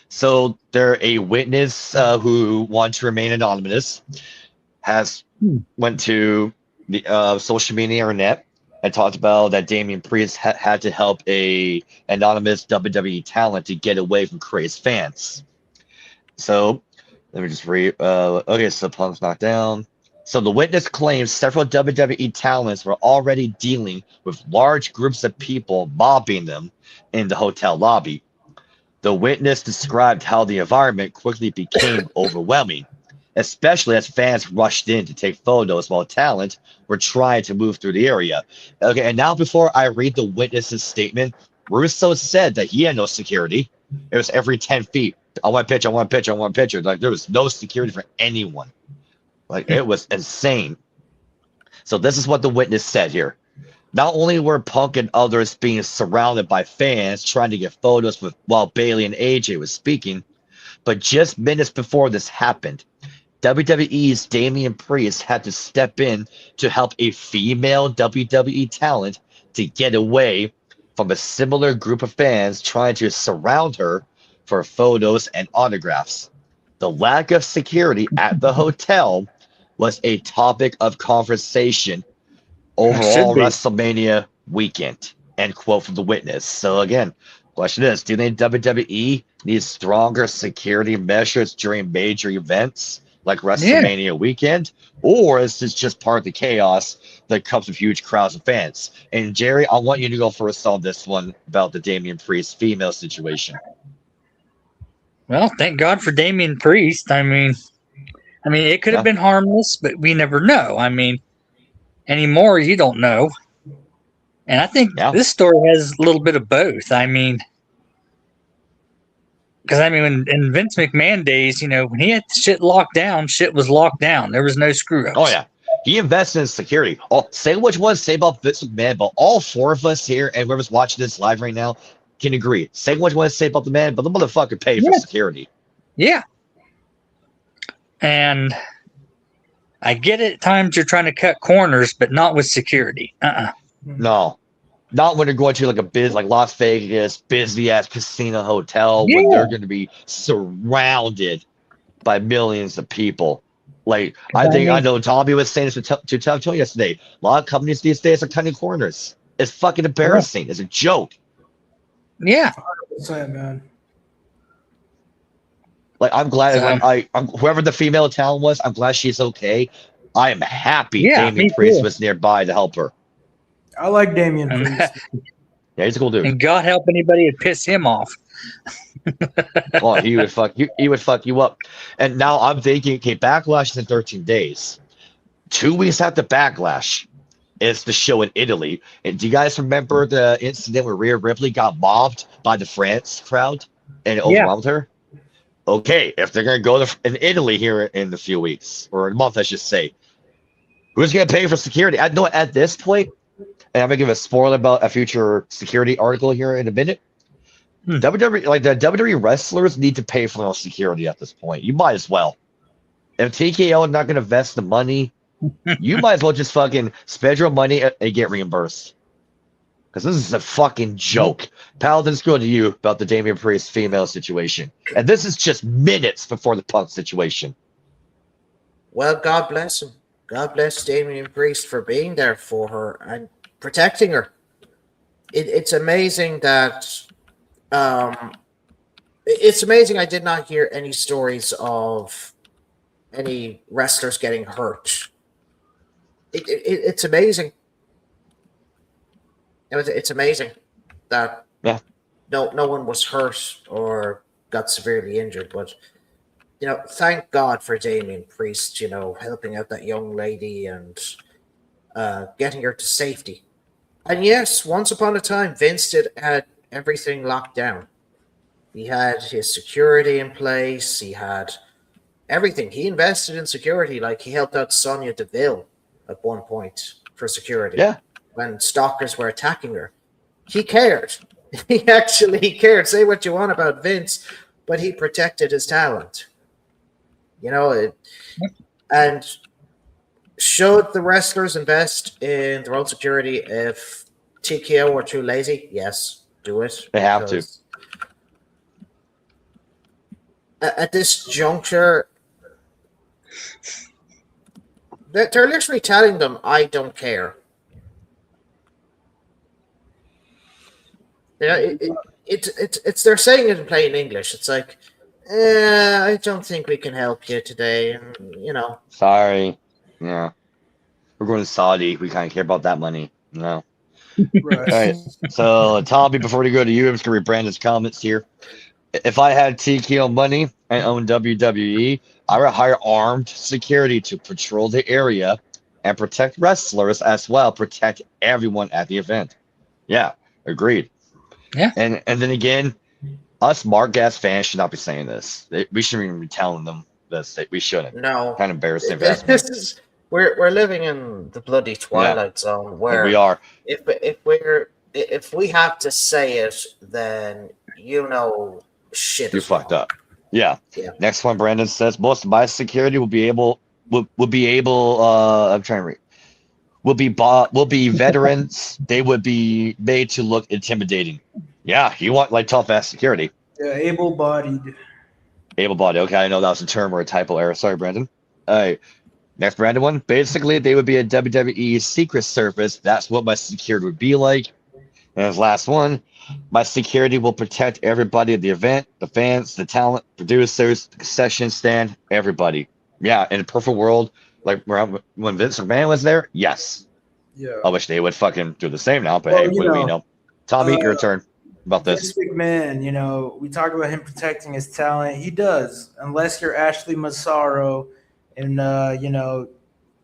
Speaker 1: So a witness who wanted to remain anonymous went to the social media internet and talked about that Damian Priest had to help a anonymous WWE talent to get away from crazed fans. So let me just read. Okay, so Punk's knocked down. So the witness claims several WWE talents were already dealing with large groups of people mobbing them in the hotel lobby. The witness described how the environment quickly became overwhelming, especially as fans rushed in to take photos while talent were trying to move through the area. Okay, and now before I read the witness's statement, Russo said that he had no security. It was every 10 feet. I want a picture, I want a picture, I want a picture. Like, there was no security for anyone. Like, it was insane. So this is what the witness said here. Not only were Punk and others being surrounded by fans trying to get photos while Bailey and AJ was speaking, but just minutes before this happened, WWE's Damian Priest had to step in to help a female WWE talent to get away from a similar group of fans trying to surround her for photos and autographs. The lack of security at the hotel was a topic of conversation overall WrestleMania weekend. End quote from the witness. So again, question is, do they WWE need stronger security measures during major events like WrestleMania weekend? Or is this just part of the chaos that comes with huge crowds of fans? And Jerry, I want you to go first on this one about the Damian Priest female situation.
Speaker 2: Well, thank God for Damian Priest. I mean, it could have been harmless, but we never know. I mean, anymore, you don't know. And I think this story has a little bit of both. I mean, because in Vince McMahon days, when he had shit locked down, shit was locked down. There was no screw ups.
Speaker 1: Oh yeah, he invested in security. Say which one, say about Vince McMahon, but all four of us here and whoever's watching this live right now, can agree. Say what you want to say about the man, but the motherfucker paid for
Speaker 2: Yeah.
Speaker 1: security.
Speaker 2: Yeah. And I get it. At times you're trying to cut corners, but not with security.
Speaker 1: No. Not when they're going to like like Las Vegas, busy ass casino hotel when
Speaker 2: Yeah.
Speaker 1: they're going to be surrounded by millions of people. Like I know Tommy was saying this to Tony yesterday. A lot of companies these days are cutting corners. It's fucking embarrassing. It's a joke.
Speaker 2: Yeah.
Speaker 3: 100%, man.
Speaker 1: Like I'm glad I'm whoever the female talent was, I'm glad she's okay. I am happy
Speaker 2: Yeah,
Speaker 1: Damian
Speaker 2: me
Speaker 1: Priest
Speaker 2: too.
Speaker 1: was nearby to help her.
Speaker 3: I like Damian
Speaker 2: And,
Speaker 3: Priest.
Speaker 1: Yeah, he's a cool dude.
Speaker 2: and God help anybody to piss him off.
Speaker 1: Oh, he would fuck you. He would fuck you up. And now I'm thinking, okay, Backlash is in 13 days. 2 weeks after Backlash, it's the show in Italy. And do you guys remember the incident where Rhea Ripley got mobbed by the France crowd and it overwhelmed her? Okay, if they're gonna go in Italy here in a few weeks or a month, I should say, who's gonna pay for security? I know at this point, and I'm gonna give a spoiler about a future security article here in a minute. WWE, like the WWE wrestlers, need to pay for their own security at this point. You might as well. If TKO is not going to invest the money, you might as well just fucking spend your money and get reimbursed. Because this is a fucking joke. Paladin, let's go to you about the Damian Priest female situation. And this is just minutes before the Punk situation.
Speaker 4: Well, God bless him. God bless Damian Priest for being there for her and protecting her. It's amazing that it's amazing I did not hear any stories of any wrestlers getting hurt. It's amazing. It's amazing that no one was hurt or got severely injured, but thank God for Damian Priest, helping out that young lady and getting her to safety. And yes, once upon a time, Vince had everything locked down. He had his security in place. He had everything. He invested in security. Like he helped out Sonya Deville at one point for security.
Speaker 1: Yeah.
Speaker 4: When stalkers were attacking her. He cared. He actually cared. Say what you want about Vince, but he protected his talent. And should the wrestlers invest in their own security if TKO were too lazy? Yes, do it.
Speaker 1: They have to.
Speaker 4: At this juncture, they're literally telling them, I don't care. It's they're saying it in plain English. It's like, I don't think we can help you today. And,
Speaker 1: Sorry. Yeah. We're going to Saudi. We kind of care about that money. No.
Speaker 3: Right.
Speaker 1: All right. So, Tommy, before we go to you, I'm just going to read Brandon's comments here. If I had TKO money and owned WWE, I would hire armed security to patrol the area and protect wrestlers as well, protect everyone at the event. Yeah, agreed.
Speaker 2: Yeah.
Speaker 1: And then again, us Mark Gas fans should not be saying this. We shouldn't even be telling them this. We shouldn't.
Speaker 4: No.
Speaker 1: Kind of embarrassing.
Speaker 4: This is we're living in the bloody twilight zone where
Speaker 1: we are.
Speaker 4: If we have to say it, then shit.
Speaker 1: You fucked up. Yeah. Next one, Brandon says most of my security will be veterans. They would be made to look intimidating. Yeah, you want like tough ass security.
Speaker 3: Yeah, able-bodied.
Speaker 1: Able-bodied. Okay, I know that was a term or a typo error. Sorry, Brandon. All right. Next Brandon one. Basically, they would be a WWE Secret Service. That's what my security would be like. And his last one. My security will protect everybody at the event, the fans, the talent, producers, the concession stand, everybody. Yeah, in a perfect world, like when Vince McMahon was there, yes.
Speaker 3: Yeah.
Speaker 1: I wish they would fucking do the same now, but hey, what do we know? Tommy, your turn about this.
Speaker 3: Vince McMahon, we talk about him protecting his talent. He does, unless you're Ashley Massaro in,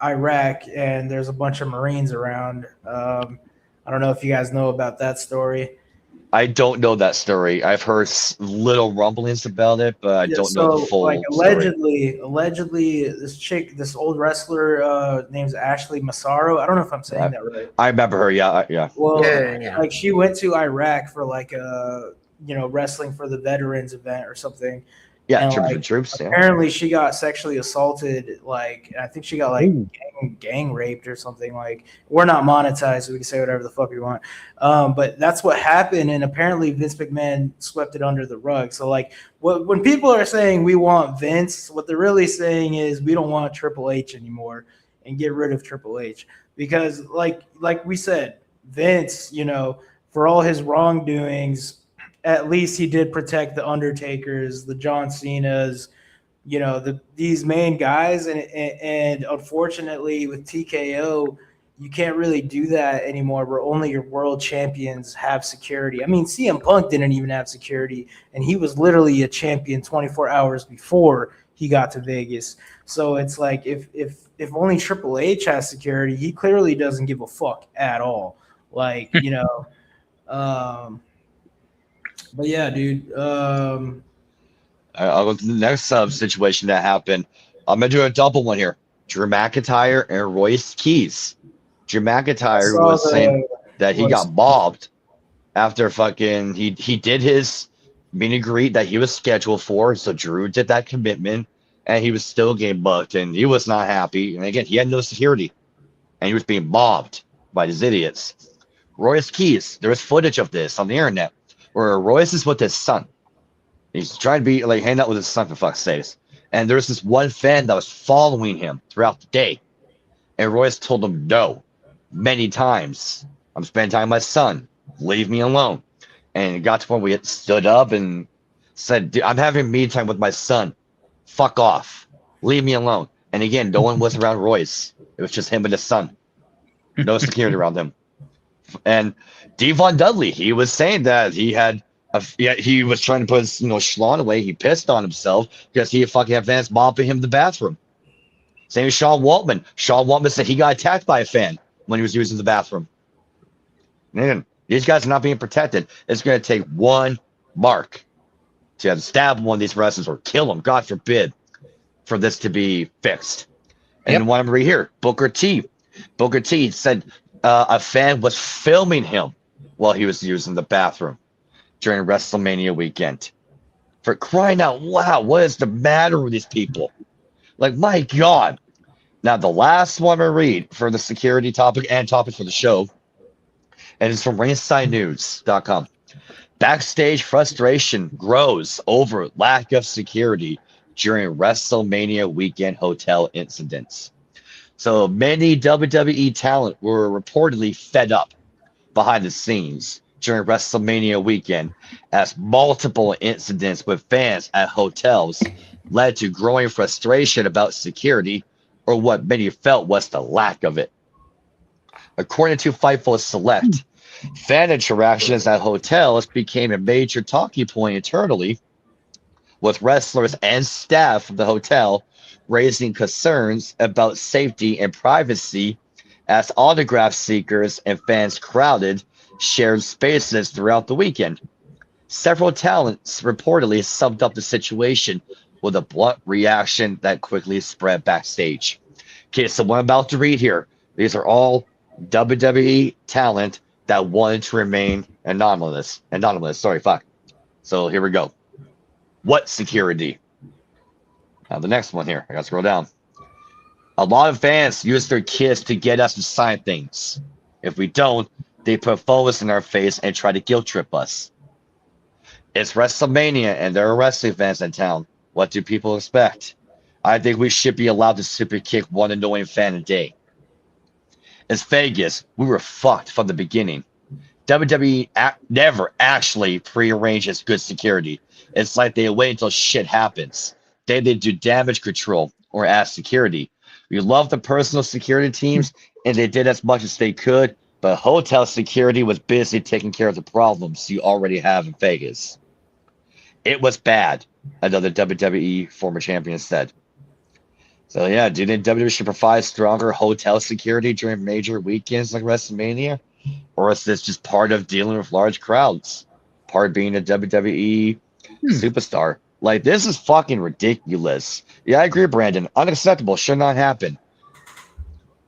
Speaker 3: Iraq and there's a bunch of Marines around. I don't know if you guys know about that story.
Speaker 1: I don't know that story. I've heard little rumblings about it, but I don't know the full
Speaker 3: like
Speaker 1: story.
Speaker 3: allegedly, this old wrestler name's Ashley Massaro. I don't know if I'm saying that right.
Speaker 1: I remember her. Yeah, yeah.
Speaker 3: Well,
Speaker 4: Yeah.
Speaker 3: like she went to Iraq for like a wrestling for the veterans event or something.
Speaker 1: Yeah,
Speaker 3: And,
Speaker 1: Troops
Speaker 3: like,
Speaker 1: and Troops. Yeah.
Speaker 3: Apparently, she got sexually assaulted. Like, I think she got like gang raped or something. Like, we're not monetized, so we can say whatever the fuck we want. But that's what happened, and apparently Vince McMahon swept it under the rug. So, like, when people are saying we want Vince, what they're really saying is we don't want Triple H anymore, and get rid of Triple H because, like we said, Vince, for all his wrongdoings, at least he did protect the Undertakers, the John Cenas, these main guys. And unfortunately, with TKO, you can't really do that anymore, where only your world champions have security. I mean, CM Punk didn't even have security, and he was literally a champion 24 hours before he got to Vegas. So it's like if only Triple H has security, he clearly doesn't give a fuck at all. Like, but yeah, dude.
Speaker 1: I'll go to the next situation that happened. I'm gonna do a double one here. Drew McIntyre and Royce Keys. Drew McIntyre was saying that he got mobbed after fucking he did his meet and greet that he was scheduled for. So Drew did that commitment, and he was still getting bucked, and he was not happy. And again, he had no security, and he was being mobbed by these idiots. Royce Keys. There was footage of this on the internet where Royce is with his son. He's trying to be like hanging out with his son for fuck's sakes. And there's this one fan that was following him throughout the day. And Royce told him no many times. I'm spending time with my son. Leave me alone. And it got to the point where he stood up and said, I'm having me time with my son. Fuck off. Leave me alone. And again, no one was around Royce. It was just him and his son. No security around him. And Devon Dudley, he was saying that he was trying to put his schlong away. He pissed on himself because he fucking had fans mobbing him in the bathroom. Same as Sean Waltman. Sean Waltman said he got attacked by a fan when he was using the bathroom. Man, these guys are not being protected. It's going to take one mark to have to stab one of these wrestlers or kill them, God forbid, for this to be fixed. And what I'm reading here, Booker T. Booker T said a fan was filming him while he was using the bathroom during WrestleMania weekend. For crying out loud, what is the matter with these people? Like, my God. Now, the last one I read for the security topic and topic for the show, and it's from RingsideNews.com. Backstage frustration grows over lack of security during WrestleMania weekend hotel incidents. So many WWE talent were reportedly fed up behind the scenes during WrestleMania weekend as multiple incidents with fans at hotels led to growing frustration about security, or what many felt was the lack of it. According to Fightful Select, fan interactions at hotels became a major talking point internally, with wrestlers and staff of the hotel raising concerns about safety and privacy as autograph seekers and fans crowded shared spaces throughout the weekend. Several talents reportedly summed up the situation with a blunt reaction that quickly spread backstage. Okay, so what I'm about to read here, these are all WWE talent that wanted to remain anonymous. So here we go. What security? Now the next one here, I gotta scroll down. A lot of fans use their kids to get us to sign things. If we don't, they put photos in our face and try to guilt trip us. It's WrestleMania and there are wrestling fans in town. What do people expect? I think we should be allowed to super kick one annoying fan a day. It's Vegas. We were fucked from the beginning. WWE never actually prearranges good security. It's like they wait until shit happens. Then they do damage control or add security. We love the personal security teams, and they did as much as they could, but hotel security was busy taking care of the problems you already have in Vegas. It was bad, another WWE former champion said. So yeah, do you think WWE should provide stronger hotel security during major weekends like WrestleMania? Or is this just part of dealing with large crowds? part of being a WWE superstar. Like, this is fucking ridiculous. Yeah, I agree, Brandon. Unacceptable. Should not happen.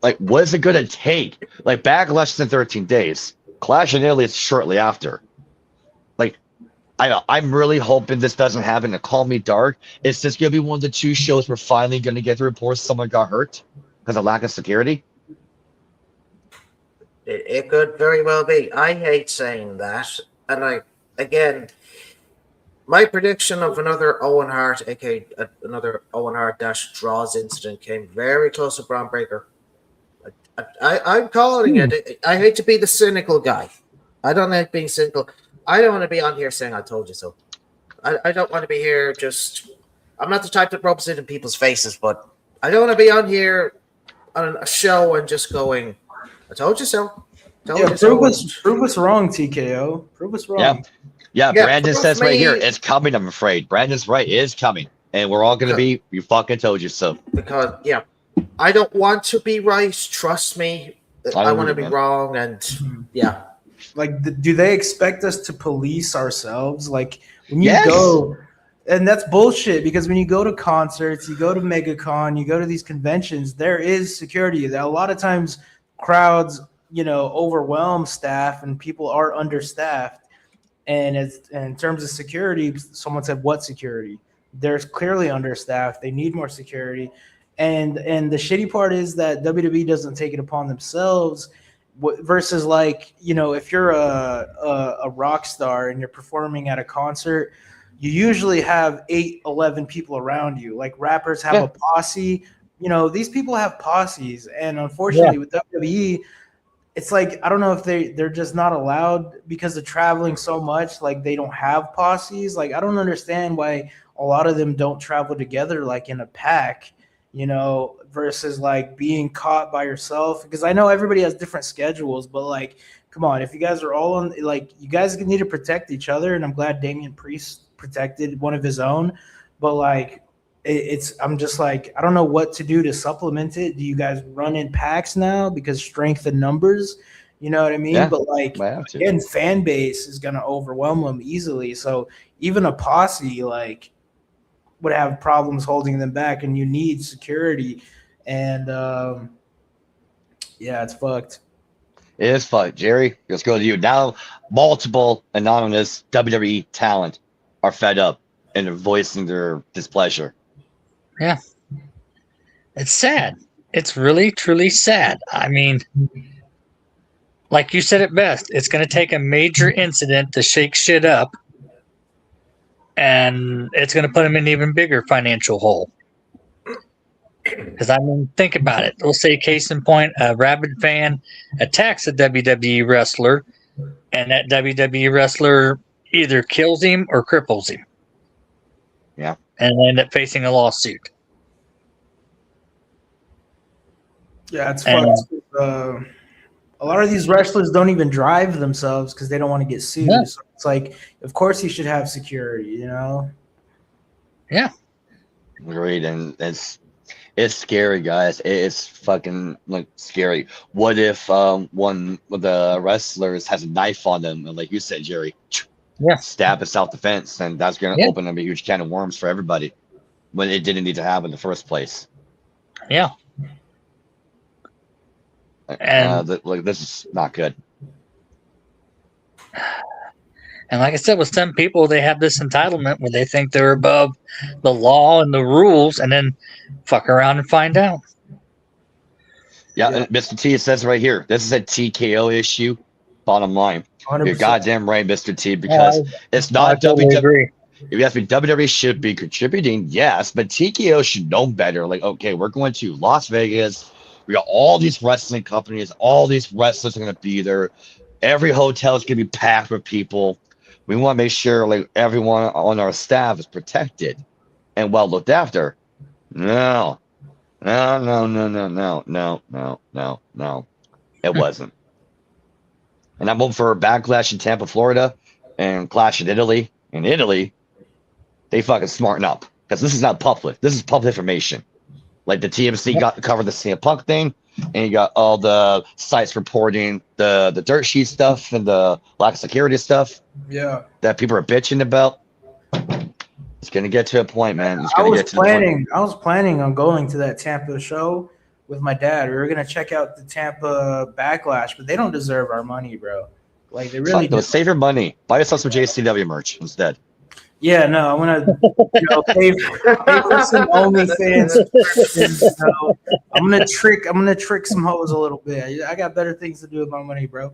Speaker 1: Like, what is it going to take? Like, back less than 13 days. Clash in Italy is shortly after. Like, I'm really hoping this doesn't happen to Call Me Dark. Is this going to be one of the 2 shows we're finally going to get the reports someone got hurt because of lack of security?
Speaker 4: It could very well be. I hate saying that. And again, my prediction of another Owen Hart, aka another Owen Hart Draws incident, came very close to Braun Breaker. I'm calling it. I hate to be the cynical guy. I don't like being cynical. I don't want to be on here saying I told you so. I don't want to be here just. I'm not the type that rubs it in people's faces, but I don't want to be on here on a show and just going, I told you so.
Speaker 3: Prove us wrong, TKO. Prove us wrong.
Speaker 1: Yeah, Brandon says right here, it's coming, I'm afraid. Brandon's right, it is coming. And we're all going to be, you fucking told you so.
Speaker 4: Because, I don't want to be right. Trust me. I want to be wrong. And,
Speaker 3: Like, do they expect us to police ourselves? Like, when you go, and that's bullshit, because when you go to concerts, you go to MegaCon, you go to these conventions, there is security. A lot of times crowds, overwhelm staff and people are understaffed. And in terms of security, someone said, what security? They're clearly understaffed. They need more security. And the shitty part is that WWE doesn't take it upon themselves versus if you're a rock star and you're performing at a concert, you usually have 8-11 people around you. Like rappers have a posse. These people have posses. And unfortunately with WWE, it's like, I don't know if they're just not allowed because of traveling so much. Like, they don't have posses. Like, I don't understand why a lot of them don't travel together, like in a pack, versus like being caught by yourself. Because I know everybody has different schedules, but like, come on, if you guys are all on, like, you guys need to protect each other. And I'm glad Damian Priest protected one of his own, but like, I'm just like, I don't know what to do to supplement it. Do you guys run in packs now because strength in numbers? You know what I mean?
Speaker 1: Yeah,
Speaker 3: but like, again, fan base is going to overwhelm them easily. So even a posse like would have problems holding them back, and you need security. And it's fucked.
Speaker 1: It is fucked. Jerry, let's go to you. Now, multiple anonymous WWE talent are fed up and are voicing their displeasure.
Speaker 2: Yeah. It's sad. It's really, truly sad. I mean, like you said it best, it's going to take a major incident to shake shit up, and it's going to put them in an even bigger financial hole. Because, I mean, think about it. We'll say, case in point, a rabid fan attacks a WWE wrestler, and that WWE wrestler either kills him or cripples him.
Speaker 1: Yeah.
Speaker 2: And end up facing a lawsuit.
Speaker 3: Yeah, it's fucked. A lot of these wrestlers don't even drive themselves because they don't want to get sued. Yeah. So it's like, of course he should have security,
Speaker 2: Yeah.
Speaker 1: Agreed. And it's scary, guys. It's fucking scary. What if one of the wrestlers has a knife on them, and like you said, Jerry, stab in self-defense, and that's going to open up a huge can of worms for everybody when it didn't need to happen in the first place.
Speaker 2: Yeah. And
Speaker 1: this is not good.
Speaker 2: And like I said, with some people, they have this entitlement where they think they're above the law and the rules, and then fuck around and find out.
Speaker 1: Yeah. Mr. T, it says right here, this is a TKO issue. Bottom line, 100%. You're goddamn right, Mr. T, because it's not WWE. If you ask me, WWE should be contributing, yes, but TKO should know better. Like, okay, we're going to Las Vegas. We got all these wrestling companies. All these wrestlers are going to be there. Every hotel is going to be packed with people. We want to make sure like everyone on our staff is protected and well looked after. No. It wasn't. And I'm hoping for a backlash in Tampa, Florida, and Clash in Italy. In Italy, they fucking smarten up because this is not public. This is public information. Like the TMC got to cover the CM Punk thing. and you got all the sites reporting the dirt sheet stuff and the lack of security stuff
Speaker 3: Yeah.
Speaker 1: that people are bitching about. It's gonna get to a point, man. It's
Speaker 3: I
Speaker 1: gonna
Speaker 3: was
Speaker 1: get to the point.
Speaker 3: I was planning on going to that Tampa show with my dad. We were gonna check out the Tampa Backlash, but they don't deserve our money, bro. Like they really
Speaker 1: Fuck, though,
Speaker 3: do.
Speaker 1: save your money. Buy yourself some JCW merch instead.
Speaker 3: Yeah, no, I'm gonna pay for some OnlyFans subscriptions. I'm gonna trick some hoes a little bit. I got better things to do with my money, bro.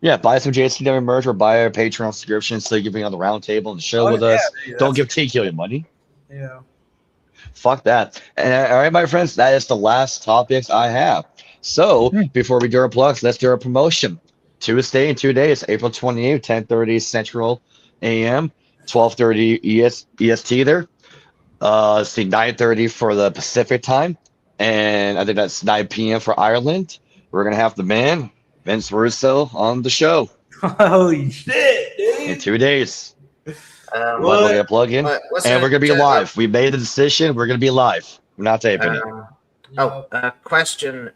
Speaker 1: Yeah, buy some JCW merch or buy a Patreon subscription so you can be on the round table and the show with
Speaker 3: yeah,
Speaker 1: us.
Speaker 3: dude,
Speaker 1: Don't give TQ your money.
Speaker 3: Yeah.
Speaker 1: Fuck that. And all right, my friends, that is the last topics I have. So before we do our plugs, let's do our promotion. Tuesday in 2 days, April 28th, 10:30 Central AM, 12:30 EST there. See 9:30 for the Pacific time, and I think that's 9 p.m. for Ireland. We're gonna have the man Vince Russo on the show
Speaker 3: Holy shit,
Speaker 1: in
Speaker 3: dude.
Speaker 1: 2 days.
Speaker 4: Um,
Speaker 1: We're gonna plug in,
Speaker 4: what's
Speaker 1: and
Speaker 4: it,
Speaker 1: we're gonna be live. We made the decision. We're gonna be live. We're not taping it.
Speaker 4: Question.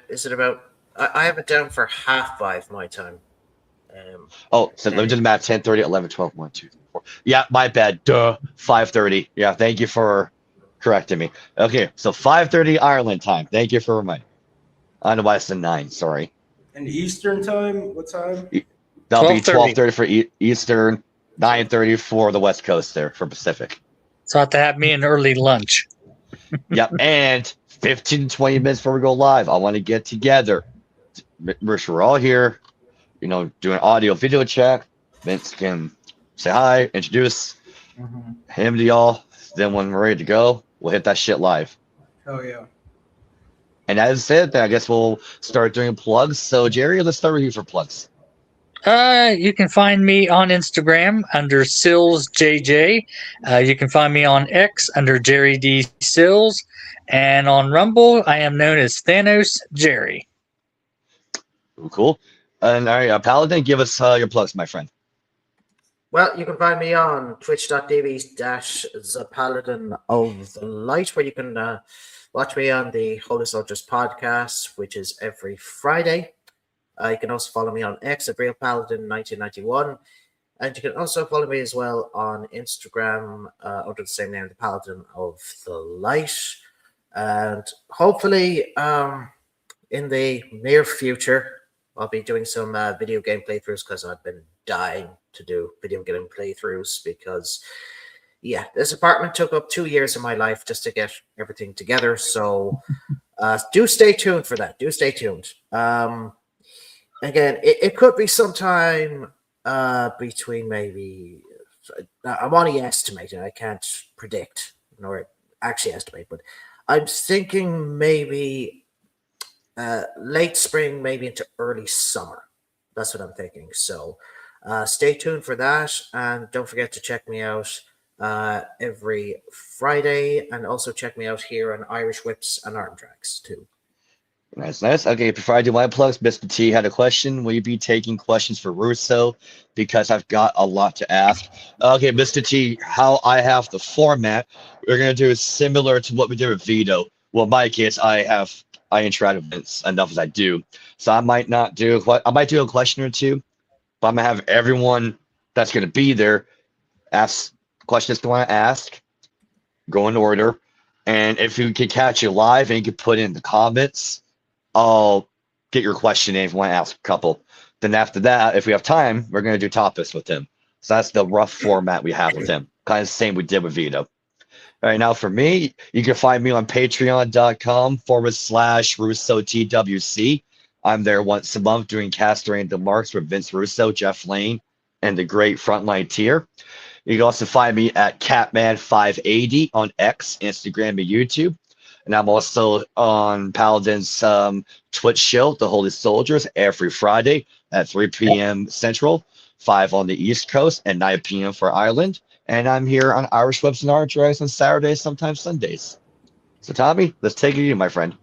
Speaker 4: Is it about? I have it down for 5:30 my time.
Speaker 1: Oh, so let me do the math. 10:30, 11, 12, 1, 2, 3, 4. Yeah, my bad. Duh. 5:30. Yeah, thank you for correcting me. Okay, so 5:30 Ireland time. Thank you for reminding. I don't know why it's the 9. Sorry.
Speaker 3: And Eastern time? What time?
Speaker 1: That'll be
Speaker 2: 12:30.
Speaker 1: 12:30 for Eastern, 9:30 for the West Coast there for Pacific.
Speaker 2: So I have to have me an early lunch.
Speaker 1: Yep, and 15 to 20 minutes before we go live, I want to get together. We're all here, doing audio video chat. Vince can say hi, introduce him to y'all. Then when we're ready to go, we'll hit that shit live.
Speaker 3: Oh yeah.
Speaker 1: And that's it. Then I guess we'll start doing plugs. So Jerry, let's start with you for plugs.
Speaker 2: You can find me on Instagram under SillsJJ. You can find me on X under Jerry D. Sills. And on Rumble, I am known as Thanos Jerry.
Speaker 1: Cool. And all right, Paladin, give us your plugs, my friend.
Speaker 4: Well, you can find me on twitch.tv/ThePaladin of the Light, where you can watch me on the Holy Soldiers podcast, which is every Friday. You can also follow me on X at RealPaladin1991. And you can also follow me as well on Instagram under the same name, The Paladin of the Light. And hopefully in the near future, I'll be doing some video game playthroughs, because I've been dying to do video game playthroughs, because this apartment took up 2 years of my life just to get everything together. So do stay tuned for that. Do stay tuned. Again, it could be sometime between maybe, I'm only estimating, I can't predict nor actually estimate, but I'm thinking maybe late spring, maybe into early summer. That's what I'm thinking. So stay tuned for that, and don't forget to check me out every Friday, and also check me out here on Irish Whips and Arm Tracks too.
Speaker 1: Nice. Okay, before I do my plugs, Mr. T had a question. Will you be taking questions for Russo? Because I've got a lot to ask. Okay, Mr. T, how I have the format, we're going to do similar to what we did with Vito. Well, in my case, I interact with Vince enough as I do. So I might do a question or two, but I'm going to have everyone that's going to be there ask questions they want to ask, go in order. And if you can catch it live and you can put in the comments, I'll get your question in if you want to ask a couple. Then after that, if we have time, we're going to do topics with him. So that's the rough format we have with him. Kind of the same we did with Vito. All right, now for me, you can find me on patreon.com/RussoTWC. I'm there once a month doing Cast Random Marks with Vince Russo, Jeff Lane, and the great Frontline Tier. You can also find me at Catman580 on X, Instagram, and YouTube. And I'm also on Paladin's Twitch show, The Holy Soldiers, every Friday at 3 p.m. Central, 5 on the East Coast, and 9 p.m. for Ireland. And I'm here on Irish Whips and Art Drags on Saturdays, sometimes Sundays. So, Tommy, let's take it to you, my friend.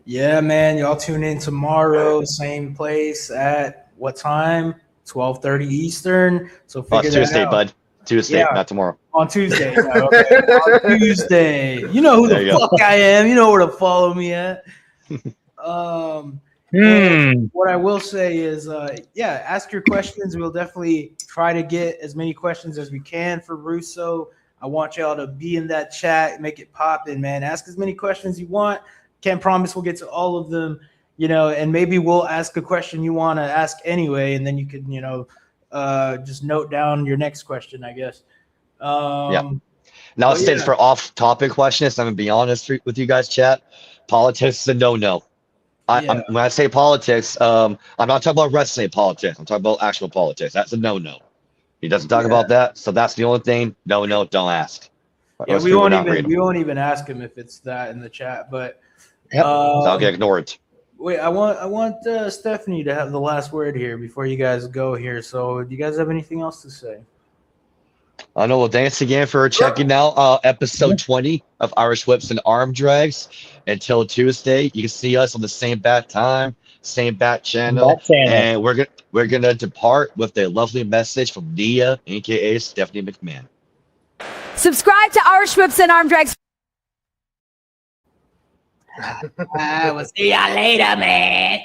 Speaker 3: Yeah, man. Y'all tune in tomorrow, same place at what time? 12:30 Eastern. So figure that
Speaker 1: Tuesday,
Speaker 3: out.
Speaker 1: bud. Tuesday, not tomorrow.
Speaker 3: On Tuesday. No, okay. On Tuesday. You know who the fuck I am. You know where to follow me at. And what I will say is, ask your questions. We'll definitely try to get as many questions as we can for Russo. I want y'all to be in that chat, make it poppin', man. Ask as many questions you want. Can't promise we'll get to all of them, and maybe we'll ask a question you want to ask anyway, and then you can, just note down your next question, I guess.
Speaker 1: Now, since for off-topic questions, I'm gonna be honest with you guys, chat. Politics is a no-no. When I say politics, I'm not talking about wrestling politics. I'm talking about actual politics. That's a no-no. He doesn't talk about that, so that's the only thing. No, don't ask.
Speaker 3: Yeah, we won't even ask him if it's that in the chat, but
Speaker 1: I'll get ignored.
Speaker 3: Wait, I want Stephanie to have the last word here before you guys go here. So, do you guys have anything else to say?
Speaker 1: I know. Well, thanks again for checking out episode 20 of Irish Whips and Arm Drags. Until Tuesday, you can see us on the same bat time, same bat channel, and we're gonna depart with a lovely message from Nia, aka Stephanie McMahon.
Speaker 7: Subscribe to Irish Whips and Arm Drags.
Speaker 3: We'll see y'all later, man.